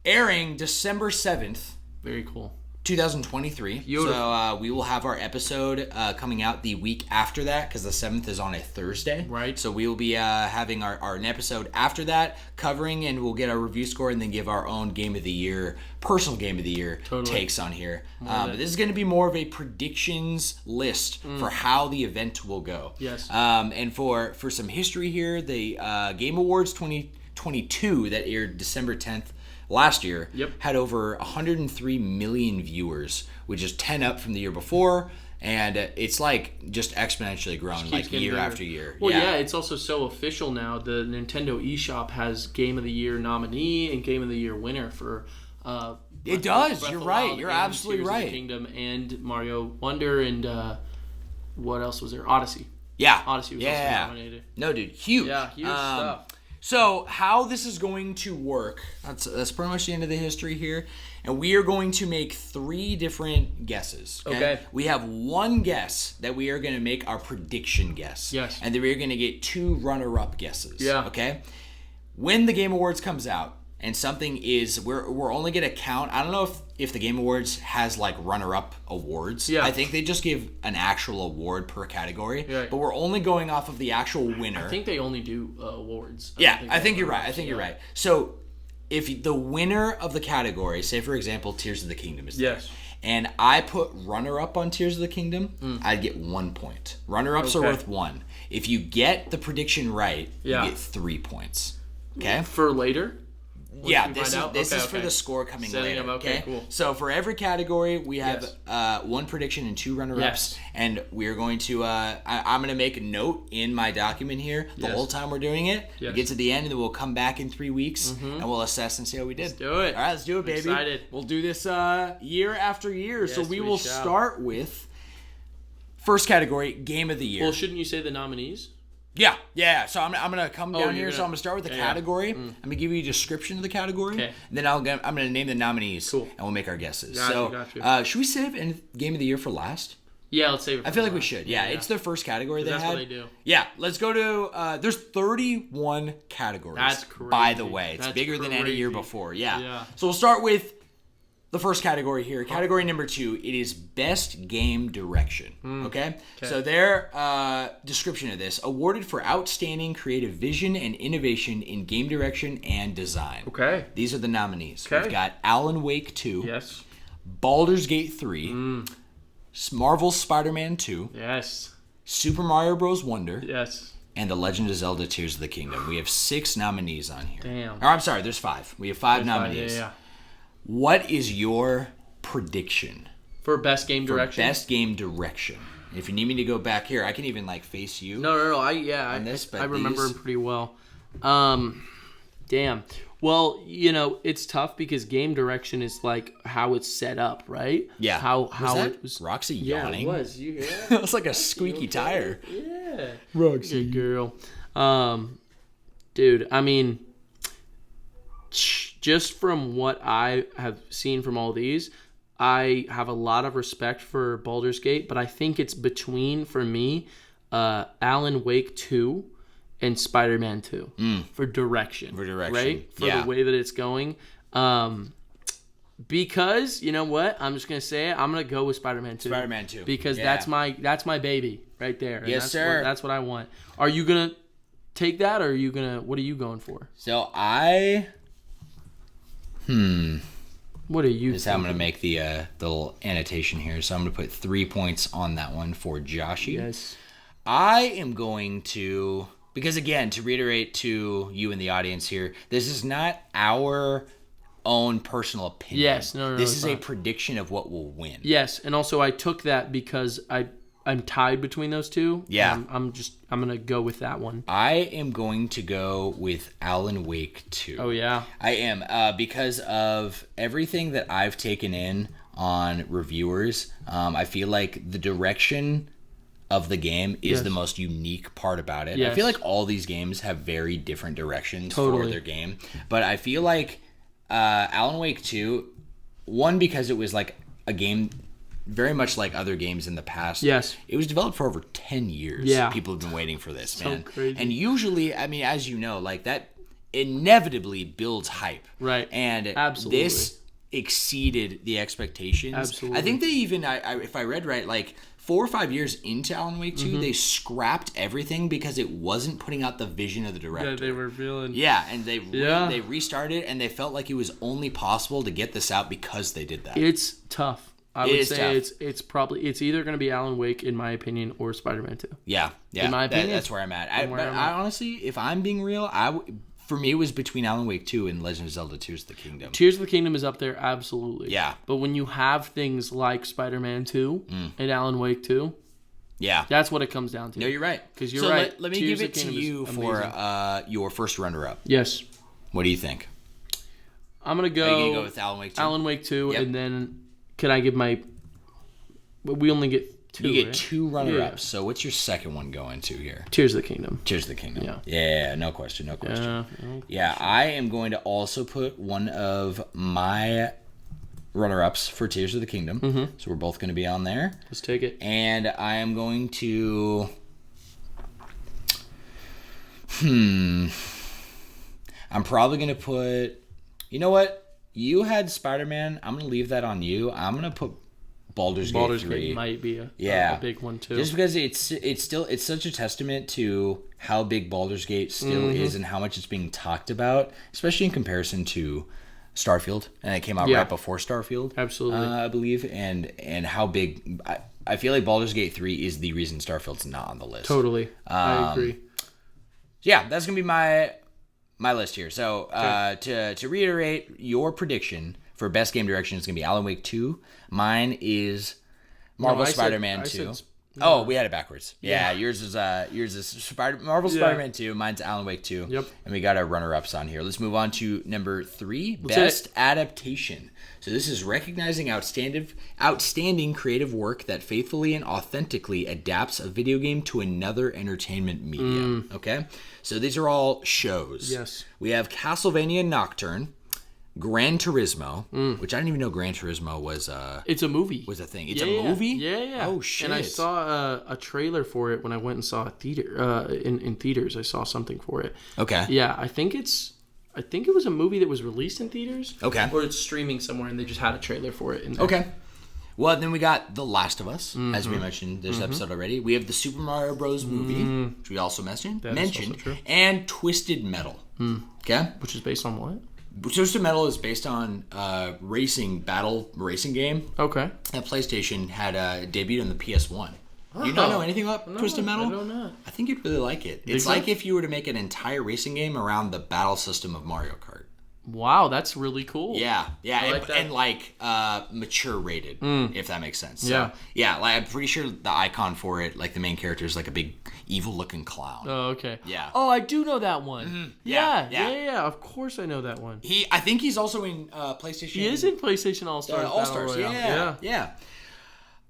airing December 7th. Very cool. 2023. Beautiful. So we will have our episode coming out the week after that because the 7th is on a Thursday. Right. So we will be having an episode after that covering, and we'll get our review score and then give our own game of the year, personal game of the year takes on here. But this is going to be more of a predictions list for how the event will go. Yes. And for some history here, the Game Awards 2022 that aired December 10th last year had over 103 million viewers, which is 10 up from the year before, and it's like just exponentially grown like year after year. Well, yeah, it's also so official now. The Nintendo eShop has Game of the Year nominee and Game of the Year winner for it does. You're right. You're absolutely right. Kingdom and Mario Wonder and what else was there? Odyssey. Yeah. Odyssey was also nominated. No, dude, huge. Yeah, huge stuff. So how this is going to work, that's pretty much the end of the history here. And we are going to make 3 different guesses. Okay. We have 1 guess that we are going to make our prediction guess. Yes. And then we're going to get 2 runner-up guesses. Yeah. Okay. When the Game Awards comes out and something is, we're only going to count, I don't know if the Game Awards has like runner-up awards. Yeah. I think they just give an actual award per category. Right. But we're only going off of the actual winner. I think they only do awards. I think you're right. You're right. So if the winner of the category, say for example, Tears of the Kingdom is there, and I put runner-up on Tears of the Kingdom, I'd get 1 point. Runner-ups are worth 1. If you get the prediction right, you get 3 points. Okay? For later? This is for the score coming later. Okay, cool. So for every category, we have 1 prediction and 2 runner-ups, and we're going to. I'm going to make a note in my document here the whole time we're doing it. We get to the end, and then we'll come back in 3 weeks, and we'll assess and see how we did. Let's do it. All right, let's do it, baby. Excited. We'll do this year after year. So we will start with first category, Game of the Year. Well, shouldn't you say the nominees? Yeah. So I'm gonna come down here. So I'm gonna start with the category. I'm gonna give you a description of the category. Okay. And then I'm gonna name the nominees. Cool. And we'll make our guesses. Gotcha. Should we save Game of the Year for last? Yeah, let's save it. I feel like we should. Yeah, it's the first category they had. That's what they do. Yeah, let's go to. There's 31 categories. That's crazy. By the way, it's bigger than any year before. Yeah. So we'll start with the first category here. Category number 2, it is Best Game Direction. Okay? So their description of this, awarded for outstanding creative vision and innovation in game direction and design. Okay. These are the nominees. We've got Alan Wake 2. Yes. Baldur's Gate 3. Marvel's Spider-Man 2. Yes. Super Mario Bros. Wonder. Yes. And The Legend of Zelda Tears of the Kingdom. We have 6 nominees on here. Damn. Or I'm sorry, there's 5. We have 5 nominees. Yeah. What is your prediction for Best Game Direction? Best Game Direction. If you need me to go back here, I can even like face you. No. I remember them pretty well. Damn. Well, it's tough because game direction is like how it's set up, right? Yeah. How that it was. Roxy yawning? Yeah, it was. You hear that? It was like a squeaky tire. Yeah. Roxy. Good girl. Dude, I mean, just from what I have seen from all these, I have a lot of respect for Baldur's Gate, but I think it's between, for me, Alan Wake 2 and Spider-Man 2 for direction. Right? For the way that it's going. Because, you know what? I'm just going to say it. I'm going to go with Spider-Man 2. Spider-Man 2. Because that's my baby right there. And yes, sir. That's what I want. Are you going to take that, or are you going to... What are you going for? So I... What are you I'm going to make the little annotation here. So I'm going to put 3 points on that one for Joshy. Yes. I am going to... Because again, to reiterate to you in the audience here, this is not our own personal opinion. Yes, no. This is a prediction of what will win. Yes, and also I took that because I'm tied between those two. Yeah. I'm gonna go with that one. I am going to go with Alan Wake 2. Oh yeah. I am because of everything that I've taken in on reviewers. I feel like the direction of the game is the most unique part about it. Yes. I feel like all these games have very different directions for their game, but I feel like Alan Wake 2, one, because it was like a game very much like other games in the past. Yes. It was developed for over 10 years. Yeah. People have been waiting for this, man. Crazy. And usually, I mean, as you know, like that inevitably builds hype. Right. And absolutely. this exceeded the expectations. Absolutely. I think they even, if I read right, like 4 or 5 years into Alan Wake 2, they scrapped everything because it wasn't putting out the vision of the director. Yeah, they were feeling... Yeah, and they restarted, and they felt like it was only possible to get this out because they did that. It's tough. I would say it's probably either going to be Alan Wake, in my opinion, or Spider-Man 2. Yeah. In my opinion, that's where I'm at. I honestly, if I'm being real, for me, it was between Alan Wake 2 and Legend of Zelda: Tears of the Kingdom. Tears of the Kingdom is up there, absolutely. Yeah. But when you have things like Spider-Man 2 and Alan Wake 2, that's what it comes down to. No, you're right. Because you're right. Let me give it to you for your first runner-up. Yes. What do you think? I'm going to go... Are you going to go with Alan Wake 2? Alan Wake 2, and then can I give my... We only get 2, You get 2 runner-ups. Yeah. So what's your second one going to here? Tears of the Kingdom. Tears of the Kingdom. Yeah. Yeah, no question. Yeah, I am going to also put one of my runner-ups for Tears of the Kingdom. Mm-hmm. So we're both going to be on there. Let's take it. And I am going to... I'm probably going to put... You know what? You had Spider-Man. I'm going to leave that on you. I'm going to put Baldur's Gate 3 might be a big one too. Just because it's such a testament to how big Baldur's Gate still is and how much it's being talked about, especially in comparison to Starfield, and it came out right before Starfield. Absolutely, I believe, and how big. I feel like Baldur's Gate 3 is the reason Starfield's not on the list. Totally, I agree. Yeah, that's gonna be my list here. So to reiterate, your prediction for best game direction is going to be Alan Wake 2. Mine is Marvel Spider-Man 2. Oh, we had it backwards. Yeah, yours is Marvel Spider-Man 2. Mine's Alan Wake 2. Yep. And we got our runner-ups on here. Let's move on to number 3, best adaptation. So this is recognizing outstanding creative work that faithfully and authentically adapts a video game to another entertainment medium. Okay? So these are all shows. Yes. We have Castlevania Nocturne, Gran Turismo, which I didn't even know Gran Turismo was it's a movie. Was a thing. It's a movie? Yeah. Oh shit. And I saw a trailer for it when I went and saw a theater in theaters. I saw something for it. Okay. Yeah, I think it was a movie that was released in theaters. Okay. Or it's streaming somewhere and they just had a trailer for it. Okay. Well, then we got The Last of Us, as we mentioned this episode already. We have the Super Mario Bros. Movie, which we also mentioned, and Twisted Metal. Okay? Which is based on what? Twisted Metal is based on battle racing game. Okay. That PlayStation had debuted on the PS1. You don't know anything about Twisted Metal? I don't know. I think you'd really like it. It's like if you were to make an entire racing game around the battle system of Mario Kart. Wow, that's really cool. Yeah, I like that. and mature rated, if that makes sense. So, yeah. Like I'm pretty sure the icon for it, like the main character, is like a big evil looking clown. Oh, okay. Yeah. Oh, I do know that one. Mm-hmm. Yeah. Of course, I know that one. I think he's also in PlayStation. He is in PlayStation All Stars. All Stars. Yeah.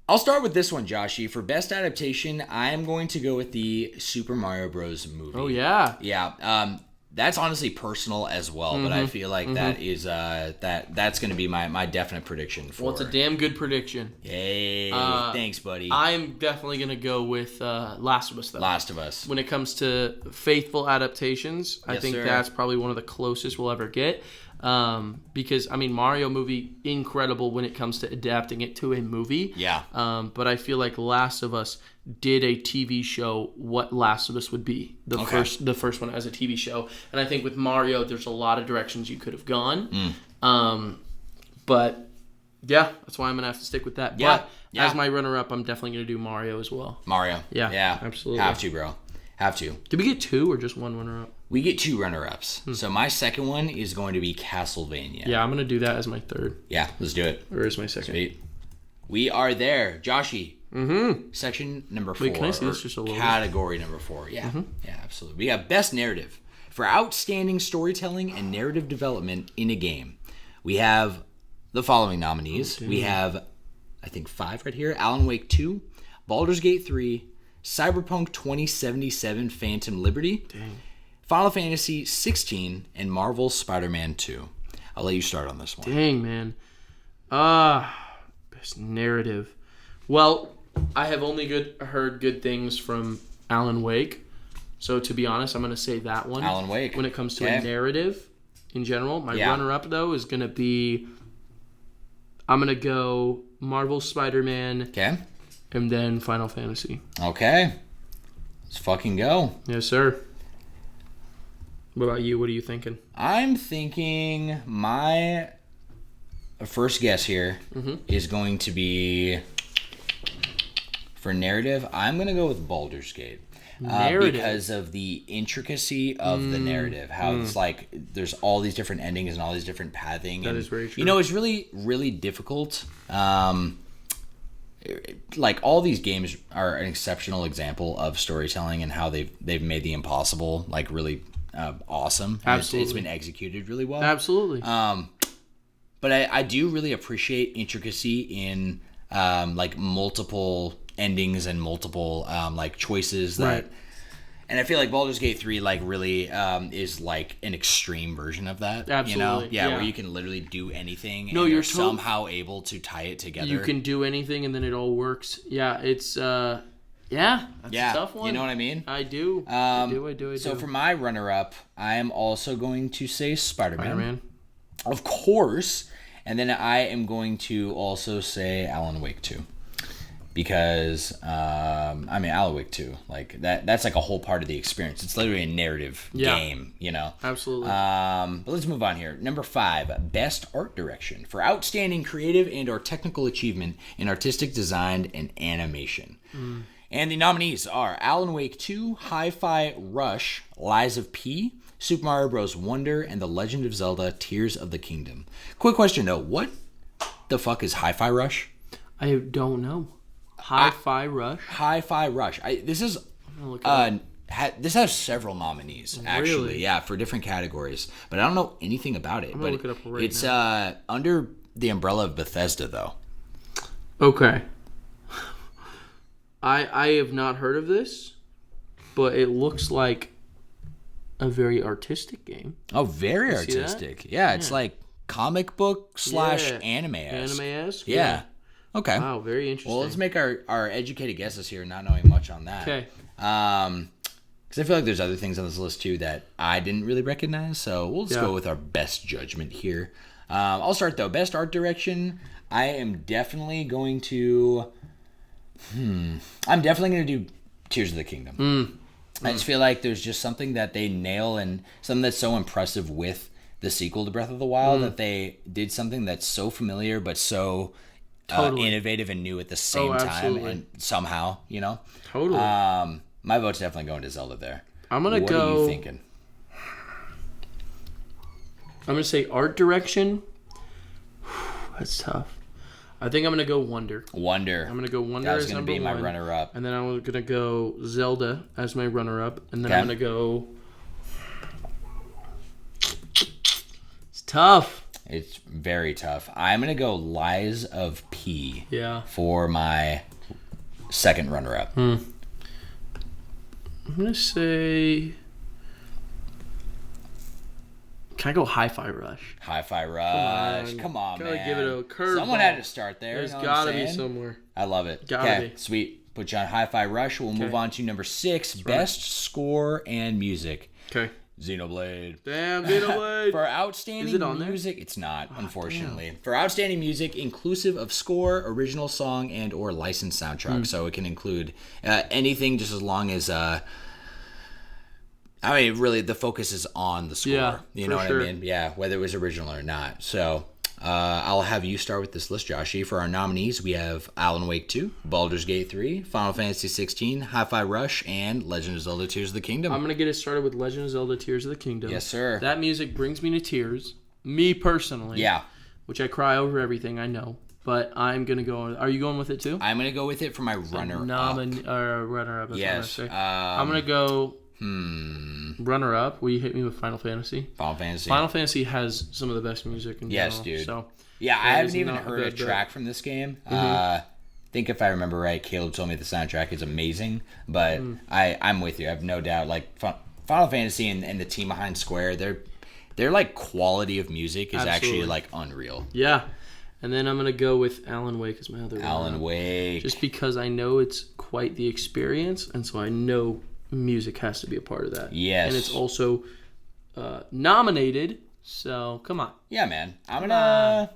I'll start with this one, Joshy. For best adaptation, I am going to go with the Super Mario Bros. Movie. Oh yeah. Yeah. That's honestly personal as well, but I feel like that is that's going to be my definite prediction for. Well, it's a damn good prediction. Yay! Thanks, buddy. I'm definitely going to go with Last of Us, though. Last of Us. When it comes to faithful adaptations, I think that's probably one of the closest we'll ever get. Because I mean, Mario movie, incredible when it comes to adapting it to a movie. Yeah. But I feel like Last of Us did a TV show what Last of Us would be the first one as a TV show, and I think with Mario, there's a lot of directions you could have gone. But yeah, that's why I'm gonna have to stick with that. Yeah. But as my runner-up, I'm definitely gonna do Mario as well. Mario. Yeah. Absolutely. Have to, bro. Have to. Did we get 2 or just 1 runner-up? We get 2 runner-ups. So my second one is going to be Castlevania. Yeah, I'm going to do that as my third. Yeah, let's do it. Or as my second. Sweet. We are there. Joshy. Section number 4. Wait, can I see this just a little Category number 4. Yeah. Yeah, absolutely. We have Best Narrative. For outstanding storytelling and narrative development in a game, we have the following nominees. We have, I think, 5 right here. Alan Wake 2, Baldur's Gate 3, Cyberpunk 2077 Phantom Liberty, Final Fantasy 16, and Marvel's Spider-Man 2. I'll let you start on this one. Dang, man. Best narrative. Well, I have only heard good things from Alan Wake. So to be honest, I'm going to say that one. Alan Wake. When it comes to a narrative in general. My runner-up, though, is going to be I'm going to go Marvel Spider-Man. Okay. And then Final Fantasy. Okay. Let's fucking go. Yes, sir. What about you? What are you thinking? I'm thinking my first guess here is going to be for narrative. I'm going to go with Baldur's Gate. Because of the intricacy of the narrative. How it's like there's all these different endings and all these different pathing. That is very true. You know, it's really, really difficult. Like all these games are an exceptional example of storytelling and how they've made the impossible like really awesome. Absolutely. It's been executed really well. Absolutely. But I do really appreciate intricacy in like multiple endings and multiple like choices that. Right. And I feel like Baldur's Gate 3 like really is like an extreme version of that. Absolutely. You know? Yeah, where you can literally do anything and you're you're somehow able to tie it together. You can do anything and then it all works. Yeah, it's that's a tough one. You know what I mean? I do. I do. So for my runner-up, I am also going to say Spider-Man. Spider-Man. Of course. And then I am going to also say Alan Wake 2. Because, Alan Wake 2, like, that's like a whole part of the experience. It's literally a narrative game, you know? Absolutely. But let's move on here. Number 5, Best Art Direction. For outstanding creative and or technical achievement in artistic design and animation. And the nominees are Alan Wake 2, Hi-Fi Rush, Lies of P, Super Mario Bros. Wonder, and The Legend of Zelda, Tears of the Kingdom. Quick question, though. What the fuck is Hi-Fi Rush? I don't know. Hi-Fi Rush. Hi-Fi Rush. This has several nominees actually. Really? Yeah, for different categories, but I don't know anything about it. I'm gonna look it up right it's now. Under the umbrella of Bethesda though. Okay. I have not heard of this, but it looks like a very artistic game. Oh, very artistic. Yeah, it's like comic book / anime-esque. Anime-esque? Yeah. Okay. Wow, very interesting. Well, let's make our educated guesses here, not knowing much on that. Okay. Because I feel like there's other things on this list too that I didn't really recognize, so we'll just go with our best judgment here. I'll start though. Best art direction. I am definitely going to. I'm definitely going to do Tears of the Kingdom. I just feel like there's just something that they nail and something that's so impressive with the sequel to Breath of the Wild that they did something that's so familiar but so. Innovative and new at the same time, and somehow, you know. Totally. My vote's definitely going to Zelda there. I'm gonna go. What are you thinking? I'm gonna say art direction. That's tough. I think I'm gonna go Wonder. I'm gonna go Wonder. That was as gonna be my runner-up, and then I'm gonna go Zelda as my runner-up, and then I'm gonna go. It's tough. It's very tough. I'm going to go Lies of P for my second runner-up. I'm going to say... Can I go Hi-Fi Rush? Hi-Fi Rush. Come on, gotta man. Give it a curve. Someone had to start there. There's got to be somewhere. I love it. Gotta be. Sweet. Put you on Hi-Fi Rush. We'll move on to number 6, Best Score and Music. Okay. Xenoblade. Damn, Xenoblade. For outstanding Is it on music, it's not, unfortunately. Damn. For outstanding music, inclusive of score, original song, and or licensed soundtrack. So it can include anything just as long as... really, the focus is on the score. Yeah, you know what I mean? Yeah, whether it was original or not. So... I'll have you start with this list, Joshy. For our nominees, we have Alan Wake 2, Baldur's Gate 3, Final Fantasy 16, Hi-Fi Rush, and Legend of Zelda Tears of the Kingdom. I'm going to get it started with Legend of Zelda Tears of the Kingdom. Yes, sir. That music brings me to tears. Me personally. Yeah. Which I cry over everything, I know. But I'm going to go... Are you going with it too? I'm going to go with it for my runner-up. Runner-up. Yes. I'm going to go... Runner-up. Will you hit me with Final Fantasy? Final Fantasy has some of the best music in general. Yes, dude. So, yeah, I haven't even heard a track from this game. I think if I remember right, Caleb told me the soundtrack is amazing. But I'm with you. I have no doubt. Like Final Fantasy and the team behind Square, their like quality of music is actually like unreal. Yeah. And then I'm going to go with Alan Wake as my other one. Alan Wake. Just because I know it's quite the experience, and so I know music has to be a part of that. Yes. And it's also nominated, so come on. Yeah, man. I'm going to...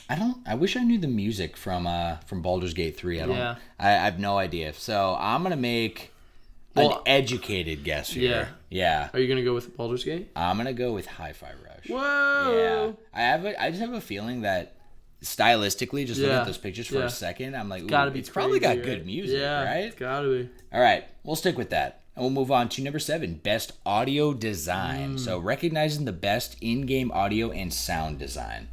I wish I knew the music from Baldur's Gate 3. I have no idea. So I'm gonna make an educated guess here. Yeah. Are you gonna go with Baldur's Gate? I'm gonna go with Hi-Fi Rush. Whoa. Yeah. I just have a feeling that stylistically, just looking at those pictures for a second, I'm like, ooh, it's probably got good music, right? It's gotta be. All right, we'll stick with that. And we'll move on to number 7, best audio design. So recognizing the best in-game audio and sound design.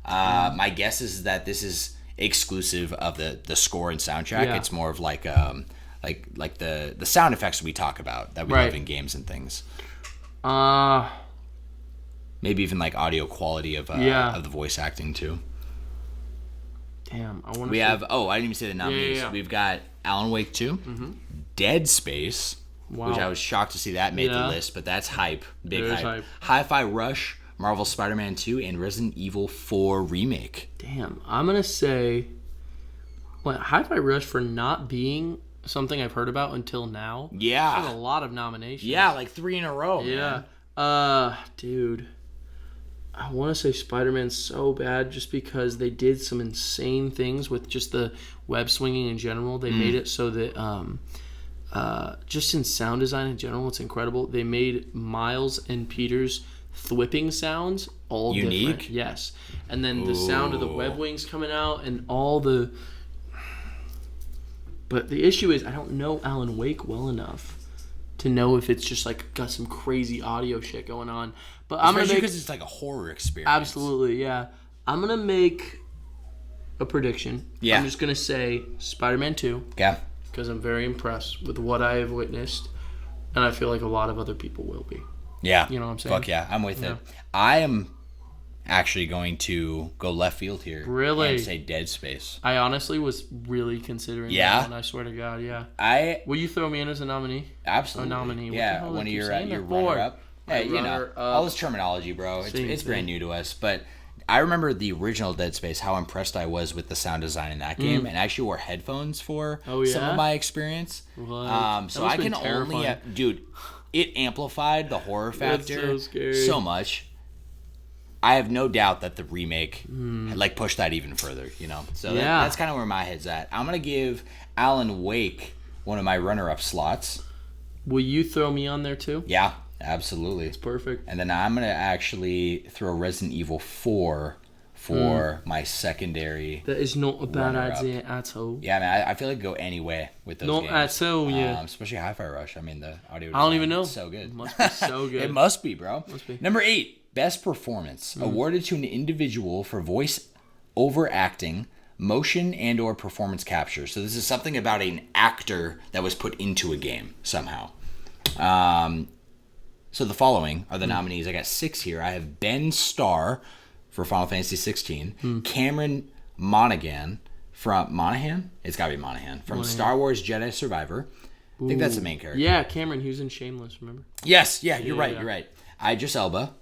My guess is that this is exclusive of the score and soundtrack. It's more of like the sound effects we talk about that we love in games and things. Maybe even like audio quality of the voice acting too. Damn, I want to. We have. Oh, I didn't even say the nominees. We've got Alan Wake 2, Dead Space, which I was shocked to see that made the list, but that's hype, big hype. Hi-Fi Rush, Marvel Spider-Man 2, and Resident Evil 4 remake. Damn, I'm gonna say, Hi-Fi Rush for not being something I've heard about until now. Yeah, has a lot of nominations. Yeah, like 3 in a row. Yeah, dude. I want to say Spider-Man so bad just because they did some insane things with just the web swinging in general. They made it so that just in sound design in general, it's incredible. They made Miles and Peter's thwipping sounds all unique. Different. Yes. And then the sound of the web wings coming out and all the... But the issue is I don't know Alan Wake well enough to know if it's just like got some crazy audio shit going on. But I'm gonna because it's like a horror experience. Absolutely, yeah. I'm gonna make a prediction. Yeah. I'm just gonna say Spider-Man 2. Yeah. Because I'm very impressed with what I have witnessed, and I feel like a lot of other people will be. Yeah. You know what I'm saying? Fuck yeah, I'm with it. I am actually going to go left field here. Really? And say Dead Space. I honestly was really considering that one, I swear to God, yeah. Will you throw me in as a nominee? Absolutely. A nominee. Yeah, one of your runner-up. Hey, you know, all this terminology, bro. It's brand new to us. But I remember the original Dead Space, how impressed I was with the sound design in that game, and I actually wore headphones for some of my experience. So I can only... Dude, it amplified the horror factor so much. I have no doubt that the remake like pushed that even further, you know? So that's kind of where my head's at. I'm going to give Alan Wake one of my runner-up slots. Will you throw me on there too? Yeah. Absolutely. It's perfect. And then I'm going to actually throw Resident Evil 4 for my secondary. That is not a bad idea at all. Yeah, man, I feel like go any way with those games. Not at all, yeah. Especially Hi-Fi Rush. I mean, the audio design, I don't even know. Is so good. It must be so good. It must be, bro. Must be. Number 8, Best Performance. Awarded to an individual for voice overacting, motion, and or performance capture. So this is something about an actor that was put into a game somehow. So the following are the nominees. I got 6 here. I have Ben Starr for Final Fantasy 16, Cameron Monaghan from Monaghan. It's got to be Monaghan from Star Wars Jedi Survivor. I think that's the main character. Yeah, Cameron, he was in Shameless. Remember? Yes. Yeah, you're right. You're right. Idris Elba,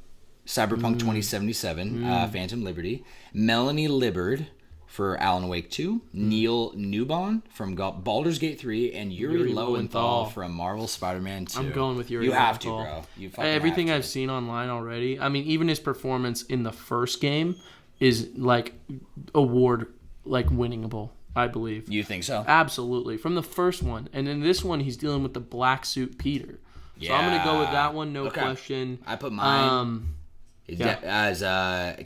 Cyberpunk 2077, Phantom Liberty, Melanie Libbard for Alan Wake 2, Neil Newbon from Baldur's Gate 3, and Yuri Lowenthal from Marvel Spider-Man 2. I'm going with Yuri Lowenthal. You have to, bro. You fucking Everything have to. I've seen online already. I mean, even his performance in the first game is like award winningable, I believe. You think so? Absolutely. From the first one. And in this one, he's dealing with the black suit Peter. So I'm going to go with that one, no question. I put mine as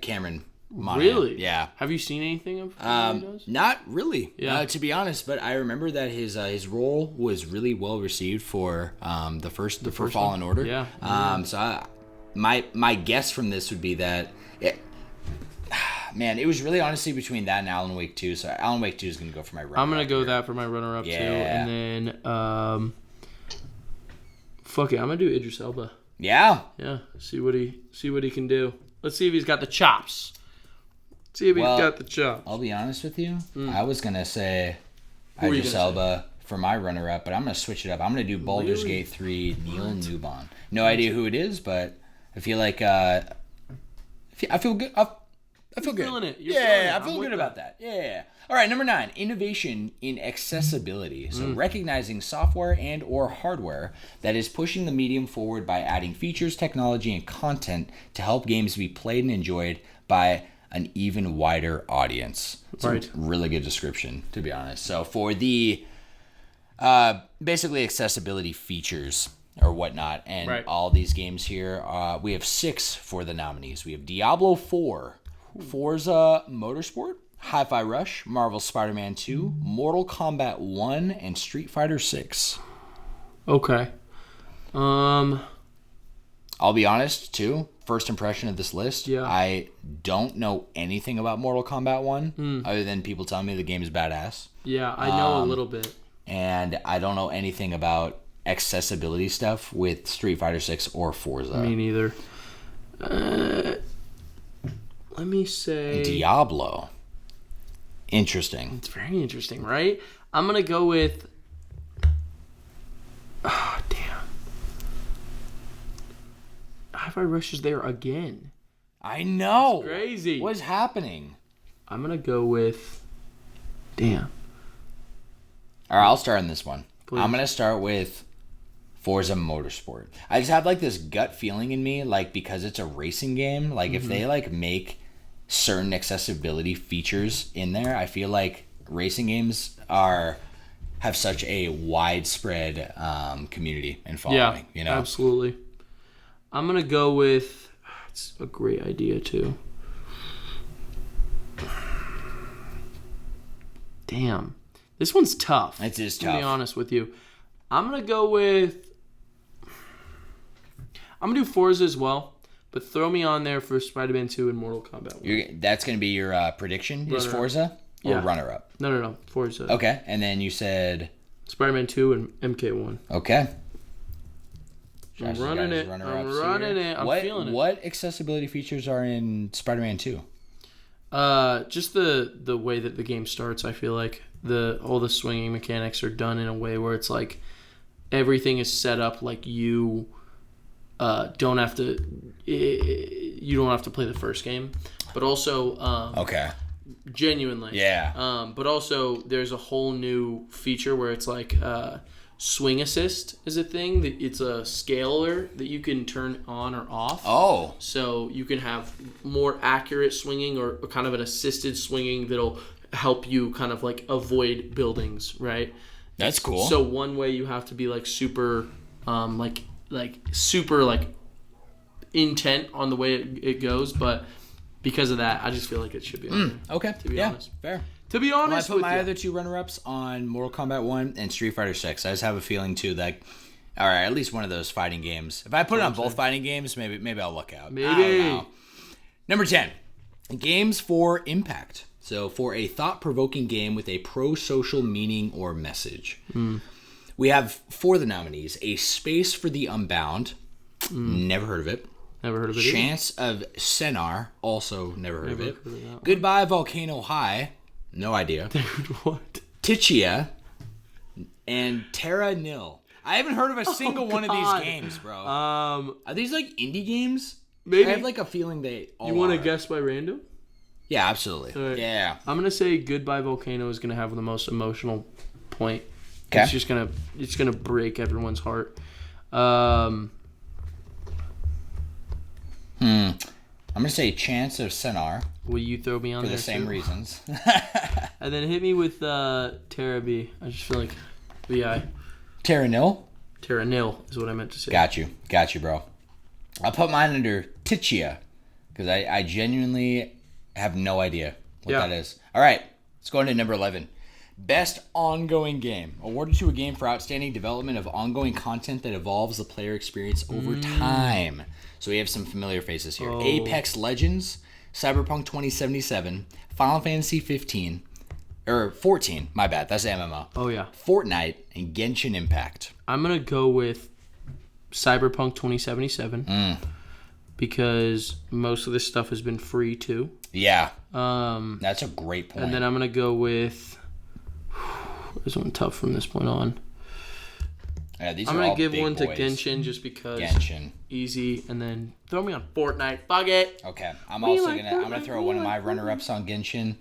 Cameron Monaghan. Really? Yeah. Have you seen anything of what he does? Not really, to be honest. But I remember that his role was really well received for the first Fallen Order. Yeah. So my guess from this would be that, man, it was really honestly between that and Alan Wake 2. So Alan Wake 2 is going to go for my runner-up. I'm going to go that for my runner-up too, and then fuck it, I'm going to do Idris Elba. Yeah. Yeah. See what he can do. Let's see if he's got the chops. See if he's got the chops. I'll be honest with you. I was going to say Idris Elba for my runner-up, but I'm going to switch it up. I'm going to do Baldur's Gate 3, Neil Newbon. No idea who it is, but I feel like I feel good. I feel good. Feeling it. I feel good about that. Yeah. All right, number 9, innovation in accessibility. So recognizing software and or hardware that is pushing the medium forward by adding features, technology, and content to help games be played and enjoyed by an even wider audience. It's a really good description, to be honest. So for the basically accessibility features or whatnot, and all these games here, we have 6 for the nominees. We have Diablo 4, Forza Motorsport, Hi-Fi Rush, Marvel's Spider-Man 2, Mortal Kombat 1, and Street Fighter 6. Okay. I'll be honest, too. First impression of this list, I don't know anything about Mortal Kombat 1 other than people telling me the game is badass. Yeah, I know a little bit. And I don't know anything about accessibility stuff with Street Fighter 6 or Forza. Me neither. Let me say... Diablo. Interesting. It's very interesting, right? I'm going to go with... Oh, damn. Hi-Fi Rush is there again. I know. It's crazy. What's happening? I'm going to go with... Damn. All right, I'll start on this one. Please. I'm going to start with Forza Motorsport. I just have like this gut feeling in me, like because it's a racing game, like if they like make certain accessibility features in there, I feel like racing games have such a widespread community and following. You know, absolutely. I'm gonna go with. It's a great idea too. Damn, this one's tough. It is tough. To be honest with you, I'm gonna go with. I'm gonna do Forza as well, but throw me on there for Spider-Man 2 and Mortal Kombat 1. That's gonna be your prediction. Is Forza or runner-up? No, Forza. Okay, and then you said Spider-Man 2 and MK1. Okay. I'm running it. I'm feeling it. What accessibility features are in Spider-Man 2? Just the way that the game starts. I feel like all the swinging mechanics are done in a way where it's like everything is set up like you don't have to play the first game, but also okay. Genuinely, yeah. But also there's a whole new feature where it's like swing assist is a thing. That it's a scaler that you can turn on or off. Oh. So you can have more accurate swinging or kind of an assisted swinging that'll help you kind of like avoid buildings, right? That's cool. So one way you have to be like super super intent on the way it goes, but because of that, I just feel like it should be on there. Okay. To be honest. Fair. To be honest, I put my other 2 runner-ups on Mortal Kombat 1 and Street Fighter 6. I just have a feeling too that, all right, at least one of those fighting games. If I put it on both fighting games, maybe I'll look out. Maybe. I don't know. Number 10, games for impact. So for a thought-provoking game with a pro-social meaning or message. We have for the nominees, A Space for the Unbound. Never heard of it. Never heard of it. Chance of Senar. Also never heard of it. Heard of Goodbye Volcano High. No idea. Dude, what? Tichia and Terra Nil. I haven't heard of a single one of these games, bro. Are these like indie games? Maybe. I have like a feeling they all You want to are. guess by random? Yeah, absolutely. Right. Yeah. I'm gonna say Goodbye Volcano is gonna have the most emotional point. Okay. It's gonna break everyone's heart. I'm gonna say Chance of Senar Will you throw me on for there the same too? reasons. And then hit me with Terra B. I just feel like VI. Terra Nil? Terra Nil is what I meant to say. Got you, bro. I'll put mine under Tichia because I genuinely have no idea what that is. All right, let's go into number 11. Best ongoing game. Awarded to a game for outstanding development of ongoing content that evolves the player experience over time. So we have some familiar faces here. Apex Legends, Cyberpunk 2077, Final Fantasy 15, or 14, my bad, that's the MMO. Oh, yeah. Fortnite, and Genshin Impact. I'm going to go with Cyberpunk 2077 because most of this stuff has been free, too. Yeah. That's a great point. And then I'm going to go with... This one tough from this point on. Yeah, these I'm are going all to give big one to boys. Genshin just because Genshin. easy, and then throw me on Fortnite. Fuck it. Okay. I'm gonna throw one of my runner-ups on Genshin.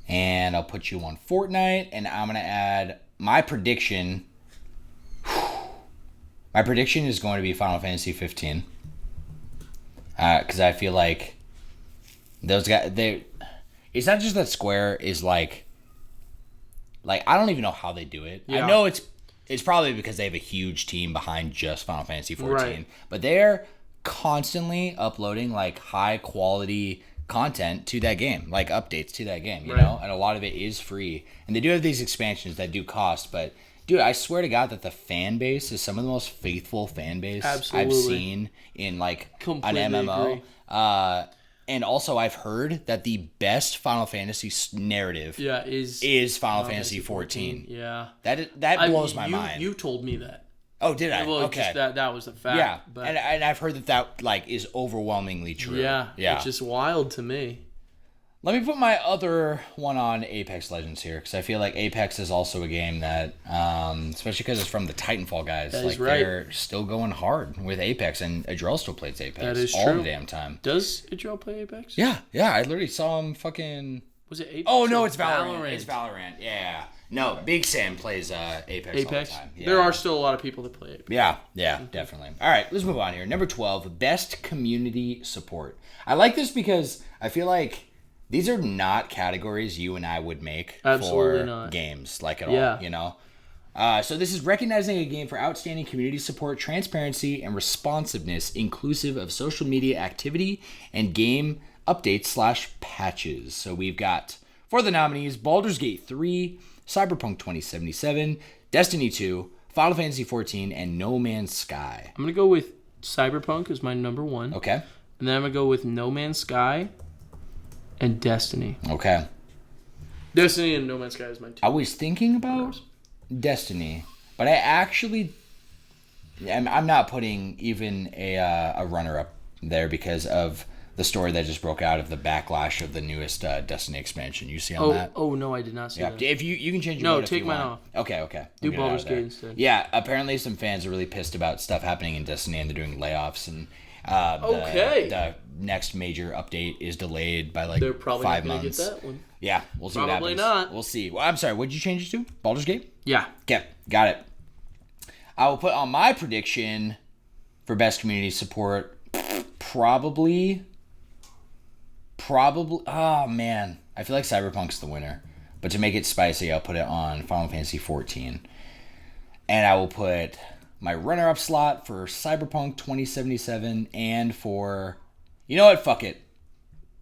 And I'll put you on Fortnite, and I'm gonna add my prediction. My prediction is going to be Final Fantasy 15. Because I feel like Those guys, it's not just that Square is like I don't even know how they do it. Yeah. I know it's probably because they have a huge team behind just Final Fantasy 14, right. But they're constantly uploading like high quality content to that game, like updates to that game, you know, and a lot of it is free. And they do have these expansions that do cost, but dude, I swear to God that the fan base is some of the most faithful fan base I've seen in like completely an MMO. Agree. And also, I've heard that the best Final Fantasy narrative is Final Fantasy 14. Yeah. That blows my mind. You told me that. Oh, did I? Well, okay. Just that was the fact. Yeah, but and I've heard that like is overwhelmingly true. Yeah. It's just wild to me. Let me put my other one on Apex Legends here, because I feel like Apex is also a game that, especially because it's from the Titanfall guys, they're still going hard with Apex, and Adrel still plays Apex all the damn time. Does Adrel play Apex? Yeah. I literally saw him fucking... Was it Apex? Oh, no, it's Valorant. It's Valorant, yeah. No, Big Sam plays Apex all the time. Yeah. There are still a lot of people that play Apex. Yeah, definitely. All right, let's move on here. Number 12, best community support. I like this because I feel like these are not categories you and I would make for games, like at all, you know? So this is recognizing a game for outstanding community support, transparency, and responsiveness, inclusive of social media activity and game updates / patches. So we've got, for the nominees, Baldur's Gate 3, Cyberpunk 2077, Destiny 2, Final Fantasy 14, and No Man's Sky. I'm going to go with Cyberpunk as my number 1. Okay. And then I'm going to go with No Man's Sky and Destiny. Okay. Destiny and No Man's Sky is my 2. I was thinking about Destiny, but I actually... I'm not putting even a runner-up there because of the story that just broke out of the backlash of the newest Destiny expansion. You see on that? Oh, no, I did not see that. If you can change your vote if take you mine want. off. Okay. Do Baldur's Gate instead. Yeah, apparently some fans are really pissed about stuff happening in Destiny, and they're doing layoffs, and the next major update is delayed by like 5 months. They're probably not going to get that one. Yeah, we'll see what happens. Probably not. We'll see. Well, I'm sorry, what did you change it to? Baldur's Gate? Yeah. Okay, got it. I will put on my prediction for best community support, probably, oh man, I feel like Cyberpunk's the winner. But to make it spicy, I'll put it on Final Fantasy 14. And I will put my runner-up slot for Cyberpunk 2077 and for... You know what? Fuck it.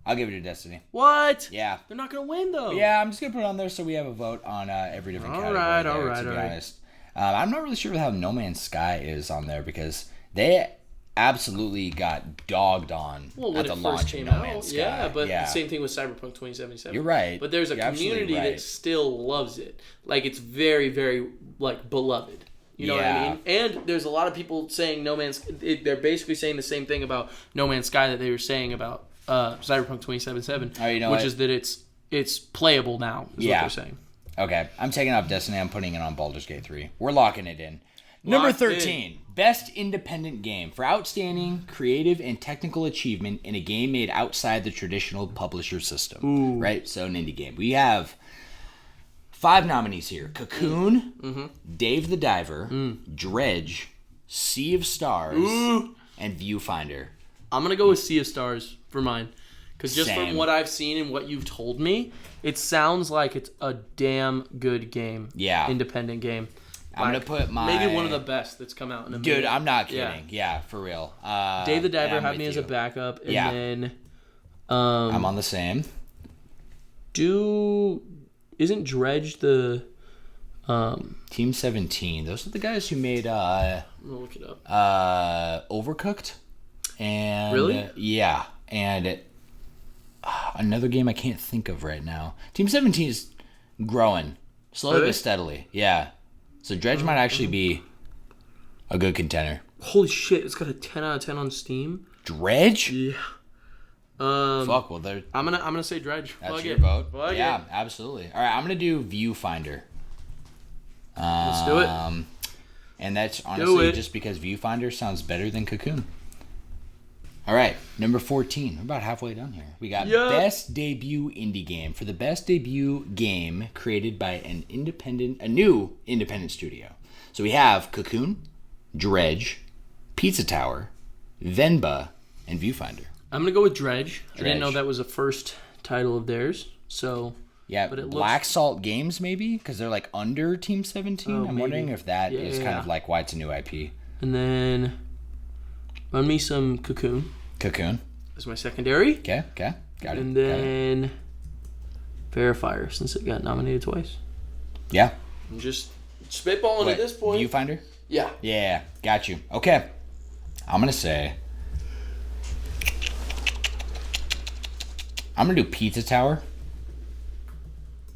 I'll give it to Destiny. What? Yeah. They're not going to win, though. Yeah, I'm just going to put it on there so we have a vote on every different category. All right. To be honest. I'm not really sure how No Man's Sky is on there because they absolutely got dogged on at the launch of No Man's Sky. Yeah, but the same thing with Cyberpunk 2077. You're right. But there's a community that still loves it. Like, it's very, very, like, beloved. You know what I mean? And there's a lot of people saying they're basically saying the same thing about No Man's Sky that they were saying about Cyberpunk 2077, which is that it's playable now, is what they're saying. Okay, I'm taking off Destiny. I'm putting it on Baldur's Gate 3. We're locking it in. Number 13, best independent game for outstanding creative and technical achievement in a game made outside the traditional publisher system. Ooh. Right? So an indie game. We have 5 nominees here. Cocoon, Dave the Diver, Dredge, Sea of Stars, and Viewfinder. I'm going to go with Sea of Stars for mine. Because just from what I've seen and what you've told me, it sounds like it's a damn good game. Yeah. Independent game. I'm going to put maybe one of the best that's come out in a minute. Dude, I'm not kidding. Yeah, for real. Dave the Diver had me as a backup. And then... I'm on the same. Isn't Dredge the... Team 17. Those are the guys who made... I'm going to look it up. Overcooked. And... Really? Yeah. And... another game I can't think of right now. Team 17 is growing slowly but steadily. Yeah. So Dredge might actually be a good contender. Holy shit, it's got a 10 out of 10 on Steam. Dredge? Yeah. Fuck, well they're... I'm gonna say Dredge. That's your vote? Yeah, absolutely. Alright, I'm gonna do Viewfinder. Let's do it. And that's honestly just because Viewfinder sounds better than Cocoon. All right, number 14. We're about halfway done here. We got Best Debut Indie Game. For the best debut game created by a new independent studio. So we have Cocoon, Dredge, Pizza Tower, Venba, and Viewfinder. I'm gonna go with Dredge. I didn't know that was a first title of theirs. So yeah, but Black Salt Games maybe because they're like under Team 17. I'm wondering if that is kind of like why it's a new IP. And then run me some Cocoon. Cocoon. That's my secondary. Okay. Got it. And then Verifier, since it got nominated twice. Yeah. I'm just spitballing at this point. Viewfinder? Yeah. Yeah, got you. Okay. I'm going to say... I'm going to do Pizza Tower.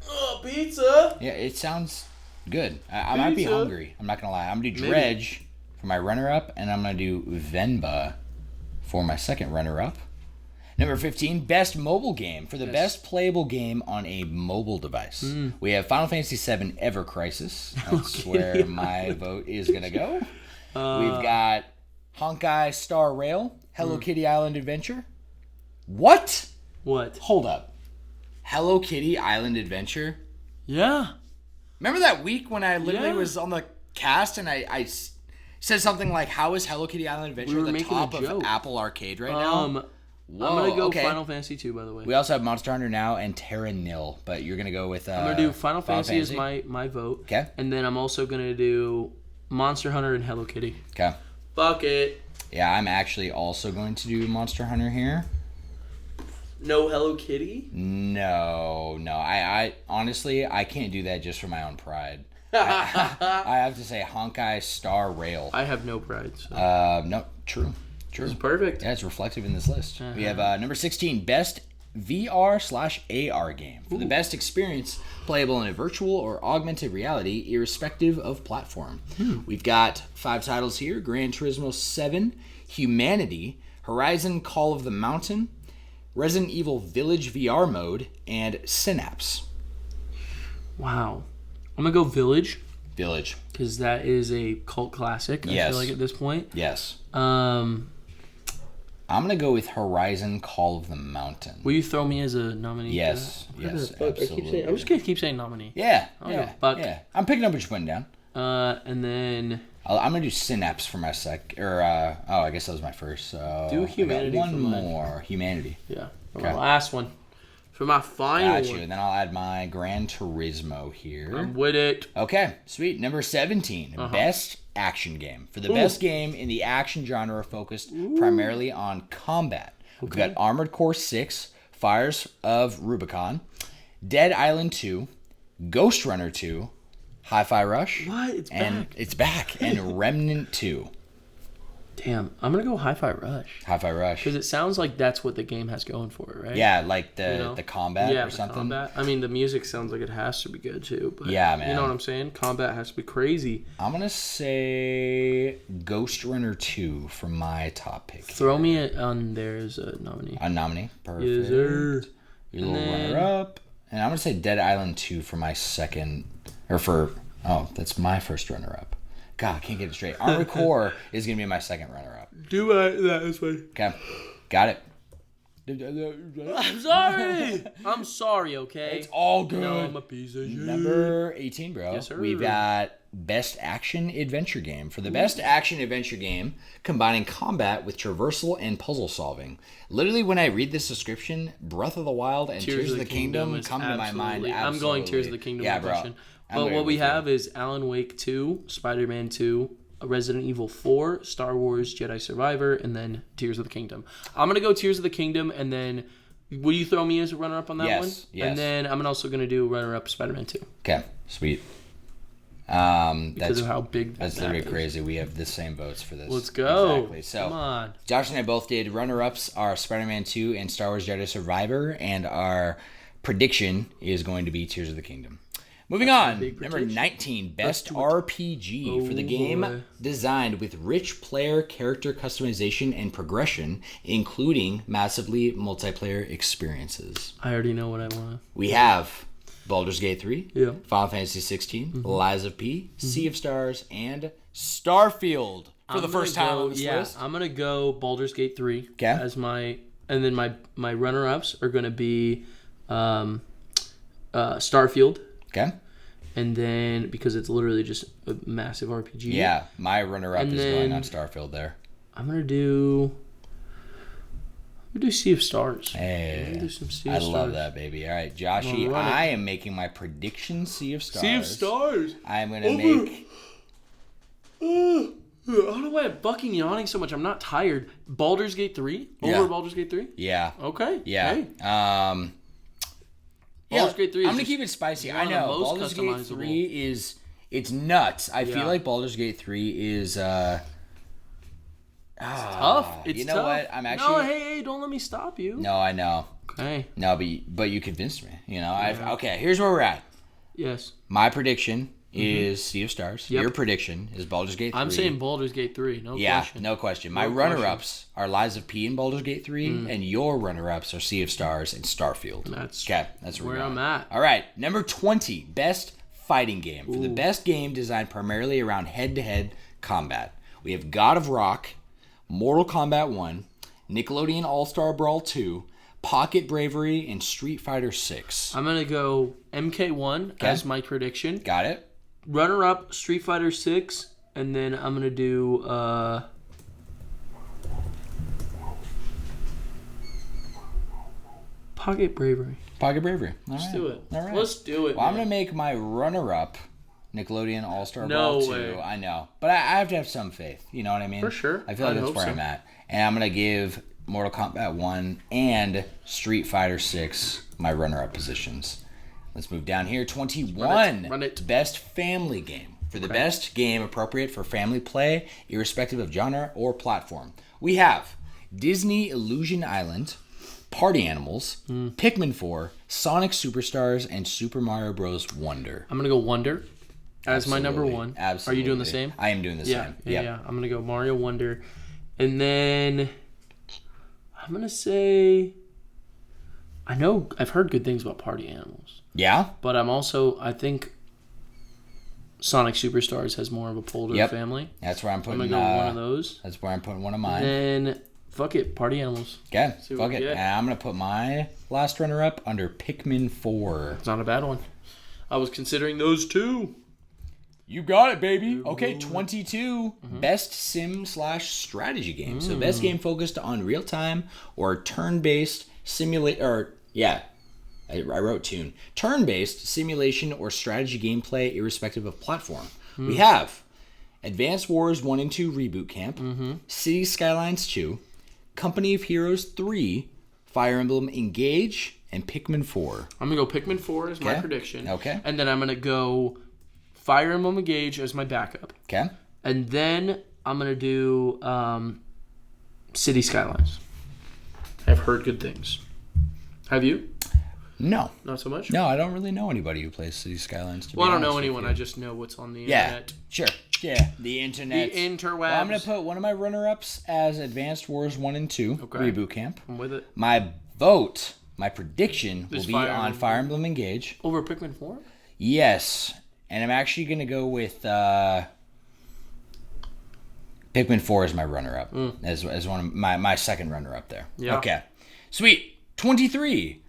Oh, pizza! Yeah, it sounds good. I might be hungry. I'm not going to lie. I'm going to do Dredge for my runner-up, and I'm going to do Venba for my second runner-up. Number 15, best mobile game. For the best playable game on a mobile device, we have Final Fantasy VII Ever Crisis. That's where my vote is going to go. We've got Honkai Star Rail, Hello Kitty Island Adventure. What? Hold up. Hello Kitty Island Adventure? Yeah. Remember that week when I literally was on the cast and I said something like, how is Hello Kitty Island Adventure the top of Apple Arcade right now? Whoa, I'm gonna go Final Fantasy 2, by the way. We also have Monster Hunter Now and Terra Nil, but you're gonna go with. I'm gonna do Final Fantasy as my vote. Okay. And then I'm also gonna do Monster Hunter and Hello Kitty. Okay. Fuck it. Yeah, I'm actually also going to do Monster Hunter here. No Hello Kitty? No. I honestly I can't do that just for my own pride. I have to say Honkai Star Rail. I have no pride. So. No, true. It's perfect. Yeah, it's reflective in this list. We have number 16, best VR/AR game. For the best experience playable in a virtual or augmented reality, irrespective of platform. We've got 5 titles here: Gran Turismo 7, Humanity, Horizon Call of the Mountain, Resident Evil Village VR mode, and Synapse. Wow. I'm going to go Village. Village. Because that is a cult classic, I feel like, at this point. Yes. I'm going to go with Horizon Call of the Mountain. Will you throw me as a nominee? Yes, absolutely. I'm just going to keep saying nominee. Yeah. I'm picking up what you're putting down. And then... I'm going to do Synapse for my I guess that was my first. So do Humanity. One more. Humanity. Yeah. My last one. For my final one. And then I'll add my Gran Turismo here. I'm with it. Okay, sweet. Number 17, best action game. For the best game in the action genre focused primarily on combat. We've got Armored Core 6, Fires of Rubicon, Dead Island 2, Ghost Runner 2, Hi-Fi Rush. What? It's back. And Remnant 2. Damn, I'm going to go Hi-Fi Rush. Hi-Fi Rush. Because it sounds like that's what the game has going for it, right? Yeah, like the combat or something. Combat. I mean, the music sounds like it has to be good, too. But yeah, man. You know what I'm saying? Combat has to be crazy. I'm going to say Ghost Runner 2 for my top pick. Throw me on there as a nominee. A nominee? Perfect. Yes, sir. Your little runner-up. And I'm going to say Dead Island 2 for my second... that's my first runner-up. God, I can't get it straight. Armored Core is going to be my second runner-up. Do that this way. Okay. Got it. I'm sorry. I'm sorry, okay? It's all good. No, I'm a piece of shit. Number 18, bro. Yes, sir. We've got best action adventure game. For the best action adventure game, combining combat with traversal and puzzle solving. Literally, when I read this description, Breath of the Wild and Tears of the Kingdom come to my mind. Absolutely. I'm going Tears of the Kingdom. Yeah, bro. But what we have is Alan Wake 2, Spider-Man 2, Resident Evil 4, Star Wars Jedi Survivor, and then Tears of the Kingdom. I'm going to go Tears of the Kingdom, and then will you throw me as a runner-up on that one? Yes. And then I'm also going to do runner-up Spider-Man 2. Okay, sweet. Because of how big that's literally crazy. We have the same votes for this. Let's go. Exactly. So, come on. Josh and I both did runner-ups are Spider-Man 2 and Star Wars Jedi Survivor, and our prediction is going to be Tears of the Kingdom. Moving on, number 19, best RPG for the game designed with rich player character customization and progression, including massively multiplayer experiences. I already know what I want. We have Baldur's Gate 3, Final Fantasy 16, Lies of P, Sea of Stars, and Starfield for the first time on this list. I'm going to go Baldur's Gate 3 okay. as my, and then my runner-ups are going to be Starfield. Okay. And then, because it's literally just a massive RPG. Yeah, my runner-up is going on Starfield there. I'm going to do... We do Sea of Stars. Hey, We do some Sea of I Stars. love that, baby. All right, Joshy, I am making my prediction Sea of Stars. Sea of Stars. I'm going to make... I don't know why I'm fucking yawning so much. I'm not tired. Baldur's Gate 3? Over Baldur's Gate 3? Yeah. Okay. Yeah. Hey. Baldur's Gate 3 is I'm going to keep it spicy. I know. most Baldur's Gate customizable. 3 is... It's nuts. I feel like Baldur's Gate 3 is... It's tough. It's you know tough. what? I'm actually... No, hey, don't let me stop you. No, I know. Okay. No, but you convinced me. You know, okay, here's where we're at. Yes. My prediction is Sea of Stars. Yep. Your prediction is Baldur's Gate 3. I'm saying Baldur's Gate 3. No question. No question. My runner-ups are Lies of P and Baldur's Gate 3, and your runner-ups are Sea of Stars and Starfield. That's where I'm at. All right, number 20, best fighting game. For the best game designed primarily around head-to-head combat, we have God of Rock, Mortal Kombat 1, Nickelodeon All-Star Brawl 2, Pocket Bravery, and Street Fighter 6. I'm going to go MK1 as my prediction. Got it? Runner-up, Street Fighter 6, and then I'm going to do... Pocket Bravery. Pocket Bravery. Let's do it. All right. Let's do it, Well, I'm man. going to make my runner-up Nickelodeon All-Star No Brawl 2. way. I know. But I have to have some faith. You know what I mean? For sure. I feel like I that's hope where so. I'm at. And I'm going to give Mortal Kombat 1 and Street Fighter 6 my runner-up positions. Let's move down here. 21. Run it. Best family game. For the best game appropriate for family play, irrespective of genre or platform. We have Disney Illusion Island, Party Animals, Pikmin 4, Sonic Superstars, and Super Mario Bros. Wonder. I'm going to go Wonder as my number one. Absolutely. Are you doing the same? I am doing the same. Yeah. I'm going to go Mario Wonder. And then I'm going to say... I know I've heard good things about Party Animals. Yeah? But I think Sonic Superstars has more of a pull to the family. That's where I'm putting... I'm going to go one of those. That's where I'm putting one of mine. And then, fuck it, Party Animals. Okay, See what fuck we it. get. And I'm going to put my last runner-up under Pikmin 4. It's not a bad one. I was considering those two. You got it, baby. Okay, 22. Best sim/strategy game. So best game focused on real-time or turn-based I wrote tune. Turn-based simulation or strategy gameplay irrespective of platform. We have Advanced Wars 1 and 2 Reboot Camp, City Skylines 2, Company of Heroes 3, Fire Emblem Engage, and Pikmin 4. I'm going to go Pikmin 4 as my prediction. Okay. And then I'm going to go Fire Emblem Engage as my backup. Okay. And then I'm going to do City Skylines. I've heard good things. Have you? No. Not so much? No, I don't really know anybody who plays City Skylines. Well, I don't know anyone. I just know what's on the internet. Sure. Yeah, the internet. The interwebs. Well, I'm going to put one of my runner-ups as Advanced Wars 1 and 2 Reboot Camp. I'm with it. My vote, my prediction will be Fire on Emblem. Fire Emblem Engage. Over Pikmin 4? Yes. And I'm actually going to go with Pikmin 4 as my runner-up. As one of my second runner-up there. Yeah. Okay. Sweet. 23.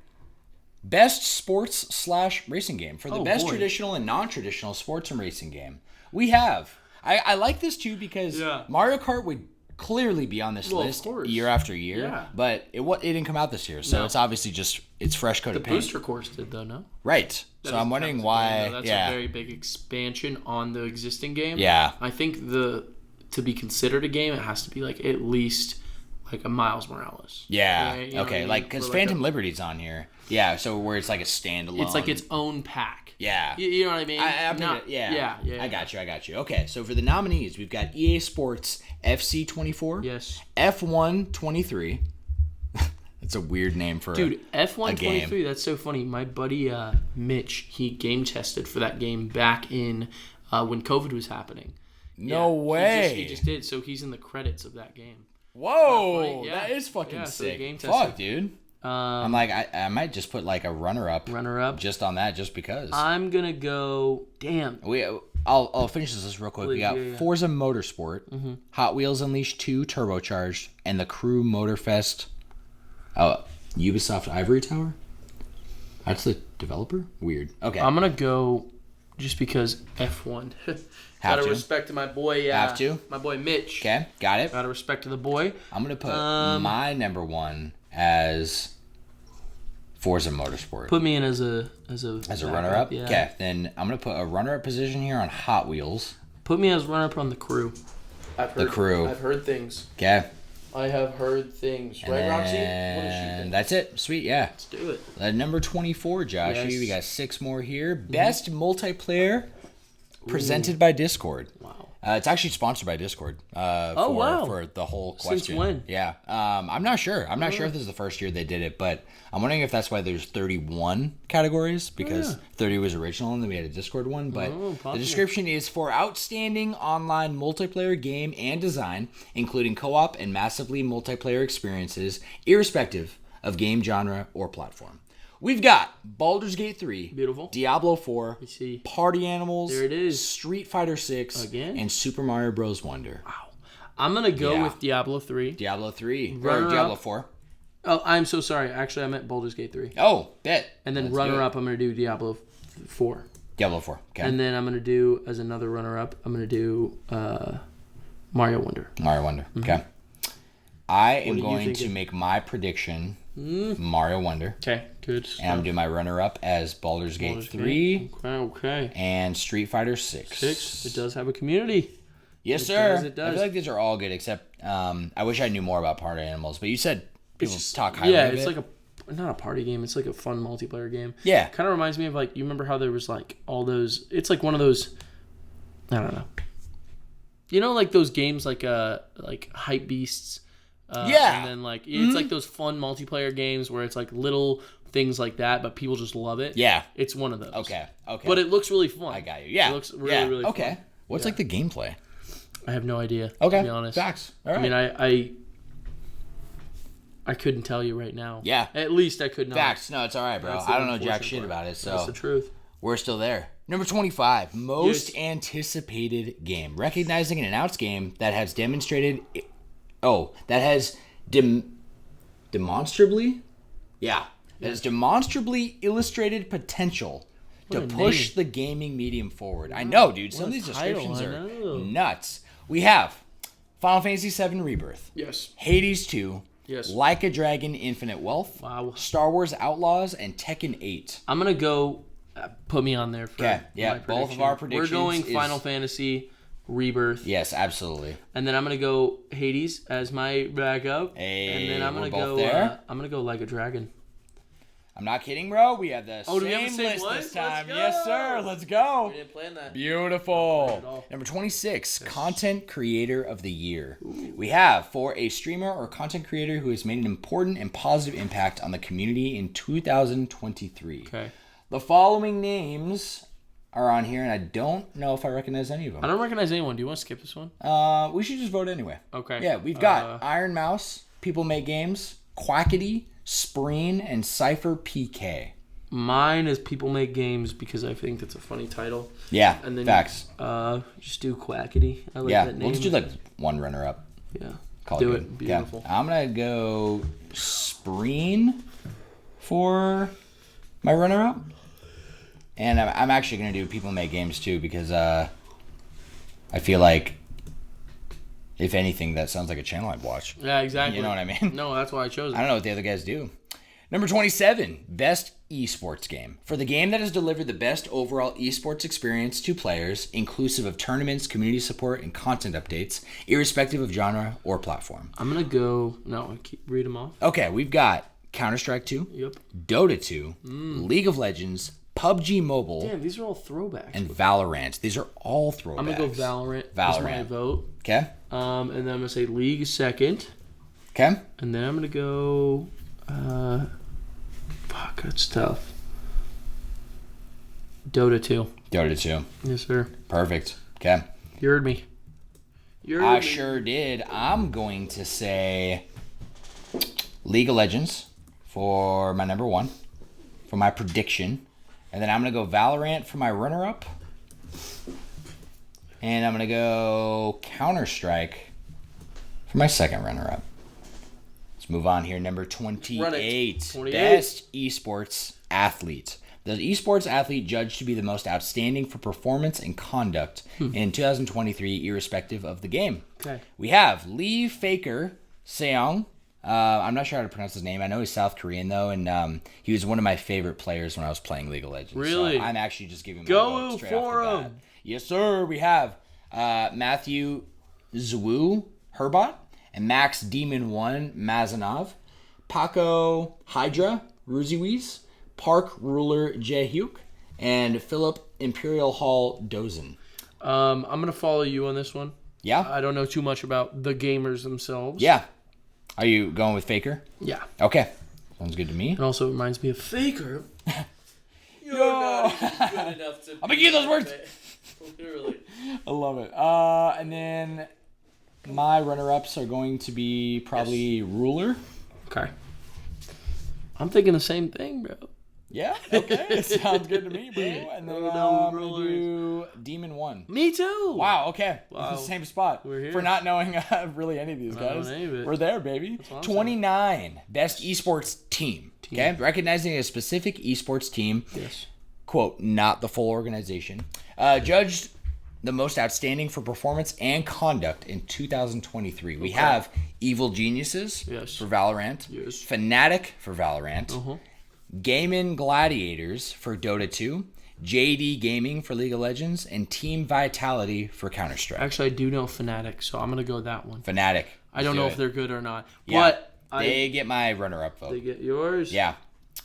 Best sports/racing game. For the best traditional and non-traditional sports and racing game. We have... I like this too because Mario Kart would clearly be on this list year after year, but it didn't come out this year, so it's obviously just it's fresh coat of paint. Booster course did though, no? Right. So I'm wondering why. That's a very big expansion on the existing game. Yeah. I think to be considered a game, it has to be like at least like a Miles Morales. Yeah. Right? You know Okay. what I Like mean? because For Phantom Liberty's on here. Yeah. So where it's like a standalone. It's like its own pack. Yeah. You know what I mean? Yeah. I got you. Okay. So for the nominees, we've got EA Sports FC 24. Yes. F1 23. That's a weird name for F1 game. 23. That's so funny. My buddy Mitch, he game tested for that game back in when COVID was happening. No way. He just did. So he's in the credits of that game. Whoa, Yeah. that is fucking So sick. game Fuck, tested. dude. I'm like, I might just put like a runner-up just on that, just because. I'm gonna go. Damn. I'll finish this real quick. We got Forza Motorsport, Hot Wheels Unleashed 2 Turbocharged, and the Crew Motorfest. Ubisoft Ivory Tower. That's the developer. Weird. Okay. I'm gonna go just because F1. Gotta respect to my boy. My boy Mitch. Okay, got it. Gotta respect to the boy. I'm gonna put my number one as Forza Motorsport. Put me in as a runner-up? Yeah. Okay, then I'm going to put a runner-up position here on Hot Wheels. Put me as runner-up on The Crew. The Crew. I've heard things. Okay. I have heard things. Right, Roxy? What does she think? That's it. Sweet, yeah. Let's do it. Number 24, Josh. Yes. We got 6 more here. Best multiplayer presented by Discord. Wow. It's actually sponsored by Discord. For the whole question. Since when? Yeah. I'm not sure. I'm not sure if this is the first year they did it, but I'm wondering if that's why there's 31 categories, because 30 was original and then we had a Discord one. But the description is for outstanding online multiplayer game and design, including co-op and massively multiplayer experiences, irrespective of game genre or platform. We've got Baldur's Gate 3, beautiful, Diablo 4, Party Animals, there it is, Street Fighter 6, again, and Super Mario Bros. Wonder. Wow. I'm going to go with Diablo 3. Diablo 3. Or Diablo 4. Oh, I'm so sorry. Actually, I meant Baldur's Gate 3. Oh, bet. And then runner-up, I'm going to do Diablo 4. Diablo 4. Okay. And then I'm going to do, as another runner-up, I'm going to do Mario Wonder. Mario Wonder. Okay. I am going to make my prediction Mario Wonder. Okay, good stuff. And I'm doing my runner-up as Baldur's Gate 3. Okay. And Street Fighter 6. It does have a community. Yes, sir. It does. I feel like these are all good, except I wish I knew more about Party Animals. But you said people talk highly of it. Yeah, it's like not a party game. It's like a fun multiplayer game. Yeah. Kind of reminds me of, like, you remember how there was, like, all those... It's like one of those... I don't know. You know, like those games like Hype Beasts? And then, like, it's like those fun multiplayer games where it's like little things like that, but people just love it. Yeah. It's one of those. Okay. But it looks really fun. I got you. Yeah. It looks really fun. Okay. What's like the gameplay? I have no idea. Okay. To be honest. Facts. All right. I mean, I couldn't tell you right now. Yeah. At least I could not. Facts. No, it's all right, bro. I don't know jack shit about it, so that's the truth. We're still there. Number 25, most anticipated game. Recognizing an announced game that has demonstrated... that has demonstrably... Yeah. That has demonstrably illustrated potential to push the gaming medium forward. I know, dude. Some of these descriptions are nuts. We have Final Fantasy VII Rebirth. Yes. Hades 2. Yes. Like a Dragon Infinite Wealth. Wow. Star Wars Outlaws and Tekken 8. I'm going to go... put me on there for yeah, both of our predictions. We're going Final Fantasy Rebirth. Yes, absolutely. And then I'm gonna go Hades as my backup. And then I'm gonna go I'm gonna go Like a Dragon. I'm not kidding, bro. We have the same list this time. Yes, sir. Let's go. We didn't plan that. Beautiful. Number 26, Content Creator of the Year. We have for a streamer or content creator who has made an important and positive impact on the community in 2023. Okay. The following names are on here, and I don't know if I recognize any of them. I don't recognize anyone. Do you want to skip this one? We should just vote anyway. Okay. Yeah, we've got Iron Mouse, People Make Games, Quackity, Spreen, and Cypher PK. Mine is People Make Games because I think that's a funny title. Yeah, and then facts. Just do Quackity. I like that name. We'll just do like one runner-up. Yeah. Do it. Beautiful. Yeah. I'm going to go Spreen for my runner-up. And I'm actually going to do People Make Games too because I feel like, if anything, that sounds like a channel I'd watch. Yeah, exactly. You know what I mean? No, that's why I chose it. I don't know what the other guys do. Number 27, Best Esports Game. For the game that has delivered the best overall esports experience to players, inclusive of tournaments, community support, and content updates, irrespective of genre or platform. I'm going to go... No, read them off. Okay, we've got Counter-Strike 2, yep. Dota 2, League of Legends, PUBG Mobile. Damn, these are all throwbacks. And Valorant. These are all throwbacks. I'm going to go Valorant. That's my vote. Okay. And then I'm going to say League second. Okay. And then I'm going to go... fuck, that's tough. Dota 2. Dota 2. Yes, sir. Perfect. Okay. You heard me. I sure did. I'm going to say League of Legends for my number 1, for my prediction. And then I'm going to go Valorant for my runner-up. And I'm going to go Counter-Strike for my second runner-up. Let's move on here. Number 28. Best esports athlete. The esports athlete judged to be the most outstanding for performance and conduct in 2023, irrespective of the game. Okay. We have Lee Faker Seong, I'm not sure how to pronounce his name. I know he's South Korean, though, and he was one of my favorite players when I was playing League of Legends. Really? So I'm actually just giving him Go a vote straight off for the bat. him. Yes, sir. We have Matthew Zwu Herbot and Max Demon 1 Mazanov, Paco Hydra Ruziwiz, Park Ruler Jehyuk, and Philip Imperial Hall Dozen. I'm going to follow you on this one. Yeah? I don't know too much about the gamers themselves. Yeah. Are you going with Faker? Yeah. Okay. Sounds good to me. It also reminds me of Faker. You're Yo. not even good enough to... I'm going to give those words. Literally. I love it. And then my runner-ups are going to be probably Ruler. Okay. I'm thinking the same thing, bro. Yeah? Okay. Sounds good to me, bro. And then I'm going to do Demon 1. Me too. Wow, okay. Wow. Same spot. We're here. For not knowing really any of these guys. We're there, baby. 29. Best esports team. Okay? Recognizing a specific esports team. Yes. Quote, not the full organization. Judged the most outstanding for performance and conduct in 2023. We have Evil Geniuses for Valorant. Yes. Fnatic for Valorant. Gaming Gladiators for Dota 2. JD Gaming for League of Legends. And Team Vitality for Counter-Strike. Actually, I do know Fnatic, so I'm going to go with that one. Fnatic. I don't know if they're good or not. Yeah. But They get my runner-up vote. They get yours? Yeah.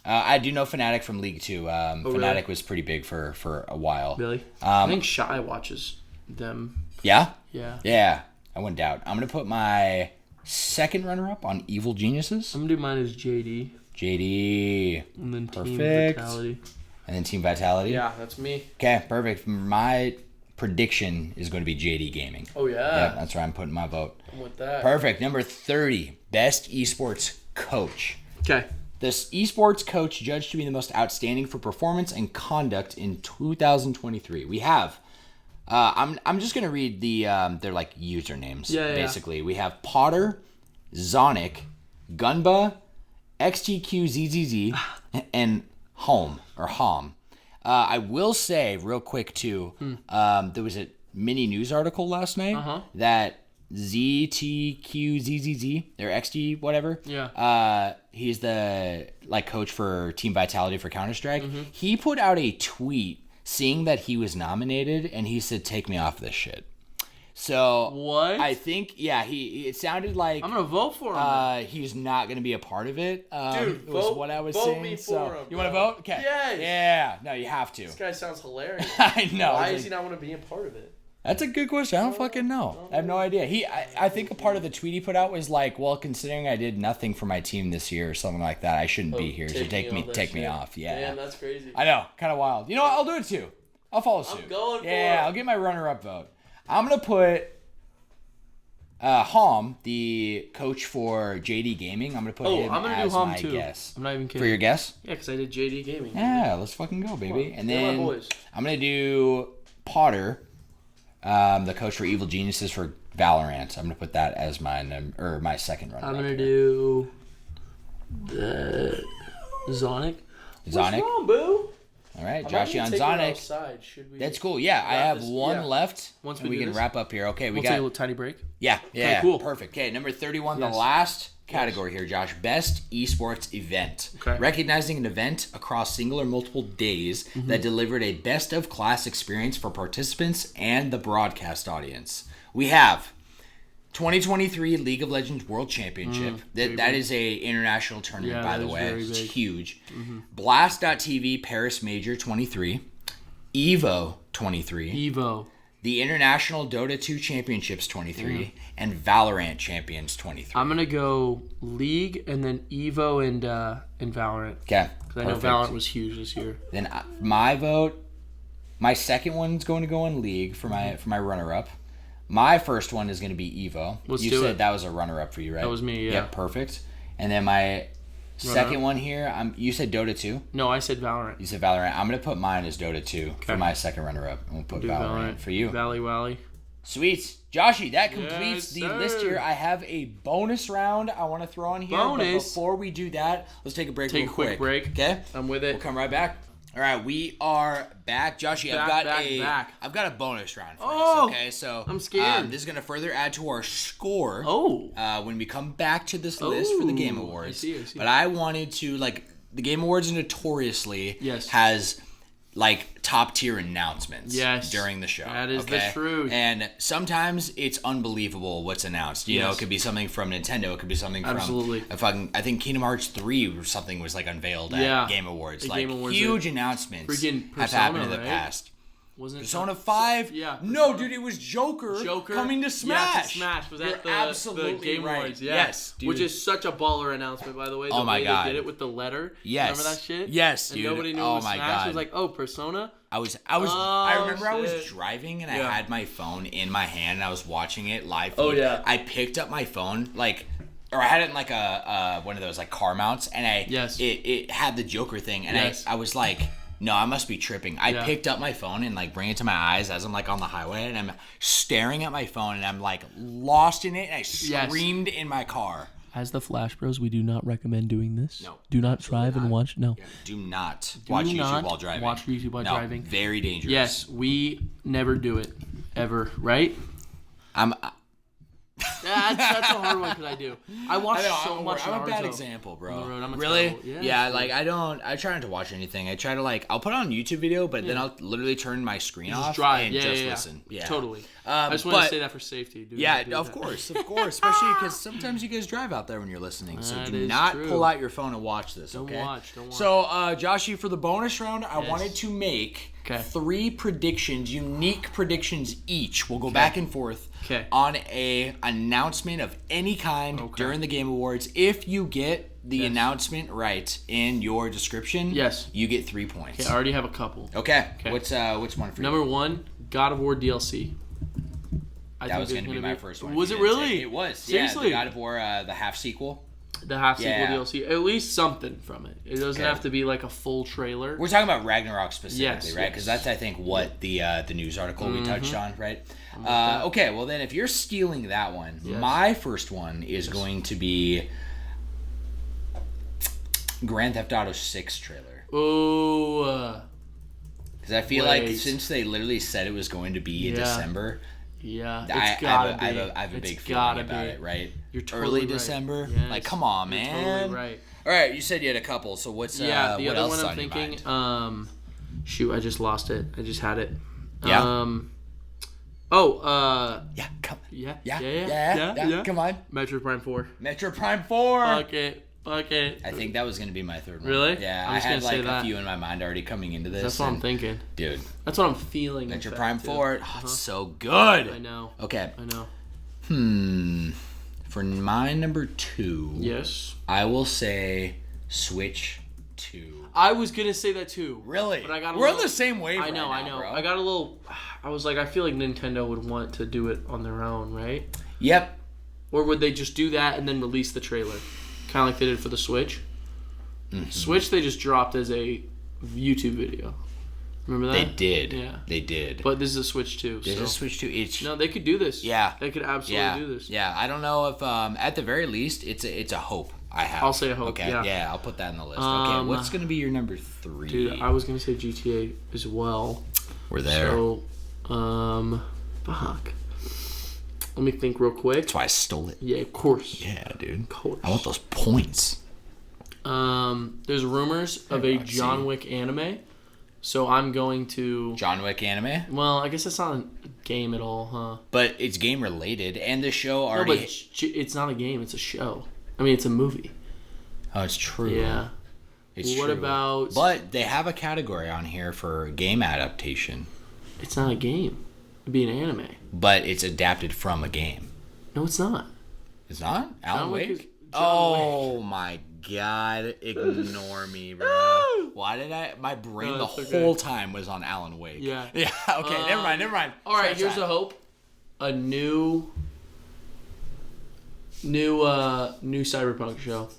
I do know Fnatic from League 2. Fnatic really? was pretty big for a while. Really? I think Shy watches them. Yeah? Yeah. Yeah. I wouldn't doubt. I'm going to put my second runner-up on Evil Geniuses. I'm going to do mine as JD. JD. And then Team Perfect. Vitality. And then Team Vitality? Yeah, that's me. Okay, perfect. My prediction is going to be JD Gaming. Oh, yeah? Yeah, that's where I'm putting my vote. I'm with that. Perfect. Number 30, best esports coach. Okay. This esports coach judged to be the most outstanding for performance and conduct in 2023. We have, I'm just gonna read the their like usernames. Basically. We have Potter, Zonic, Gunba, XTQZZZ, and Hom. I will say real quick too. There was a mini news article last night that ZTQZZZ, or XT, whatever. Yeah. He's the like coach for Team Vitality for Counter-Strike. He put out a tweet seeing that he was nominated, and he said, "Take me off this shit." So what? I think, yeah, it sounded like I'm gonna vote for him. He's not gonna be a part of it. Dude, was what I was vote saying. me for so him, you want to bro. vote? Okay. Yes. Yeah. No, you have to. This guy sounds hilarious. I know. Why does he not want to be a part of it? That's a good question. I don't fucking know. I have no idea. I think a part of the tweet he put out was like, well, considering I did nothing for my team this year or something like that, I shouldn't be here. So take me off. Yeah. Man, that's crazy. I know. Kind of wild. You know what? I'll do it too. I'll follow suit. I'm going for it. Yeah, I'll get my runner-up vote. I'm going to put Hom, the coach for JD Gaming. I'm going to put him I'm gonna as do Hom my too. guess. I'm not even kidding. For your guess? Yeah, because I did JD Gaming. Yeah, let's fucking go, baby. And They're my then boys. I'm going to do Potter, the coach for Evil Geniuses for Valorant. I'm going to put that as my second runner. I'm going to do the Zonic. What's wrong, boo? All right, Joshy on Zonic. That's cool. Yeah, I have one left. Once we can wrap up here. Okay, we'll take a little tiny break. Yeah. Okay, cool. Perfect. Okay, number 31, the last category here, Josh. Best esports event. Okay. Recognizing an event across single or multiple days that delivered a best of class experience for participants and the broadcast audience. We have 2023 League of Legends World Championship. That is a international tournament, by the way. It's huge. Blast.tv Paris Major 23. Evo 23. The International Dota 2 Championships 23. And Valorant Champions 23. I'm going to go League and then Evo and Valorant. Okay. Because I know Valorant was huge this year. Then my vote, my second one's going to go on League for my runner-up. My first one is going to be Evo. You said that was a runner-up for you, right? That was me, yeah. Yep, perfect. And then my second one here, you said Dota 2? No, I said Valorant. You said Valorant. I'm going to put mine as Dota 2 for my second runner-up. I'm going to put Valorant for you. Valley. Sweet. Joshy, that completes the list here. I have a bonus round I want to throw on here. But before we do that, let's take a break real quick. Take a quick break. Okay? I'm with it. We'll come right back. All right, we are back. Joshy, I've got a bonus round for us, okay? So I'm scared. This is going to further add to our score when we come back to this list for the Game Awards. I see. But I wanted to, the Game Awards notoriously has, top tier announcements during the show. That is the truth. And sometimes it's unbelievable what's announced. You know, it could be something from Nintendo. It could be something from I think Kingdom Hearts 3 or something was unveiled at Game Awards. Huge announcements have happened in the past. Wasn't it Persona 5? Yeah. No, dude, it was Joker coming to Smash. Yeah, to Smash. Was that the Game Awards? Yeah. Yes, dude. Which is such a baller announcement, by the way. The way they did it with the letter. Yes. Remember that shit? Yes, and dude. nobody knew it was Smash. It was like, Persona? I remember I was driving and I had my phone in my hand and I was watching it live. Oh, yeah. I picked up my phone, or I had it in a one of those car mounts, and it had the Joker thing, and I was like, no, I must be tripping. I picked up my phone and bring it to my eyes as I'm on the highway, and I'm staring at my phone and I'm lost in it, and I screamed in my car. As the Flash Bros, we do not recommend doing this. No. Do not drive and watch. No. Yeah, do not watch YouTube while driving. Watch YouTube while driving. Very dangerous. Yes, we never do it ever. Right? That's a hard one because I do. I watch so much. I'm a bad example, bro. On the road, I'm really? Terrible. Yeah. I try not to watch anything. I try to I'll put on a YouTube video, but then I'll literally turn my screen off and just listen. Yeah, totally. I just want to say that for safety. Of course, especially because sometimes you guys drive out there when you're listening. So do not pull out your phone and watch this. Okay. Don't watch. So, Joshy, for the bonus round, I wanted to make 3 predictions, unique predictions each. We'll go back and forth on a announcement of any kind during the Game Awards. If you get the announcement right in your description, you get 3 points. I already have a couple. Okay. Which one for you? Number 1, God of War DLC. That was going to be my first one. Was it really? It was. Seriously? Yeah, the God of War, the half sequel. The half sequel DLC. At least something from it. It doesn't have to be a full trailer. We're talking about Ragnarok specifically, right? Because that's, I think, what the news article we touched on, right? Okay, well then, if you're stealing that one, my first one is going to be Grand Theft Auto 6 trailer. Ooh. Because I feel like since they literally said it was going to be in December... Yeah, I have a big feeling about it, right? You're totally early December. Yes. Come on, man. You're totally right. All right, you said you had a couple. So what's the what other else one on I'm thinking? Your mind? Shoot, I just lost it. I just had it. Yeah. Yeah. Yeah. Come on. Metroid Prime 4. Metroid Prime 4. Okay. I think that was going to be my third one. Really? Yeah, I had a few in my mind already coming into this. That's what I'm thinking. Dude. That's what I'm feeling. Metroid Prime 4. Oh, it's so good. I know. Okay. I know. For my number 2. Yes. I will say Switch 2. I was going to say that too. Really? But I got We're on the same wave I know. bro. I got a little... I was like, I feel like Nintendo would want to do it on their own, right? Yep. Or would they just do that and then release the trailer? Kind of like they did for the Switch. Mm-hmm. Switch they just dropped as a YouTube video. Remember that? They did. Yeah. They did. But this is a Switch 2. This is a Switch 2. No, they could do this. Yeah. They could absolutely do this. Yeah. I don't know if at the very least it's a hope I have. I'll say a hope. Okay. Yeah. I'll put that in the list. Okay. What's gonna be your number 3? Dude, I was gonna say GTA as well. We're there. So, fuck. Let me think real quick. That's why I stole it. Yeah, of course. Yeah, dude. Of course. I want those points. There's rumors of a John Wick anime. So I'm going to... John Wick anime? Well, I guess that's not a game at all, huh? But it's game related, and the show already... No, but it's not a game, it's a show. I mean, it's a movie. Oh, it's true. Yeah. It's what true. About... But they have a category on here for game adaptation. It's not a game. It'd be an anime. But it's adapted from a game. No, it's not. It's not? Alan Wake? My God. Ignore me, bro. Why did my brain the whole time was on Alan Wake. Yeah. Yeah, okay, never mind. All right, here's a hope. A new Cyberpunk show.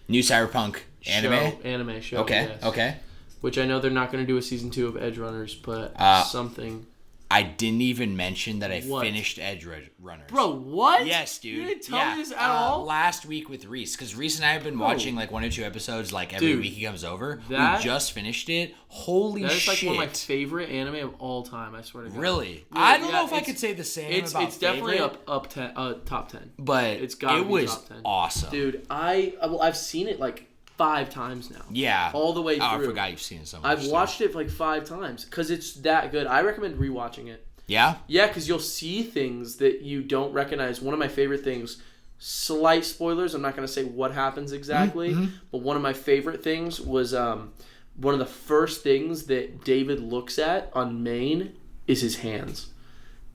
New Cyberpunk anime? Anime show. Okay, yes. okay. Which I know they're not going to do a season 2 of Edge Runners, but something. I didn't even mention that I finished Edge Runners. Bro, what? Yes, dude. You didn't tell me this at all? Last week with Reese, because Reese and I have been watching like 1 or 2 episodes like every week he comes over. We just finished it. Holy shit. That is like one of my favorite anime of all time, I swear to God. Really? I don't know if I could say the same about It's definitely top 10. But it's gotta be top 10. Awesome. Dude, I've seen it like 5 times now. Yeah. All the way through. Oh, I forgot you've seen it so much. I've watched it like 5 times because it's that good. I recommend rewatching it. Yeah? Yeah, because you'll see things that you don't recognize. One of my favorite things, slight spoilers, I'm not going to say what happens exactly, but one of my favorite things was one of the first things that David looks at on Maine is his hands.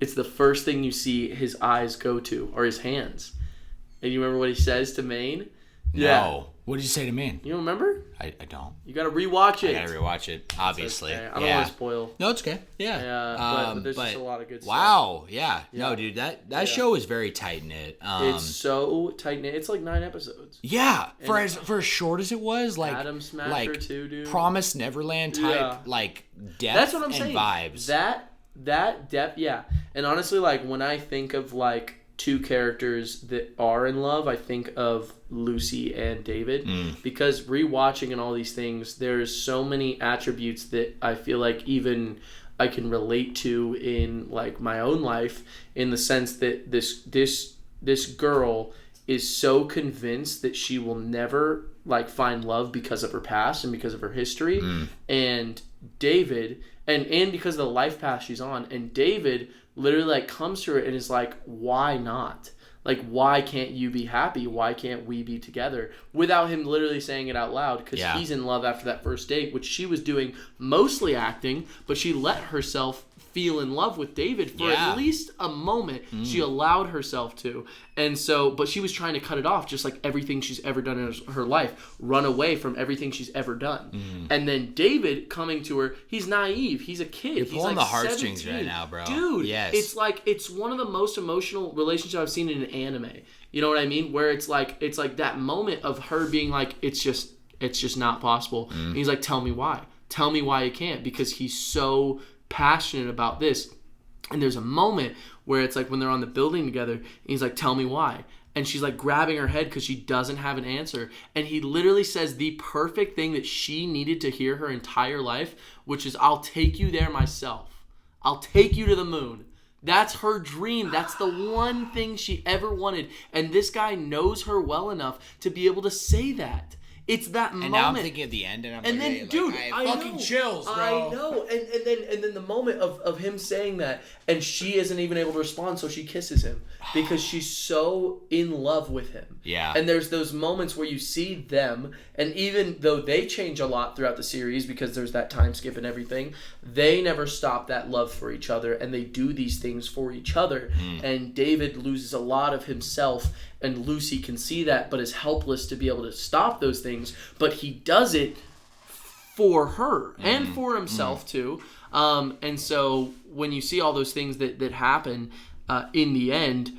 It's the first thing you see his eyes go to, or his hands. And you remember what he says to Maine? No. What did you say to me? You don't remember? I don't. You gotta rewatch it. I gotta rewatch it, obviously. Okay. I don't want to spoil. No, it's okay. Yeah. But there's just a lot of good stuff. Wow. Yeah. No, dude, that show is very tight-knit. It's so tight-knit. It's like 9 episodes. Yeah. For as short as it was, like Adam Smasher too, dude. Promised Neverland type, like depth That's what I'm and saying. vibes. That depth, yeah. And honestly, like when I think of like 2 characters that are in love, I think of Lucy and David because rewatching and all these things, there's so many attributes that I feel like even I can relate to in like my own life, in the sense that this girl is so convinced that she will never like find love because of her past and because of her history, and David and because of the life path she's on, and David literally like comes to her and is like, why not? Like, why can't you be happy? Why can't we be together? Without him literally saying it out loud, because he's in love after that first date, which she was doing mostly acting, but she let herself feel in love with David for at least a moment. She allowed herself to. And so, but she was trying to cut it off, just like everything she's ever done in her life, run away from everything she's ever done. And then David coming to her, he's naive, he's a kid. You're pulling he's like the heartstrings 17. right now, bro. Dude, yes. it's one of the most emotional relationships I've seen in an anime. You know what I mean? Where it's like that moment of her being like, it's just not possible. And he's like, tell me why. Tell me why it can't, because he's so passionate about this. And there's a moment where it's like when they're on the building together, and he's like, tell me why. And she's like grabbing her head because she doesn't have an answer. And he literally says the perfect thing that she needed to hear her entire life, which is, I'll take you there myself. I'll take you to the moon. That's her dream. That's the one thing she ever wanted. And this guy knows her well enough to be able to say that. It's that moment. And now I'm thinking of the end, and I'm and like, then, hey, dude, like, I fucking know, chills, bro. I know. And then the moment of him saying that, and she isn't even able to respond, so she kisses him because she's so in love with him. Yeah. And there's those moments where you see them, and even though they change a lot throughout the series because there's that time skip and everything, they never stop that love for each other, and they do these things for each other. And David loses a lot of himself, and Lucy can see that, but is helpless to be able to stop those things. But he does it for her and for himself too. And so when you see all those things that happen in the end,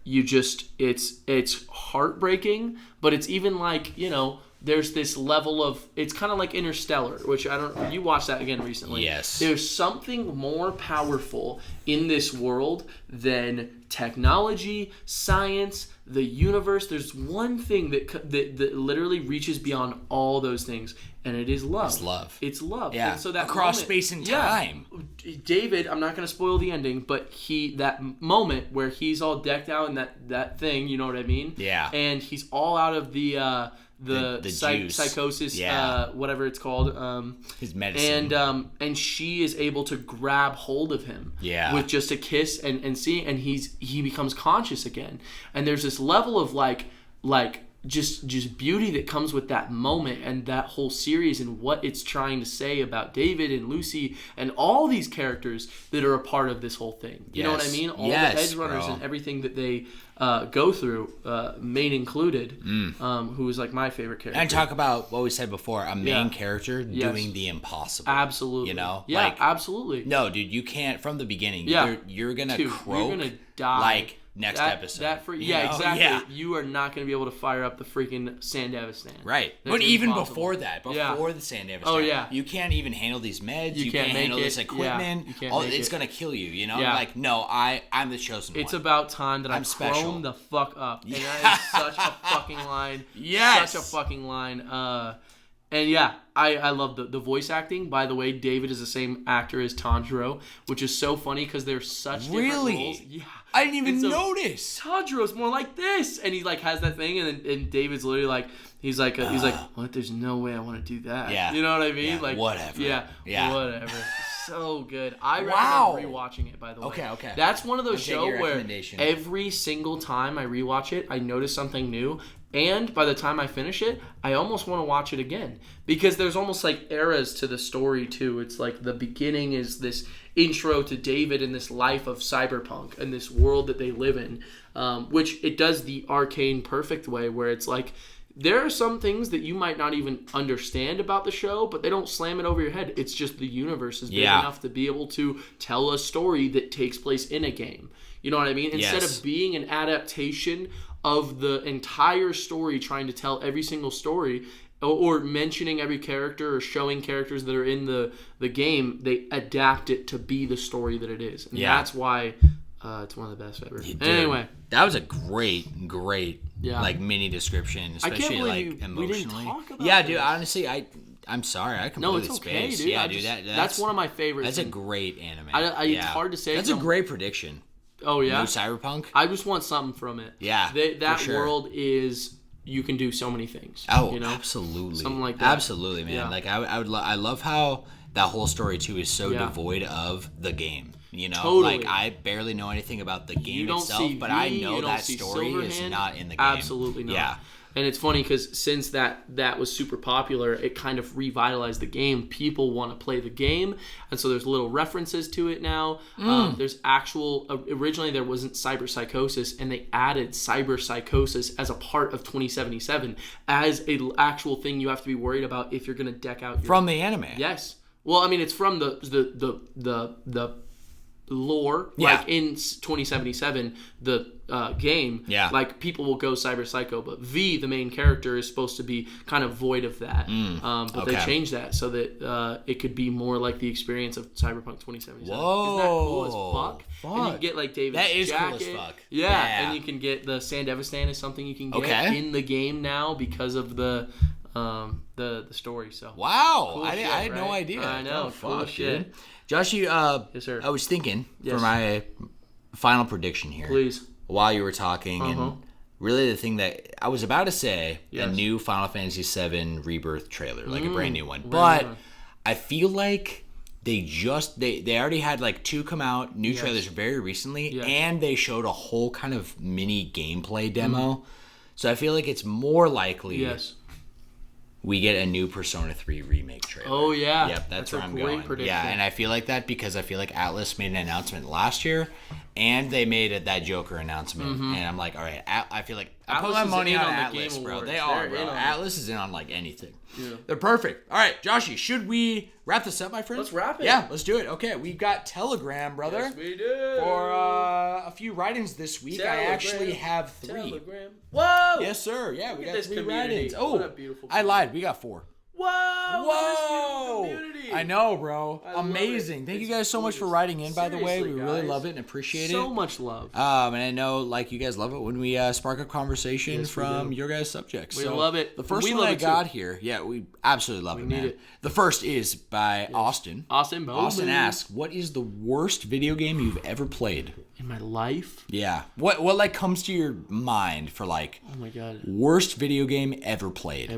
you just it's heartbreaking. But it's even like, you know, there's this level of, it's kind of like Interstellar, which you watched that again recently. Yes. There's something more powerful in this world than technology, science, the universe. There's one thing that literally reaches beyond all those things, and it is love. It's love. It's love. Yeah. And so that across moment, space and time. David, I'm not going to spoil the ending, but that moment where he's all decked out in that thing, you know what I mean? Yeah. And he's all out of the juice. psychosis, whatever it's called, his medicine, and she is able to grab hold of him, with just a kiss and see, and he becomes conscious again, and there's this level of like just beauty that comes with that moment and that whole series and what it's trying to say about David and Lucy and all these characters that are a part of this whole thing. You know what I mean? All the edge runners and everything that they go through, Maine included, who is like my favorite character. And talk about what we said before, a main character doing the impossible. Absolutely. You know? Yeah, absolutely. No, dude, you can't, from the beginning, you're going to croak. You're going to die. Like, next episode. Exactly. Yeah. You are not going to be able to fire up the freaking Sandevistan. Right. That's but even impossible. before that, the Sandevistan, Oh, yeah. you can't even handle these meds. You can't make handle it. this equipment. Yeah, you can't it's going to kill you, you know? Yeah. Like, no, I'm the chosen one. It's about time that I'm I special. chrome the fuck up. And that is such a fucking line. Yes. Such a fucking line. And yeah, I love the voice acting. By the way, David is the same actor as Tanjiro, which is so funny because they're such different roles. Yeah. I didn't even notice. Tanjiro's more like this, and he like has that thing, and David's literally like, he's like, what? There's no way I want to do that. Yeah. You know what I mean? Yeah, like whatever. Yeah. Whatever. So good. I recommend rewatching it. By the way. Okay. That's one of those shows where recommendation. every single time I rewatch it, I notice something new. And by the time I finish it, I almost want to watch it again. Because there's almost like eras to the story, too. It's like the beginning is this intro to David and this life of cyberpunk and this world that they live in. Which it does the arcane perfect way where it's like, there are some things that you might not even understand about the show, but they don't slam it over your head. It's just the universe is big enough to be able to tell a story that takes place in a game. You know what I mean? Instead of being an adaptation of the entire story, trying to tell every single story or mentioning every character or showing characters that are in the game, they adapt it to be the story that it is. And that's why it's one of the best ever. Anyway. That was a great like mini description, especially like emotionally. We didn't talk about dude, honestly, I'm sorry. I completely spaced. Dude. Yeah, dude, that's one of my favorites. That's a great anime. It's hard to say. That's a great prediction. Oh, yeah? New Cyberpunk? I just want something from it. Yeah, that world is... You can do so many things. Oh, you know? Absolutely. Something like that. Absolutely, man. Yeah. Like, I love how that whole story, too, is so devoid of the game. You know? Totally. Like, I barely know anything about the game itself, but I know that story is not in the game. Absolutely not. Yeah. And it's funny because since that was super popular, it kind of revitalized the game. People want to play the game, and so there's little references to it now. There's originally there wasn't cyber psychosis, and they added cyber psychosis as a part of 2077 as a actual thing you have to be worried about if you're going to deck out from the anime. Yes. Well, I mean, it's from the lore, like in 2077, the game, like people will go cyber psycho, but V, the main character, is supposed to be kind of void of that. But they changed that so that it could be more like the experience of Cyberpunk 2077. Whoa. Isn't that cool as fuck? And you can get like David's that is jacket. Cool as fuck. Yeah, and you can get the Sandevistan is something you can get in the game now because of the story. So wow, cool I had no idea. I know, cool shit. Dude. Josh, yes, sir. I was thinking for my final prediction here. Please. While you were talking, and really the thing that I was about to say, a new Final Fantasy VII Rebirth trailer, like a brand new one. But I feel like they already had like 2 come out, new trailers very recently, and they showed a whole kind of mini gameplay demo. So I feel like it's more likely we get a new Persona 3 remake trailer. Oh, yeah. Yep, that's where I'm great going. Prediction. Yeah, and I feel like that because I feel like Atlas made an announcement last year, and they made that Joker announcement. And I'm like, all right, I feel like I put my money on Atlas, bro. They are, bro. Atlas is in on like anything. Yeah. They're perfect. All right, Joshy, should we wrap this up, my friend? Let's wrap it. Yeah, let's do it. Okay, we've got Telegram, brother. Yes, we do. For a few write-ins this week. Telegram. I actually have 3. Telegram. Whoa! Yes, sir. Yeah, we got 3 community. write-ins. Oh, what a beautiful I lied. We got 4. Whoa! Community. I know, bro. Amazing. Thank you guys so much for writing in, by the way. We really love it and appreciate it. So much love. And I know, like, you guys love it when we spark a conversation from your guys' subjects. We love it. The first one I got here, we absolutely love it, man. It. The first is by Austin. Austin asks, what is the worst video game you've ever played? In my life? Yeah. What like comes to your mind for like oh my god, worst video game ever played?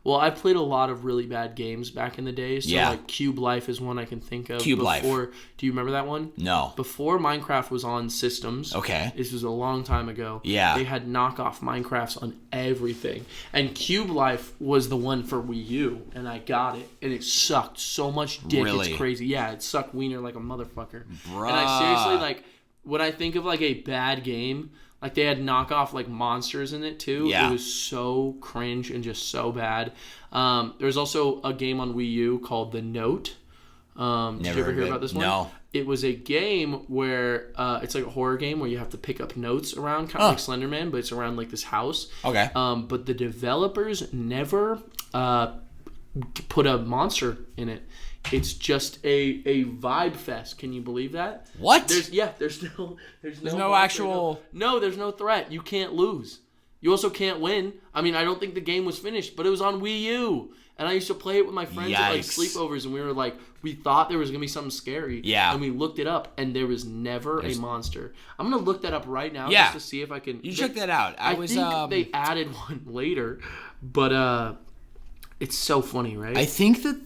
Well, I played a lot of really bad games back in the day. So like Cube Life is one I can think of. Cube Life. Do you remember that one? No. Before Minecraft was on systems. Okay. This was a long time ago. Yeah. They had knockoff Minecrafts on everything. And Cube Life was the one for Wii U. And I got it. And it sucked so much dick. Really? It's crazy. Yeah, it sucked wiener like a motherfucker. Bruh. And I seriously, like, when I think of like a bad game, like they had knockoff like monsters in it too. Yeah. It was so cringe and just so bad. There's also a game on Wii U called The Note. Did you ever hear about this one? No. it was a game where it's like a horror game where you have to pick up notes around, kind of like Slender Man, but it's around like this house. Okay. But the developers never put a monster in it. It's just a vibe fest. Can you believe that? What? There's no actual. No, there's no threat. You can't lose. You also can't win. I mean, I don't think the game was finished, but it was on Wii U. And I used to play it with my friends at like sleepovers, and we were like, we thought there was gonna be something scary. Yeah. And we looked it up, and there was never a monster. I'm gonna look that up right now just to see if I can. You check that out. I think they added one later, but it's so funny, right? I think that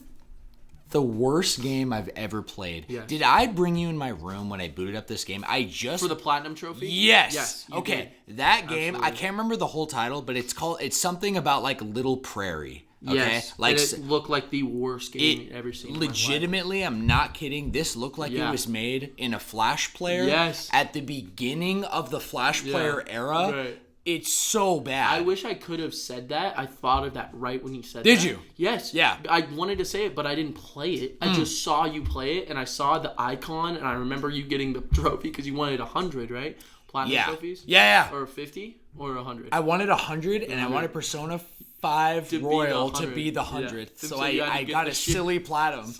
the worst game I've ever played. Yes. Did I bring you in my room when I booted up this game? For the platinum trophy? Yes. Yes. Okay. That game, Absolutely. I can't remember the whole title, but it's something about like Little Prairie. Okay? Yes. Like, and it looked like the worst game you've ever seen. Legitimately, I'm not kidding. This looked like it was made in a Flash player. Yes. At the beginning of the Flash player era. Right. It's so bad. I wish I could have said that. I thought of that right when you said that. Did you? Yes. Yeah. I wanted to say it, but I didn't play it. I just saw you play it, and I saw the icon, and I remember you getting the trophy because you wanted 100, right? Platinum trophies? Yeah. Or 50 or 100? I wanted 100, and I wanted Persona 5 Royal to be the 100th. Yeah. So I got a silly platinum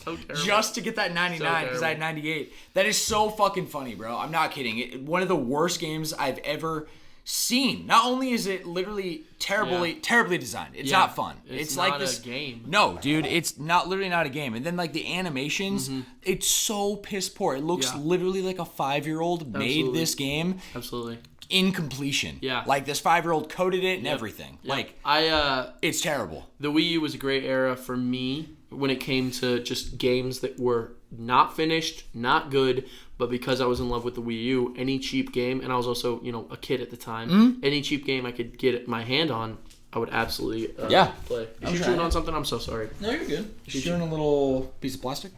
just to get that 99 because I had 98. That is so fucking funny, bro. I'm not kidding. One of the worst games I've ever seen. Not only is it literally terribly designed, it's not fun. It's not like this a game. No, dude, it's literally not a game. And then like the animations, it's so piss poor. It looks literally like a 5-year-old made this game. Absolutely. In completion. Yeah. Like this 5-year-old coded it and everything. Yep. Like it's terrible. The Wii U was a great era for me when it came to just games that were not finished, not good, but because I was in love with the Wii U, any cheap game, and I was also, a kid at the time, any cheap game I could get my hand on, I would absolutely play. Is you chewing on something? I'm so sorry. No, you're good. She's chewing a little piece of plastic.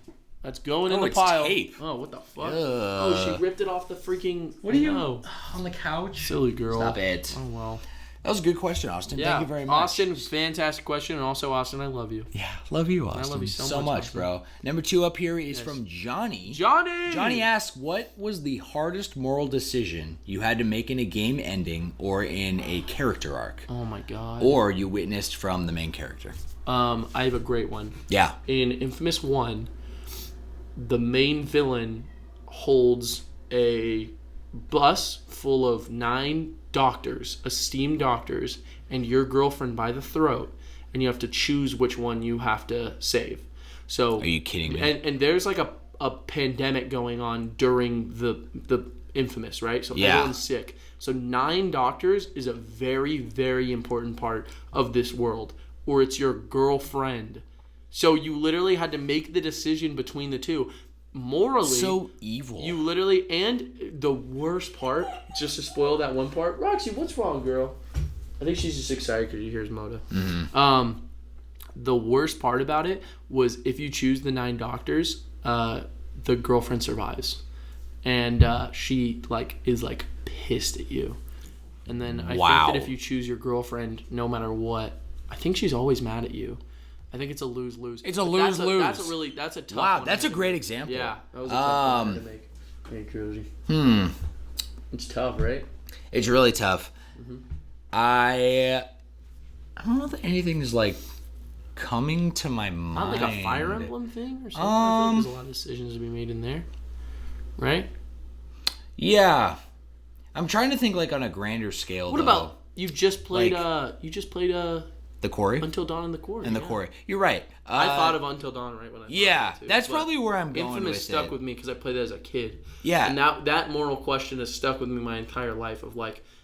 That's going in the it's pile. tape. Oh, what the fuck? Oh, she ripped it off the freaking... What are you... on the couch? Silly girl. Stop it. Oh, well. That was a good question, Austin. Yeah. Thank you very much. Austin, fantastic question. And also, Austin, I love you. Yeah, love you, Austin. I love you so much, bro. Number 2 up here is from Johnny. Johnny asks, what was the hardest moral decision you had to make in a game ending or in a character arc? Oh, my God. Or you witnessed from the main character? I have a great one. Yeah. In Infamous 1, the main villain holds a bus full of 9 doctors, esteemed doctors, and your girlfriend by the throat, and you have to choose which one you have to save. So, are you kidding me? And there's like a pandemic going on during the Infamous, right? So everyone's sick. So 9 doctors is a very, very important part of this world, or it's your girlfriend. So you literally had to make the decision between the two. Morally, so evil. You literally, and the worst part, just to spoil that one part, Roxy, what's wrong, girl? I think she's just excited because she hears Moda. Mm-hmm. The worst part about it was if you choose the 9 doctors, the girlfriend survives, and she is pissed at you. And then I think that if you choose your girlfriend, no matter what, I think she's always mad at you. I think it's a lose-lose. It's a lose-lose. That's a tough one. Wow, that's a great example. Yeah, that was a tough one to make. Hey, Josie. It's tough, right? It's really tough. Mm-hmm. I don't know that anything is coming to my mind. Not like a Fire Emblem thing or something? I think there's a lot of decisions to be made in there. Right? Yeah. I'm trying to think on a grander scale. What about you just played the Quarry? Until Dawn in the Quarry. And the Quarry. You're right. I thought of Until Dawn right when I thought of it too, that's probably where I'm going Infamous with stuck with me because I played it as a kid. Yeah. And that moral question has stuck with me my entire life of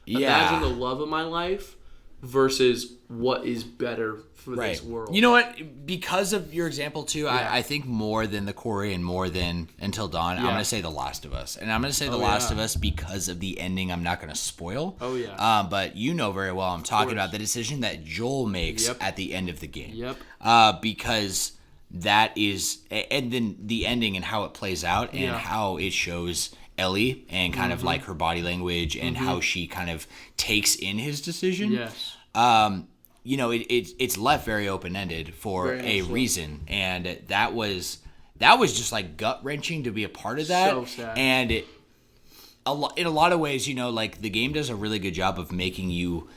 imagine the love of my life versus what is better for this world. You know what? Because of your example too, I think more than the Quarry and more than Until Dawn, I'm going to say The Last of Us. And I'm going to say The Last of Us because of the ending I'm not going to spoil. Oh yeah. But you know very well I'm talking about the decision that Joel makes at the end of the game. Yep. Because that is, and then the ending and how it plays out and how it shows Ellie and kind of her body language and how she kind of takes in his decision. Yes. It's left very open-ended for a reason, and that was that was just like gut wrenching to be a part of that. So sad. And in a lot of ways, like the game does a really good job of making you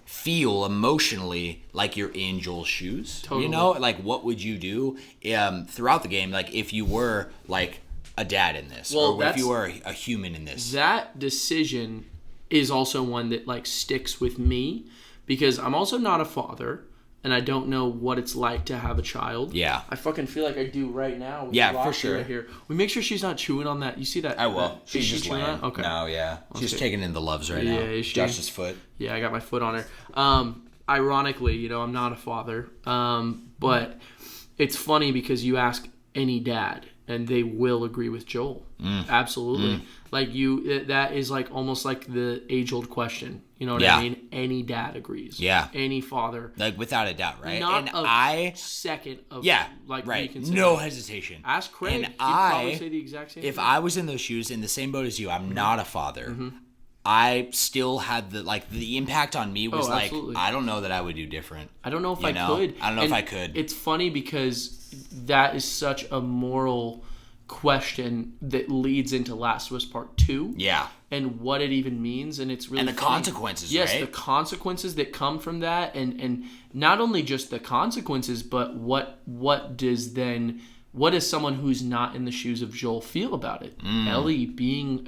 feel emotionally like you're in Joel's shoes. Totally. Like what would you do throughout the game, like if you were like a dad in this, or if you were a human in this. That decision is also one that like sticks with me because I'm also not a father. And I don't know what it's like to have a child. Yeah. I fucking feel like I do right now. Yeah, for sure. Right here. We make sure she's not chewing on that. You see that? I will. She's just chewing laying. on? Okay. No, yeah. She's taking in the loves right now. Is she? Josh's foot. Yeah, I got my foot on her. Ironically, I'm not a father. But it's funny because you ask any dad and they will agree with Joel. Absolutely. Like that is like almost like the age-old question. You know what I mean? Any dad agrees. Yeah. Any father. Like without a doubt, right? Not and a second of right. reconsider. No hesitation. Ask Craig. And he'd probably say the exact same if thing. I was in those shoes, in the same boat as you, I'm not a father. I still had the impact on me was like, absolutely. I don't know that I would do different. I don't know if I could. I don't know if I could. It's funny because that is such a moral question that leads into Last of Us Part 2. Yeah. And what it even means, and it's really and the funny. consequences, yes, right? the consequences that come from that, and not only just the consequences, but what does someone who's not in the shoes of Joel feel about it? Ellie being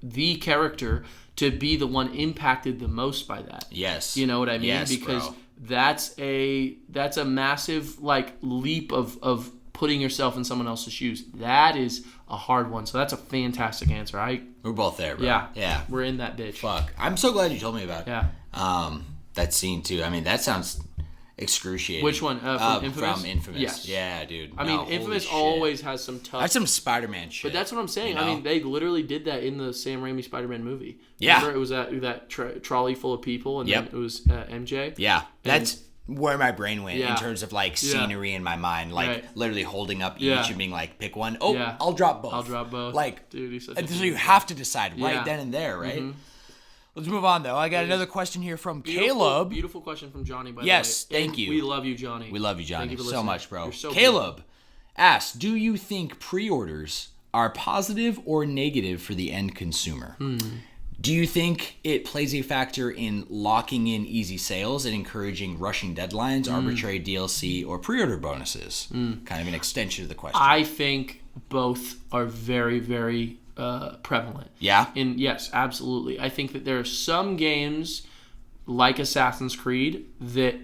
the character to be the one impacted the most by that. Yes. You know what I mean? Yes, because bro. that's a massive like leap of putting yourself in someone else's shoes. That is a hard one. So that's a fantastic answer. We're both there, bro. Yeah. We're in that bitch. Fuck. I'm so glad you told me about Yeah. that scene too. I mean, that sounds excruciating. Which one? From Infamous? From Infamous. Yes. Yeah, dude. I mean, Infamous always has some tough... That's some Spider-Man shit. But that's what I'm saying. I mean, they literally did that in the Sam Raimi Spider-Man movie. Yeah. Remember, it was that trolley full of people, and then it was MJ. Yeah. That's where my brain went in Yeah. terms of like scenery in my mind, like Right. literally holding up each Yeah. and being like, pick one. Oh, Yeah. I'll drop both. I'll drop both. Like, Dude, he's such and a so you have to decide right Yeah. then and there, right? Let's move on though. I got another question here from Caleb. Beautiful question from Johnny, by Yes, the way. thank you. We love you, Johnny. We love you, Johnny, Thank you for so listening. much, bro. You're so Caleb asks, do you think pre-orders are positive or negative for the end consumer? Do you think it plays a factor in locking in easy sales and encouraging rushing deadlines, arbitrary DLC, or pre-order bonuses? Kind of an extension of the question. I think both are very, very prevalent. Yeah? Yes, absolutely. I think that there are some games like Assassin's Creed that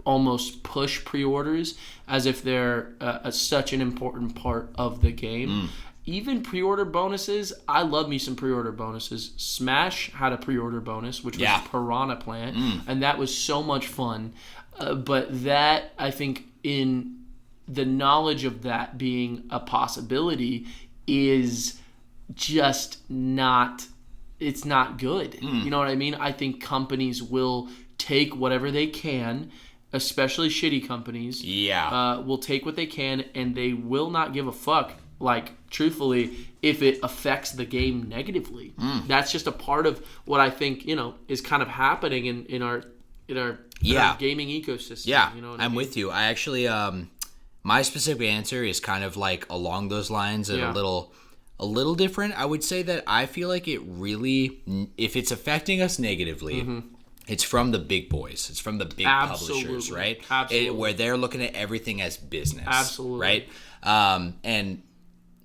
almost push pre-orders as if they're such an important part of the game. Even pre-order bonuses, I love me some pre-order bonuses. Smash had a pre-order bonus, which was Piranha Plant, and that was so much fun. But that, I think, in the knowledge of that being a possibility is just not, it's not good. You know what I mean? I think companies will take whatever they can, especially shitty companies. Yeah. Will take what they can, and they will not give a fuck, like, truthfully, if it affects the game negatively. That's just a part of what I think, is kind of happening in our gaming ecosystem. Yeah, you know what I'm I mean? with you. I actually, my specific answer is kind of like along those lines and a little different. I would say that I feel like it really, if it's affecting us negatively, it's from the big boys. It's from the big publishers, right? Absolutely. Where they're looking at everything as business. Absolutely. Right? And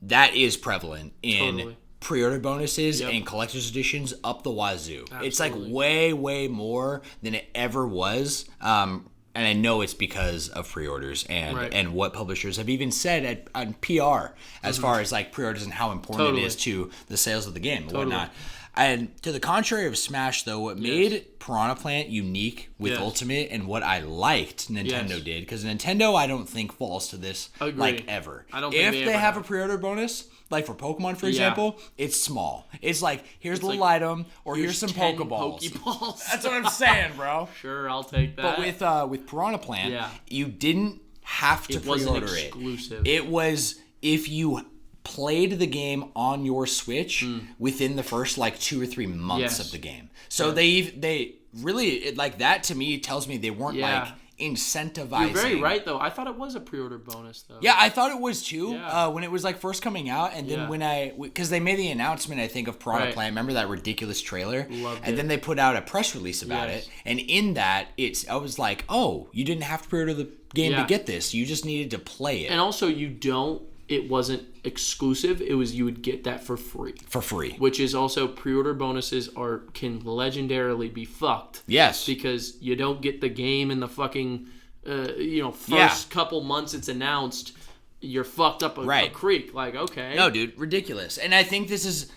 that is prevalent in pre-order bonuses and collector's editions up the wazoo. Absolutely. It's like way, way more than it ever was. And I know it's because of pre-orders and what publishers have even said on PR as far as like pre-orders and how important it is to the sales of the game and whatnot. And to the contrary of Smash, though, what made Piranha Plant unique with Ultimate and what I liked Nintendo did, because Nintendo I don't think falls to this like ever. I don't think if they have a pre-order bonus, like for Pokemon, for example, it's small. It's like, here's a little item, or here's some 10 Pokeballs. That's what I'm saying, bro. Sure, I'll take that. But with Piranha Plant, you didn't have to pre-order it. Exclusive. It was if you played the game on your Switch within the first like 2 or 3 months of the game. So they really, like, that to me tells me they weren't like incentivizing. You're very right, though. I thought it was a pre-order bonus, though. Yeah, I thought it was too. Yeah. When it was like first coming out, and then because they made the announcement, I think, of Piranha Plant. Remember that ridiculous trailer? Loved and it. then they put out a press release about it, and in that, I was like, oh, you didn't have to pre-order the game to get this. You just needed to play it. And also, it wasn't exclusive. It was you would get that for free. For free. Which is also pre-order bonuses can legendarily be fucked. Yes. Because you don't get the game in the fucking first couple months it's announced. You're fucked up a creek. Like, okay. No, dude, ridiculous. And I think this is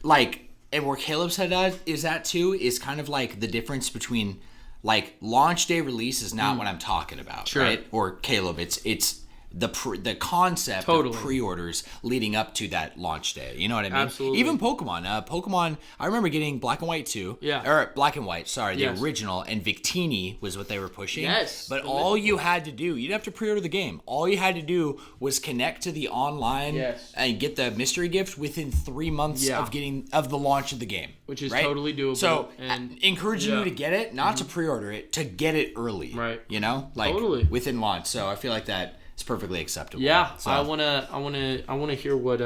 like, and where Caleb said that is is kind of like the difference between like launch day release is not what I'm talking about, right? Or Caleb, it's the concept of pre-orders leading up to that launch day. You know what I mean? Absolutely. Even Pokemon, I remember getting Black and White too. Yeah. Or Black and White, sorry, the original, and Victini was what they were pushing. Yes. But all you had to do, you didn't have to pre-order the game. All you had to do was connect to the online and get the mystery gift within 3 months of the launch of the game. Which is totally doable. So, encouraging you to get it, not to pre-order it, to get it early. Right. You know? Like, within launch. So, I feel like that is perfectly acceptable. Yeah. So. I wanna hear what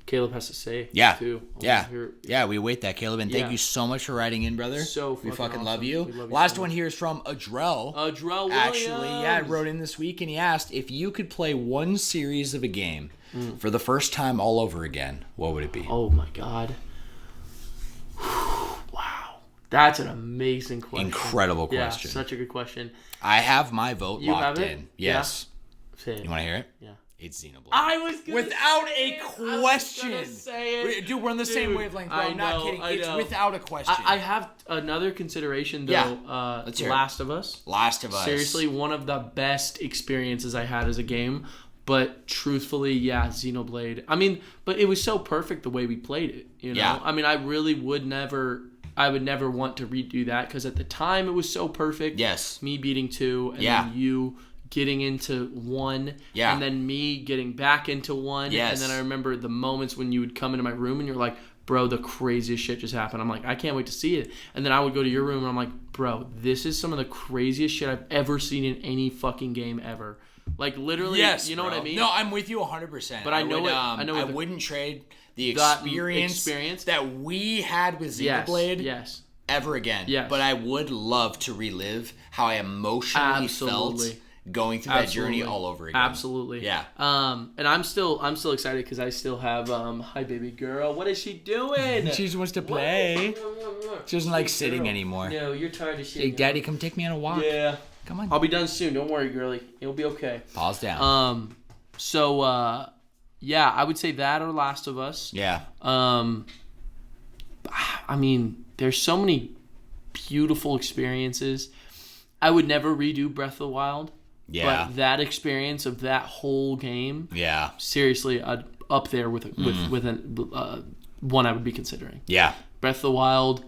Caleb has to say. Yeah. Too. Yeah, we await that, Caleb. And thank you so much for writing in, brother. We fucking awesome. love you. We love you Last so one here is from Adrell. Adrell Williams. Actually, wrote in this week, and he asked, if you could play one series of a game for the first time all over again, what would it be? Oh, my God. Wow. That's an amazing question. Incredible question. Yeah, such a good question. I have my vote locked in. Yes. Yeah. You want to hear it? Yeah. It's Xenoblade. I was gonna without say a question. I was gonna say it. Dude, we're on the same wavelength, bro. I'm not kidding. It's without a question. I have another consideration, though. Yeah. Let's hear it. Last of Us. Last of Us. Seriously, one of the best experiences I had as a game. But truthfully, Xenoblade. I mean, but it was so perfect the way we played it. You know? Yeah. I mean, I really would never want to redo that because at the time it was so perfect. Yes. Me beating 2 and then you getting into 1 and then me getting back into 1 and then I remember the moments when you would come into my room and you're like, bro, the craziest shit just happened. I'm like, I can't wait to see it. And then I would go to your room and I'm like, bro, this is some of the craziest shit I've ever seen in any fucking game ever. Like literally, you know what I mean? No, I'm with you 100%. But I wouldn't trade the experience that we had with Xenoblade ever again. Yes. But I would love to relive how I emotionally felt going through that journey all over again. Absolutely. Yeah. And I'm still excited because I still have hi baby girl. What is she doing? She just wants to play. She doesn't like sitting anymore. No, you're tired of sitting. Hey, Daddy, come take me on a walk. Yeah. Come on. I'll be done soon. Don't worry, girlie. It'll be okay. Pause down. So I would say that or Last of Us. Yeah. I mean, there's so many beautiful experiences. I would never redo Breath of the Wild. Yeah. But that experience of that whole game. Yeah. Seriously, up there with one I would be considering. Yeah. Breath of the Wild.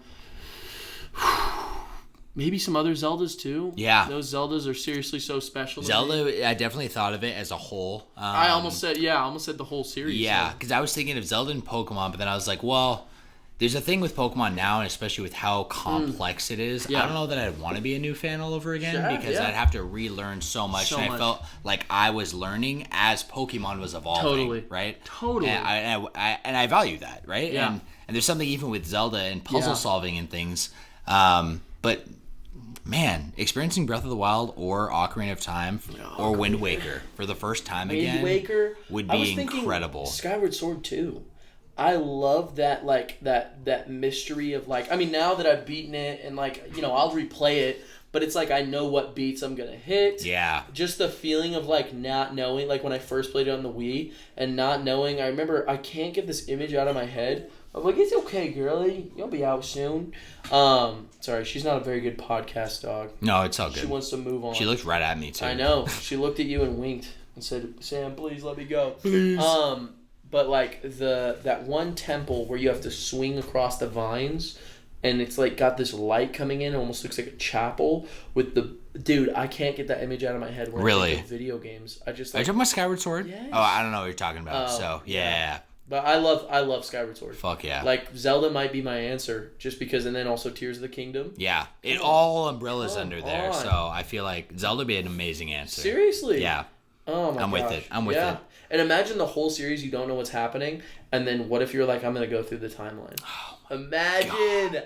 Maybe some other Zeldas too. Yeah. Those Zeldas are seriously so special. Zelda, I definitely thought of it as a whole. I almost said the whole series. Yeah, because I was thinking of Zelda and Pokemon, but then I was like, well, there's a thing with Pokemon now, and especially with how complex it is. Yeah. I don't know that I'd want to be a new fan all over again because I'd have to relearn so much. I felt like I was learning as Pokemon was evolving. Totally. Right? Totally. And I value that, right? Yeah. And there's something even with Zelda and puzzle solving and things. But man, experiencing Breath of the Wild or Ocarina of Time or Wind Waker for the first time again would be incredible. Skyward Sword too. I love that that mystery of I mean, now that I've beaten it and I'll replay it, but it's I know what beats I'm gonna hit. Yeah. Just the feeling of not knowing, when I first played it on the Wii and not knowing. I remember I can't get this image out of my head. I'm like, it's okay, girlie. You'll be out soon. Sorry, she's not a very good podcast dog. No, it's all good. She wants to move on. She looked right at me, too. I know. She looked at you and winked and said, Sam, please let me go. Please. But that one temple where you have to swing across the vines and it's got this light coming in. It almost looks like a chapel with the... Dude, I can't get that image out of my head when I think of video games. I just Are you talking about Skyward Sword? Yes. Oh, I don't know what you're talking about. So, yeah. But I love Skyward Sword. Fuck yeah. Like, Zelda might be my answer, just because, and then also Tears of the Kingdom. Yeah. It all umbrellas under there, so I feel like Zelda would be an amazing answer. Seriously? Yeah. Oh my gosh. I'm with it. And imagine the whole series, you don't know what's happening, and then what if you're like, I'm going to go through the timeline? Imagine.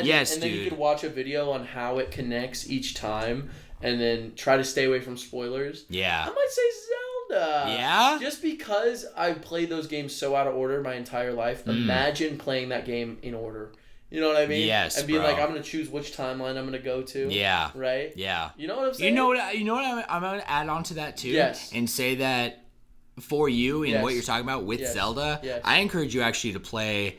Yes, and then you could watch a video on how it connects each time, and then try to stay away from spoilers. Yeah. I might say Zelda. Yeah? Just because I played those games so out of order my entire life, imagine playing that game in order. You know what I mean? Yes, and being bro. like, I'm going to choose which timeline I'm going to go to. Yeah. Right? Yeah. You know what I'm saying? You know what I'm going to add on to that too? Yes. And say that for you and Yes. what you're talking about with Yes. Zelda, Yes. I encourage you actually to play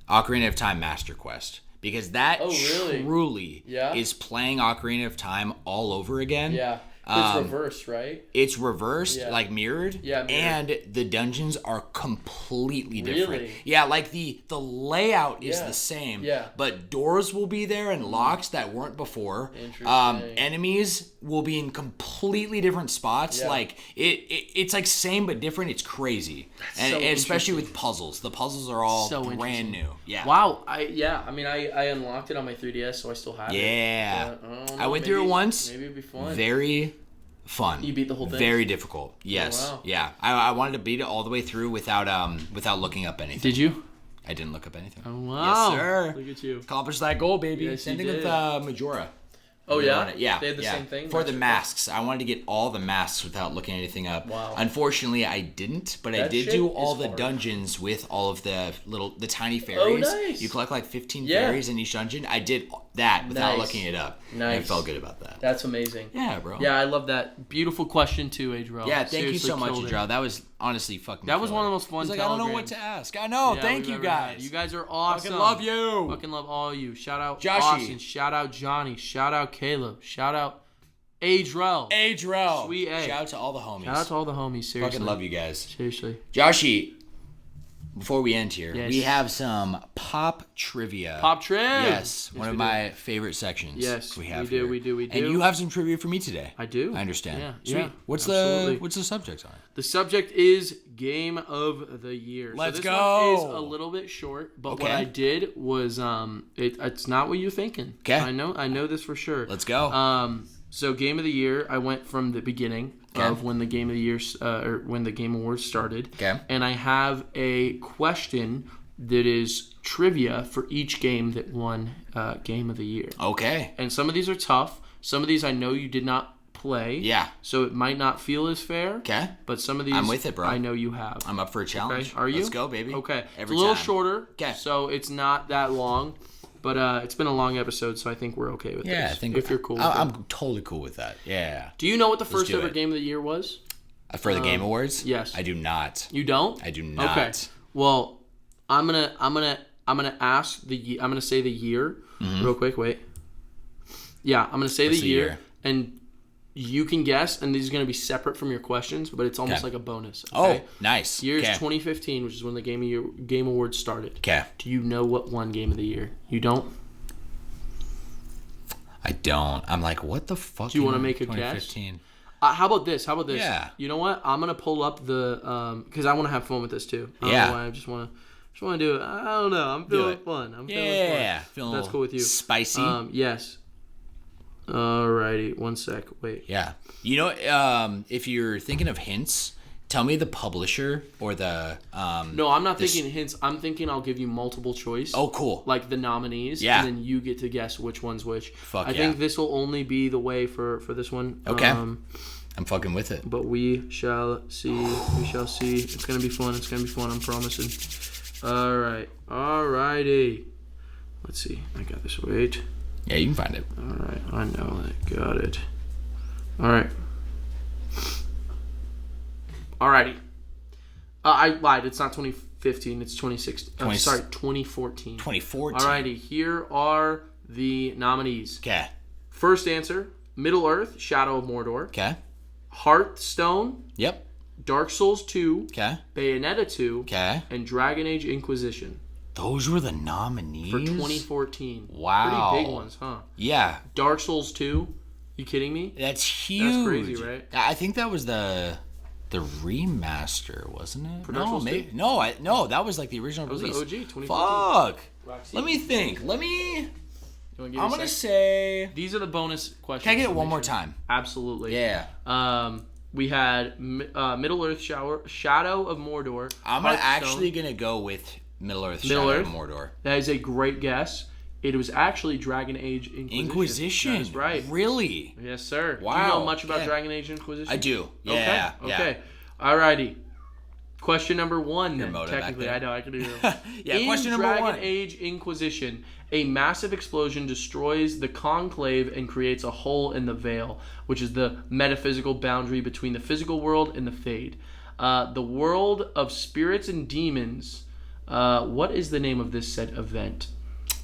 Ocarina of Time Master Quest. Because that truly is playing Ocarina of Time all over again. Yeah. It's reversed, right? It's reversed, like mirrored. Yeah, mirrored. And the dungeons are completely different. Really? Yeah, like the layout is the same. Yeah. But doors will be there and locks that weren't before. Interesting. Enemies will be in completely different spots. Yeah. Like it's like same but different. It's crazy. And especially with puzzles. The puzzles are all brand new. Yeah. Wow. I unlocked it on my 3DS, so I still have it. Yeah. But, I went through it once. Maybe it'd be fun. Very fun. You beat the whole thing? Very difficult. Yes. Oh, wow. Yeah. I wanted to beat it all the way through without looking up anything. Did you? I didn't look up anything. Oh, wow. Yes, sir. Look at you. Accomplished that goal, baby. Yes, Same you thing with did. Majora. Oh, yeah? Yeah. They had the same thing? For the masks. I wanted to get all the masks without looking anything up. Wow. Unfortunately, I didn't, but I did do all the dungeons with all of the tiny fairies. Oh, nice. You collect like 15 fairies in each dungeon. I did that without looking it up. Nice. And I felt good about that. That's amazing. Yeah, bro. Yeah, I love that. Beautiful question, too, Adriel. Yeah, thank you so much, Adriel. That was honestly fucking That was killer. one of the most fun I don't know what to ask. I know. Thank you, guys. You guys are awesome. Fucking love you. Fucking love all of you. Shout out Joshy. Austin. Shout out Johnny. Shout out Caleb. Shout out Adriel. Adriel. Sweet A. Shout out to all the homies. Shout out to all the homies. Seriously. Fucking love you guys. Seriously. Joshy, before we end here, Yes. we have some pop trivia. Pop trivia. Yes, one of my favorite sections. Yes, we have we do, here. we do. And you have some trivia for me today. I do. I understand. Yeah, Sweet. yeah, What's absolutely. the subject on it? The subject is Game of the Year. Let's so this go. one is a little bit short, but Okay. what I did was it's not what you're thinking. Okay. I know this for sure. Let's go. So Game of the Year, I went from the beginning of when the Game of the Year or when the Game Awards started. Okay. And I have a question that is trivia for each game that won Game of the Year. Okay. And some of these are tough. Some of these I know you did not play. Yeah. So it might not feel as fair. Okay. But some of these I'm with it, bro. I know you have. I'm up for a challenge. Okay. Are you? Let's go, baby. Okay. Every it's a little time. shorter. Okay. So it's not that long. But it's been a long episode, so I think we're okay with this. Yeah, I think if you're cool with I'm totally cool with that. Yeah. Do you know what the first do ever it. Game of the Year was? For the Game Awards? Yes. I do not. You don't? I do not. Okay. Well, I'm gonna ask I'm gonna say the year real quick. Wait. Yeah, I'm gonna say What's the year, and you can guess, and these are gonna be separate from your questions, but it's almost like a bonus. Okay? Oh, nice. Year is Okay. 2015, which is when the Game Awards started. Okay. Do you know what won Game of the Year? You don't? I don't. I'm like, what the fuck? Do you want to make a guess? 2015. How about this? Yeah. You know what? I'm gonna pull up the because I want to have fun with this too. I don't Yeah. know why. I just want to do it. I don't know. I'm feeling fun. Yeah. Feeling That's cool with you. Spicy. Yes. Alrighty. One sec. Wait. Yeah. You know, if you're thinking of hints, tell me the publisher or the. No, I'm not thinking hints. I'm thinking I'll give you multiple choice. Oh, cool. Like the nominees. Yeah. And then you get to guess which one's which. Fuck I yeah. think this will only be the way for this one. Okay. I'm fucking with it. But we shall see. We shall see. It's gonna be fun. It's gonna be fun. I'm promising. All right. Alrighty. Let's see. I got this. Wait. Yeah, you can find it. All right. I know. I got it. All right. Alrighty. I lied. It's not 2015. It's 2016. Sorry, 2014. 2014. Alrighty. Here are the nominees. Okay. First answer: Middle Earth: Shadow of Mordor. Okay. Hearthstone. Yep. Dark Souls 2. Okay. Bayonetta 2. Okay. And Dragon Age Inquisition Those were the nominees for 2014. Wow. Pretty big ones, huh? Yeah. Dark Souls 2. You kidding me? That's huge. That's crazy, right? I think that was the The remaster, wasn't it? Dark Souls 2? No, that was like the original release. Was the OG 2014. Fuck. Roxy. Let me think. You wanna give I'm me a gonna sec? say. These are the bonus questions. Can I get to it one make more sure. time? Absolutely. Yeah. We had Middle Earth Shadow of Mordor. I'm actually gonna go with Middle Earth Shadow of Mordor. That is a great guess. It was actually Dragon Age Inquisition. That's right. Really? Yes, sir. Wow. Do you know much about Dragon Age Inquisition? I do. Yeah. Okay. Alrighty. Question number 1. Your motive Technically, back I there. know I can do Yeah. it. In Question number Dragon 1. Age Inquisition, a massive explosion destroys the conclave and creates a hole in the veil, which is the metaphysical boundary between the physical world and the Fade. The world of spirits and demons. What is the name of this said event?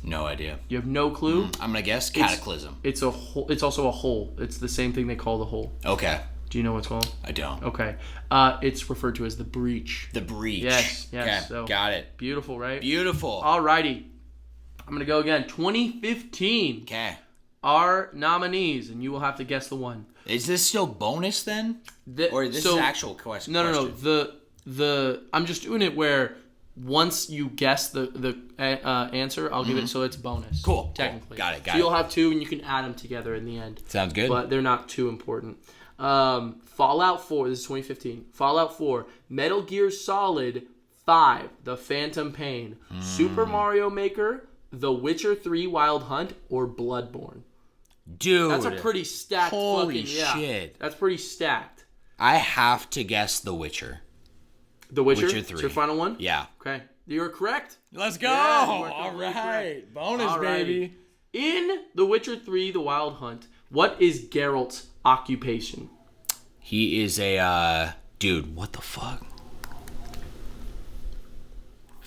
No idea. You have no clue? I'm gonna guess Cataclysm. It's a hole. It's also a hole. It's the same thing they call the hole. Okay. Do you know what it's called? I don't. Okay. It's referred to as the breach. The Breach. Yes. Okay. So, Got it. beautiful, right? Beautiful. Alrighty. I'm going to go again. 2015. Okay. Our nominees, and you will have to guess the one. Is this still bonus then? Or this is actual question? No. The I'm just doing it where once you guess the answer, I'll give it so it's bonus. Cool. Technically. Got it. So you'll have 2 and you can add them together in the end. Sounds good. But they're not too important. Fallout 4, this is 2015. Fallout 4, Metal Gear Solid 5, The Phantom Pain, Super Mario Maker, The Witcher 3 Wild Hunt, or Bloodborne. Dude. That's a pretty stacked Holy fucking shit. That's pretty stacked. I have to guess The Witcher. The Witcher? Witcher 3. It's your final one? Yeah. Okay. You're correct. Let's go. Yeah, you are All completely right. correct. Bonus, Alrighty. baby. In The Witcher 3 The Wild Hunt, what is Geralt's occupation? He is a, dude, what the fuck?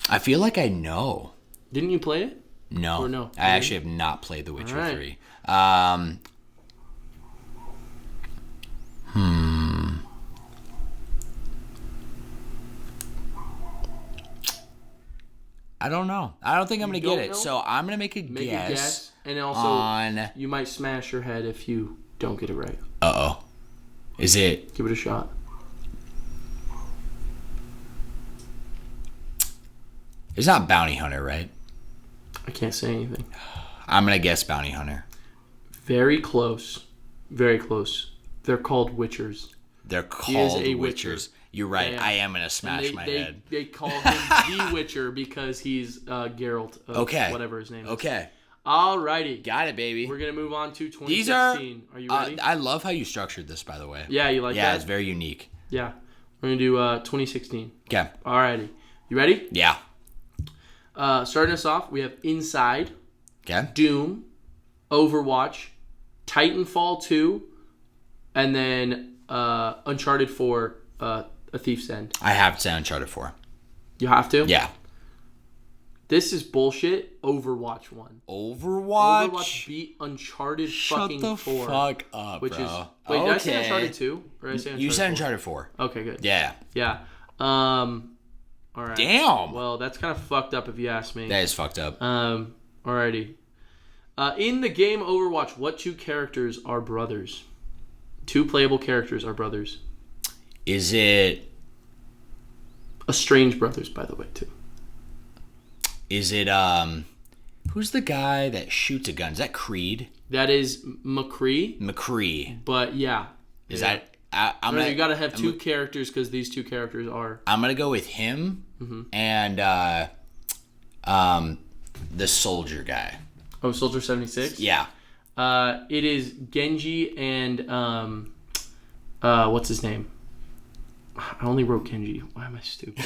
I feel like I know. Didn't you play it? No. Or no? I actually have not played The Witcher Alright. 3. I don't know. I don't think I'm going to get it. know? So I'm going to make a guess. And also, on... you might smash your head if you don't get it right. Uh-oh. Is it... Give it a shot. It's not Bounty Hunter, right? I can't say anything. I'm going to guess Bounty Hunter. Very close. Very close. They're called Witchers. They're called a Witchers. Witcher. You're right. Yeah. I am going to smash my head. They call him the Witcher because he's Geralt of whatever his name is. Okay. Alrighty. Got it, baby. We're going to move on to 2016. These are... Are you ready? I love how you structured this, by the way. Yeah, you like that? Yeah, it's very unique. Yeah. We're going to do 2016. Okay. Alrighty. You ready? Yeah. Starting us off, we have Inside, Okay. Doom, Overwatch, Titanfall 2, and then Uncharted 4, A Thief's End. I have to say Uncharted 4. You have to? Yeah. This is bullshit. Overwatch 1. Overwatch? Overwatch beat Uncharted Shut fucking the 4. fuck up, which bro. is... Wait, did I say Uncharted 2? Or did I say Uncharted You said 4? Uncharted 4. Okay, good. Yeah. Yeah. All right. Damn. Well, that's kind of fucked up if you ask me. That is fucked up. Alrighty. In the game Overwatch, what 2 characters are brothers? 2 playable characters are brothers. Is it... Estranged brothers, by the way, too. Is it, who's the guy that shoots a gun? Is that Creed? That is McCree. McCree. But yeah. Is yeah. that... I'm you gotta have 2 characters because these 2 characters are... I'm gonna go with him and the soldier guy. Oh, Soldier 76? Yeah. It is Genji and... what's his name? I only wrote Genji. Why am I stupid?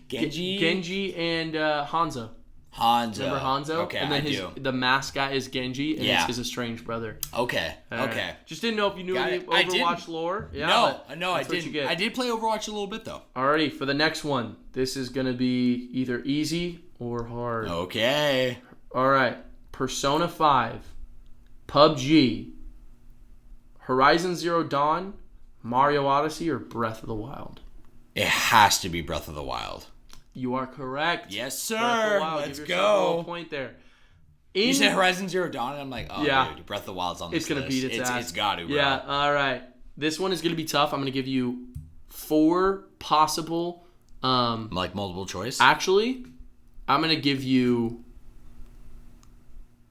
Genji and Hanzo. Hanzo. Remember Hanzo? Okay, and then I do. The masked guy is Genji, and it's his estranged brother. Okay. All right. Okay. Just didn't know if you knew any Overwatch lore. Yeah, No, I didn't. I did play Overwatch a little bit, though. Alrighty, for the next one. This is going to be either easy or hard. Okay. Alright. Persona 5, PUBG, Horizon Zero Dawn, Mario Odyssey, or Breath of the Wild? It has to be Breath of the Wild. You are correct. Yes, sir. Breath of the Wild. Let's Give yourself a go. little point there. You said Horizon Zero Dawn, and I'm like, oh, Yeah. dude, Breath of the Wild's on this It's going to beat its ass. It's got to, bro. Yeah, alright. This one is going to be tough. I'm going to give you 4 possible. Like multiple choice? Actually, I'm going to give you.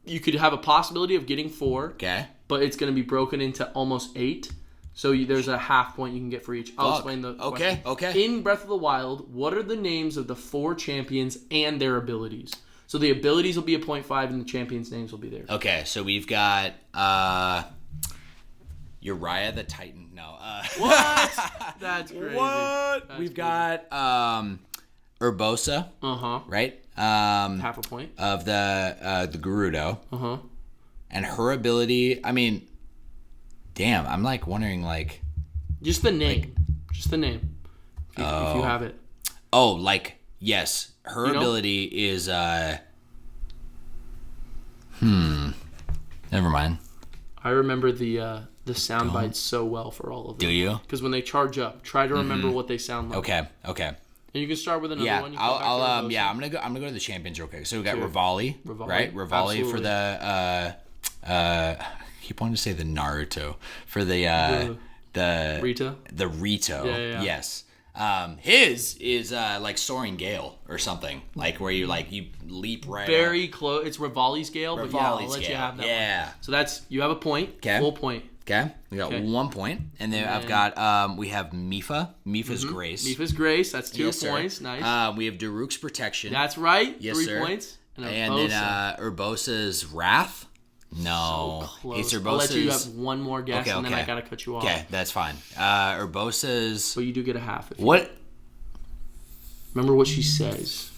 You could have a possibility of getting 4. Okay. But it's going to be broken into almost 8. So there's a half point you can get for each. I'll explain the question. Okay. In Breath of the Wild, what are the names of the 4 champions and their abilities? So the abilities will be a 0.5 and the champions' names will be there. Okay, so we've got Uriah the Titan. No. What? That's crazy. What? We've got Urbosa. Right? Half a point. Of the Gerudo. And her ability, I mean, damn, I'm like wondering like... Just the name. Just the name. If you have it. Oh, like, yes. Her ability is, never mind. I remember the sound bites so well for all of them. Do you? Because when they charge up, try to remember what they sound like. Okay. And you can start with another one. I'm gonna go to the champions real quick. So we got Rivali, right? Rivali absolutely. For the I keep wanting to say the Naruto for the Rito. The Rito. Yeah. Yes. His is like Soaring Gale or something, like where you leap right. Very close. It's Rivali's Gale, but yeah, I'll let you have that. Yeah. One. So you have a point. Okay. Full point. Okay. We got 1 point, and then I've got we have Mifa. Mifa's Grace. Mifa's Grace. That's 2 Yes, points. sir. Nice. We have Daruk's Protection. That's right. Yes, 3 sir. points. And then Urbosa's Wrath. No, So close. it's Urbosa's. I'll let you have one more guess, and then I gotta cut you off. Okay, that's fine. Urbosa's. But you do get a half. What? Remember what she says.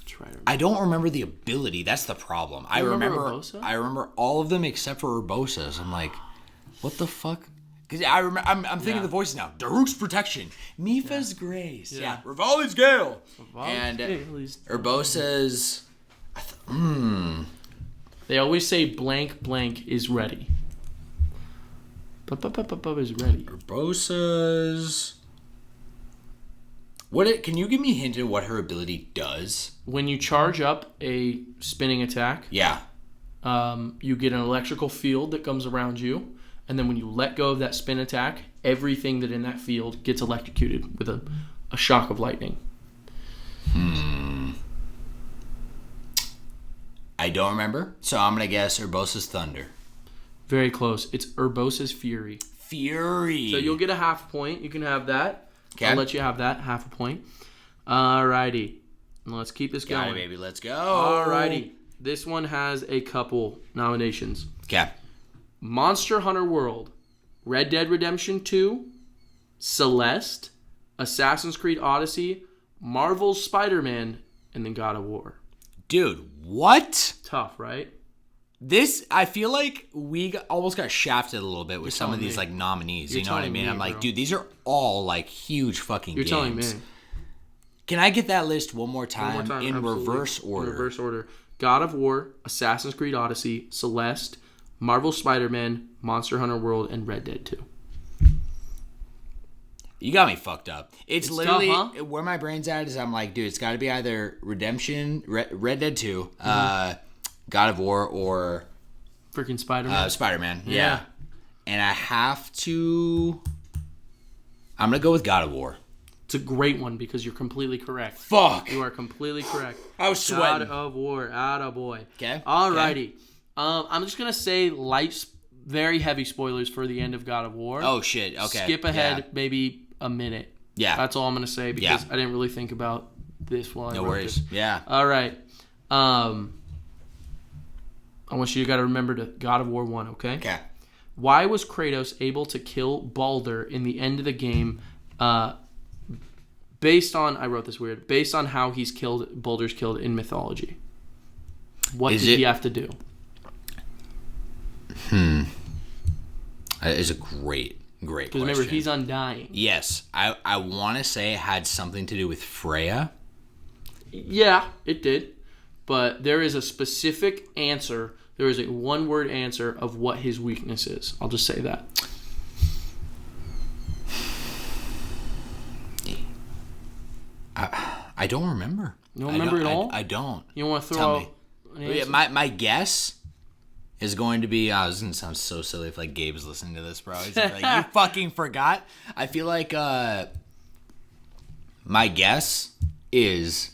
Try to remember. I don't remember the ability. That's the problem. I remember Urbosa? I remember all of them except for Urbosa's. I'm like, what the fuck? Because I remember. I'm thinking the voices now. Daruk's Protection. Mifa's Grace. Yeah. Rivali's Gale. And Urbosa's. They always say blank blank is ready. Is ready. Urbosa's. Can you give me a hint of what her ability does? When you charge up a spinning attack, Yeah. you get an electrical field that comes around you, and then when you let go of that spin attack, everything that in that field gets electrocuted with a shock of lightning. I don't remember, so I'm gonna guess Urbosa's Thunder. Very close. It's Urbosa's Fury. Fury. So you'll get a half point. You can have that. Okay. I'll let you have that, half a point. Alrighty. Let's keep this going. Got it, baby. Let's go. Alrighty. This one has a couple nominations. Okay. Monster Hunter World, Red Dead Redemption 2, Celeste, Assassin's Creed Odyssey, Marvel's Spider-Man, and then God of War. Dude, what? Tough, right? This, I feel like we almost got shafted a little bit with some of these me. like nominees. You're You know what I telling mean? me, I'm like, bro. dude, these are all like huge fucking You're games. telling me. Can I get that list one more time, One more time, in absolutely. reverse order? In reverse order. God of War, Assassin's Creed Odyssey, Celeste, Marvel's Spider-Man, Monster Hunter World, and Red Dead 2. You got me fucked up. It's literally tough, huh? where my brain's at is I'm like, dude, it's got to be either Redemption, Red Dead 2, God of War, or Freaking Spider-Man. Spider-Man. Yeah. And I have to. I'm gonna go with God of War. It's a great one because you're completely correct. Fuck. You are completely correct. I was sweating. God of War, attaboy. Okay. Alrighty. I'm just gonna say very heavy spoilers for the end of God of War. Oh shit. Okay. Skip ahead maybe a minute. Yeah. That's all I'm gonna say because I didn't really think about this while I No wrote worries. this. Yeah. All right. I want you to remember to God of War 1, okay? Okay. Why was Kratos able to kill Baldur in the end of the game based on how Baldur's killed in mythology? What did he have to do? That is a great question. Because remember, he's undying. Yes. I want to say it had something to do with Freya. Yeah, it did. But there is a specific answer. There is a one-word answer of what his weakness is. I'll just say that. I don't remember. You don't remember at all? I don't. You don't want to throw Tell out me. an answer? My guess, is going to be. This is going to sound so silly if like Gabe's listening to this, bro. He's gonna be like, you fucking forgot. I feel like my guess is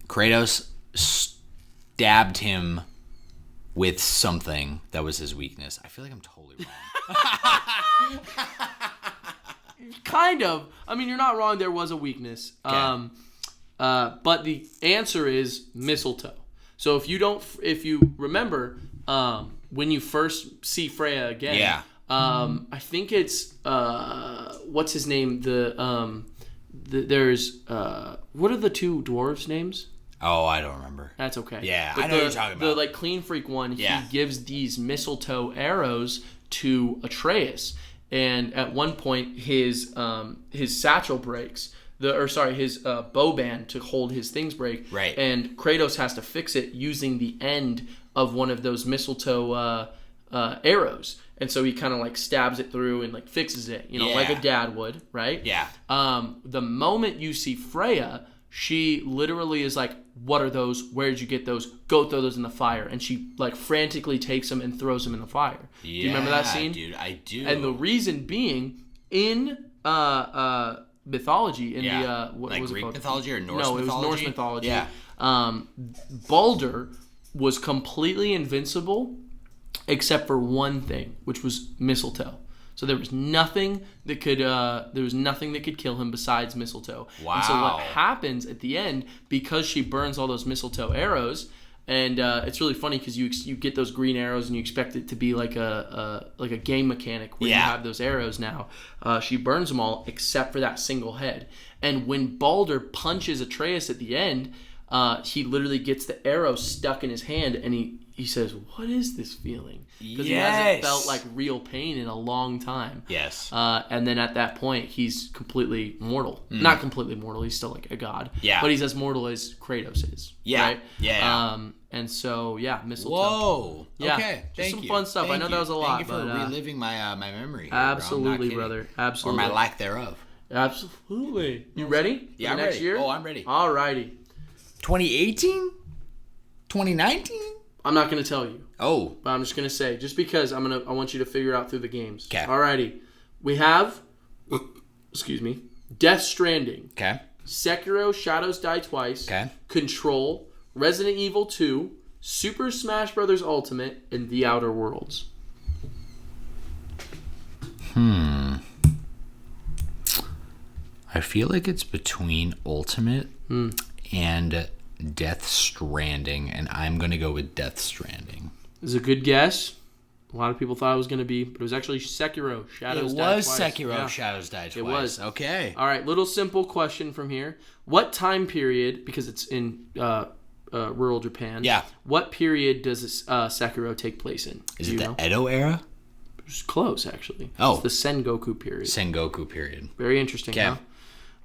Kratos stabbed him with something that was his weakness. I feel like I'm totally wrong. Kind of. I mean, you're not wrong. There was a weakness. Okay. But the answer is mistletoe. So if you remember, when you first see Freya again, I think it's what's his name? There's what are the two dwarves' names? Oh, I don't remember. That's okay. Yeah, but I know what you're talking about. The like clean freak one, he gives these mistletoe arrows to Atreus, and at one point his satchel breaks. His bow band to hold his things break. Right. And Kratos has to fix it using the end of one of those mistletoe arrows. And so he kind of like stabs it through and like fixes it, like a dad would, right? Yeah. The moment you see Freya, she literally is like, what are those? Where did you get those? Go throw those in the fire. And she like frantically takes them and throws them in the fire. Yeah, do you remember that scene? Dude, I do. And the reason being in mythology, in the what was Greek mythology or Norse mythology? No, it was Norse mythology. Yeah. Baldur was completely invincible except for one thing, which was mistletoe. So there was nothing that could kill him besides mistletoe. Wow. And so what happens at the end, because she burns all those mistletoe arrows, and it's really funny because you get those green arrows and you expect it to be like a game mechanic where you have those arrows now. She burns them all except for that single head. And when Baldur punches Atreus at the end, he literally gets the arrow stuck in his hand, and he says, "What is this feeling?" Because he hasn't felt like real pain in a long time. Yes. And then at that point, he's completely mortal. Not completely mortal. He's still like a god. Yeah. But he's as mortal as Kratos is. Yeah. Right? Yeah. And so, mistletoe. Whoa. Yeah. Okay. Just some fun stuff. I know that was a lot. Thank you for reliving my memory. Absolutely, brother. Absolutely. Or my lack thereof. Absolutely. You ready? Yeah, I'm next ready. year? Oh, I'm ready. All righty. 2018? 2019? I'm not going to tell you. Oh. But I'm just going to say, just because I want you to figure out through the games. Okay. Alrighty. We have, Death Stranding. Okay. Sekiro Shadows Die Twice. Okay. Control. Resident Evil 2. Super Smash Bros. Ultimate. And The Outer Worlds. I feel like it's between Ultimate and Death Stranding, and I'm going to go with Death Stranding. This is a good guess. A lot of people thought it was going to be, but it was actually Sekiro Shadows Die Twice. It was Sekiro Shadows Die Twice. It was. Okay. All right, little simple question from here. What time period, because it's in rural Japan, what period does Sekiro take place in? Is it the Edo era? It's close, actually. Oh. It's the Sengoku period. Sengoku period. Very interesting, huh?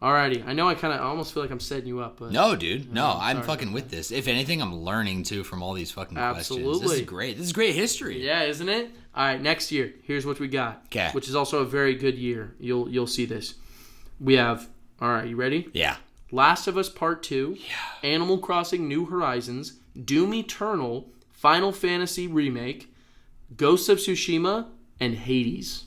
Alrighty. I know I almost feel like I'm setting you up. But no, dude. No, I'm fucking with this. If anything, I'm learning, too, from all these fucking questions. This is great. This is great history. Yeah, isn't it? All right, next year. Here's what we got. Okay. Which is also a very good year. You'll see this. We have... All right, you ready? Yeah. Last of Us Part 2. Yeah. Animal Crossing New Horizons. Doom Eternal. Final Fantasy Remake. Ghost of Tsushima. And Hades.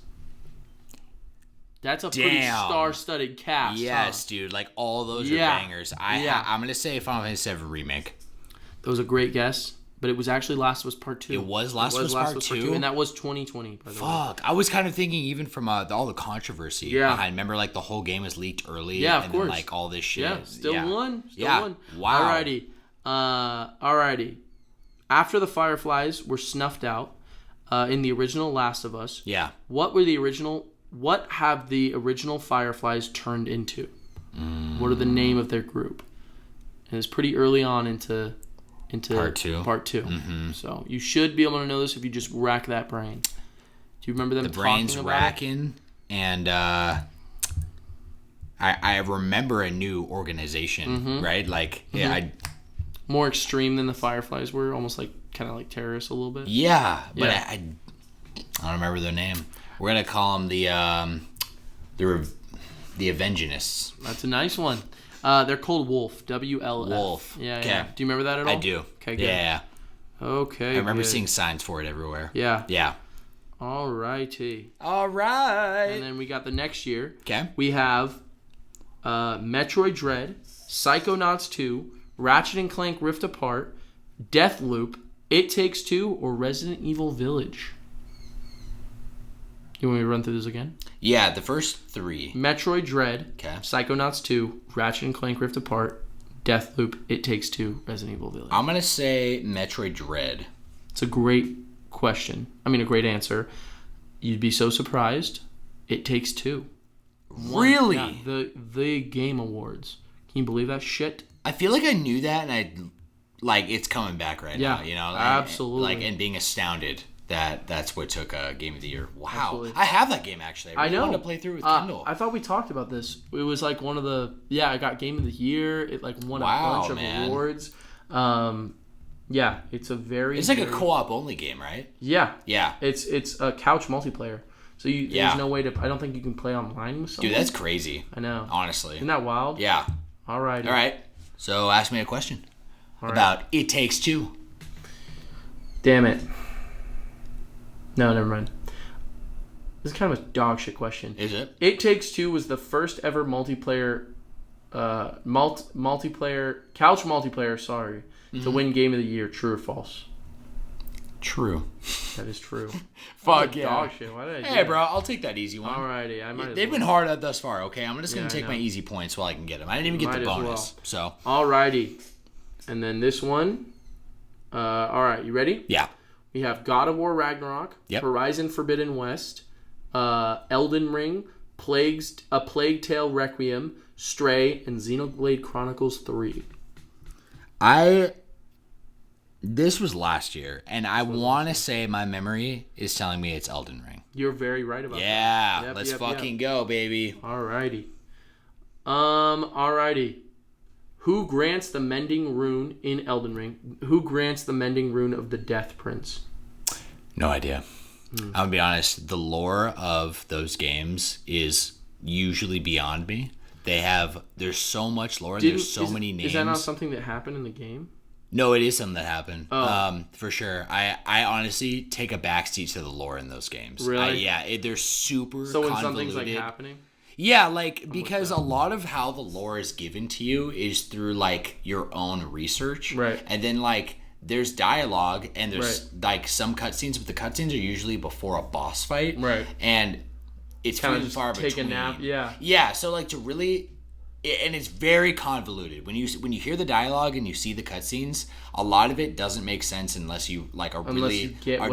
That's a pretty star-studded cast. Yes, dude. Like, all those are bangers. I'm going to say Final Fantasy VII Remake. That was a great guess, but it was actually Last of Us Part 2. It was Last of Us Part 2? And that was 2020, by the way. Fuck. I was kind of thinking even from all the controversy. Yeah. I remember, like, the whole game was leaked early. Yeah, of course. Then, like, all this shit. Yeah, still won. Won. Wow. Alrighty. After the Fireflies were snuffed out in the original Last of Us, what have the original Fireflies turned into? What are the name of their group? And it's pretty early on into Part 2. Mm-hmm. So you should be able to know this if you just rack that brain. Do you remember them the brain's racking, and I remember a new organization, right? Like, more extreme than the Fireflies were, almost like kind of like terrorists a little bit. Yeah, but I don't remember their name. We're gonna call them the Avengenists. That's a nice one. They're called Wolf. WLF. Wolf. Yeah. Do you remember that at all? I do. Okay, good. Yeah. Okay. I remember seeing signs for it everywhere. Yeah. Yeah. All righty. All right. And then we got the next year. Okay. We have Metroid Dread, Psychonauts 2, Ratchet and Clank Rift Apart, Deathloop, It Takes Two, or Resident Evil Village. You want me to run through this again? Yeah, the first 3. Metroid Dread, Okay. Psychonauts 2, Ratchet and Clank Rift Apart, Deathloop, It Takes Two, Resident Evil Village. I'm going to say Metroid Dread. It's a great question. I mean, a great answer. You'd be so surprised. It Takes Two. Really? Yeah, the Game Awards. Can you believe that shit? I feel like I knew that, and it's coming back right now. Absolutely. And being astounded that's what took Game of the Year. Wow. Absolutely. I have that game, actually. I really know. wanted to play through with Kindle. I thought we talked about this. It was like one of the... Yeah, I got Game of the Year. It won a bunch of awards. Yeah, it's a very... It's like a co-op only game, right? Yeah. Yeah. It's a couch multiplayer. So there's no way to... I don't think you can play online with someone. Dude, that's crazy. I know. Honestly. Isn't that wild? Yeah. All right. All right. So ask me a question about It Takes Two. Damn it. No, never mind. This is kind of a dog shit question. Is it? It Takes Two was the first ever multiplayer, couch multiplayer, to win Game of the Year. True or false? True. That is true. Fuck yeah. Dog shit. Why did I do Hey, that? bro, I'll take that easy one. Alrighty. They've been hard thus far, okay? I'm just going to take my easy points while I can get them. I didn't even get the bonus. So. Alrighty. And then this one. Alright, you ready? Yeah. We have God of War Ragnarok, Horizon Forbidden West, Elden Ring, A Plague Tale Requiem, Stray, and Xenoblade Chronicles 3. This was last year, and I want to say my memory is telling me it's Elden Ring. You're very right about that. Yeah, let's fucking go, baby. Alrighty. Alrighty. Who grants the Mending Rune in Elden Ring? Who grants the Mending Rune of the Death Prince? No idea. I'm going to be honest. The lore of those games is usually beyond me. There's so much lore, and there's so many names. Is that not something that happened in the game? No, it is something that happened. For sure. I honestly take a backseat to the lore in those games. Really? They're super So when convoluted. something's happening? Yeah, because a lot of how the lore is given to you is through your own research. Right. And then there's dialogue and there's some cutscenes, but the cutscenes are usually before a boss fight. Right. And it's kind few of and far between. Take a nap, yeah. Yeah, so to really, and it's very convoluted. When you hear the dialogue and you see the cutscenes, a lot of it doesn't make sense unless you are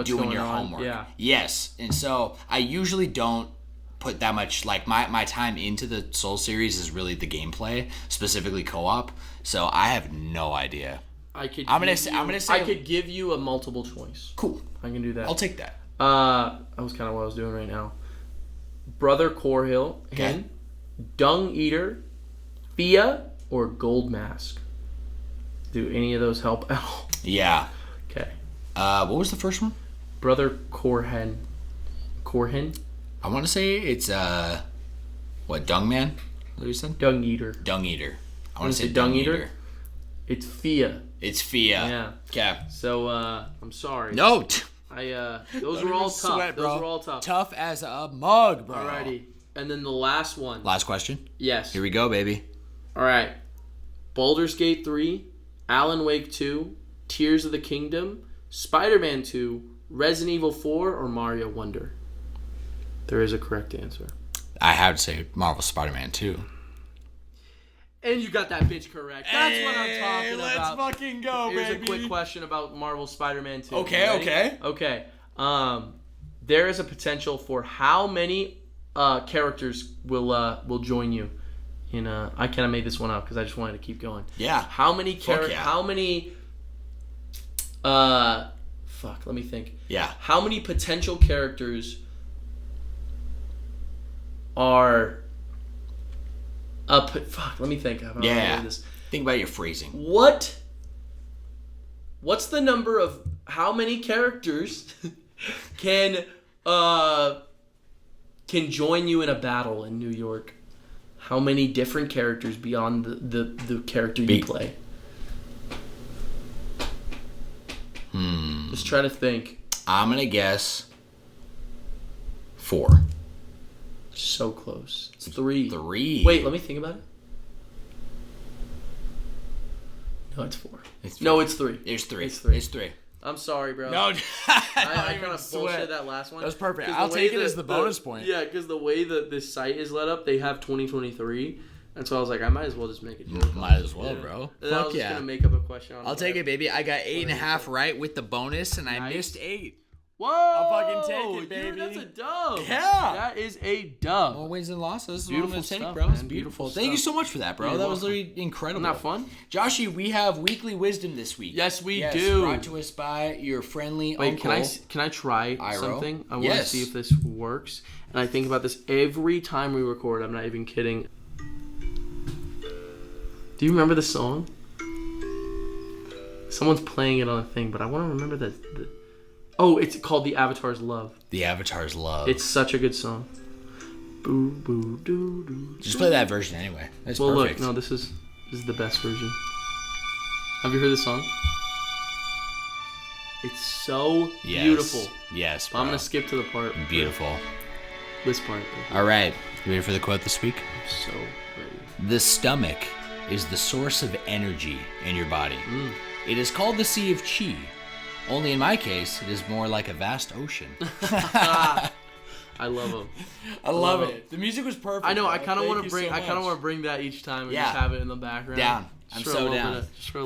doing your homework. Yeah. Yes, and so I usually don't put that much my time into the Soul series is really the gameplay, specifically co-op. So I have no idea. I could give you a multiple choice. Cool. I can do that. I'll take that. That was kind of what I was doing right now. Brother Corhill, okay. Dung Eater, Fia, or Gold Mask. Do any of those help at all? Yeah. Okay. What was the first one? Brother Corhin. I want to say it's Dung Man? What you said? Dung Eater. Dung Eater. I want to say Dung Eater. It's Fia. It's Fia. Yeah. Okay. So I'm sorry. No. Those were all tough. Sweat, bro. Those were all tough. Tough as a mug, bro. Alrighty. And then the last one. Last question? Yes. Here we go, baby. Alright. Baldur's Gate 3, Alan Wake 2, Tears of the Kingdom, Spider-Man 2, Resident Evil 4, or Mario Wonder? There is a correct answer. I have to say Marvel Spider-Man 2. And you got that bitch correct. That's what I'm talking let's about. Let's fucking go, Here's baby. a quick question about Marvel Spider-Man 2. Okay. There is a potential for how many characters will join you in I kind of made this one up because I just wanted to keep going. Yeah. How many characters? Yeah. How many? Let me think. Yeah. How many potential characters are? Let me think. This. Think about your phrasing. What's the number of how many characters can join you in a battle in New York? How many different characters beyond the character you play? Just try to think. I'm gonna guess 4. So close. It's 3. 3. Wait, let me think about it. No, it's 4. No, it's 3. It's 3. It's 3. It's 3. I'm sorry, bro. No, I kind of bullshit that last one. That was perfect. I'll take it as the bonus point. Yeah, because the way that this site is let up, they have 2023. And so I was like, I might as well just make it. Might as well, bro. And I was just going to make up a question on it. I'll take it, baby. I got 8.5 right with the bonus, and I missed 8. Whoa! I'll fucking take it, baby. Dude, that's a dub. Yeah. That is a dub. More wins than losses. Beautiful stuff, stuff, bro. man. It's beautiful. Beautiful Thank you stuff. so much for that, bro. You're that was welcome. literally incredible. Isn't that fun? Joshy, we have weekly wisdom this week. Yes, we do. Brought to us by your friendly uncle. Can I try Iroh? something? I want to see if this works. And I think about this every time we record. I'm not even kidding. Do you remember the song? Someone's playing it on a thing, but I want to remember that. Oh, it's called The Avatar's Love. The Avatar's Love. It's such a good song. Boo, boo, doo, doo. Just play that version anyway. That's perfect. Look, no, this is the best version. Have you heard this song? It's so beautiful. Yes, bro. I'm going to skip to the part. Beautiful. This part. All right. You ready for the quote this week? I'm so ready. The stomach is the source of energy in your body. It is called the Sea of Chi. Only in my case, it is more like a vast ocean. I love him. I love it. The music was perfect. I know. I kind of want to bring. bring that each time and just have it in the background. Down. I'm so down.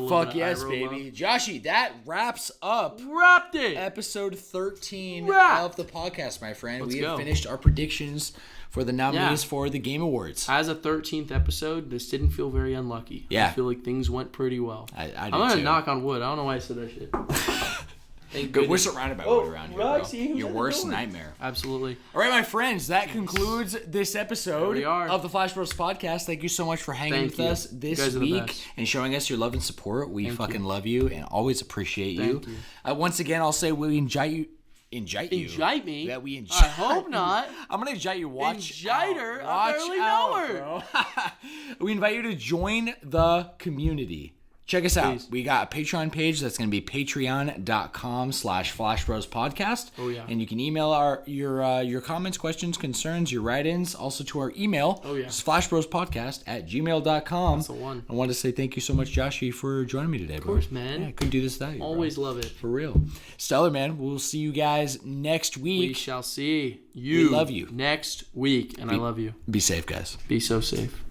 Fuck yes, baby. Joshy, that wraps up. Wrapped it. Episode 13 Wrapped. of the podcast, my friend. Let's we go. have finished our predictions for the nominees for the Game Awards. As a 13th episode, this didn't feel very unlucky. Yeah. I feel like things went pretty well. I'm going to knock on wood. I don't know why I said that shit. Good. We're surrounded by wood around here, Roxy, bro. Your worst nightmare. Absolutely. All right, my friends, that concludes this episode are. of the Flash Bros podcast. Thank you so much for hanging with us this week and showing us your love and support. We fucking love you and always appreciate you. Once again, I'll say we invite you. Indict me? That we I hope not. I'm going to invite you. Indict her? I barely know her. We invite you to join the community. Check us out. We got a Patreon page that's going to be patreon.com/flashbrospodcast. Oh, yeah. And you can email your comments, questions, concerns, your write-ins, also to our email. Oh, yeah. It's flashbrospodcast@gmail.com. That's the one. I want to say thank you so much, Joshy, for joining me today, bro. Of course, man. Yeah, I couldn't do this without you, Always bro. love it. For real. Stellar, man. We'll see you guys next week. We shall see you. We love you. Next week. And I love you. Be safe, guys. Be so safe.